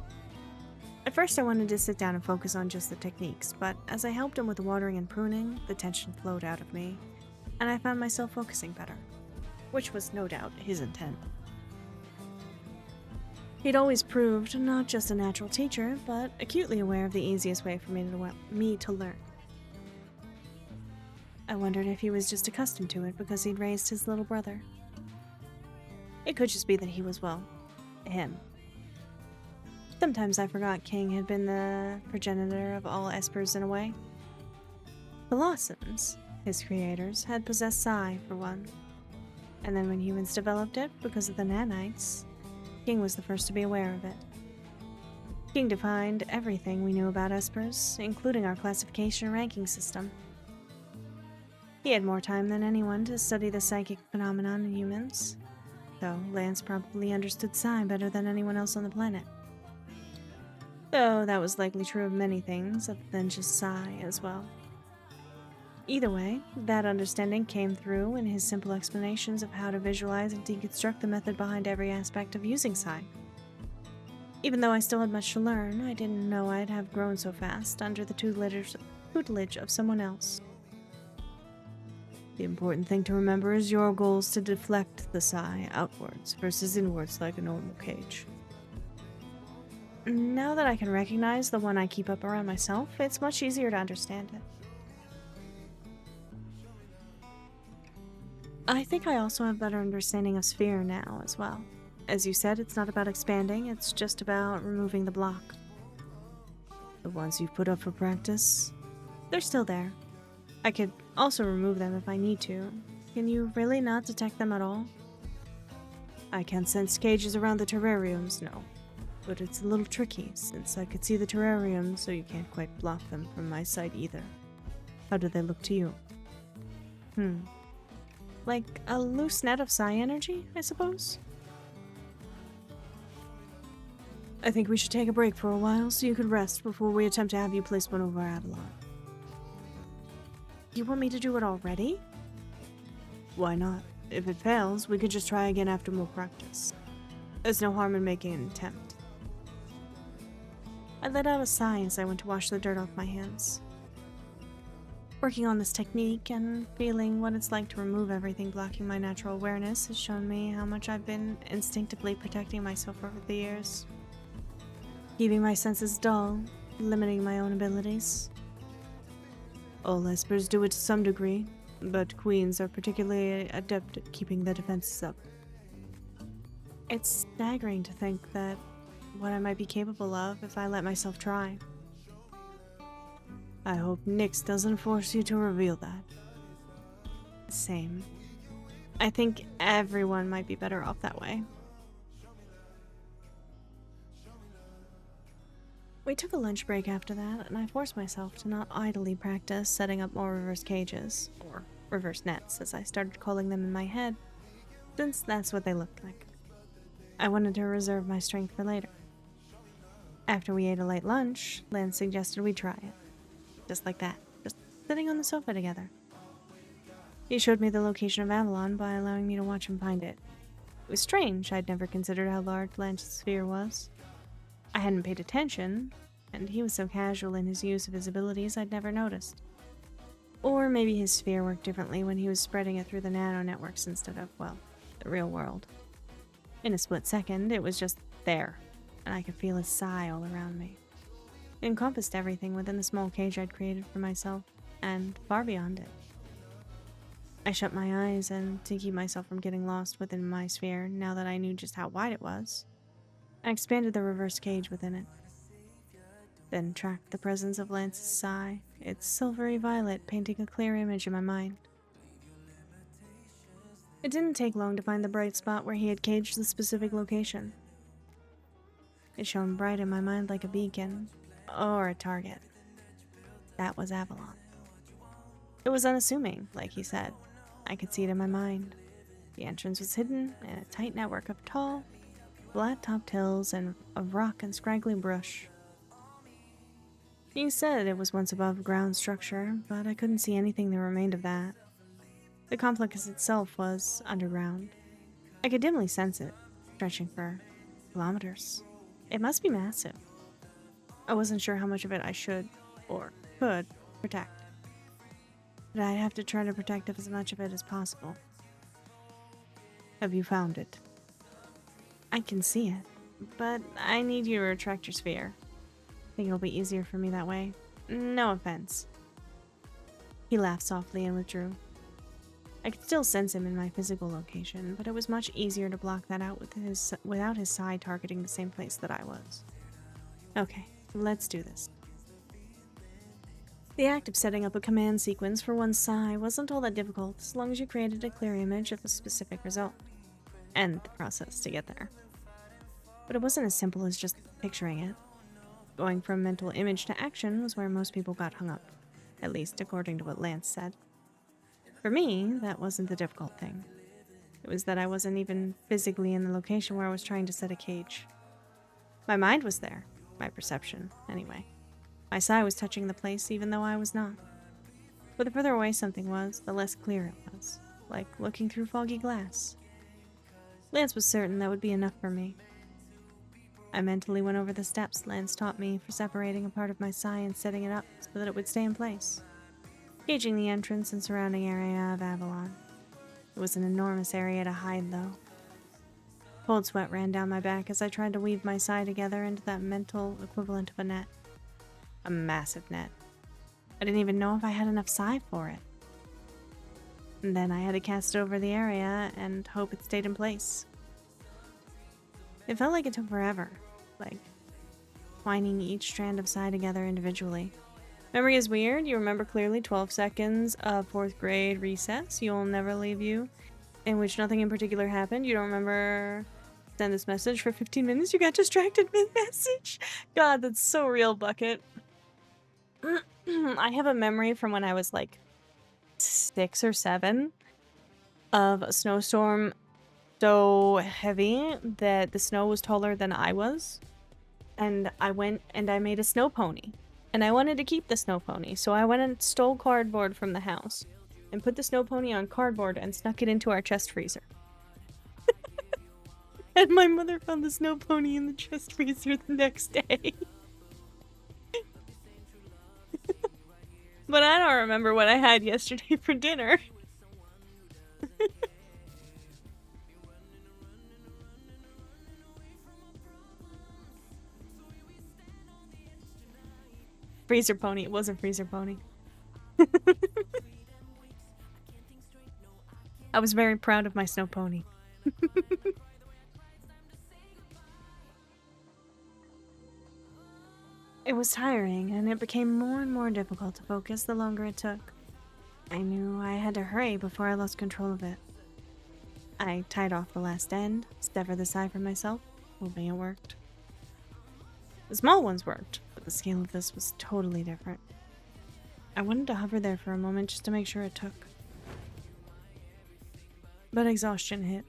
At first I wanted to sit down and focus on just the techniques, but as I helped him with the watering and pruning, the tension flowed out of me, and I found myself focusing better, which was no doubt his intent. He'd always proved not just a natural teacher, but acutely aware of the easiest way for me to learn. I wondered if he was just accustomed to it because he'd raised his little brother. It could just be that he was, well, him. Sometimes I forgot King had been the progenitor of all espers in a way. The Blossoms, his creators, had possessed Psi, for one. And then when humans developed it, because of the nanites, King was the first to be aware of it. King defined everything we knew about espers, including our classification and ranking system. He had more time than anyone to study the psychic phenomenon in humans, though Lance probably understood Psi better than anyone else on the planet. Though that was likely true of many things other than just Psi as well. Either way, that understanding came through in his simple explanations of how to visualize and deconstruct the method behind every aspect of using Psi. Even though I still had much to learn, I didn't know I'd have grown so fast under the tutelage of someone else. The important thing to remember is your goal is to deflect the Psi outwards versus inwards like a normal cage. Now that I can recognize the one I keep up around myself, it's much easier to understand it. I think I also have better understanding of Sphere now as well. As you said, it's not about expanding, it's just about removing the block. The ones you've put up for practice, they're still there. I could also remove them if I need to. Can you really not detect them at all? I can't sense cages around the terrariums, no. But it's a little tricky, since I could see the terrarium, so you can't quite block them from my sight either. How do they look to you? Like a loose net of Psi energy, I suppose? I think we should take a break for a while so you could rest before we attempt to have you place one over Avalon. You want me to do it already? Why not? If it fails, we could just try again after more practice. There's no harm in making an attempt. I let out a sigh as I went to wash the dirt off my hands. Working on this technique and feeling what it's like to remove everything blocking my natural awareness has shown me how much I've been instinctively protecting myself over the years. Keeping my senses dull, limiting my own abilities. All espers do it to some degree, but queens are particularly adept at keeping their defenses up. It's staggering to think that what I might be capable of if I let myself try. I hope Nyx doesn't force you to reveal that. Same. I think everyone might be better off that way. We took a lunch break after that, and I forced myself to not idly practice setting up more reverse cages, or reverse nets as I started calling them in my head, since that's what they looked like. I wanted to reserve my strength for later. After we ate a light lunch, Lance suggested we try it. Just like that, just sitting on the sofa together. He showed me the location of Avalon by allowing me to watch him find it. It was strange, I'd never considered how large Lance's sphere was. I hadn't paid attention, and he was so casual in his use of his abilities I'd never noticed. Or maybe his sphere worked differently when he was spreading it through the nano networks instead of, well, the real world. In a split second, it was just there, and I could feel his sigh all around me. It encompassed everything within the small cage I'd created for myself, and far beyond it. I shut my eyes, and to keep myself from getting lost within my sphere, now that I knew just how wide it was, I expanded the reverse cage within it. Then tracked the presence of Lance's sigh, its silvery violet painting a clear image in my mind. It didn't take long to find the bright spot where he had caged the specific location. It shone bright in my mind like a beacon, or a target. That was Avalon. It was unassuming, like he said. I could see it in my mind. The entrance was hidden in a tight network of tall, flat-topped hills and of rock and scraggly brush. He said it was once above ground structure, but I couldn't see anything that remained of that. The complex itself was underground. I could dimly sense it, stretching for kilometers. It must be massive. I wasn't sure how much of it I should, or could, protect. But I'd have to try to protect as much of it as possible. Have you found it? I can see it, but I need you to retract your sphere. I think it'll be easier for me that way. No offense. He laughed softly and withdrew. I could still sense him in my physical location, but it was much easier to block that out without his psi targeting the same place that I was. Okay, let's do this. The act of setting up a command sequence for one's psi wasn't all that difficult as long as you created a clear image of a specific result, and the process to get there. But it wasn't as simple as just picturing it. Going from mental image to action was where most people got hung up, at least according to what Lance said. For me, that wasn't the difficult thing. It was that I wasn't even physically in the location where I was trying to set a cage. My mind was there, my perception, anyway. My psi was touching the place even though I was not. But the further away something was, the less clear it was, like looking through foggy glass. Lance was certain that would be enough for me. I mentally went over the steps Lance taught me for separating a part of my psi and setting it up so that it would stay in place. Gauging the entrance and surrounding area of Avalon. It was an enormous area to hide, though. Cold sweat ran down my back as I tried to weave my psi together into that mental equivalent of a net. A massive net. I didn't even know if I had enough psi for it. And then I had to cast it over the area and hope it stayed in place. It felt like it took forever, like twining each strand of psi together individually. Memory is weird. You remember clearly 12 seconds of 4th grade recess, You'll Never Leave You, in which nothing in particular happened. You don't remember send this message for 15 minutes, you got distracted mid-message. God, that's so real, Bucket. I have a memory from when I was like 6 or 7 of a snowstorm so heavy that the snow was taller than I was. And I went and I made a snow pony. And I wanted to keep the snow pony, so I went and stole cardboard from the house and put the snow pony on cardboard and snuck it into our chest freezer. And my mother found the snow pony in the chest freezer the next day. But I don't remember what I had yesterday for dinner. Freezer pony. It wasn't freezer pony. I was very proud of my snow pony. It was tiring, and it became more and more difficult to focus the longer it took. I knew I had to hurry before I lost control of it. I tied off the last end, severed the psi from myself, hoping it worked. The small ones worked, but the scale of this was totally different. I wanted to hover there for a moment just to make sure it took. But exhaustion hit.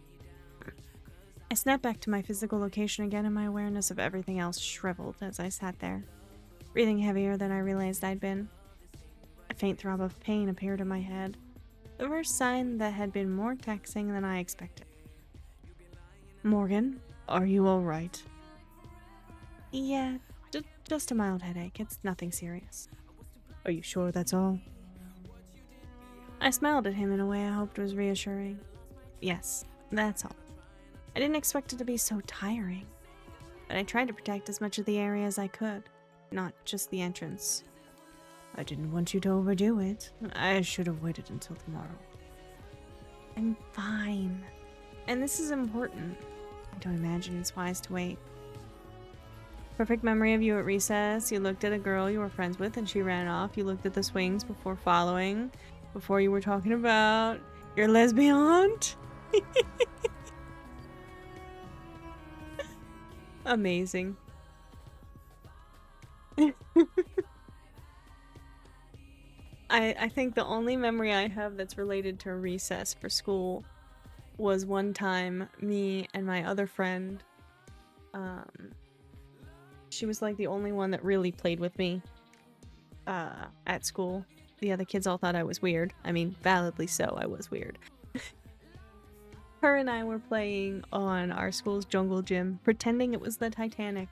I snapped back to my physical location again, and my awareness of everything else shriveled as I sat there, breathing heavier than I realized I'd been. A faint throb of pain appeared in my head, the first sign that had been more taxing than I expected. Morgan, are you alright? Yeah, just a mild headache. It's nothing serious. Are you sure that's all? I smiled at him in a way I hoped was reassuring. Yes, that's all. I didn't expect it to be so tiring, but I tried to protect as much of the area as I could, not just the entrance. I didn't want you to overdo it. I should have waited until tomorrow. I'm fine. And this is important. I don't imagine it's wise to wait. Perfect memory of you at recess. You looked at a girl you were friends with and she ran off. You looked at the swings before following. Before you were talking about your lesbian aunt. Amazing. I think the only memory I have that's related to recess for school was one time me and my other friend, she was like the only one that really played with me at school. The other kids all thought I was weird. I mean, validly so, I was weird. Her and I were playing on our school's jungle gym, pretending it was the Titanic.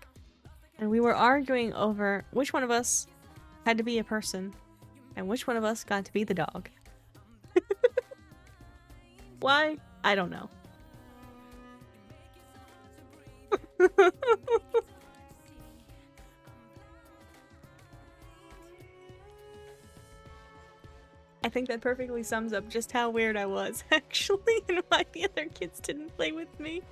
And we were arguing over which one of us had to be a person and which one of us got to be the dog. Why? I don't know. I think that perfectly sums up just how weird I was, actually, and why the other kids didn't play with me.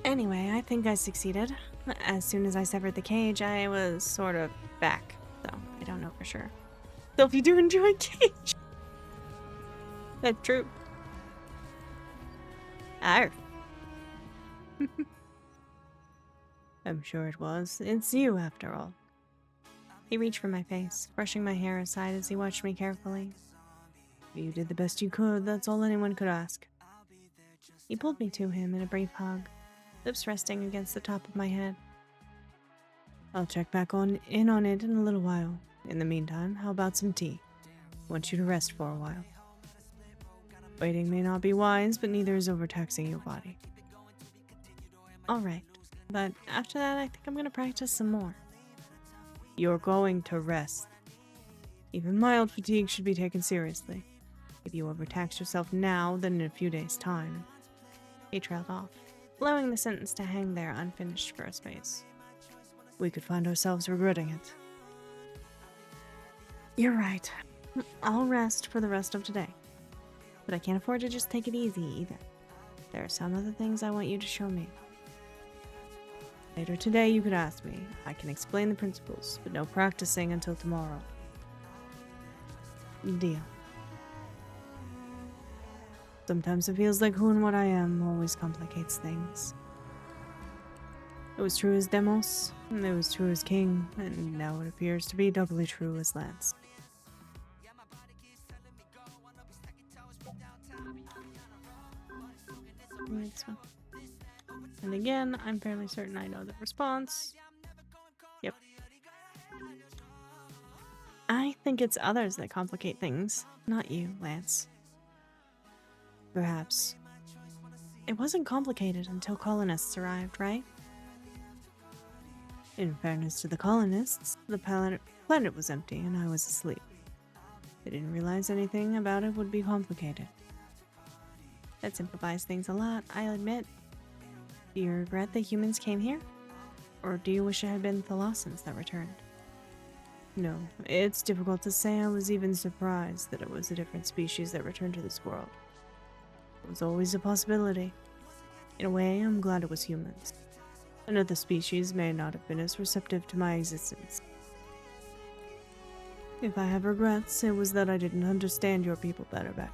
Anyway, I think I succeeded. As soon as I severed the cage, I was sort of back, though I don't know for sure. So if you do enjoy cage, that's true. Arf. I'm sure it was. It's you, after all. He reached for my face, brushing my hair aside as he watched me carefully. You did the best you could, that's all anyone could ask. He pulled me to him in a brief hug, lips resting against the top of my head. I'll check back in on it in a little while. In the meantime, how about some tea? I want you to rest for a while. Waiting may not be wise, but neither is overtaxing your body. Alright, but after that I think I'm gonna practice some more. You're going to rest. Even mild fatigue should be taken seriously. If you overtax yourself now, then in a few days' time. He trailed off, allowing the sentence to hang there unfinished for a space. We could find ourselves regretting it. You're right. I'll rest for the rest of today. But I can't afford to just take it easy either. There are some other things I want you to show me. Later today you could ask me. I can explain the principles, but no practicing until tomorrow. Deal. Sometimes it feels like who and what I am always complicates things. It was true as Demos, and it was true as King, and now it appears to be doubly true as Lance. And again, I'm fairly certain I know the response. Yep. I think it's others that complicate things, not you, Lance. Perhaps. It wasn't complicated until colonists arrived, right? In fairness to the colonists, the planet was empty and I was asleep. They didn't realize anything about it would be complicated. That simplifies things a lot, I'll admit. Do you regret that humans came here? Or do you wish it had been Thalassans that returned? No, it's difficult to say I was even surprised that it was a different species that returned to this world. It was always a possibility. In a way, I'm glad it was humans. Another species may not have been as receptive to my existence. If I have regrets, it was that I didn't understand your people better back.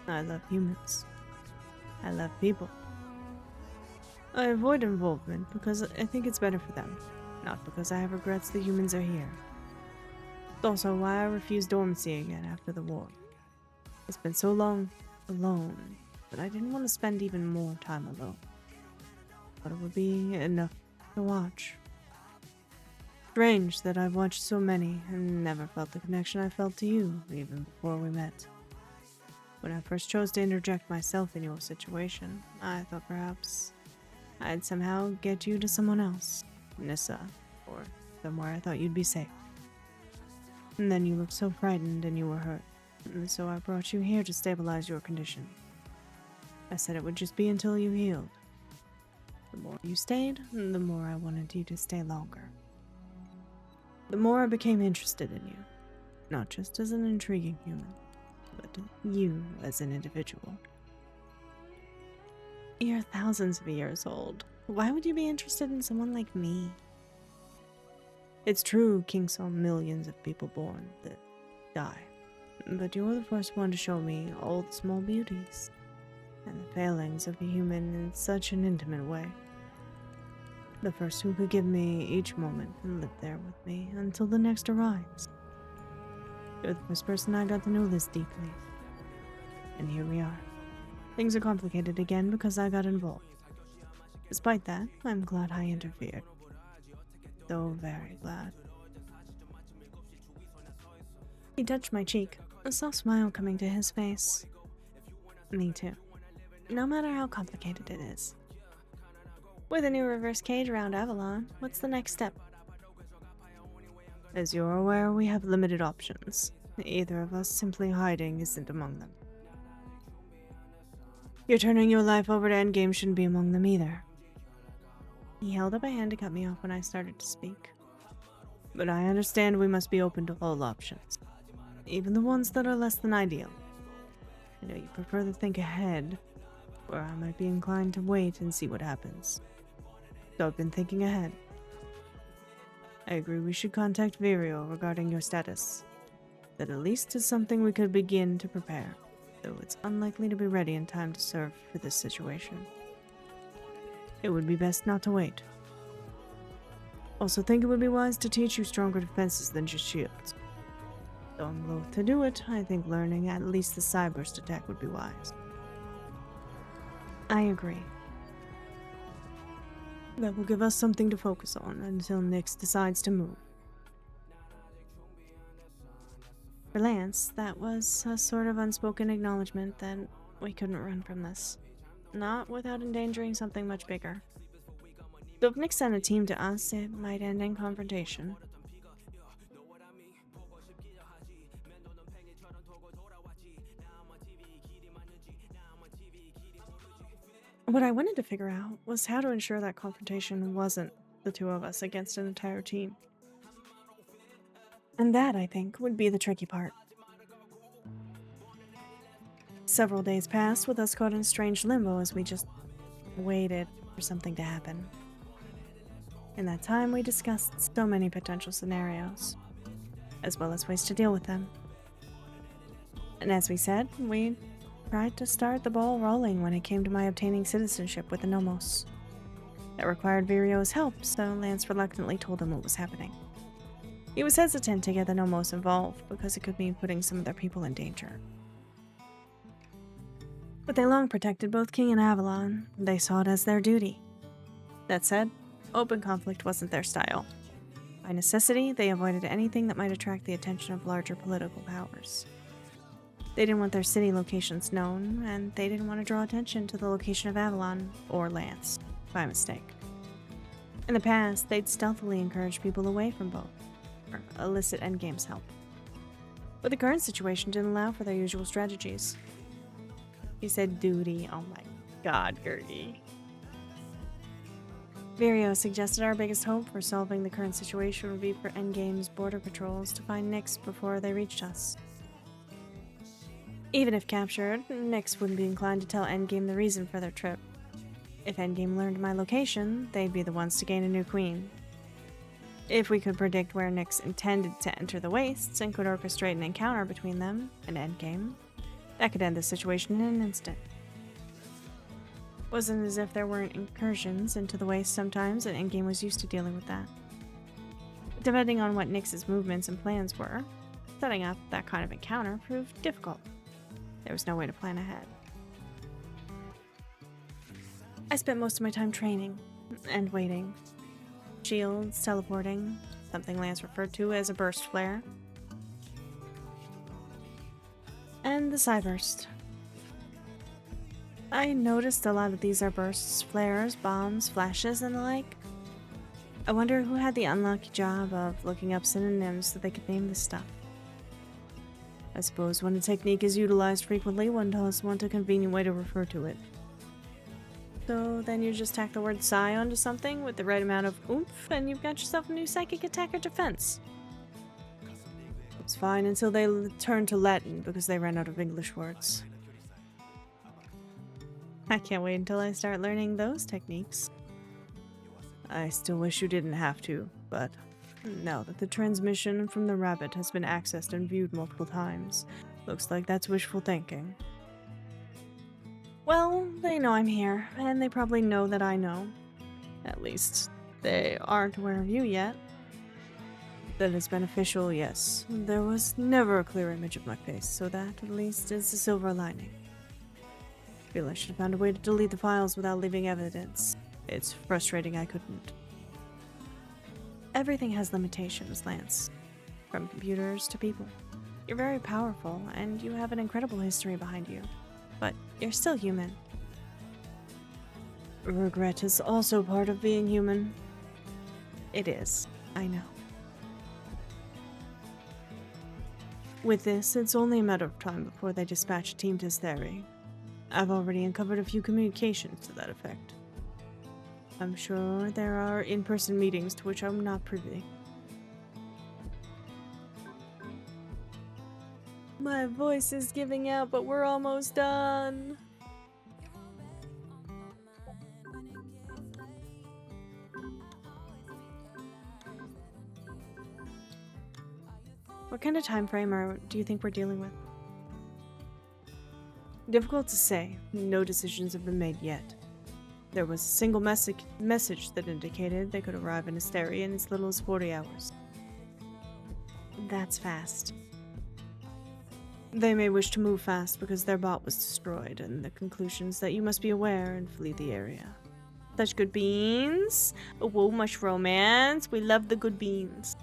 I love humans. I love people. I avoid involvement because I think it's better for them, not because I have regrets the humans are here. It's also why I refused dormancy again after the war. I spent so long alone that I didn't want to spend even more time alone. But it would be enough to watch. Strange that I've watched so many and never felt the connection I felt to you even before we met. When I first chose to interject myself in your situation, I thought perhaps I'd somehow get you to someone else, Nissa, or somewhere I thought you'd be safe. And then you looked so frightened and you were hurt, and so I brought you here to stabilize your condition. I said it would just be until you healed. The more you stayed, the more I wanted you to stay longer. The more I became interested in you, not just as an intriguing human, but you as an individual. You're thousands of years old. Why would you be interested in someone like me? It's true, King saw millions of people born that die, but you're the first one to show me all the small beauties and the failings of a human in such an intimate way. The first who could give me each moment and live there with me until the next arrives. You're the first person I got to know this deeply. And here we are. Things are complicated again because I got involved. Despite that, I'm glad I interfered. So very glad. He touched my cheek, a soft smile coming to his face. Me too. No matter how complicated it is. With a new reverse cage around Avalon, what's the next step? As you're aware, we have limited options. Either of us simply hiding isn't among them. You're turning your life over to Endgame shouldn't be among them either. He held up a hand to cut me off when I started to speak. But I understand we must be open to all options, even the ones that are less than ideal. I know you prefer to think ahead, where I might be inclined to wait and see what happens. So I've been thinking ahead. I agree we should contact Virio regarding your status. That at least is something we could begin to prepare, though it's unlikely to be ready in time to serve for this situation. It would be best not to wait. Also think it would be wise to teach you stronger defenses than just shields. Though I'm loath to do it, I think learning at least the Cyburst attack would be wise. I agree. That will give us something to focus on until Nyx decides to move. For Lance, that was a sort of unspoken acknowledgement that we couldn't run from this. Not without endangering something much bigger. So if Nyx sent a team to us, it might end in confrontation. What I wanted to figure out was how to ensure that confrontation wasn't the two of us against an entire team. And that, I think, would be the tricky part. Several days passed with us caught in strange limbo as we just waited for something to happen. In that time, we discussed so many potential scenarios, as well as ways to deal with them. And as we said, we tried to start the ball rolling when it came to my obtaining citizenship with the Nomos. That required Virio's help, so Lance reluctantly told him what was happening. He was hesitant to get the Nomos involved because it could mean putting some of their people in danger. But they long protected both King and Avalon. They saw it as their duty. That said, open conflict wasn't their style. By necessity, they avoided anything that might attract the attention of larger political powers. They didn't want their city locations known, and they didn't want to draw attention to the location of Avalon or Lance, by mistake. In the past, they'd stealthily encouraged people away from both, or elicit endgame's help. But the current situation didn't allow for their usual strategies. He said duty. Oh my god, Gertie. Virio suggested our biggest hope for solving the current situation would be for Endgame's border patrols to find Nyx before they reached us. Even if captured, Nyx wouldn't be inclined to tell Endgame the reason for their trip. If Endgame learned my location, they'd be the ones to gain a new queen. If we could predict where Nyx intended to enter the Wastes and could orchestrate an encounter between them and Endgame, that could end the situation in an instant. Wasn't as if there weren't incursions into the Wastes sometimes, and Endgame was used to dealing with that. Depending on what Nyx's movements and plans were, setting up that kind of encounter proved difficult. There was no way to plan ahead. I spent most of my time training and waiting. Shields, teleporting, something Lance referred to as a burst flare, and the Cyburst. I noticed a lot of these are bursts, flares, bombs, flashes, and the like. I wonder who had the unlucky job of looking up synonyms so they could name this stuff. I suppose when a technique is utilized frequently, one does want a convenient way to refer to it. So then you just tack the word psi onto something with the right amount of oomph, and you've got yourself a new psychic attack or defense. It's fine until they turn to Latin because they ran out of English words. I can't wait until I start learning those techniques. I still wish you didn't have to, but now that the transmission from the rabbit has been accessed and viewed multiple times, looks like that's wishful thinking. Well, they know I'm here, and they probably know that I know. At least, they aren't aware of you yet. That it's beneficial, yes. There was never a clear image of my face, so that, at least, is a silver lining. I feel I should have found a way to delete the files without leaving evidence. It's frustrating I couldn't. Everything has limitations, Lance. From computers to people. You're very powerful, and you have an incredible history behind you. But you're still human. Regret is also part of being human. It is, I know. With this, it's only a matter of time before they dispatch a team to Steri. I've already uncovered a few communications to that effect. I'm sure there are in-person meetings to which I'm not privy. My voice is giving out, but we're almost done. What kind of time frame do you think we're dealing with? Difficult to say. No decisions have been made yet. There was a single message that indicated they could arrive in Asteria in as little as 40 hours. That's fast. They may wish to move fast because their bot was destroyed, and the conclusion is that you must be aware and flee the area. Such good beans! Whoa, much romance! We love the good beans.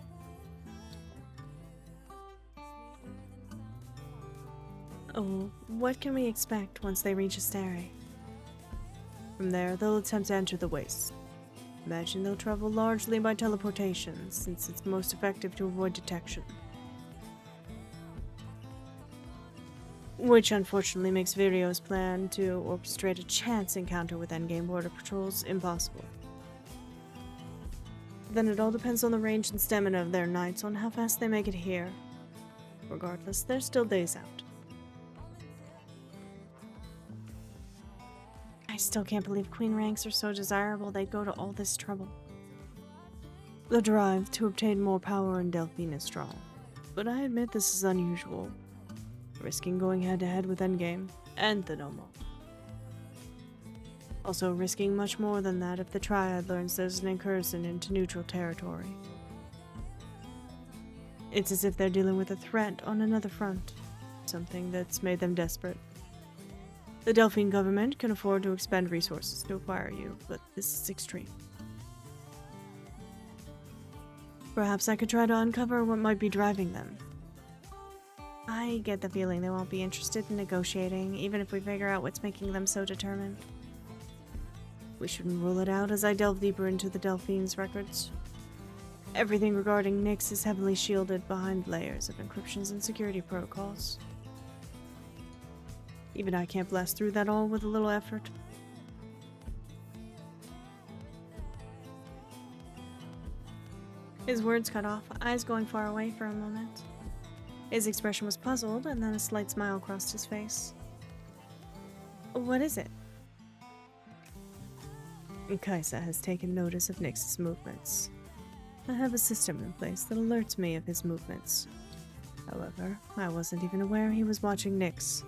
Oh, what can we expect once they reach Asteria? From there, they'll attempt to enter the wastes. Imagine they'll travel largely by teleportation, since it's most effective to avoid detection. Which unfortunately makes Virio's plan to orchestrate a chance encounter with endgame border patrols impossible. Then it all depends on the range and stamina of their knights on how fast they make it here. Regardless, they're still days out. I still can't believe queen ranks are so desirable they'd go to all this trouble. The drive to obtain more power in Delphine is strong, but I admit this is unusual, risking going head-to-head with Endgame and the Nomo. Also risking much more than that if the Triad learns there's an incursion into neutral territory. It's as if they're dealing with a threat on another front, something that's made them desperate. The Delphine government can afford to expend resources to acquire you, but this is extreme. Perhaps I could try to uncover what might be driving them. I get the feeling they won't be interested in negotiating, even if we figure out what's making them so determined. We shouldn't rule it out as I delve deeper into the Delphine's records. Everything regarding Nyx is heavily shielded behind layers of encryptions and security protocols. Even I can't blast through that all with a little effort. His words cut off, eyes going far away for a moment. His expression was puzzled, and then a slight smile crossed his face. What is it? Kaisa has taken notice of Nyx's movements. I have a system in place that alerts me of his movements. However, I wasn't even aware he was watching Nyx.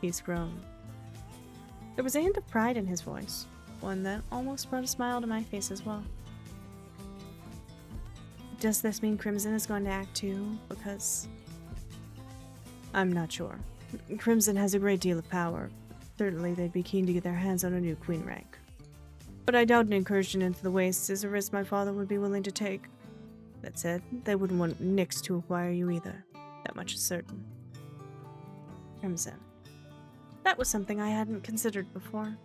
He's grown. There was a hint of pride in his voice, one that almost brought a smile to my face as well. Does this mean Crimson is going to act too? Because I'm not sure. Crimson has a great deal of power. Certainly they'd be keen to get their hands on a new queen rank. But I doubt an incursion into the wastes is a risk my father would be willing to take. That said, they wouldn't want Nyx to acquire you either. That much is certain. Crimson. That was something I hadn't considered before.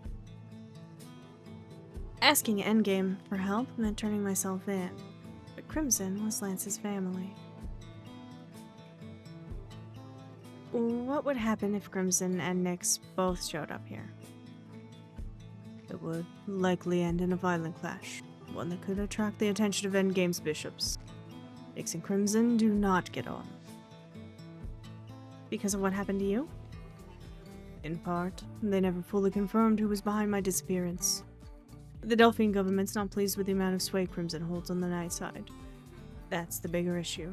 Asking Endgame for help meant turning myself in, but Crimson was Lance's family. What would happen if Crimson and Nyx both showed up here? It would likely end in a violent clash, one that could attract the attention of Endgame's bishops. Nyx and Crimson do not get on. Because of what happened to you? In part, they never fully confirmed who was behind my disappearance. The Delphine government's not pleased with the amount of sway Crimson holds on the night side. That's the bigger issue.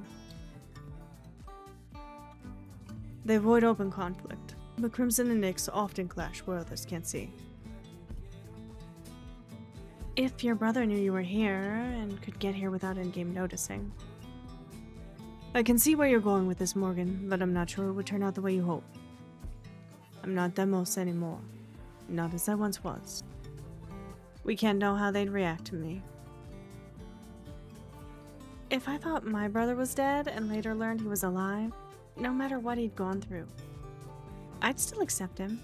They avoid open conflict, but Crimson and Nyx often clash where others can't see. If your brother knew you were here and could get here without Endgame noticing. I can see where you're going with this, Morgan, but I'm not sure it would turn out the way you hope. I'm not Demos anymore. Not as I once was. We can't know how they'd react to me. If I thought my brother was dead and later learned he was alive, no matter what he'd gone through, I'd still accept him.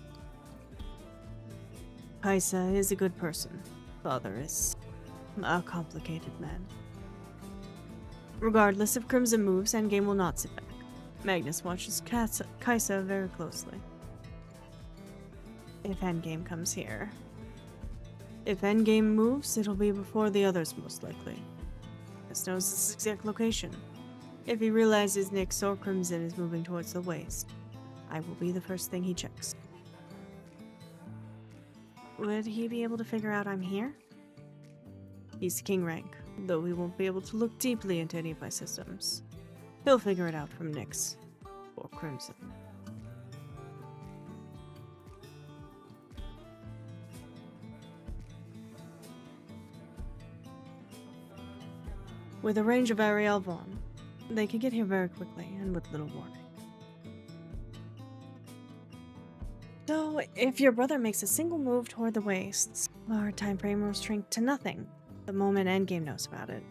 Kaisa is a good person. Father is a complicated man. Regardless if Crimson moves, Endgame will not sit back. Magnus watches Kaisa very closely. If Endgame comes here, If Endgame moves, it'll be before the others, most likely. This knows its exact location. If he realizes Nyx or Crimson is moving towards the waste, I will be the first thing he checks. Would he be able to figure out I'm here? He's king rank, though he won't be able to look deeply into any of my systems. He'll figure it out from Nyx or Crimson. With a range of Ariel Vaughn, they could get here very quickly and with little warning. So, if your brother makes a single move toward the wastes, our time frame will shrink to nothing the moment Endgame knows about it.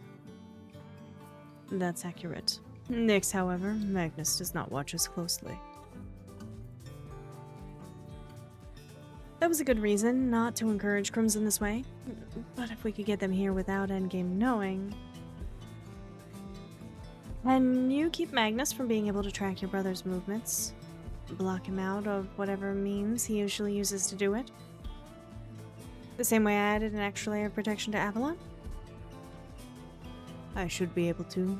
That's accurate. Nyx, however, Magnus does not watch us closely. That was a good reason not to encourage Crimson this way, but if we could get them here without Endgame knowing... Can you keep Magnus from being able to track your brother's movements? Block him out of whatever means he usually uses to do it? The same way I added an extra layer of protection to Avalon? I should be able to.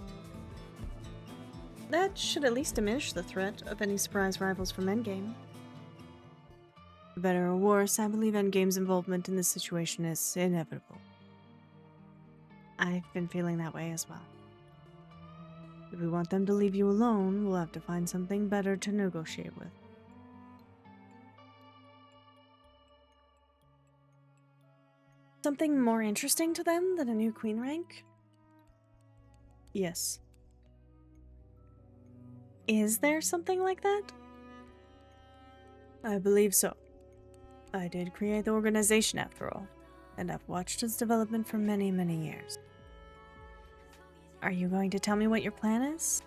That should at least diminish the threat of any surprise rivals from Endgame. For better or worse, I believe Endgame's involvement in this situation is inevitable. I've been feeling that way as well. If we want them to leave you alone, we'll have to find something better to negotiate with. Something more interesting to them than a new queen rank? Yes. Is there something like that? I believe so. I did create the organization after all, and I've watched its development for many, many years. Are you going to tell me what your plan is?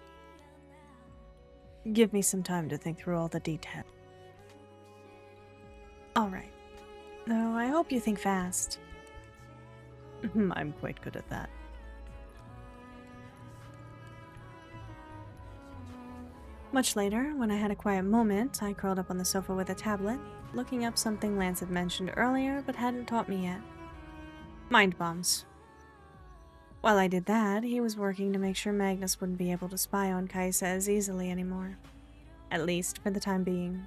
Give me some time to think through all the details. Alright. Though I hope you think fast. I'm quite good at that. Much later, when I had a quiet moment, I curled up on the sofa with a tablet, looking up something Lance had mentioned earlier but hadn't taught me yet. Mind bombs. While I did that, he was working to make sure Magnus wouldn't be able to spy on Kaisa as easily anymore. At least for the time being.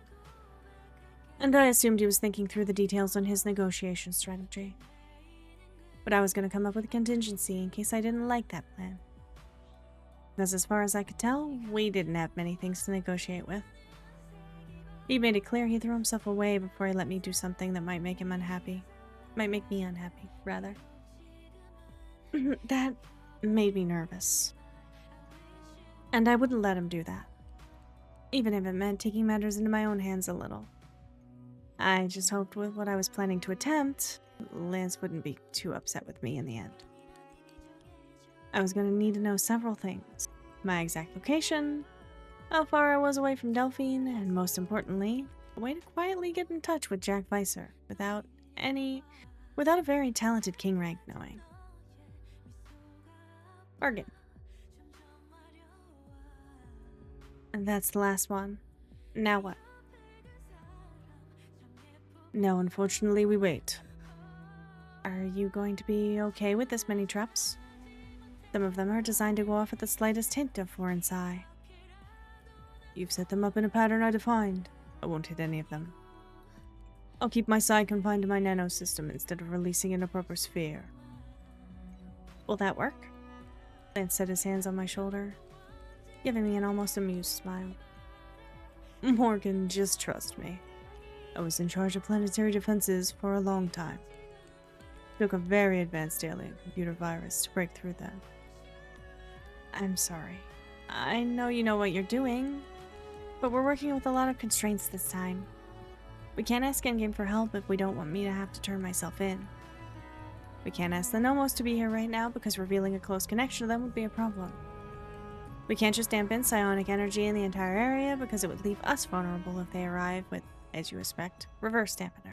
And I assumed he was thinking through the details on his negotiation strategy. But I was going to come up with a contingency in case I didn't like that plan. Because as far as I could tell, we didn't have many things to negotiate with. He made it clear he threw himself away before he let me do something that might make him unhappy. Might make me unhappy, rather. That made me nervous. And I wouldn't let him do that. Even if it meant taking matters into my own hands a little. I just hoped with what I was planning to attempt, Lance wouldn't be too upset with me in the end. I was going to need to know several things. My exact location, how far I was away from Delphine, and most importantly, a way to quietly get in touch with Jack Weiser without a very talented king rank knowing. Bargain. And that's the last one. Now what? No, unfortunately, we wait. Are you going to be okay with this many traps? Some of them are designed to go off at the slightest hint of foreign psi. You've set them up in a pattern I defined. I won't hit any of them. I'll keep my psi confined to my nanosystem instead of releasing in a proper sphere. Will that work? Lance set his hands on my shoulder, giving me an almost amused smile. Morgan, just trust me. I was in charge of planetary defenses for a long time. It took a very advanced alien computer virus to break through them. I'm sorry. I know you know what you're doing, but we're working with a lot of constraints this time. We can't ask Endgame for help if we don't want me to have to turn myself in. We can't ask the Nomos to be here right now because revealing a close connection to them would be a problem. We can't just dampen psionic energy in the entire area because it would leave us vulnerable if they arrive with, as you expect, reverse dampener.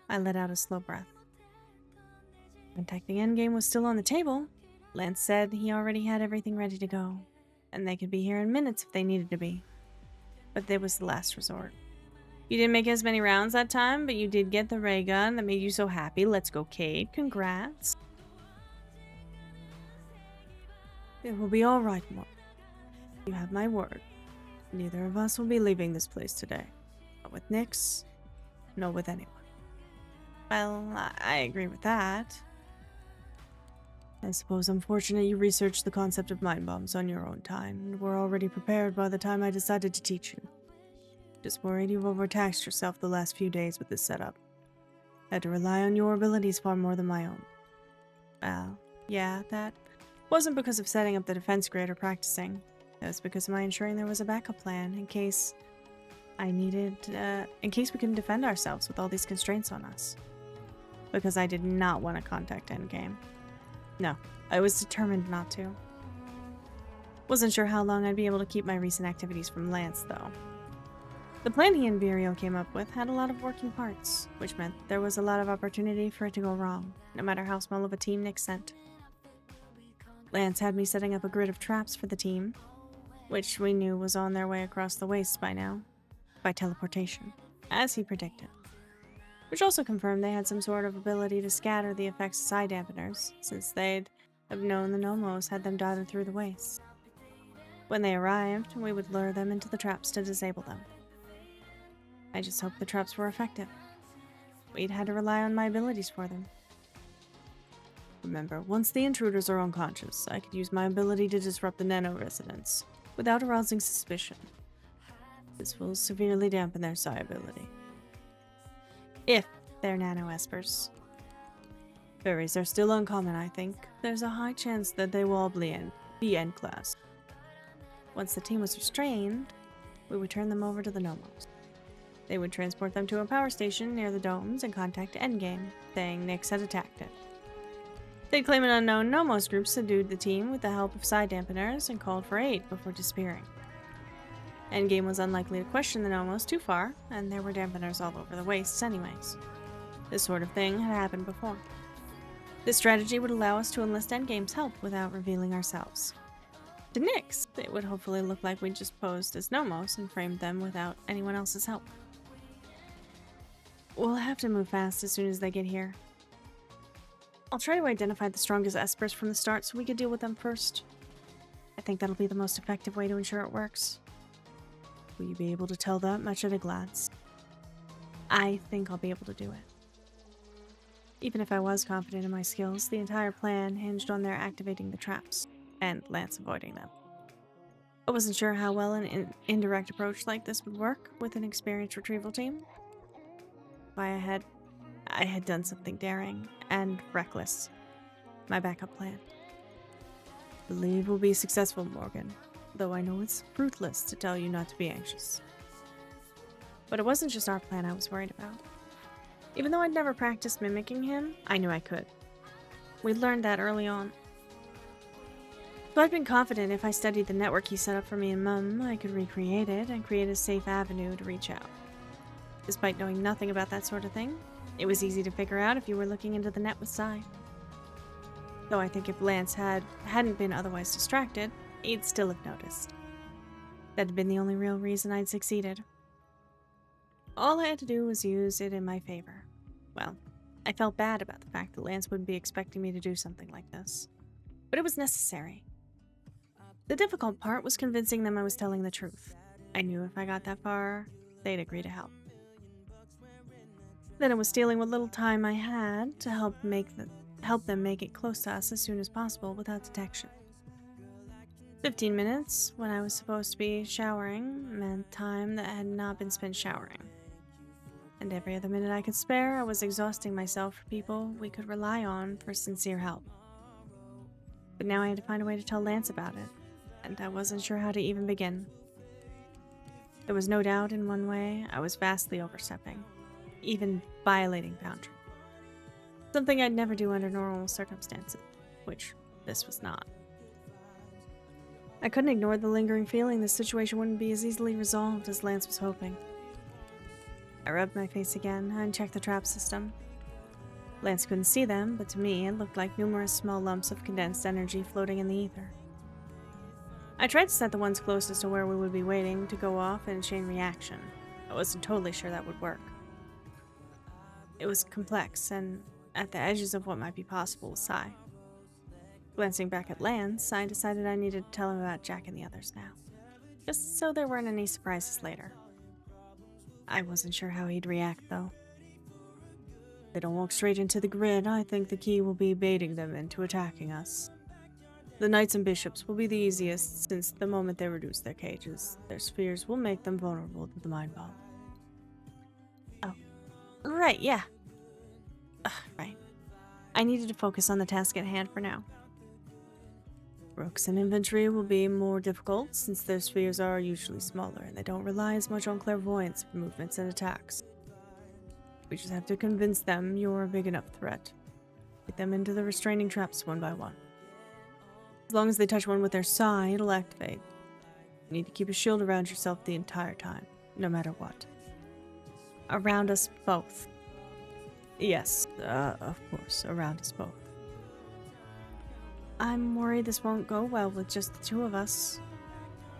I let out a slow breath. When Technic Endgame was still on the table, Lance said he already had everything ready to go, and they could be here in minutes if they needed to be. But it was the last resort. You didn't make as many rounds that time, but you did get the ray gun that made you so happy. Let's go, Kate. Congrats. It will be alright, Mom. You have my word. Neither of us will be leaving this place today. Not with Nyx, nor with anyone. Well, I agree with that. I suppose I'm fortunate you researched the concept of mind bombs on your own time, and were already prepared by the time I decided to teach you. Just worried you've overtaxed yourself the last few days with this setup. Had to rely on your abilities far more than my own. Well, yeah, that wasn't because of setting up the defense grid or practicing. It was because of my ensuring there was a backup plan in case in case we couldn't defend ourselves with all these constraints on us. Because I did not want to contact Endgame. No, I was determined not to. Wasn't sure how long I'd be able to keep my recent activities from Lance, though. The plan he and Virio came up with had a lot of working parts, which meant there was a lot of opportunity for it to go wrong, no matter how small of a team Nyx sent. Lance had me setting up a grid of traps for the team, which we knew was on their way across the waste by now, by teleportation, as he predicted. Which also confirmed they had some sort of ability to scatter the effects of psi dampeners, since they'd have known the Nomos had them dotted through the waste. When they arrived, we would lure them into the traps to disable them. I just hoped the traps were effective. We'd had to rely on my abilities for them. Remember, once the intruders are unconscious, I could use my ability to disrupt the nano-residents, without arousing suspicion. This will severely dampen their psi ability. If they're nano-espers. Fairies are still uncommon, I think. There's a high chance that they will all be end class. Once the team was restrained, we would turn them over to the Nomos. They would transport them to a power station near the domes and contact Endgame, saying Nyx had attacked it. They'd claim an unknown Nomos group subdued the team with the help of psi dampeners and called for aid before disappearing. Endgame was unlikely to question the Nomos too far, and there were dampeners all over the wastes anyways. This sort of thing had happened before. This strategy would allow us to enlist Endgame's help without revealing ourselves. To Nyx, it would hopefully look like we just posed as Nomos and framed them without anyone else's help. We'll have to move fast as soon as they get here. I'll try to identify the strongest espers from the start so we could deal with them first. I think that'll be the most effective way to ensure it works. Will you be able to tell that much at a glance? I think I'll be able to do it. Even if I was confident in my skills, the entire plan hinged on their activating the traps, and Lance avoiding them. I wasn't sure how well an indirect approach like this would work with an experienced retrieval team. I had done something daring and reckless. My backup plan. Believe we'll be successful, Morgan, though I know it's fruitless to tell you not to be anxious. But it wasn't just our plan I was worried about. Even though I'd never practiced mimicking him, I knew I could. We'd learned that early on. So I'd been confident if I studied the network he set up for me and Mum, I could recreate it and create a safe avenue to reach out. Despite knowing nothing about that sort of thing, it was easy to figure out if you were looking into the net with Psi. Though I think if Lance hadn't been otherwise distracted, he'd still have noticed. That'd been the only real reason I'd succeeded. All I had to do was use it in my favor. Well, I felt bad about the fact that Lance wouldn't be expecting me to do something like this. But it was necessary. The difficult part was convincing them I was telling the truth. I knew if I got that far, they'd agree to help. Then it was stealing what little time I had to help them make it close to us as soon as possible without detection. 15 minutes, when I was supposed to be showering, meant time that had not been spent showering. And every other minute I could spare, I was exhausting myself for people we could rely on for sincere help. But now I had to find a way to tell Lance about it, and I wasn't sure how to even begin. There was no doubt in one way I was vastly overstepping, even violating boundaries. Something I'd never do under normal circumstances, which this was not. I couldn't ignore the lingering feeling the situation wouldn't be as easily resolved as Lance was hoping. I rubbed my face again and checked the trap system. Lance couldn't see them, but to me it looked like numerous small lumps of condensed energy floating in the ether. I tried to set the ones closest to where we would be waiting to go off in chain reaction, wasn't totally sure that would work. It was complex and at the edges of what might be possible with Sai. Glancing back at Lance, I decided I needed to tell him about Jack and the others now. Just so there weren't any surprises later. I wasn't sure how he'd react, though. If they don't walk straight into the grid, I think the key will be baiting them into attacking us. The Knights and Bishops will be the easiest, since the moment they reduce their cages, their spheres will make them vulnerable to the Mind Bomb. Oh. Right, yeah. Right. I needed to focus on the task at hand for now. Rooks and infantry will be more difficult, since their spheres are usually smaller, and they don't rely as much on clairvoyance for movements and attacks. We just have to convince them you're a big enough threat. Get them into the restraining traps one by one. As long as they touch one with their Sai, it'll activate. You need to keep a shield around yourself the entire time, no matter what. Around us both. Yes, of course, around us both. I'm worried this won't go well with just the two of us.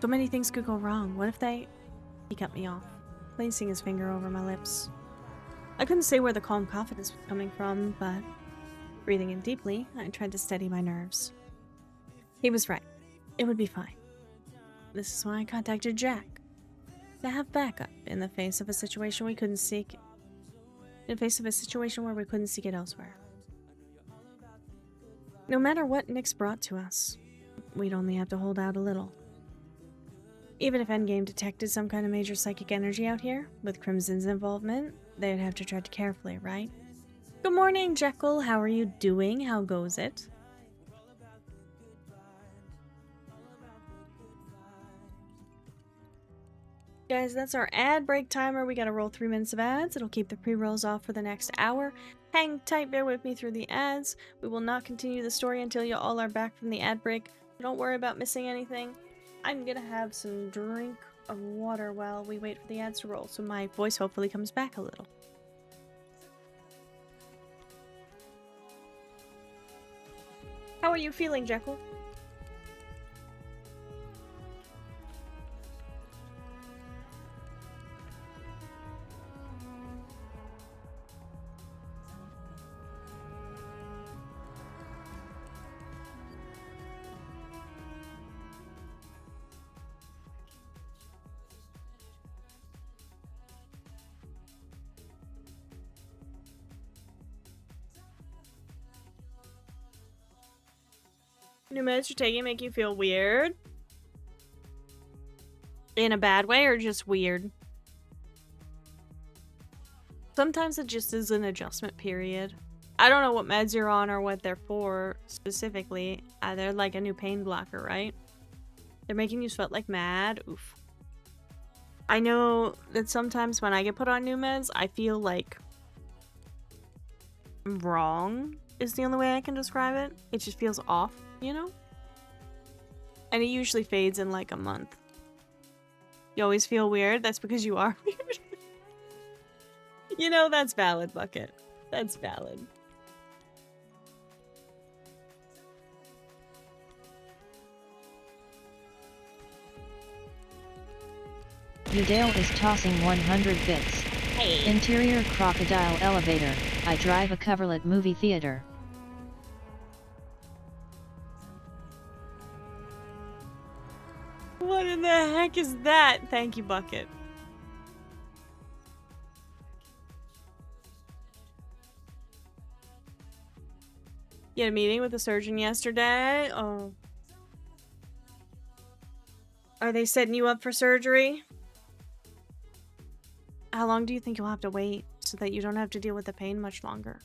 So many things could go wrong. What if they... He cut me off, placing his finger over my lips. I couldn't say where the calm confidence was coming from, but... Breathing in deeply, I tried to steady my nerves. He was right. It would be fine. This is why I contacted Jack. To have backup in the face of a situation we couldn't seek... In the face of a situation where we couldn't seek it elsewhere. No matter what Nyx brought to us, we'd only have to hold out a little. Even if Endgame detected some kind of major psychic energy out here, with Crimson's involvement, they'd have to tread carefully, right? Good morning, Jekyll. How are you doing? How goes it? Guys, that's our ad break timer. We gotta roll 3 minutes of ads. It'll keep the pre-rolls off for the next hour. Hang tight, bear with me through the ads. We will not continue the story until you all are back from the ad break. Don't worry about missing anything. I'm gonna have some drink of water while we wait for the ads to roll, so my voice hopefully comes back a little. How are you feeling, Jekyll? New meds you're taking make you feel weird? In a bad way or just weird? Sometimes it just is an adjustment period. I don't know what meds you're on or what they're for specifically. They're like a new pain blocker, right? They're making you sweat like mad. Oof. I know that sometimes when I get put on new meds, I feel like wrong is the only way I can describe it. It just feels off, you know? And it usually fades in like a month. You always feel weird? That's because you are weird. You know, that's valid, Bucket. That's valid. Udale is tossing 100 bits. Hey. Interior crocodile elevator. I drive a coverlet movie theater. What in the heck is that? Thank you, Bucket. You had a meeting with the surgeon yesterday? Oh. Are they setting you up for surgery? How long do you think you'll have to wait so that you don't have to deal with the pain much longer?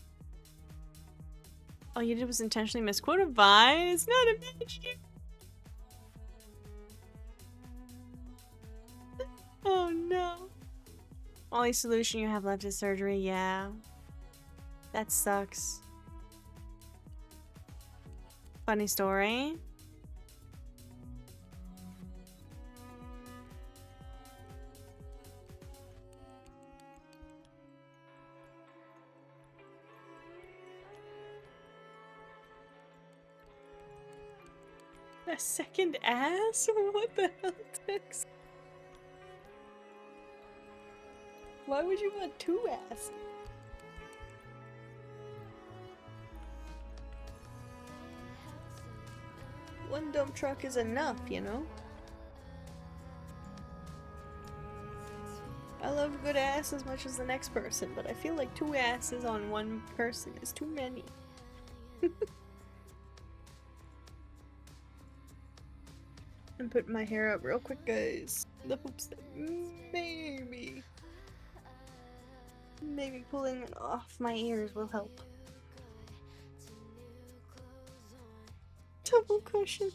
All you did was intentionally misquote a Vine. It's not a magic. Oh no. Only solution you have left is surgery, yeah. That sucks. Funny story. A second ass? What the hell, Tix? Why would you want 2 asses? One dump truck is enough, you know? I love a good ass as much as the next person, but I feel like 2 asses on one person is too many. I'm putting my hair up real quick, guys. In the hopes that maybe pulling it off my ears will help. Double cushion.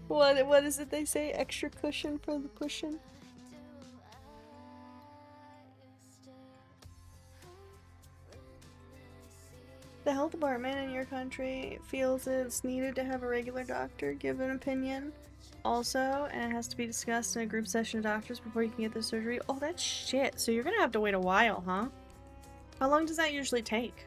What is it they say? Extra cushion for the pushing? The health department in your country feels it's needed to have a regular doctor give an opinion. Also, and it has to be discussed in a group session of doctors before you can get the surgery. Oh, that's shit. So you're gonna have to wait a while, huh? How long does that usually take?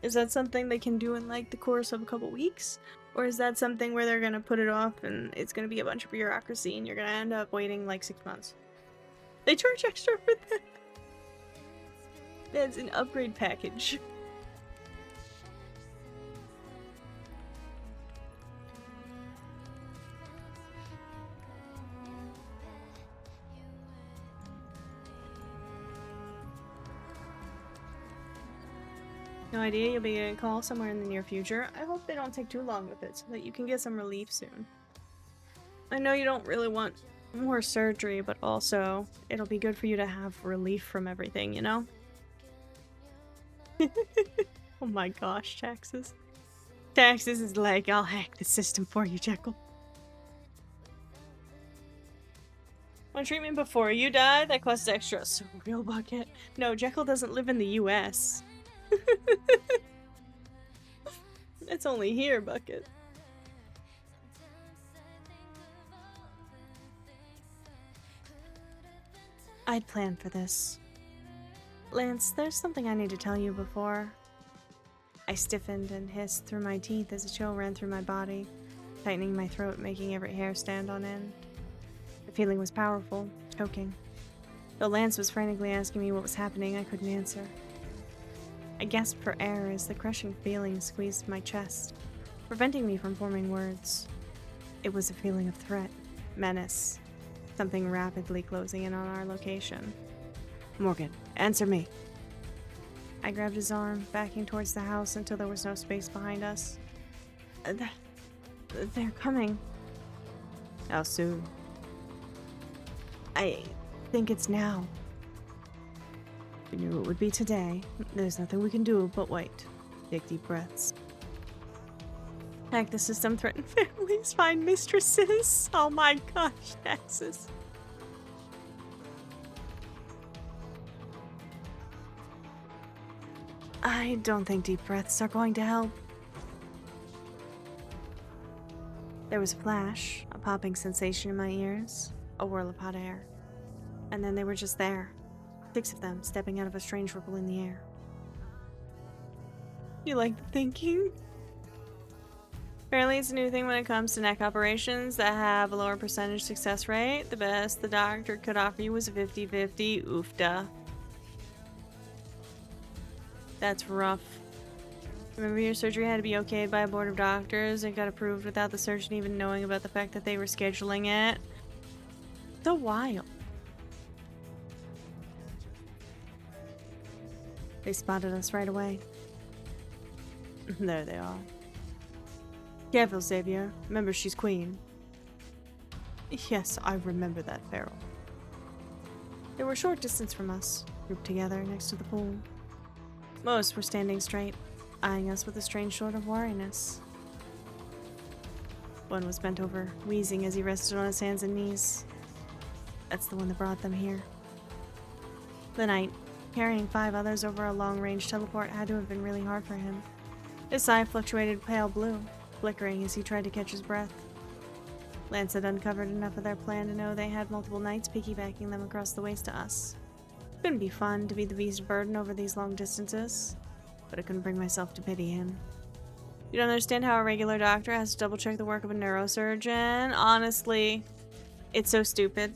Is that something they can do in like the course of a couple weeks? Or is that something where they're gonna put it off and it's gonna be a bunch of bureaucracy and you're gonna end up waiting like 6 months? They charge extra for that. That's an upgrade package. No idea, you'll be getting a call somewhere in the near future. I hope they don't take too long with it so that you can get some relief soon. I know you don't really want more surgery, but also it'll be good for you to have relief from everything, you know? Oh my gosh, Taxes. Taxes is like, I'll hack the system for you, Jekyll. Want treatment before you die? That costs extra. So real bucket. No, Jekyll doesn't live in the US. It's only here, Bucket. I'd planned for this. Lance, there's something I need to tell you before. I stiffened and hissed through my teeth as a chill ran through my body, tightening my throat, making every hair stand on end. The feeling was powerful, choking. Though Lance was frantically asking me what was happening, I couldn't answer. I gasped for air as the crushing feeling squeezed my chest, preventing me from forming words. It was a feeling of threat, menace, something rapidly closing in on our location. Morgan, answer me. I grabbed his arm, backing towards the house until there was no space behind us. They're coming. How soon? I think it's now. We knew it would be today. There's nothing we can do but wait. Take deep breaths. Hack the system, threaten families, find mistresses. Oh my gosh, Taxes. I don't think deep breaths are going to help. There was a flash, a popping sensation in my ears, a whirl of hot air. And then they were just there. 6 of them stepping out of a strange ripple in the air. You like the thinking? Apparently it's a new thing when it comes to neck operations that have a lower percentage success rate. The best the doctor could offer you was a 50-50. Oofda. That's rough. Remember your surgery had to be okayed by a board of doctors and got approved without the surgeon even knowing about the fact that they were scheduling it? So wild. They spotted us right away. There they are. Careful, Xavier. Remember, she's queen. Yes, I remember that, Farrell. They were a short distance from us, grouped together next to the pool. Most were standing straight, eyeing us with a strange sort of wariness. One was bent over, wheezing as he rested on his hands and knees. That's the one that brought them here. The night, carrying 5 others over a long-range teleport, had to have been really hard for him. His eye fluctuated pale blue, flickering as he tried to catch his breath. Lance had uncovered enough of their plan to know they had multiple knights piggybacking them across the ways to us. It couldn't be fun to be the beast burden over these long distances, but I couldn't bring myself to pity him. You don't understand how a regular doctor has to double-check the work of a neurosurgeon? Honestly, it's so stupid.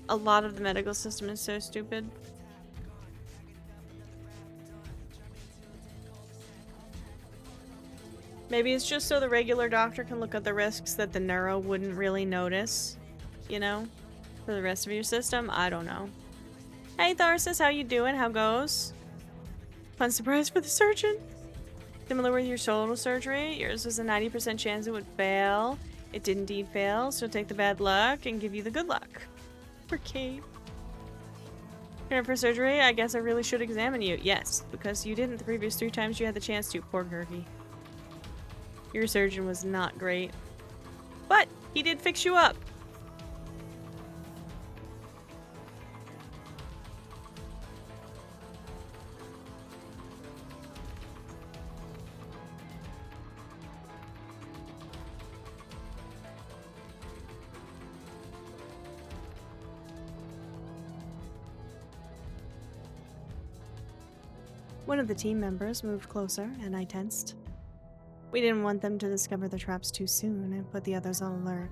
a lot of the medical system is so stupid. Maybe it's just so the regular doctor can look at the risks that the neuro wouldn't really notice, you know, for the rest of your system. I don't know. Hey Tharsis, how you doing? How goes? Fun surprise for the surgeon. Similar with your shoulder surgery, yours was a 90% chance it would fail. It did indeed fail, so take the bad luck and give you the good luck. For Kate. Here for surgery, I guess I really should examine you. Yes, because you didn't the previous 3 times you had the chance to. Poor Gurgi. Your surgeon was not great. But he did fix you up. One of the team members moved closer, and I tensed. We didn't want them to discover the traps too soon and put the others on alert.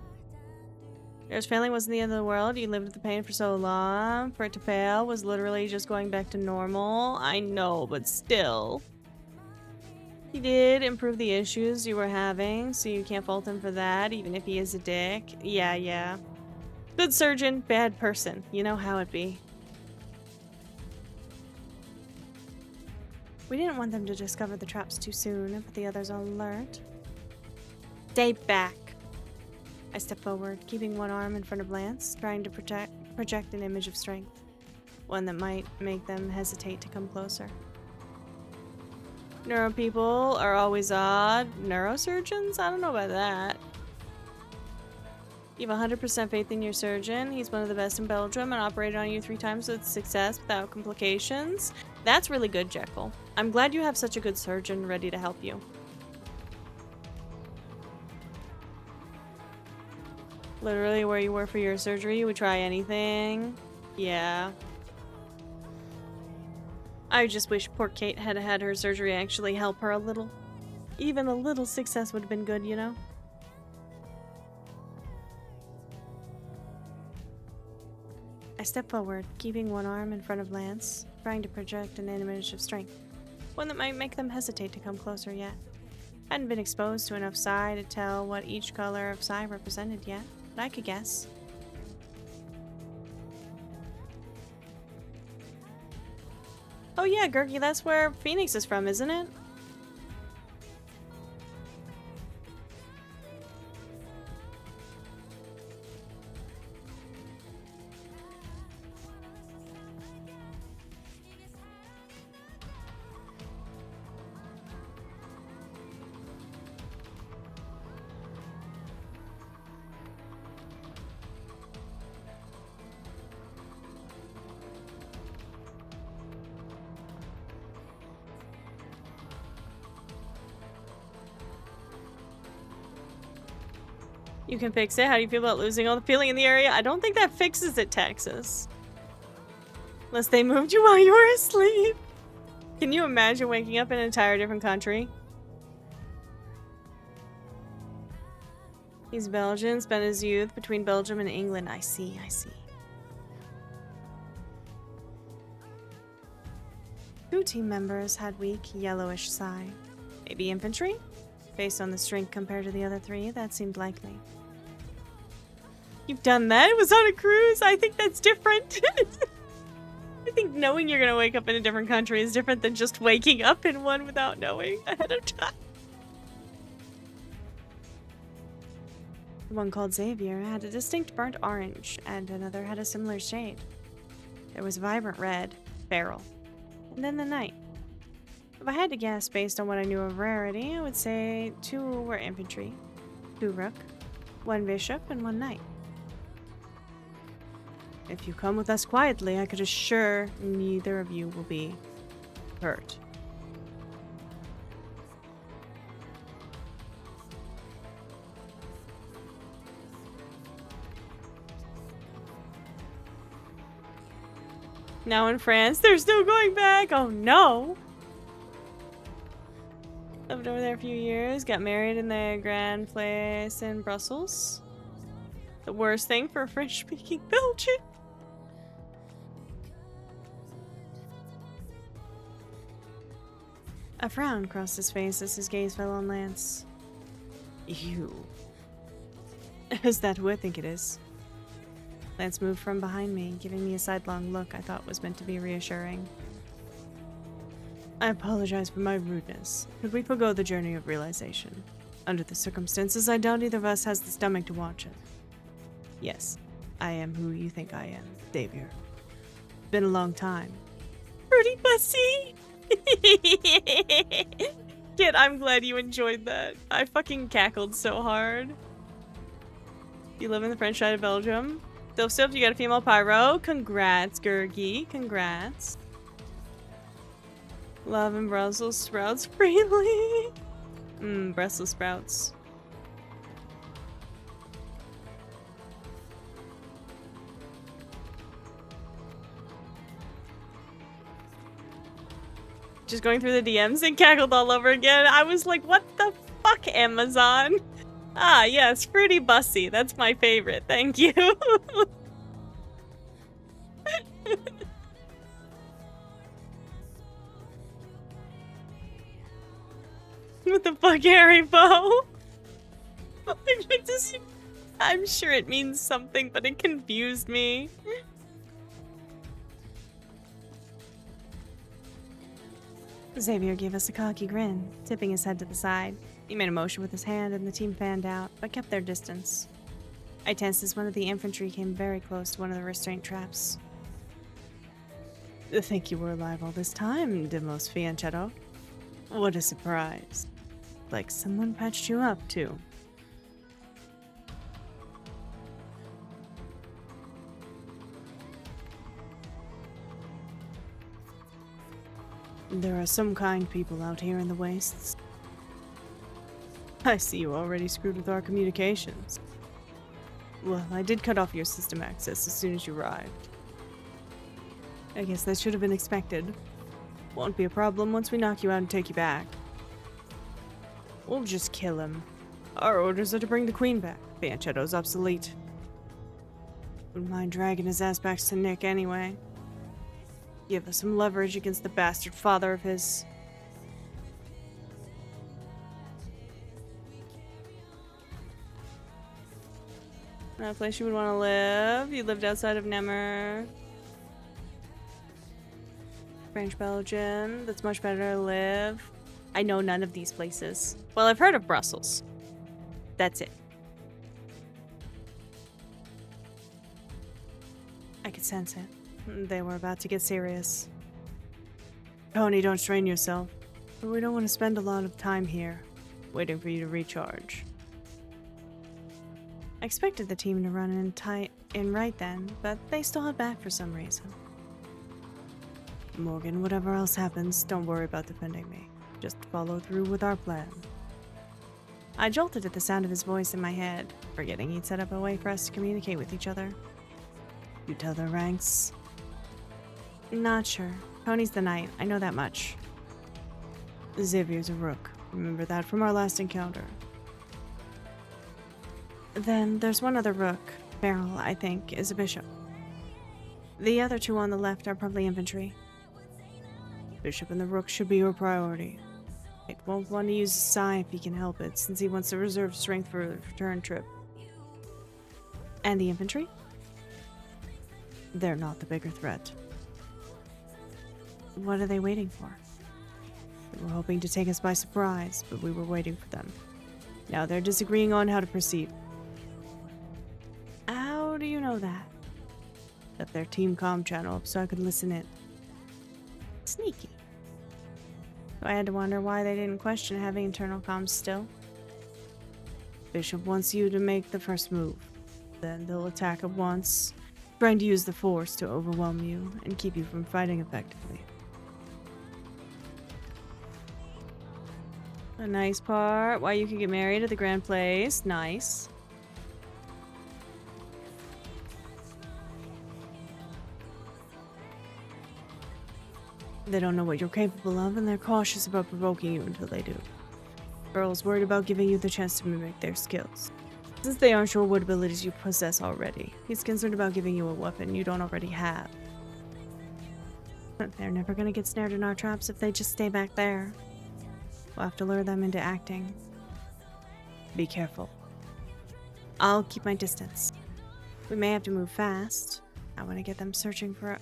Yours failing wasn't the end of the world. You lived with the pain for so long. For it to fail was literally just going back to normal. I know, but still. He did improve the issues you were having, so you can't fault him for that, even if he is a dick. Yeah. Good surgeon, bad person. You know how it be. We didn't want them to discover the traps too soon and put the others on alert. Stay back. I step forward, keeping one arm in front of Lance, trying to project an image of strength. One that might make them hesitate to come closer. Neuro people are always odd. Neurosurgeons? I don't know about that. You have 100% faith in your surgeon. He's one of the best in Belgium and operated on you 3 times with success without complications. That's really good, Jekyll. I'm glad you have such a good surgeon ready to help you. Literally where you were for your surgery, you would try anything. Yeah. I just wish poor Kate had had her surgery actually help her a little. Even a little success would have been good, you know? I step forward, keeping one arm in front of Lance, trying to project an image of strength. One that might make them hesitate to come closer yet. Hadn't been exposed to enough psi to tell what each color of psi represented yet, but I could guess. Oh yeah, Gurgi, that's where Phoenix is from, isn't it? You can fix it. How do you feel about losing all the feeling in the area? I don't think that fixes it, Texas. Unless they moved you while you were asleep. Can you imagine waking up in an entire different country? He's Belgian, spent his youth between Belgium and England. I see. Two team members had weak, yellowish psi. Maybe infantry? Based on the strength compared to the other 3, that seemed likely. You've done that? It was on a cruise? I think that's different. I think knowing you're gonna wake up in a different country is different than just waking up in one without knowing ahead of time. The one called Xavier had a distinct burnt orange, and another had a similar shade. There was vibrant red, feral, and then the night. If I had to guess based on what I knew of rarity, I would say 2 were infantry, 2 rook, 1 bishop, and 1 knight. If you come with us quietly, I could assure neither of you will be hurt. Now in France, they're still going back. Oh no! Lived over there a few years, got married in the grand place in Brussels. The worst thing for a French-speaking Belgian. A frown crossed his face as his gaze fell on Lance. You. Is that who I think it is? Lance moved from behind me, giving me a sidelong look I thought was meant to be reassuring. I apologize for my rudeness. Could we forgo the journey of realization? Under the circumstances, I doubt either of us has the stomach to watch it. Yes, I am who you think I am, Xavier. Been a long time. Pretty bussy! Kid, I'm glad you enjoyed that. I fucking cackled so hard. You live in the French side of Belgium? Still, you got a female pyro. Congrats, Gurgi. Congrats. Love and Brussels sprouts freely. Brussels sprouts. Just going through the DMs and cackled all over again. I was like, what the fuck, Amazon? Ah, yes, Fruity Bussy. That's my favorite. Thank you. What the fuck, Harry Poe? I'm sure it means something, but it confused me. Xavier gave us a cocky grin, tipping his head to the side. He made a motion with his hand and the team fanned out, but kept their distance. I tensed as one of the infantry came very close to one of the restraint traps. Think you were alive all this time, Demos Fianchetto? What a surprise. Like someone patched you up, too. There are some kind people out here in the wastes. I see you already screwed with our communications. Well, I did cut off your system access as soon as you arrived. I guess that should have been expected. Won't be a problem once we knock you out and take you back. We'll just kill him. Our orders are to bring the queen back. Fianchetto's obsolete. Wouldn't mind dragging his ass back to Nick anyway. Give us some leverage against the bastard father of his. A place you would want to live. You lived outside of Nemmer. French Belgian. That's much better to live. I know none of these places. Well, I've heard of Brussels. That's it. I could sense it. They were about to get serious. Tony, don't strain yourself. But we don't want to spend a lot of time here, waiting for you to recharge. I expected the team to run in right then, but they still held back for some reason. Morgan, whatever else happens, don't worry about defending me. Just follow through with our plan. I jolted at the sound of his voice in my head, forgetting he'd set up a way for us to communicate with each other. You tell their ranks? Not sure. Tony's the knight, I know that much. Xavier's a rook. Remember that from our last encounter. Then there's one other rook. Beryl, I think, is a bishop. The other two on the left are probably infantry. Bishop and the rook should be your priority. It won't want to use his Psy if he can help it, since he wants to reserve strength for the return trip. And the infantry? They're not the bigger threat. What are they waiting for? They were hoping to take us by surprise, but we were waiting for them. Now they're disagreeing on how to proceed. How do you know that? Left their team comm channel up so I could listen in. Sneaky. So I had to wonder why they didn't question having internal comms still. Bishop wants you to make the first move. Then they'll attack at once, trying to use the force to overwhelm you and keep you from fighting effectively. A nice part. Why you can get married at the Grand Place. Nice. They don't know what you're capable of, and they're cautious about provoking you until they do. Earl's worried about giving you the chance to mimic their skills. Since they aren't sure what abilities you possess already, he's concerned about giving you a weapon you don't already have. They're never gonna get snared in our traps if they just stay back there. We'll have to lure them into acting. Be careful. I'll keep my distance. We may have to move fast. I want to get them searching for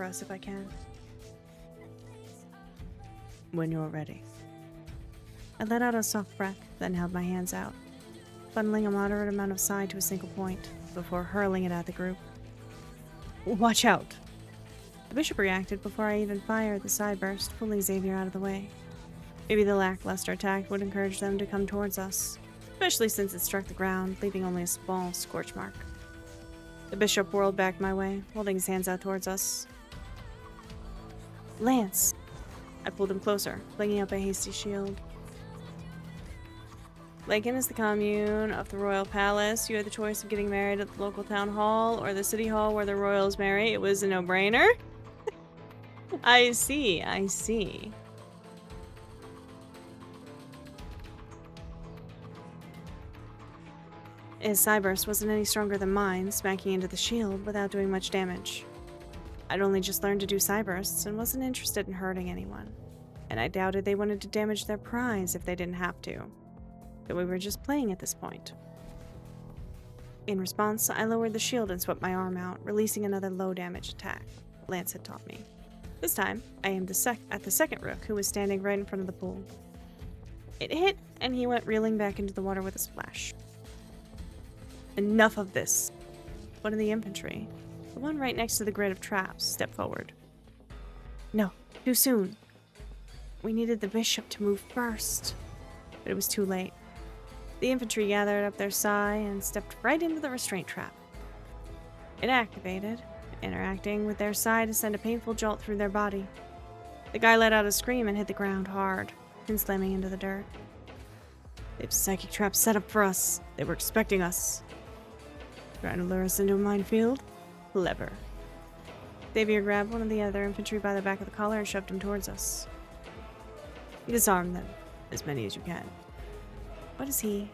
us if I can. When you're ready. I let out a soft breath, then held my hands out, funneling a moderate amount of psi to a single point before hurling it at the group. Watch out! The bishop reacted before I even fired the psi burst, pulling Xavier out of the way. Maybe the lackluster attack would encourage them to come towards us, especially since it struck the ground, leaving only a small scorch mark. The bishop whirled back my way, holding his hands out towards us. Lance! I pulled him closer, flinging up a hasty shield. Lincoln is the commune of the royal palace. You had the choice of getting married at the local town hall or the city hall where the royals marry. It was a no-brainer. I see, I see. His cyburst wasn't any stronger than mine, smacking into the shield without doing much damage. I'd only just learned to do cybursts and wasn't interested in hurting anyone. And I doubted they wanted to damage their prize if they didn't have to. But we were just playing at this point. In response, I lowered the shield and swept my arm out, releasing another low-damage attack Lance had taught me. This time, I aimed at the second rook, who was standing right in front of the pool. It hit, and he went reeling back into the water with a splash. Enough of this. One of the infantry, the one right next to the grid of traps, stepped forward. No, too soon. We needed the bishop to move first. But it was too late. The infantry gathered up their psi and stepped right into the restraint trap. It activated, interacting with their psi to send a painful jolt through their body. The guy let out a scream and hit the ground hard, and slamming into the dirt. They have psychic traps set up for us. They were expecting us. Trying to lure us into a minefield? Clever. Xavier grabbed one of the other infantry by the back of the collar and shoved him towards us. Disarm them, as many as you can. What is he?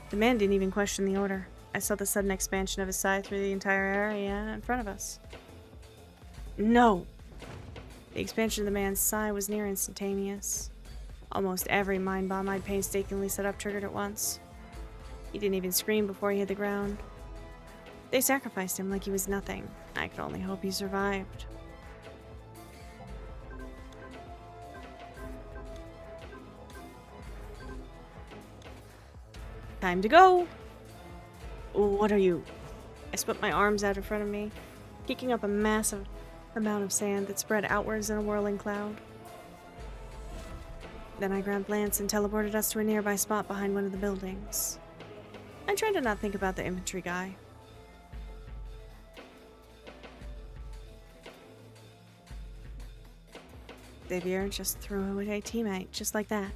The man didn't even question the order. I saw the sudden expansion of his psi through the entire area in front of us. No! The expansion of the man's psi was near instantaneous. Almost every mind bomb I'd painstakingly set up triggered at once. He didn't even scream before he hit the ground. They sacrificed him like he was nothing. I could only hope he survived. Time to go! What are you? I swept my arms out in front of me, kicking up a massive amount of sand that spread outwards in a whirling cloud. Then I grabbed Lance and teleported us to a nearby spot behind one of the buildings. I tried to not think about the infantry guy. Xavier just threw away a teammate, just like that.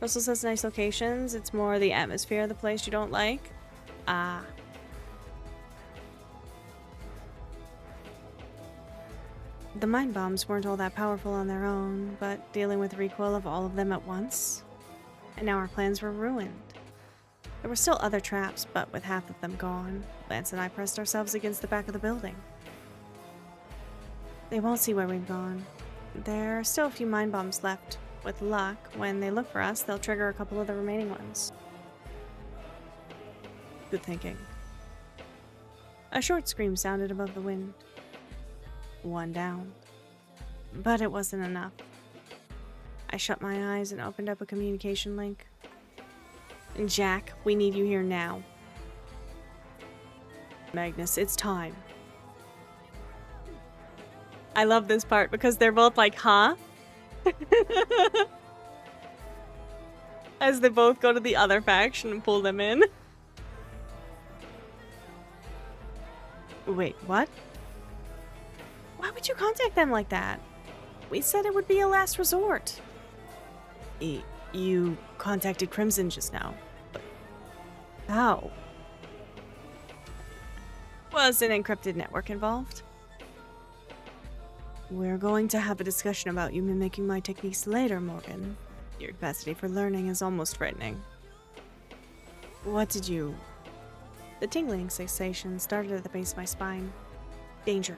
Russell says nice locations. It's more the atmosphere of the place you don't like. Ah. The mind bombs weren't all that powerful on their own, but dealing with the recoil of all of them at once. And now our plans were ruined. There were still other traps, but with half of them gone, Lance and I pressed ourselves against the back of the building. They won't see where we've gone. There are still a few mind bombs left. With luck, when they look for us, they'll trigger a couple of the remaining ones. Good thinking. A short scream sounded above the wind. One down. But it wasn't enough. I shut my eyes and opened up a communication link. Jack, we need you here now. Magnus, it's time. I love this part because they're both like, huh? As they both go to the other faction and pull them in. Wait, what? Why would you contact them like that? We said it would be a last resort. You contacted Crimson just now. But how? Was an encrypted network involved? We're going to have a discussion about you mimicking my techniques later, Morgan. Your capacity for learning is almost frightening. What did you... The tingling sensation started at the base of my spine. Danger.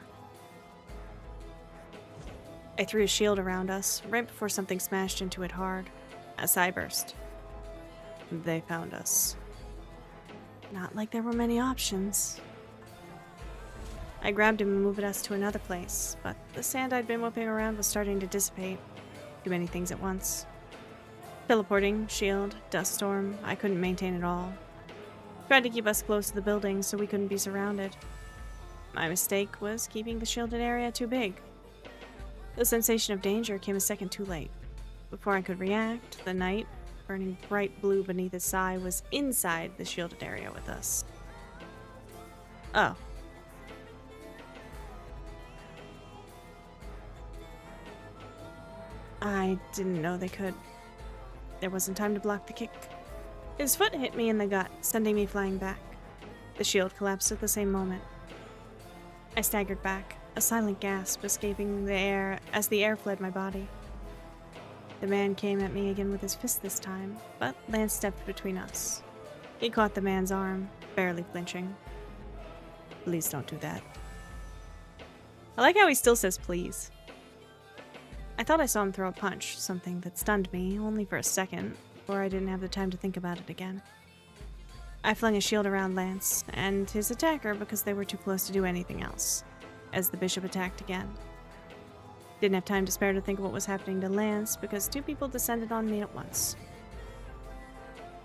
I threw a shield around us, right before something smashed into it hard. A psi burst. They found us. Not like there were many options. I grabbed him and moved us to another place, but the sand I'd been whipping around was starting to dissipate. Too many things at once. Teleporting, shield, dust storm, I couldn't maintain it all. Tried to keep us close to the buildings so we couldn't be surrounded. My mistake was keeping the shielded area too big. The sensation of danger came a second too late. Before I could react, the night, burning bright blue beneath his eye, was inside the shielded area with us. Oh. I didn't know they could. There wasn't time to block the kick. His foot hit me in the gut, sending me flying back. The shield collapsed at the same moment. I staggered back, a silent gasp escaping the air as the air fled my body. The man came at me again with his fist this time, but Lance stepped between us. He caught the man's arm, barely flinching. Please don't do that. I like how he still says please. I thought I saw him throw a punch, something that stunned me, only for a second, before I didn't have the time to think about it again. I flung a shield around Lance and his attacker because they were too close to do anything else, as the bishop attacked again. Didn't have time to spare to think of what was happening to Lance because two people descended on me at once.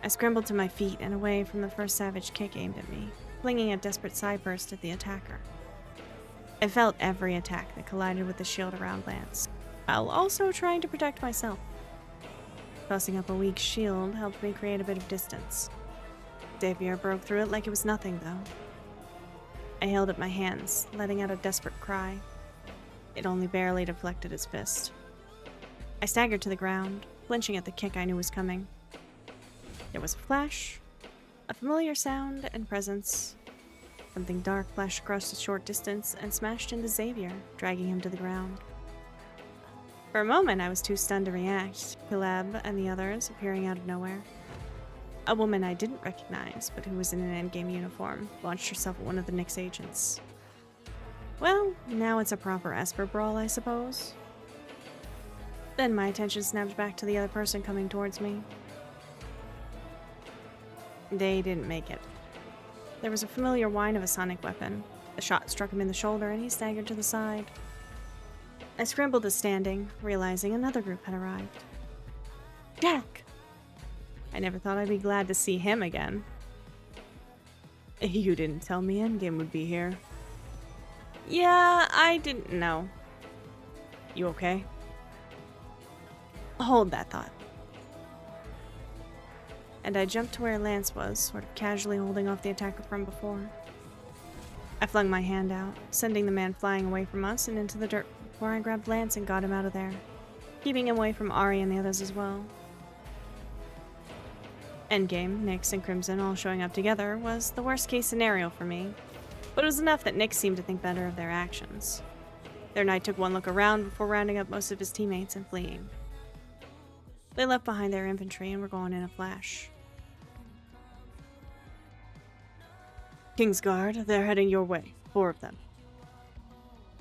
I scrambled to my feet and away from the first savage kick aimed at me, flinging a desperate side burst at the attacker. I felt every attack that collided with the shield around Lance, while also trying to protect myself. Tossing up a weak shield helped me create a bit of distance. Xavier broke through it like it was nothing, though. I held up my hands, letting out a desperate cry. It only barely deflected his fist. I staggered to the ground, flinching at the kick I knew was coming. There was a flash, a familiar sound and presence. Something dark flashed across a short distance and smashed into Xavier, dragging him to the ground. For a moment, I was too stunned to react, Caleb and the others appearing out of nowhere. A woman I didn't recognize, but who was in an endgame uniform, launched herself at one of the Nyx agents. Well, now it's a proper Esper brawl, I suppose. Then my attention snapped back to the other person coming towards me. They didn't make it. There was a familiar whine of a sonic weapon. A shot struck him in the shoulder and he staggered to the side. I scrambled to standing, realizing another group had arrived. Jack! I never thought I'd be glad to see him again. You didn't tell me Endgame would be here. Yeah, I didn't know. You okay? Hold that thought. And I jumped to where Lance was, sort of casually holding off the attacker from before. I flung my hand out, sending the man flying away from us and into the dirt before I grabbed Lance and got him out of there, keeping him away from Ari and the others as well. Endgame, Nyx, and Crimson all showing up together was the worst case scenario for me, but it was enough that Nyx seemed to think better of their actions. Their knight took one look around before rounding up most of his teammates and fleeing. They left behind their infantry and were gone in a flash. Kingsguard, they're heading your way. 4 of them.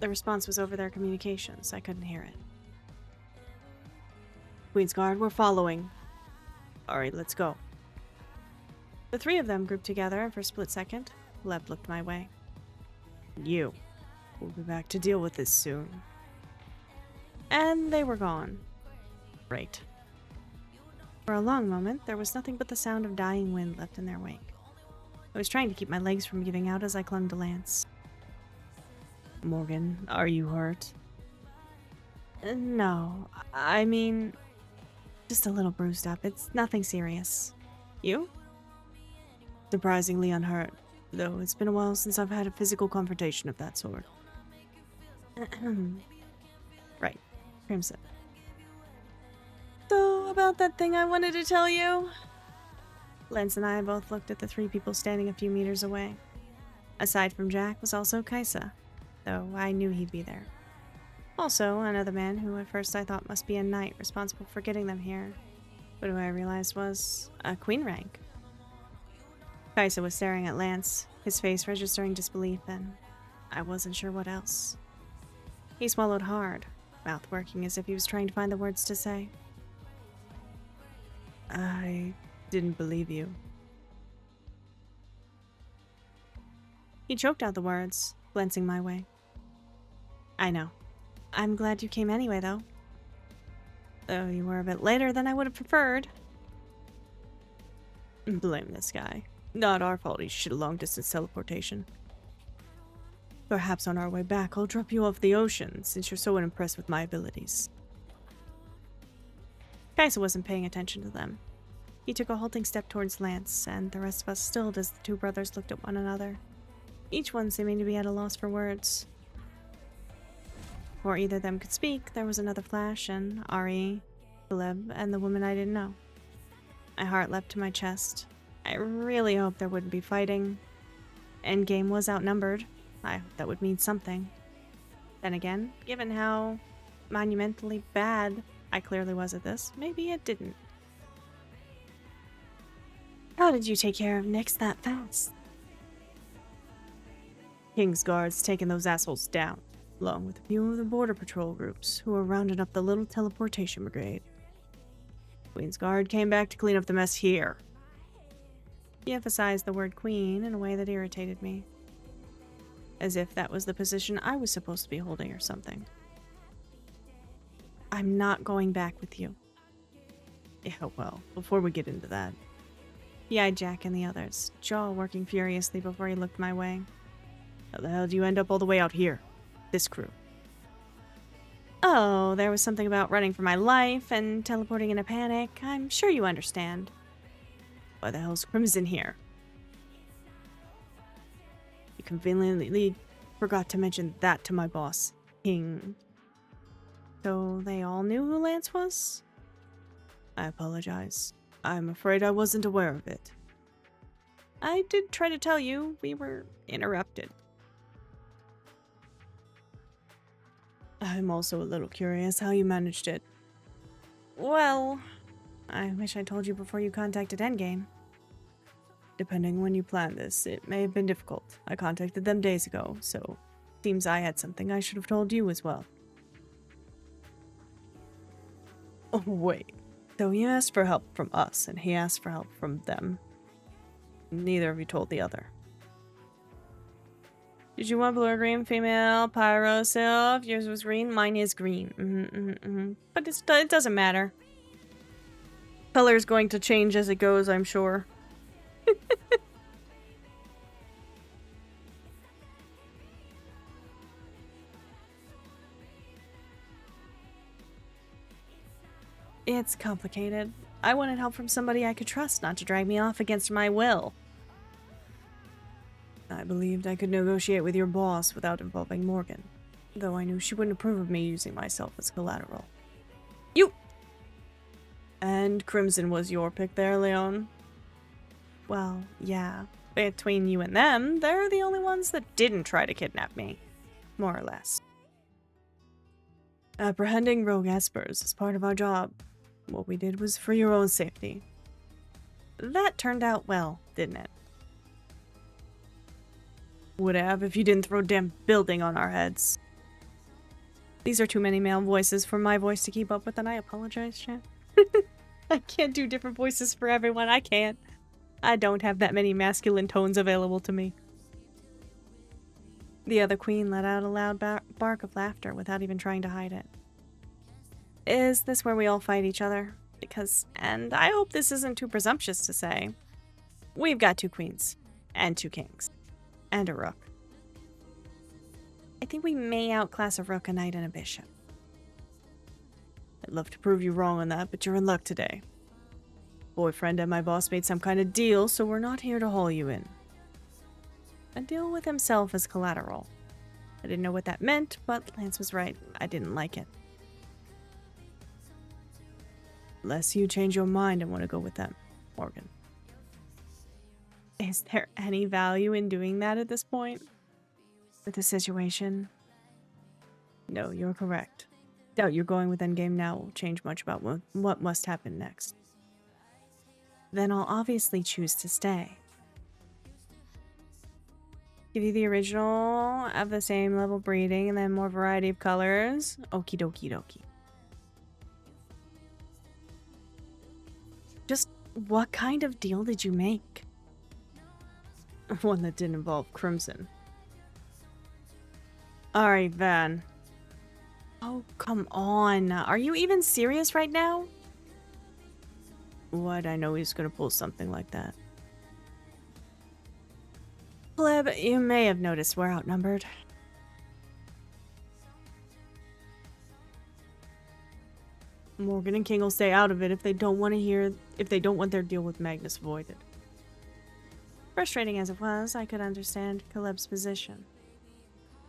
The response was over their communications. I couldn't hear it. Queensguard, we're following. Alright, let's go. The 3 of them grouped together, and for a split second, Leb looked my way. You. We'll be back to deal with this soon. And they were gone. Great. For a long moment, there was nothing but the sound of dying wind left in their wake. I was trying to keep my legs from giving out as I clung to Lance. Morgan, are you hurt? No. I mean, just a little bruised up. It's nothing serious. You? Surprisingly unhurt, though it's been a while since I've had a physical confrontation of that sort. Right. Crimson. So, about that thing I wanted to tell you? Lance and I both looked at the 3 people standing a few meters away. Aside from Jack was also Kaisa, though I knew he'd be there. Also, another man who at first I thought must be a knight responsible for getting them here, but who I realized was a queen rank. Kaisa was staring at Lance, his face registering disbelief, and I wasn't sure what else. He swallowed hard, mouth working as if he was trying to find the words to say. I didn't believe you. He choked out the words, glancing my way. I know. I'm glad you came anyway, though. Though you were a bit later than I would have preferred. Blame this guy. Not our fault he should have long-distance teleportation. Perhaps on our way back, I'll drop you off the ocean, since you're so unimpressed with my abilities. Kaisa wasn't paying attention to them. He took a halting step towards Lance, and the rest of us stilled as the two brothers looked at one another, each one seeming to be at a loss for words. Before either of them could speak, there was another flash, and Ari, Caleb, and the woman I didn't know. My heart leapt to my chest. I really hoped there wouldn't be fighting. Endgame was outnumbered. I hoped that would mean something. Then again, given how monumentally bad I clearly was at this, maybe it didn't. How did you take care of Nyx that fast? King's Guard's taken those assholes down, along with a few of the border patrol groups who were rounding up the little teleportation brigade. Queen's Guard came back to clean up the mess here. He emphasized the word queen in a way that irritated me. As if that was the position I was supposed to be holding or something. I'm not going back with you. Yeah, well, before we get into that. He eyed Jack and the others, jaw working furiously before he looked my way. How the hell do you end up all the way out here? This crew. Oh, there was something about running for my life and teleporting in a panic. I'm sure you understand. Why the hell's Crimson here? You conveniently forgot to mention that to my boss, King. So they all knew who Lance was? I apologize. I'm afraid I wasn't aware of it. I did try to tell you. We were interrupted. I'm also a little curious how you managed it. Well, I wish I told you before you contacted Endgame. Depending when you planned this, it may have been difficult. I contacted them days ago, so seems I had something I should have told you as well. Oh, wait. So you asked for help from us, and he asked for help from them. Neither of you told the other. Did you want blue or green? Female, pyro, sylph. Yours was green. Mine is green. But it doesn't matter. Color is going to change as it goes, I'm sure. It's complicated. I wanted help from somebody I could trust not to drag me off against my will. I believed I could negotiate with your boss without involving Morgan, though I knew she wouldn't approve of me using myself as collateral. You! And Crimson was your pick there, Leon? Well, yeah. Between you and them, they're the only ones that didn't try to kidnap me. More or less. Apprehending rogue espers is part of our job. What we did was for your own safety. That turned out well, didn't it? Would have if you didn't throw a damn building on our heads. These are too many male voices for my voice to keep up with, and I apologize, chat. I can't do different voices for everyone. I can't. I don't have that many masculine tones available to me. The other queen let out a loud bark of laughter without even trying to hide it. Is this where we all fight each other? Because, and I hope this isn't too presumptuous to say, we've got 2 queens, and 2 kings, and a rook. I think we may outclass a rook, a knight, and a bishop. I'd love to prove you wrong on that, but you're in luck today. Boyfriend and my boss made some kind of deal, so we're not here to haul you in. A deal with himself as collateral. I didn't know what that meant, but Lance was right. I didn't like it. Unless you change your mind and want to go with them, Morgan. Is there any value in doing that at this point? With the situation? No, you're correct. Doubt you're going with Endgame now will change much about what must happen next. Then I'll obviously choose to stay. Give you the original of the same level breeding and then more variety of colors. Okie dokie dokie. Just what kind of deal did you make? One that didn't involve Crimson. Alright, Van. Oh, come on. Are you even serious right now? What? I know he's gonna pull something like that. Pleb, you may have noticed we're outnumbered. Morgan and King will stay out of it if they don't want their deal with Magnus voided. Frustrating as it was, I could understand Caleb's position.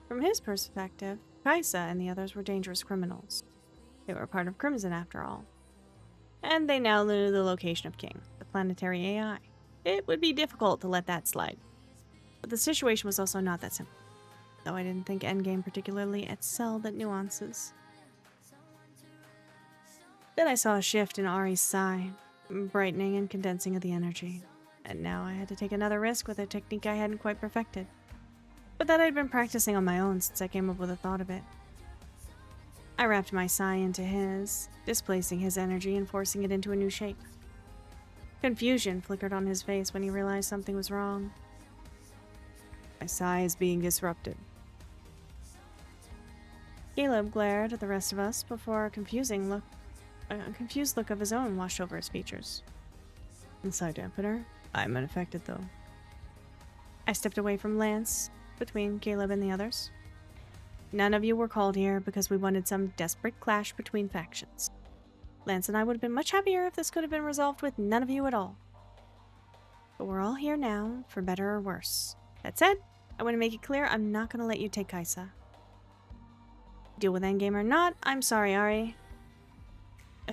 From his perspective, Kaisa and the others were dangerous criminals. They were part of Crimson after all. And they now knew the location of King, the planetary AI. It would be difficult to let that slide. But the situation was also not that simple, though I didn't think Endgame particularly excelled at nuances. Then I saw a shift in Ari's sigh, brightening and condensing of the energy, and now I had to take another risk with a technique I hadn't quite perfected, but that I'd been practicing on my own since I came up with the thought of it. I wrapped my sigh into his, displacing his energy and forcing it into a new shape. Confusion flickered on his face when he realized something was wrong. My sigh is being disrupted. Caleb glared at the rest of us before a confused look of his own washed over his features. Sigh dampener. I'm unaffected though. I stepped away from Lance, between Caleb and the others. None of you were called here because we wanted some desperate clash between factions. Lance and I would have been much happier if this could have been resolved with none of you at all. But we're all here now, for better or worse. That said, I want to make it clear I'm not going to let you take Kaisa. Deal with Endgame or not, I'm sorry, Ari.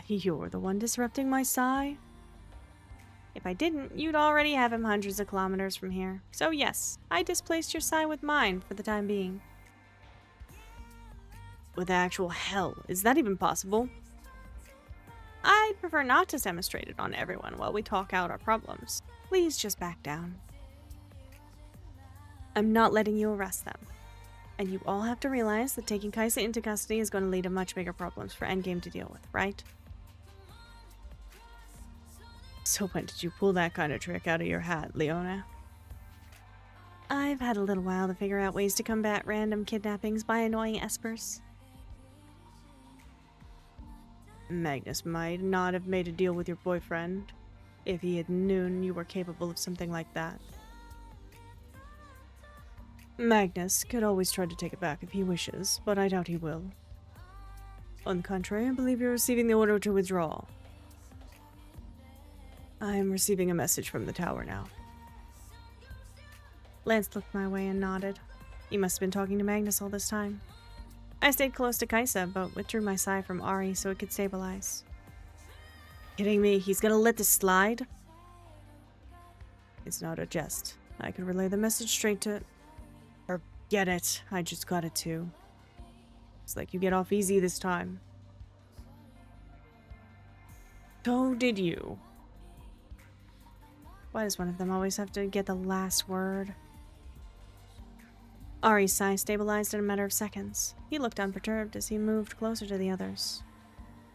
You're the one disrupting my sigh? If I didn't, you'd already have him hundreds of kilometers from here. So yes, I displaced your sigh with mine for the time being. With actual hell, is that even possible? I'd prefer not to demonstrate it on everyone while we talk out our problems. Please just back down. I'm not letting you arrest them. And you all have to realize that taking Kaisa into custody is going to lead to much bigger problems for Endgame to deal with, right? So when did you pull that kind of trick out of your hat, Leona? I've had a little while to figure out ways to combat random kidnappings by annoying espers. Magnus might not have made a deal with your boyfriend if he had known you were capable of something like that. Magnus could always try to take it back if he wishes, but I doubt he will. On the contrary, I believe you're receiving the order to withdraw. I am receiving a message from the tower now. Lance looked my way and nodded. He must have been talking to Magnus all this time. I stayed close to Kaisa, but withdrew my sigh from Ari so it could stabilize. Kidding me? He's gonna let this slide? It's not a jest. I could relay the message straight to... Forget it. I just got it too. It's like you get off easy this time. So did you. Why does one of them always have to get the last word? Ari's sigh stabilized in a matter of seconds. He looked unperturbed as he moved closer to the others.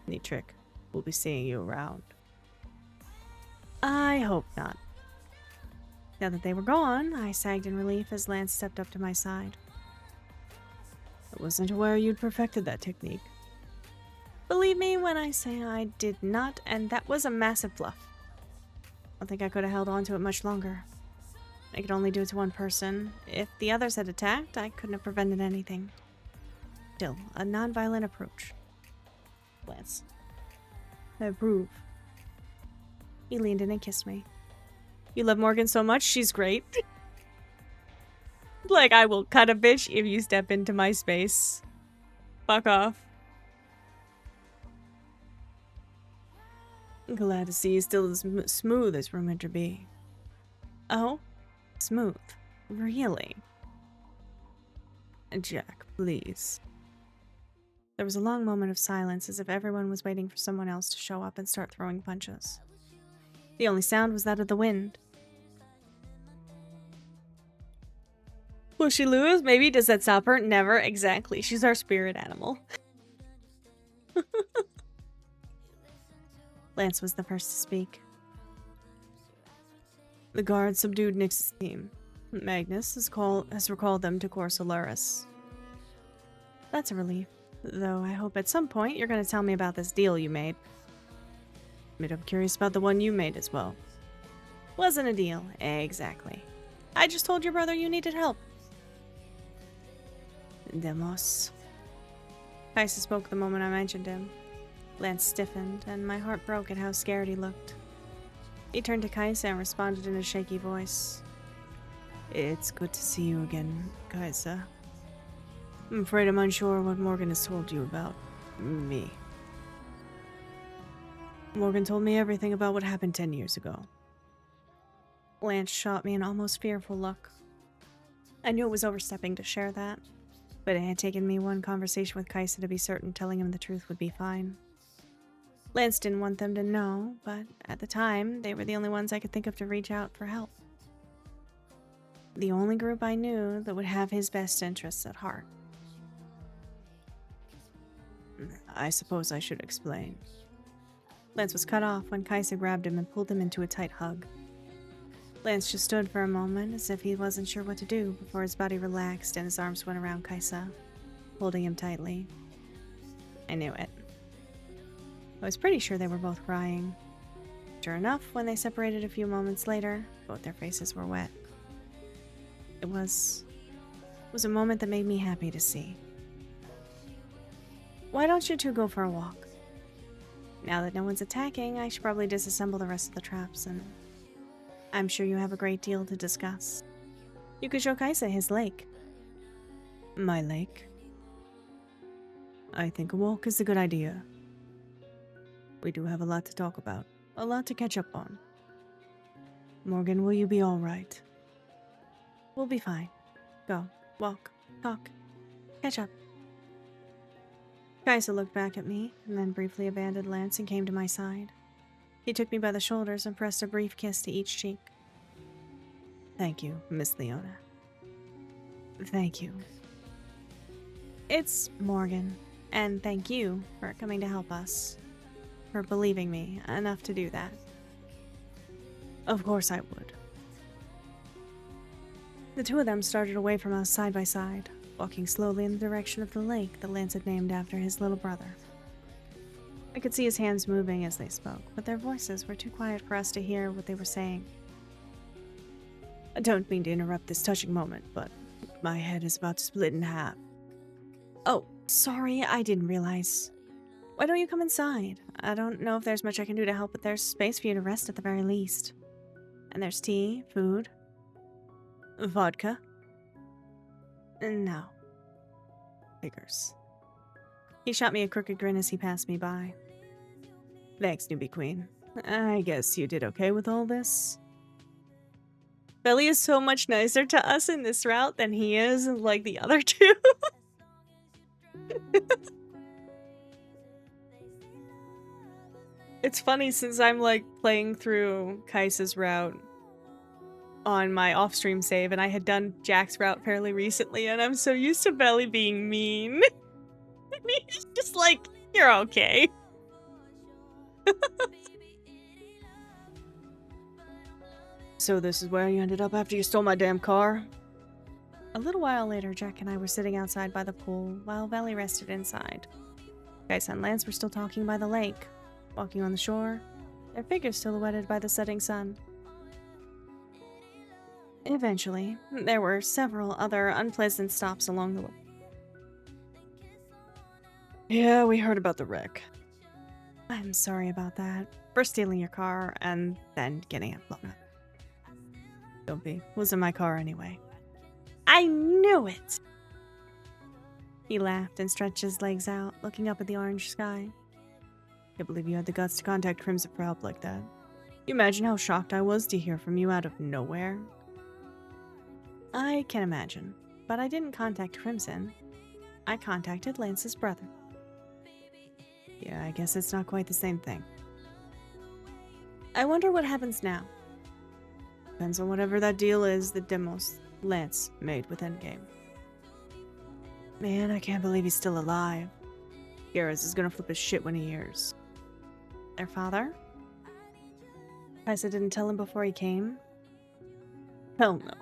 Neat trick. We'll be seeing you around. I hope not. Now that they were gone, I sagged in relief as Lance stepped up to my side. I wasn't aware you'd perfected that technique. Believe me when I say I did not, and that was a massive bluff. I don't think I could have held on to it much longer. I could only do it to one person. If the others had attacked, I couldn't have prevented anything. Still, a non-violent approach. Lance. I approve. He leaned in and kissed me. You love Morgan so much, she's great. Like, I will cut a bitch if you step into my space. Fuck off. Glad to see you still as smooth as we're meant to be. Oh? Smooth. Really? Jack, please. There was a long moment of silence as if everyone was waiting for someone else to show up and start throwing punches. The only sound was that of the wind. Will she lose? Maybe. Does that stop her? Never. Exactly. She's our spirit animal. Lance was the first to speak. The guard subdued Nyx's team. Magnus has recalled them to Core Solaris. That's a relief. Though I hope at some point you're going to tell me about this deal you made. But I'm curious about the one you made as well. Wasn't a deal. Exactly. I just told your brother you needed help. Demos. Kaisa spoke the moment I mentioned him. Lance stiffened, and my heart broke at how scared he looked. He turned to Kaisa and responded in a shaky voice. It's good to see you again, Kaisa. I'm afraid I'm unsure what Morgan has told you about me. Morgan told me everything about what happened 10 years ago. Lance shot me an almost fearful look. I knew it was overstepping to share that, but it had taken me one conversation with Kaisa to be certain telling him the truth would be fine. Lance didn't want them to know, but at the time, they were the only ones I could think of to reach out for help. The only group I knew that would have his best interests at heart. I suppose I should explain. Lance was cut off when Kaisa grabbed him and pulled him into a tight hug. Lance just stood for a moment as if he wasn't sure what to do before his body relaxed and his arms went around Kaisa, holding him tightly. I knew it. I was pretty sure they were both crying. Sure enough, when they separated a few moments later, both their faces were wet. It was a moment that made me happy to see. Why don't you two go for a walk? Now that no one's attacking, I should probably disassemble the rest of the traps, and I'm sure you have a great deal to discuss. You could show Kaisa his lake. My lake? I think a walk is a good idea. We do have a lot to talk about, a lot to catch up on. Morgan, will you be all right? We'll be fine. Go, walk, talk, catch up. Kaisa looked back at me, and then briefly abandoned Lance and came to my side. He took me by the shoulders and pressed a brief kiss to each cheek. Thank you, Miss Leona. Thank you. It's Morgan, and thank you for coming to help us. For believing me enough to do that. Of course I would. The two of them started away from us side by side, walking slowly in the direction of the lake that Lance had named after his little brother. I could see his hands moving as they spoke, but their voices were too quiet for us to hear what they were saying. I don't mean to interrupt this touching moment, but my head is about to split in half. Oh, sorry, I didn't realize. Why don't you come inside? I don't know if there's much I can do to help, but there's space for you to rest at the very least. And there's tea, food, vodka. No. Figures. He shot me a crooked grin as he passed me by. Thanks, newbie queen. I guess you did okay with all this. Belly is so much nicer to us in this route than he is in, like, the other two. It's funny since I'm, like, playing through Kaisa's route on my off-stream save, and I had done Jack's route fairly recently, and I'm so used to Belly being mean. He's just like, you're okay. So this is where you ended up after you stole my damn car? A little while later, Jack and I were sitting outside by the pool, while Belly rested inside. Kaisa and Lance were still talking by the lake, walking on the shore, their figures silhouetted by the setting sun. Eventually, there were several other unpleasant stops along the way. Yeah, we heard about the wreck. I'm sorry about that. For stealing your car and then getting it blown up. Don't be. It wasn't my car anyway. I knew it! He laughed and stretched his legs out, looking up at the orange sky. Can't believe you had the guts to contact Crimson for help like that. You imagine how shocked I was to hear from you out of nowhere? I can imagine, but I didn't contact Crimson. I contacted Lance's brother. Yeah, I guess it's not quite the same thing. I wonder what happens now. Depends on whatever that deal is that Demos Lance made with Endgame. Man, I can't believe he's still alive. Garrus is gonna flip his shit when he hears. Their father? Kaisa didn't tell him before he came? Hell no.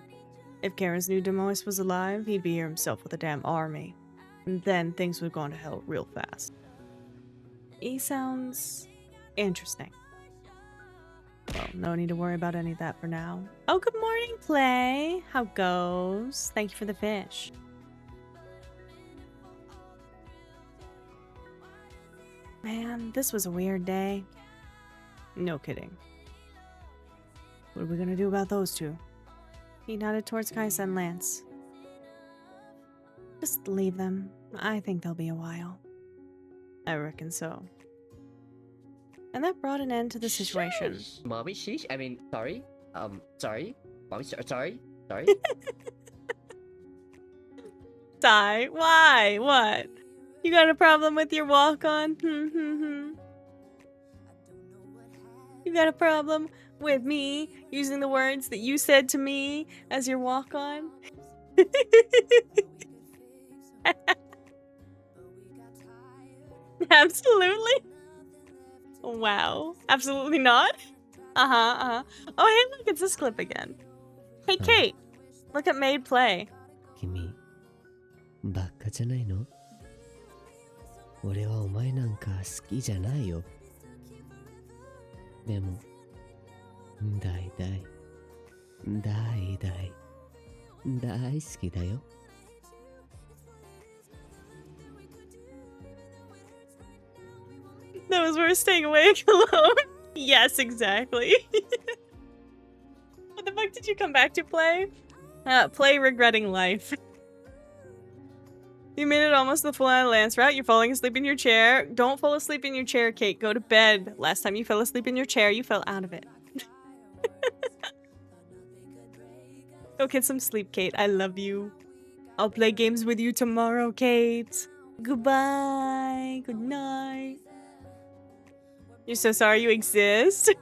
If Garrus knew Demois was alive, he'd be here himself with a damn army. And then things would go to hell real fast. He sounds interesting. Well, no need to worry about any of that for now. Oh, good morning, Play. How goes? Thank you for the fish. Man, this was a weird day. No kidding. What are we gonna do about those two? He nodded towards Kaisa and Lance. Just leave them. I think they'll be a while. I reckon so. And that brought an end to the situation. Sheesh. Mommy, sheesh. I mean, sorry. Sorry. Mommy, sorry. Sorry. Sigh. Why? What? You got a problem with your walk-on? You got a problem with me using the words that you said to me as your walk-on? Absolutely. Wow. Absolutely not. Oh, hey, look, it's this clip again. Hey, Kate. Look at Maid play. 君、バカじゃないの? 俺はお前なんか好きじゃないよ。でも、大好きだよ。That was worth staying awake alone. Yes, exactly. What the fuck did you come back to play? Play regretting life. You made it almost the full-on Lance route. You're falling asleep in your chair. Don't fall asleep in your chair, Kate. Go to bed. Last time you fell asleep in your chair, you fell out of it. Go get some sleep, Kate. I love you. I'll play games with you tomorrow, Kate. Goodbye. Good night. You're so sorry you exist.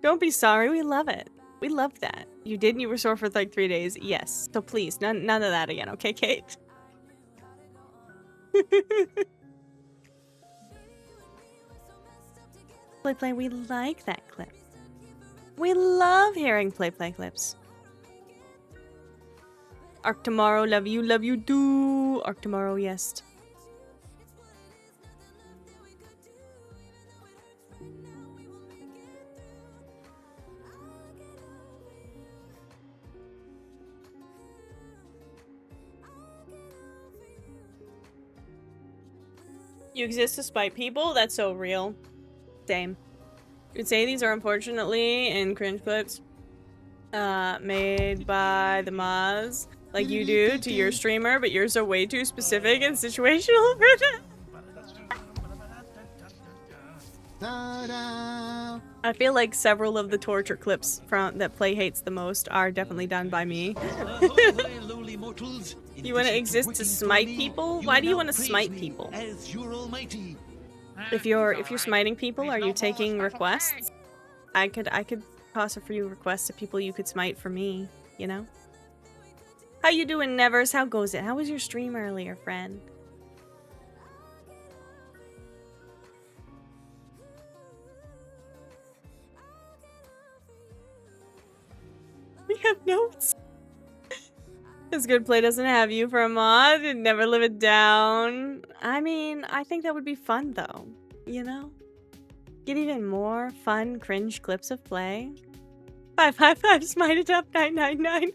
Don't be sorry. We love it. We love that. You did and you were sore for like 3 days. Yes. So please, none of that again, okay, Kate? Play, we like that clip. We love hearing play clips. Arc tomorrow, love you too. Arc tomorrow, yes. You exist to spite people? That's so real. Same. You'd say these are unfortunately in cringe clips made by the mods like you do to your streamer, but yours are way too specific and situational for that. I feel like several of the torture clips that Play hates the most are definitely done by me. You want to exist to smite people? Why do you want to smite people? If you're smiting people, are you taking requests? I could toss a few requests to people you could smite for me, you know? How you doing, Nevers? How goes it? How was your stream earlier, friend? We have notes. This good play doesn't have you for a mod. It'd never live it down. I mean, I think that would be fun though. You know? Get even more fun cringe clips of play. 555 smite it up 999.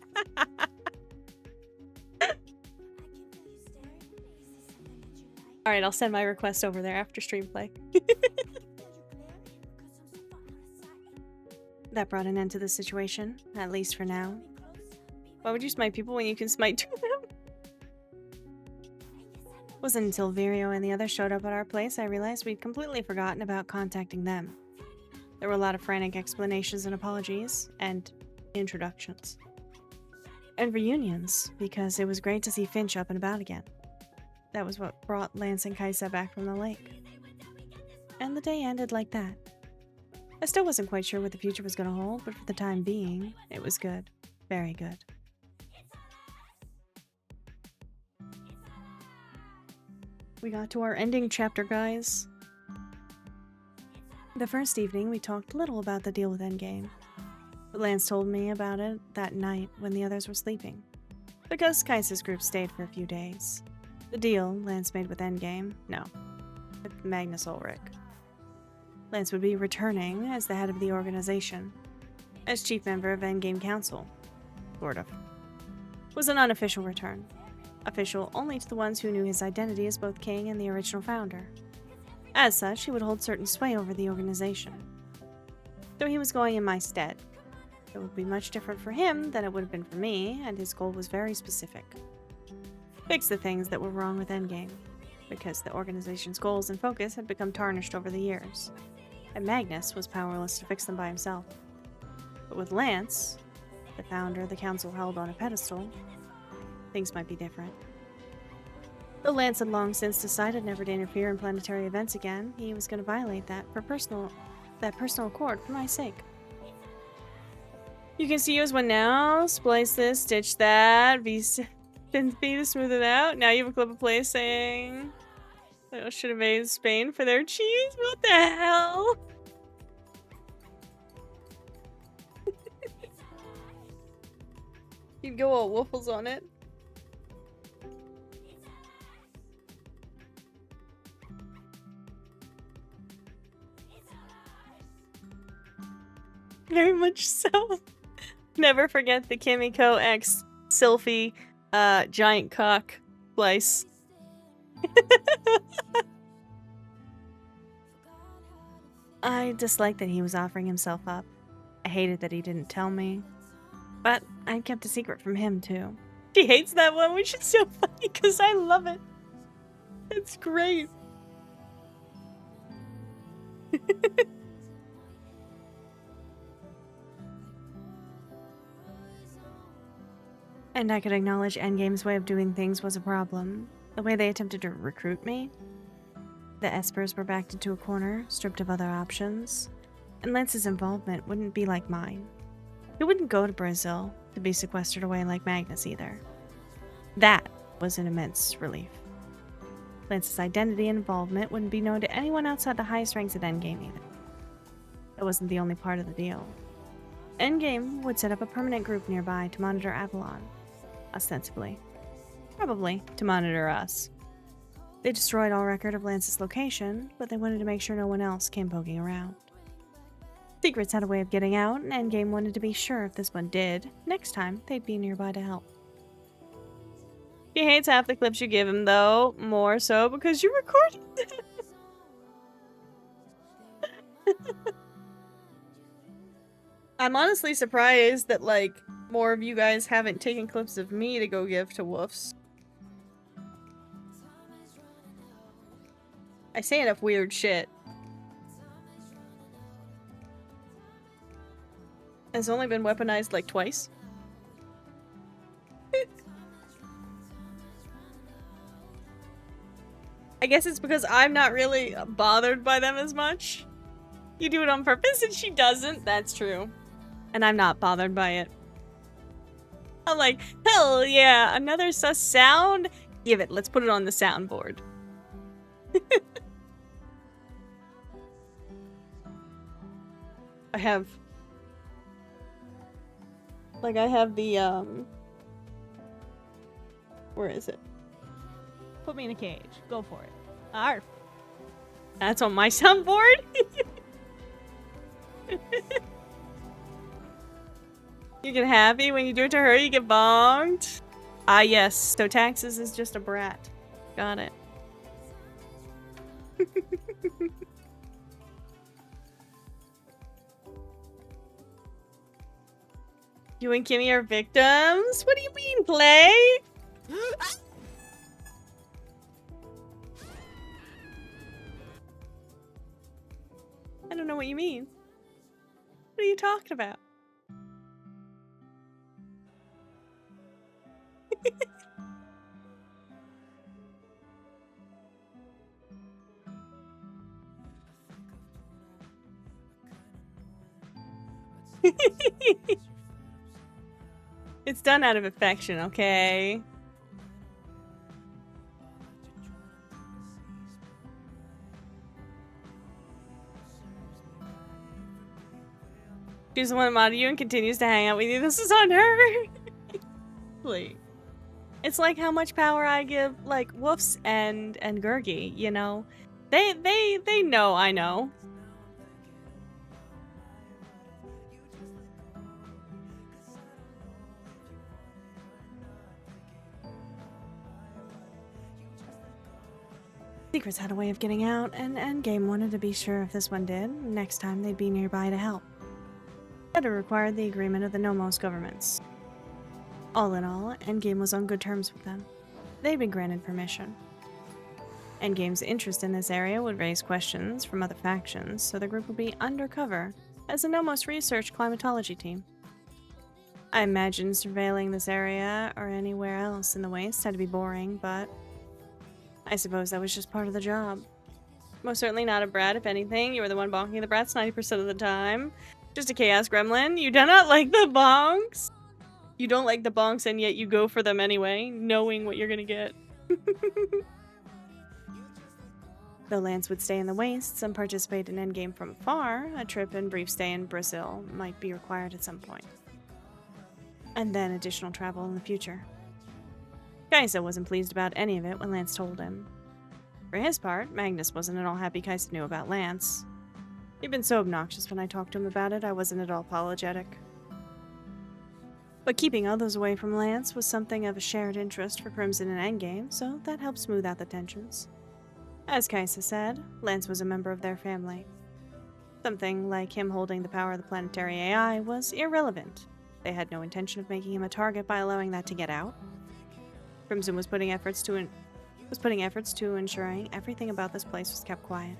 Alright, I'll send my request over there after stream play. That brought an end to the situation, at least for now. Why would you smite people when you can smite to them? Wasn't until Virio and the others showed up at our place I realized we'd completely forgotten about contacting them. There were a lot of frantic explanations and apologies, and introductions. And reunions, because it was great to see Finch up and about again. That was what brought Lance and Kaisa back from the lake. And the day ended like that. I still wasn't quite sure what the future was going to hold, but for the time being, it was good. Very good. We got to our ending chapter, guys. The first evening, we talked little about the deal with Endgame. But Lance told me about it that night when the others were sleeping. Because Kaisa's group stayed for a few days. The deal Lance made with Endgame, no. With Magnus Ulrich. Lance would be returning as the head of the organization. As chief member of Endgame Council. Sort of. It was an unofficial return. Official only to the ones who knew his identity as both king and the original founder. As such, he would hold certain sway over the organization. Though he was going in my stead. It would be much different for him than it would have been for me, and his goal was very specific. Fix the things that were wrong with Endgame, because the organization's goals and focus had become tarnished over the years, and Magnus was powerless to fix them by himself. But with Lance, the founder the council held on a pedestal, things might be different. Though Lance had long since decided never to interfere in planetary events again, he was going to violate that personal accord for my sake. You can see use one now. Splice this, stitch that, then B to smooth it out. Now you have a clip of play saying I should have made Spain for their cheese. What the hell? You'd go all waffles on it. Very much so. Never forget the Kimiko X Sylphie giant cock splice. I disliked that he was offering himself up. I hated that he didn't tell me. But I kept a secret from him too. She hates that one, which is so funny because I love it. It's great. And I could acknowledge Endgame's way of doing things was a problem. The way they attempted to recruit me. The Espers were backed into a corner, stripped of other options. And Lance's involvement wouldn't be like mine. He wouldn't go to Brazil to be sequestered away like Magnus either. That was an immense relief. Lance's identity and involvement wouldn't be known to anyone outside the highest ranks at Endgame either. That wasn't the only part of the deal. Endgame would set up a permanent group nearby to monitor Avalon. Ostensibly. Probably to monitor us. They destroyed all record of Lance's location, but they wanted to make sure no one else came poking around. Secrets had a way of getting out, and Endgame wanted to be sure if this one did, next time they'd be nearby to help. He hates half the clips you give him, though. More so because you recorded them. I'm honestly surprised that, like, more of you guys haven't taken clips of me to go give to Woofs. I say enough weird shit. It's only been weaponized like twice. I guess it's because I'm not really bothered by them as much. You do it on purpose and she doesn't. That's true. And I'm not bothered by it. I'm like, hell yeah, another sus sound? Give it, let's put it on the soundboard. I have the, where is it? Put me in a cage. Go for it. Arf. That's on my soundboard? You get happy when you do it to her, you get bonked. Ah yes, so Taxes is just a brat. Got it. You and Kimmy are victims? What do you mean, play? I don't know what you mean. What are you talking about? It's done out of affection, okay? She's the one that modded you and continues to hang out with you. This is on her. Please. It's like how much power I give, like, Woofs and Gurgi, you know? They know I know. Secrets had a way of getting out, and Endgame wanted to be sure if this one did. Next time they'd be nearby to help. But it required the agreement of the Nomos governments. All in all, Endgame was on good terms with them. They'd been granted permission. Endgame's interest in this area would raise questions from other factions, so the group would be undercover as a Nomos research climatology team. I imagine surveilling this area or anywhere else in the Waste had to be boring, but I suppose that was just part of the job. Most certainly not a brat, if anything. You were the one bonking the brats 90% of the time. Just a chaos gremlin. You do not like the bonks. You don't like the bonks, and yet you go for them anyway, knowing what you're gonna get. Though Lance would stay in the Wastes and participate in Endgame from afar, a trip and brief stay in Brazil might be required at some point. And then additional travel in the future. Kaisa wasn't pleased about any of it when Lance told him. For his part, Magnus wasn't at all happy Kaisa knew about Lance. He'd been so obnoxious when I talked to him about it, I wasn't at all apologetic. But keeping others away from Lance was something of a shared interest for Crimson and Endgame, so that helped smooth out the tensions. As Kaisa said, Lance was a member of their family. Something like him holding the power of the planetary AI was irrelevant. They had no intention of making him a target by allowing that to get out. Crimson was putting efforts to ensuring everything about this place was kept quiet.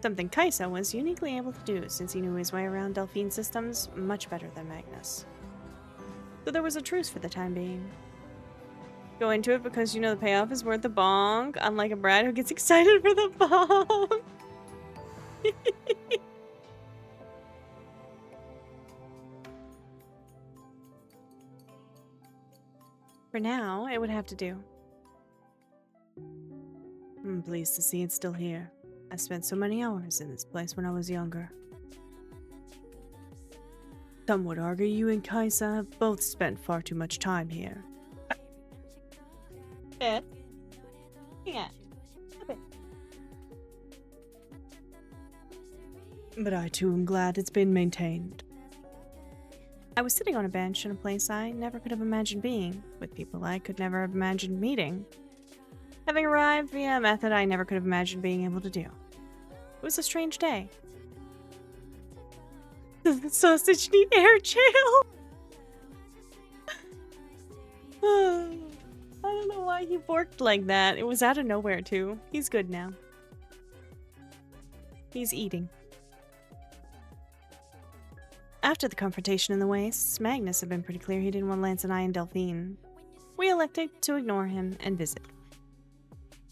Something Kaisa was uniquely able to do since he knew his way around Delphine systems much better than Magnus. So there was a truce for the time being. Go into it because you know the payoff is worth the bonk, unlike a brat who gets excited for the bonk. For now, it would have to do. I'm pleased to see it's still here. I spent so many hours in this place when I was younger. Some would argue you and Kaisa have both spent far too much time here. Yeah. But I too am glad it's been maintained. I was sitting on a bench in a place I never could have imagined being, with people I could never have imagined meeting. Having arrived via a method I never could have imagined being able to do. It was a strange day. Does the sausage need air jail? I don't know why he borked like that. It was out of nowhere, too. He's good now. He's eating. After the confrontation in the Wastes, Magnus had been pretty clear he didn't want Lance and I in Delphine. We elected to ignore him and visit.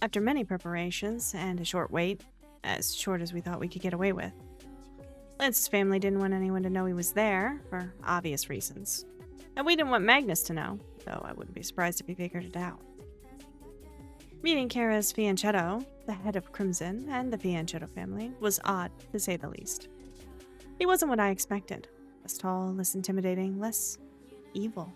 After many preparations and a short wait, as short as we thought we could get away with, Lance's family didn't want anyone to know he was there, for obvious reasons. And we didn't want Magnus to know, though I wouldn't be surprised if he figured it out. Meeting Kara's fianchetto, the head of Crimson and the fianchetto family, was odd, to say the least. He wasn't what I expected. Less tall, less intimidating, less evil.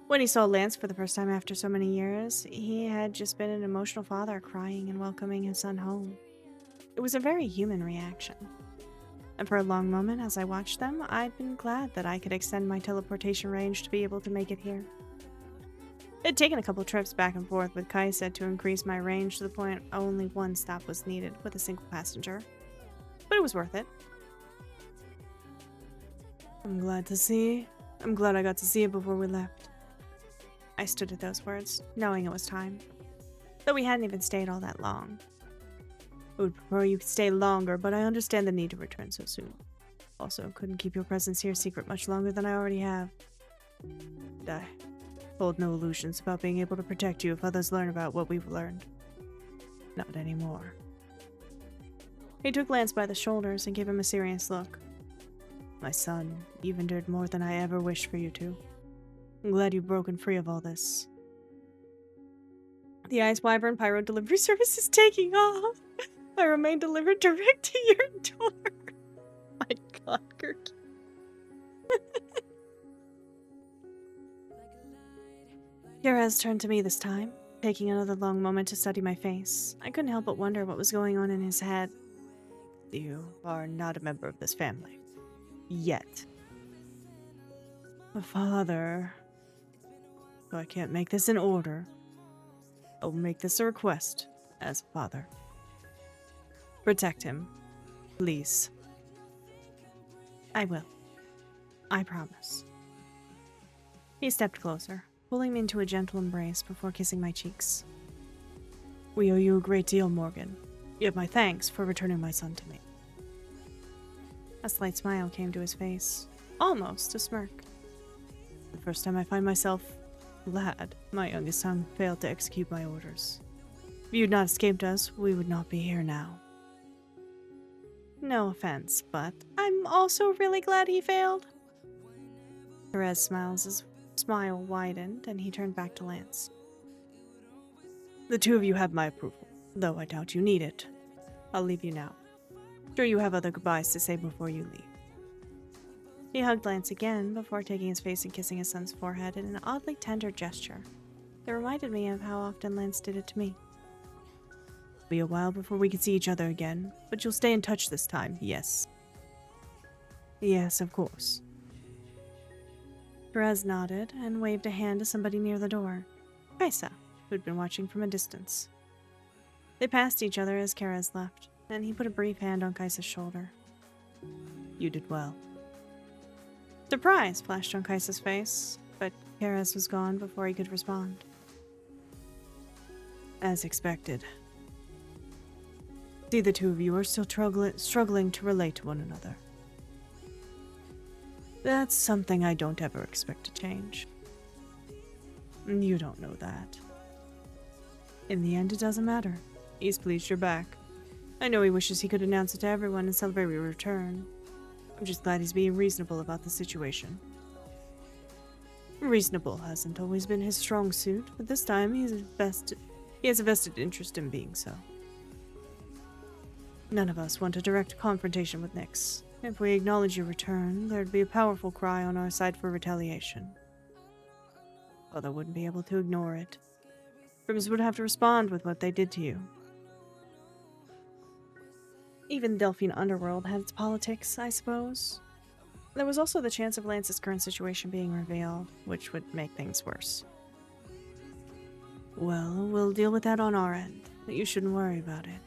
When he saw Lance for the first time after so many years, he had just been an emotional father crying and welcoming his son home. It was a very human reaction. And for a long moment as I watched them, I'd been glad that I could extend my teleportation range to be able to make it here. It had taken a couple trips back and forth with Kaisa to increase my range to the point only one stop was needed with a single passenger. But it was worth it. I'm glad I got to see it before we left. I stood at those words, knowing it was time. Though we hadn't even stayed all that long. I would prefer you could stay longer, but I understand the need to return so soon. Also, couldn't keep your presence here secret much longer than I already have. And I hold no illusions about being able to protect you if others learn about what we've learned. Not anymore. He took Lance by the shoulders and gave him a serious look. My son, you've endured more than I ever wished for you to. I'm glad you've broken free of all this. The Ice Wyvern Pyro delivery service is taking off. I remain delivered direct to your door. My god, Kirk. Yarez turned to me this time, taking another long moment to study my face. I couldn't help but wonder what was going on in his head. You are not a member of this family. Yet. Father. So I can't make this an order. I will make this a request, as a father. Protect him. Please. I will. I promise. He stepped closer, pulling me into a gentle embrace before kissing my cheeks. We owe you a great deal, Morgan. You have my thanks for returning my son to me. A slight smile came to his face, almost a smirk. The first time I find myself glad my youngest son failed to execute my orders. If you had not escaped us, we would not be here now. No offense, but I'm also really glad he failed. Perez smiles, his smile widened, and he turned back to Lance. The two of you have my approval, though I doubt you need it. I'll leave you now. Sure you have other goodbyes to say before you leave. He hugged Lance again before taking his face and kissing his son's forehead in an oddly tender gesture that reminded me of how often Lance did it to me. It'll be a while before we can see each other again, but you'll stay in touch this time, yes? Yes, of course. Perez nodded and waved a hand to somebody near the door, Kaisa, who'd been watching from a distance. They passed each other as Karez left, and he put a brief hand on Kaisa's shoulder. You did well. Surprise flashed on Kaisa's face, but Karez was gone before he could respond. As expected. See, the two of you are still struggling to relate to one another. That's something I don't ever expect to change. You don't know that. In the end, it doesn't matter. He's pleased you're back. I know he wishes he could announce it to everyone and celebrate your return. I'm just glad he's being reasonable about the situation. Reasonable hasn't always been his strong suit, but this time he has a vested interest in being so. None of us want a direct confrontation with Nyx. If we acknowledge your return, there'd be a powerful cry on our side for retaliation. Father wouldn't be able to ignore it. Grims would have to respond with what they did to you. Even the Delphine underworld had its politics, I suppose. There was also the chance of Lance's current situation being revealed, which would make things worse. Well, we'll deal with that on our end, but you shouldn't worry about it.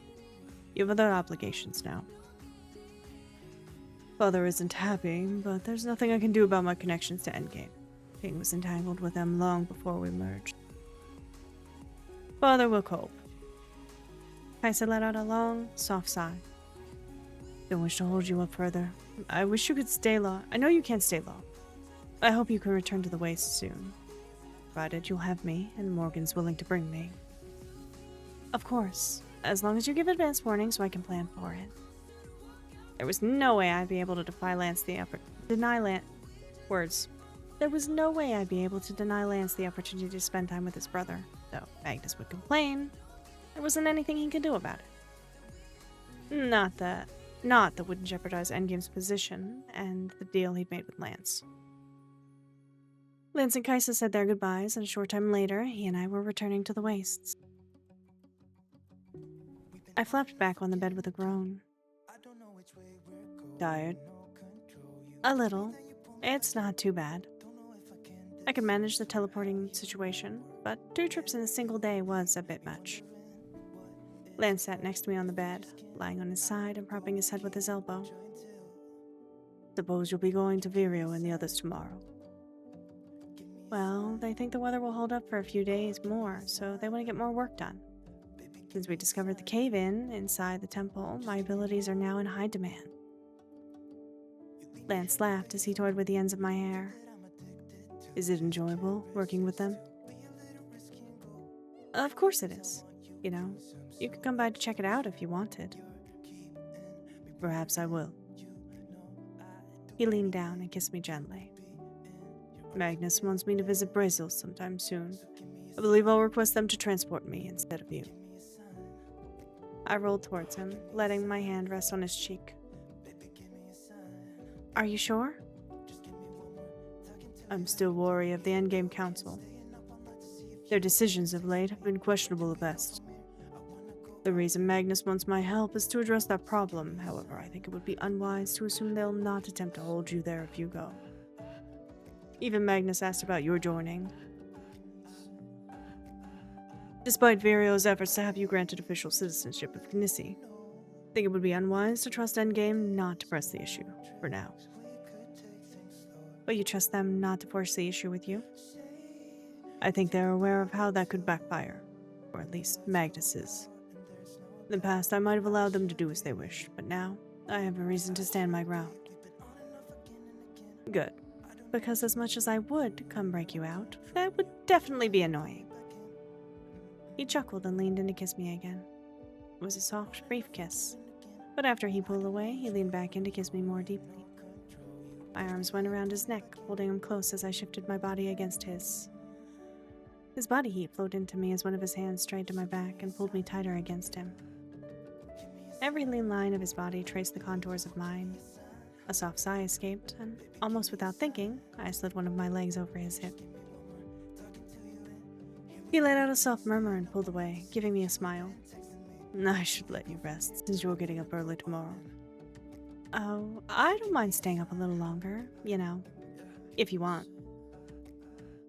You have other obligations now. Father isn't happy, but there's nothing I can do about my connections to Endgame. King was entangled with them long before we merged. Father will cope. Kaisa let out a long, soft sigh. Don't wish to hold you up further. I wish you could stay long. I know you can't stay long. I hope you can return to the Waste soon. Provided you'll have me, and Morgan's willing to bring me. Of course, as long as you give advance warning so I can plan for it. There was no way I'd be able to deny Lance the opportunity to spend time with his brother, though Magnus would complain. There wasn't anything he could do about it. Not that wouldn't jeopardize Endgame's position and the deal he'd made with Lance. Lance and Kaisa said their goodbyes, and a short time later, he and I were returning to the Wastes. I flopped back on the bed with a groan. Tired? A little. It's not too bad. I could manage the teleporting situation, but 2 trips in a single day was a bit much. Lance sat next to me on the bed, lying on his side and propping his head with his elbow. Suppose you'll be going to Virio and the others tomorrow. Well, they think the weather will hold up for a few days more, so they want to get more work done. Since we discovered the cave-in inside the temple, my abilities are now in high demand. Lance laughed as he toyed with the ends of my hair. Is it enjoyable, working with them? Of course it is. You know, you could come by to check it out if you wanted. Perhaps I will. He leaned down and kissed me gently. Magnus wants me to visit Brazil sometime soon. I believe I'll request them to transport me instead of you. I rolled towards him, letting my hand rest on his cheek. Are you sure? I'm still wary of the Endgame Council. Their decisions of late have been questionable at best. The reason Magnus wants my help is to address that problem. However, I think it would be unwise to assume they'll not attempt to hold you there if you go. Even Magnus asked about your joining. Despite Virio's efforts to have you granted official citizenship of Knissi, I think it would be unwise to trust Endgame not to press the issue, for now. But you trust them not to force the issue with you? I think they're aware of how that could backfire, or at least Magnus is. In the past, I might have allowed them to do as they wished, but now, I have a reason to stand my ground. Good, because as much as I would come break you out, that would definitely be annoying. He chuckled and leaned in to kiss me again. It was a soft, brief kiss, but after he pulled away, he leaned back in to kiss me more deeply. My arms went around his neck, holding him close as I shifted my body against his. His body heat flowed into me as one of his hands strayed to my back and pulled me tighter against him. Every lean line of his body traced the contours of mine. A soft sigh escaped, and almost without thinking, I slid one of my legs over his hip. He let out a soft murmur and pulled away, giving me a smile. I should let you rest, since you're getting up early tomorrow. Oh, I don't mind staying up a little longer, you know, if you want.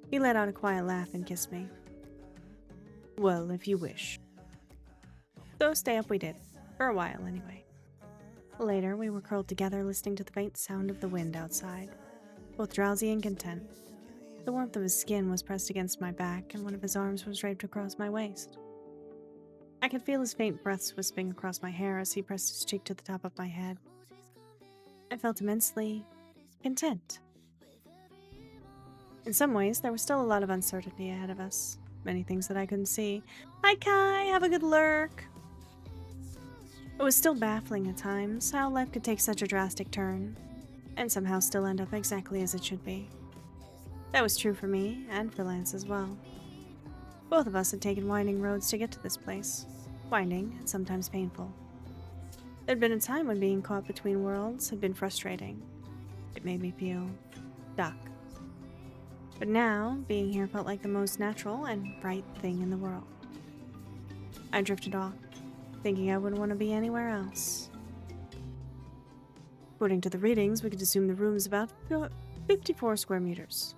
He let out a quiet laugh and kissed me. Well, if you wish. So stay up we did, for a while anyway. Later, we were curled together listening to the faint sound of the wind outside, both drowsy and content. The warmth of his skin was pressed against my back, and one of his arms was draped across my waist. I could feel his faint breaths wisping across my hair as he pressed his cheek to the top of my head. I felt immensely content. In some ways, there was still a lot of uncertainty ahead of us. Many things that I couldn't see. Hi Kai, have a good lurk! It was still baffling at times how life could take such a drastic turn, and somehow still end up exactly as it should be. That was true for me, and for Lance as well. Both of us had taken winding roads to get to this place. Winding, and sometimes painful. There'd been a time when being caught between worlds had been frustrating. It made me feel stuck. But now, being here felt like the most natural and right thing in the world. I drifted off, thinking I wouldn't want to be anywhere else. According to the readings, we could assume the room's about 54 square meters.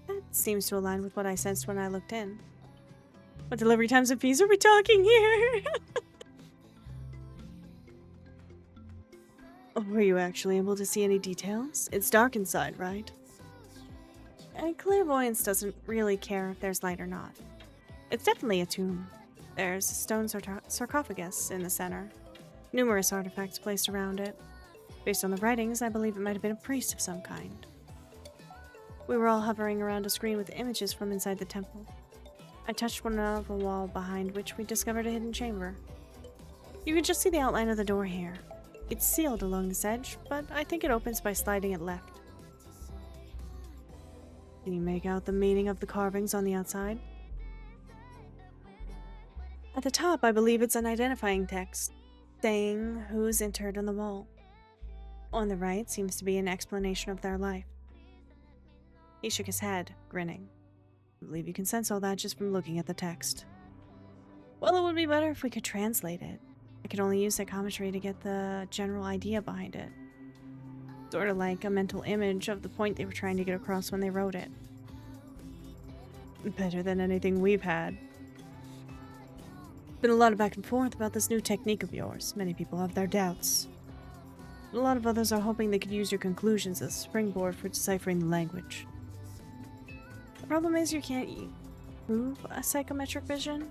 That seems to align with what I sensed when I looked in. What delivery times and fees are we talking here? Were you actually able to see any details? It's dark inside, right? And clairvoyance doesn't really care if there's light or not. It's definitely a tomb. There's a stone sarcophagus in the center. Numerous artifacts placed around it. Based on the writings, I believe it might have been a priest of some kind. We were all hovering around a screen with images from inside the temple. I touched one of a wall behind which we discovered a hidden chamber. You could just see the outline of the door here. It's sealed along this edge, but I think it opens by sliding it left. Can you make out the meaning of the carvings on the outside? At the top, I believe it's an identifying text, saying who's entered on the wall. On the right seems to be an explanation of their life. He shook his head, grinning. I believe you can sense all that just from looking at the text. Well, it would be better if we could translate it. I could only use psychometry to get the general idea behind it. Sort of like a mental image of the point they were trying to get across when they wrote it. Better than anything we've had. Been a lot of back and forth about this new technique of yours. Many people have their doubts. A lot of others are hoping they could use your conclusions as a springboard for deciphering the language. The problem is you can't prove a psychometric vision.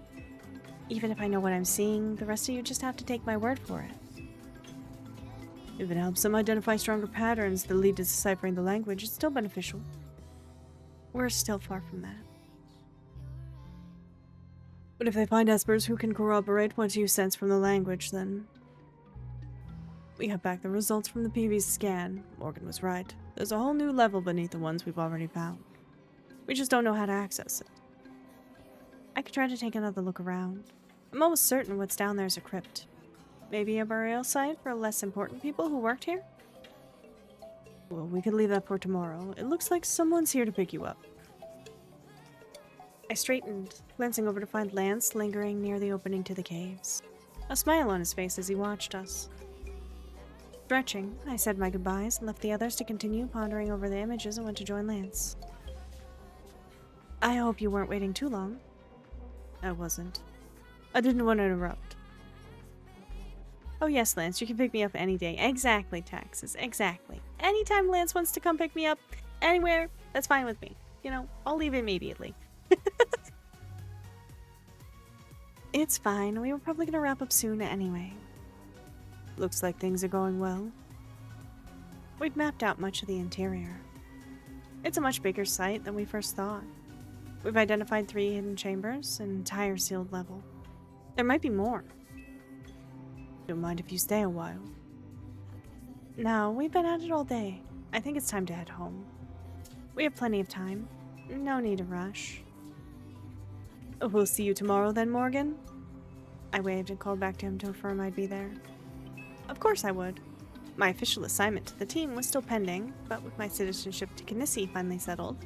Even if I know what I'm seeing, the rest of you just have to take my word for it. If it helps them identify stronger patterns that lead to deciphering the language, it's still beneficial. We're still far from that. But if they find espers who can corroborate what you sense from the language, then We got back the results from the previous scan. Morgan was right. There's a whole new level beneath the ones we've already found. We just don't know how to access it. I could try to take another look around. I'm almost certain what's down there is a crypt. Maybe a burial site for less important people who worked here? Well, we could leave that for tomorrow. It looks like someone's here to pick you up. I straightened, glancing over to find Lance lingering near the opening to the caves. A smile on his face as he watched us. Stretching, I said my goodbyes and left the others to continue pondering over the images and went to join Lance. I hope you weren't waiting too long. I wasn't. I didn't want to interrupt. Oh yes, Lance, you can pick me up any day. Exactly, Taxes. Exactly. Anytime Lance wants to come pick me up, anywhere, that's fine with me. You know, I'll leave immediately. It's fine. We were probably gonna wrap up soon anyway. Looks like things are going well. We'd mapped out much of the interior. It's a much bigger site than we first thought. We've identified 3 hidden chambers, an entire sealed level. There might be more. Don't mind if you stay a while. No, we've been at it all day. I think it's time to head home. We have plenty of time. No need to rush. We'll see you tomorrow then, Morgan? I waved and called back to him to affirm I'd be there. Of course I would. My official assignment to the team was still pending, but with my citizenship to Kinesi finally settled,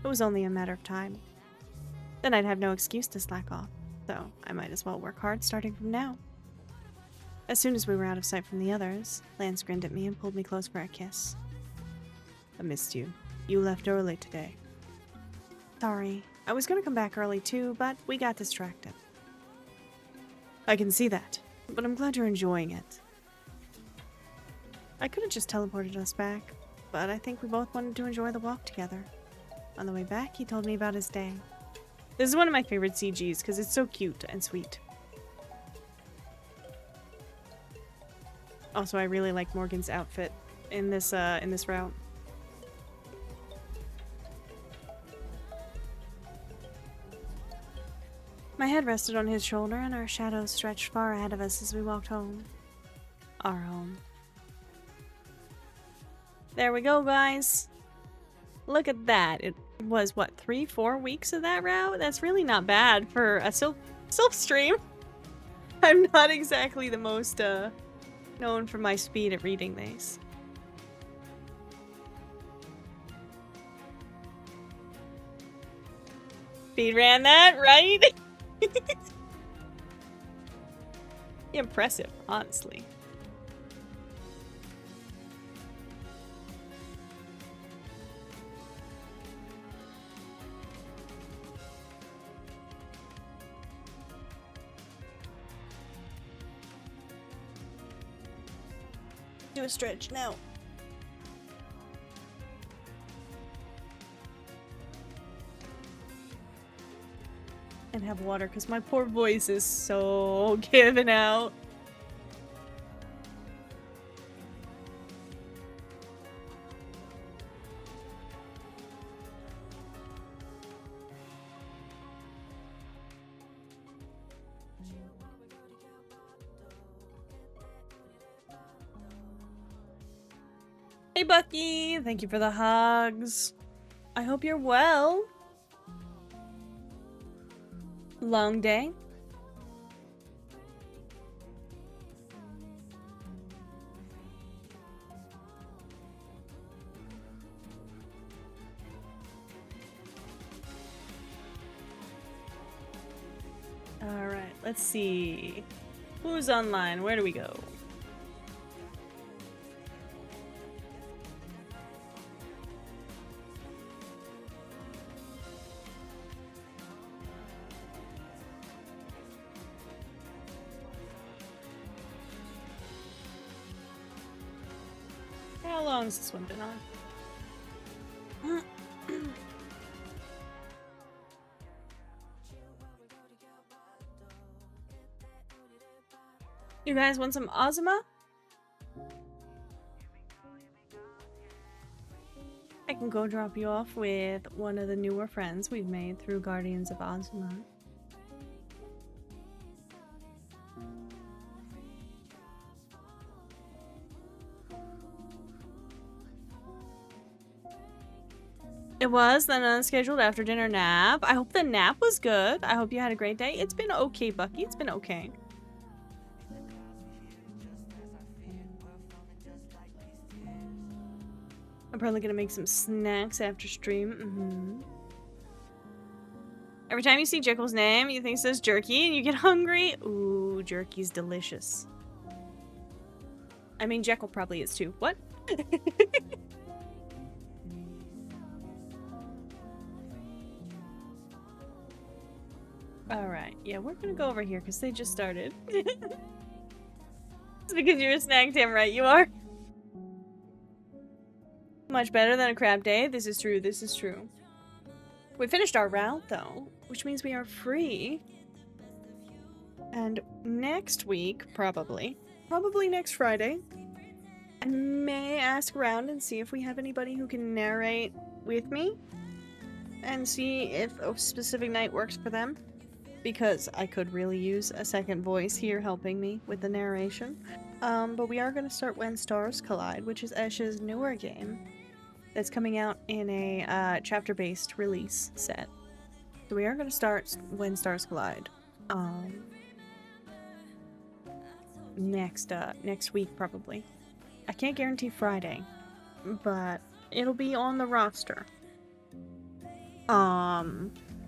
it was only a matter of time. Then I'd have no excuse to slack off, so I might as well work hard starting from now. As soon as we were out of sight from the others, Lance grinned at me and pulled me close for a kiss. I missed you. You left early today. Sorry. I was gonna come back early too, but we got distracted. I can see that, but I'm glad you're enjoying it. I could have just teleported us back, but I think we both wanted to enjoy the walk together. On the way back, he told me about his day. This is one of my favorite CGs because it's so cute and sweet. Also, I really like Morgan's outfit in this route. My head rested on his shoulder and our shadows stretched far ahead of us as we walked home. Our home. There we go, guys. Look at that. It was, what, 3-4 weeks of that route? That's really not bad for a Sylph stream. I'm not exactly the most, known for my speed at reading these. Speed ran that, right? Impressive, honestly. Do a stretch now. And have water because my poor voice is so given out. Hey Bucky, thank you for the hugs. I hope you're well. Long day. All right, let's see. Who's online? Where do we go? How long has this one been on? You guys want some Ozma? I can go drop you off with one of the newer friends we've made through Guardians of Ozma. It was an unscheduled after dinner nap. I hope the nap was good. I hope you had a great day. It's been okay, Bucky. It's been okay. I'm probably gonna make some snacks after stream. Every time you see Jekyll's name, you think it says jerky and you get hungry. Ooh, jerky's delicious. I mean, Jekyll probably is too. What? Alright, yeah, we're gonna go over here because they just started. It's because you're a snack, damn right you are. Much better than a crab day. This is true, this is true. We finished our route though, which means we are free. And next week, probably next Friday, I may ask around and see if we have anybody who can narrate with me and see if a specific night works for them. Because I could really use a second voice here helping me with the narration. But we are going to start When Stars Collide, which is Esh's newer game that's coming out in a chapter-based release set. So we are going to start When Stars Collide next week probably. I can't guarantee Friday, but it'll be on the roster.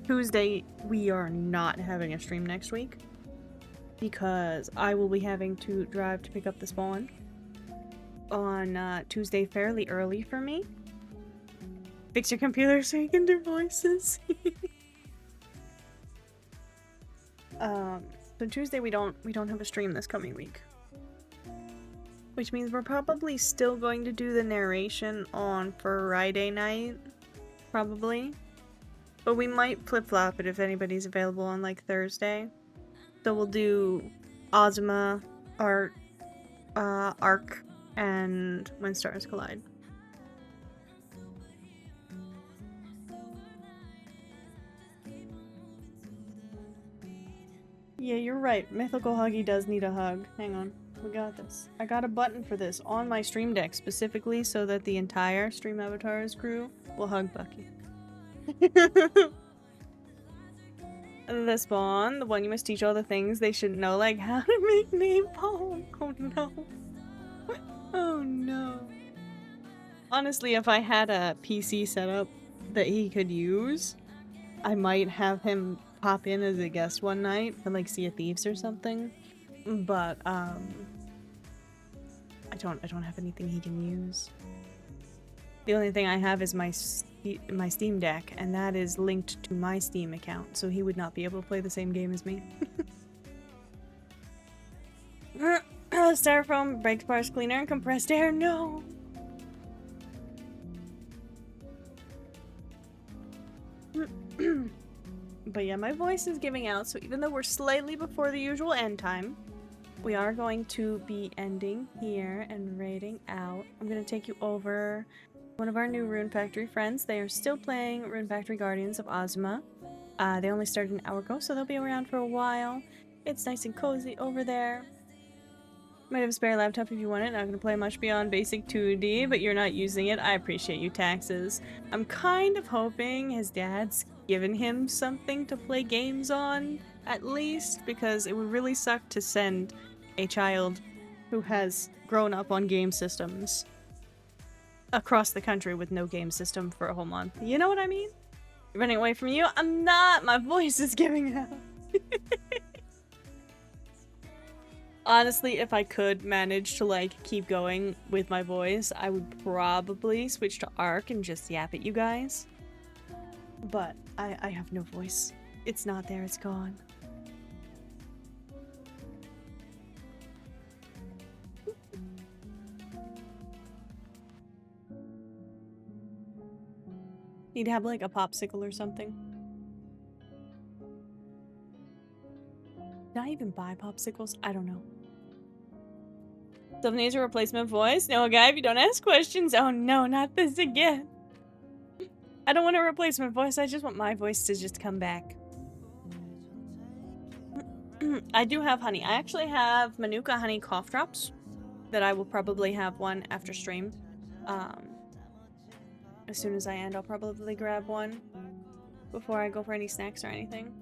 Tuesday, we are not having a stream next week because I will be having to drive to pick up the spawn on Tuesday fairly early for me. Fix your computer so you can do voices. So Tuesday we don't have a stream this coming week. Which means we're probably still going to do the narration on Friday night. Probably. But we might flip-flop it if anybody's available on, like, Thursday. So we'll do Ozma, Arc, and When Stars Collide. Yeah, you're right. Mythical Huggy does need a hug. Hang on. We got this. I got a button for this on my stream deck specifically so that the entire Stream Avatars crew will hug Bucky. The spawn, the one you must teach all the things they should know, like how to make napalm. Oh no. Oh no. Honestly, if I had a PC setup that he could use, I might have him pop in as a guest one night for like Sea of Thieves or something. But I don't have anything he can use. The only thing I have is my Steam Deck, and that is linked to my Steam account, so he would not be able to play the same game as me. Styrofoam breaks bars cleaner and compressed air. No. But yeah, my voice is giving out, so even though we're slightly before the usual end time, we are going to be ending here and raiding out. I'm going to take you over one of our new Rune Factory friends. They are still playing Rune Factory Guardians of Ozma. They only started an hour ago, so they'll be around for a while. It's nice and cozy over there. Might have a spare laptop if you want it. Not going to play much beyond basic 2D, but you're not using it. I appreciate you, Taxes. I'm kind of hoping his dad's given him something to play games on, at least, because it would really suck to send a child who has grown up on game systems across the country with no game system for a whole month. You know what I mean? Running away from you? I'm not! My voice is giving out. Honestly, if I could manage to, like, keep going with my voice, I would probably switch to Arc and just yap at you guys. But I have no voice. It's not there, it's gone. Need to have, like, a popsicle or something. Did I even buy popsicles? I don't know. Still needs a replacement voice? No, guy, if you don't ask questions. Oh no, not this again. I don't want a replacement voice. I just want my voice to just come back. I do have honey. I actually have Manuka honey cough drops that I will probably have one after stream. as soon as I end, I'll probably grab one before I go for any snacks or anything.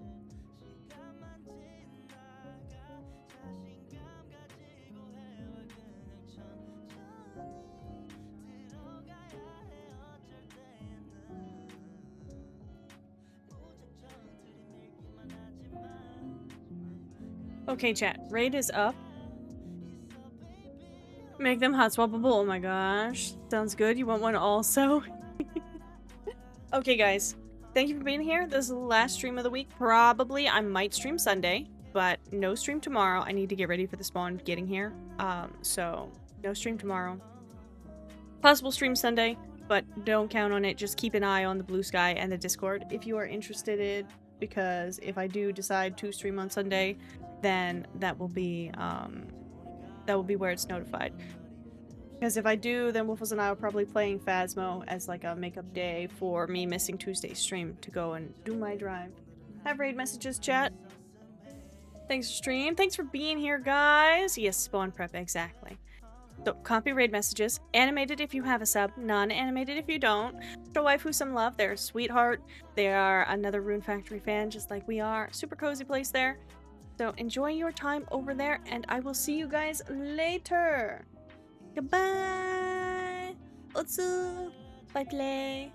Okay, chat. Raid is up. Make them hot swappable. Oh my gosh. Sounds good. You want one also? Okay, guys. Thank you for being here. This is the last stream of the week. Probably I might stream Sunday, but no stream tomorrow. I need to get ready for the spawn getting here. So no stream tomorrow. Possible stream Sunday, but don't count on it. Just keep an eye on the Blue Sky and the Discord if you are interested, because if I do decide to stream on Sunday, then that will be where it's notified. Because if I do, then Wolfles and I are probably playing Phasmo as like a makeup day for me missing Tuesday's stream to go and do my drive. Have raid messages, chat. Thanks for stream. Thanks for being here, guys. Yes, spawn prep, exactly. So, copy raid messages. Animated if you have a sub. Non-animated if you don't. Show waifu some love. They're a sweetheart. They are another Rune Factory fan, just like we are. Super cozy place there. So, enjoy your time over there, and I will see you guys later. Goodbye. Otsu. Bye play.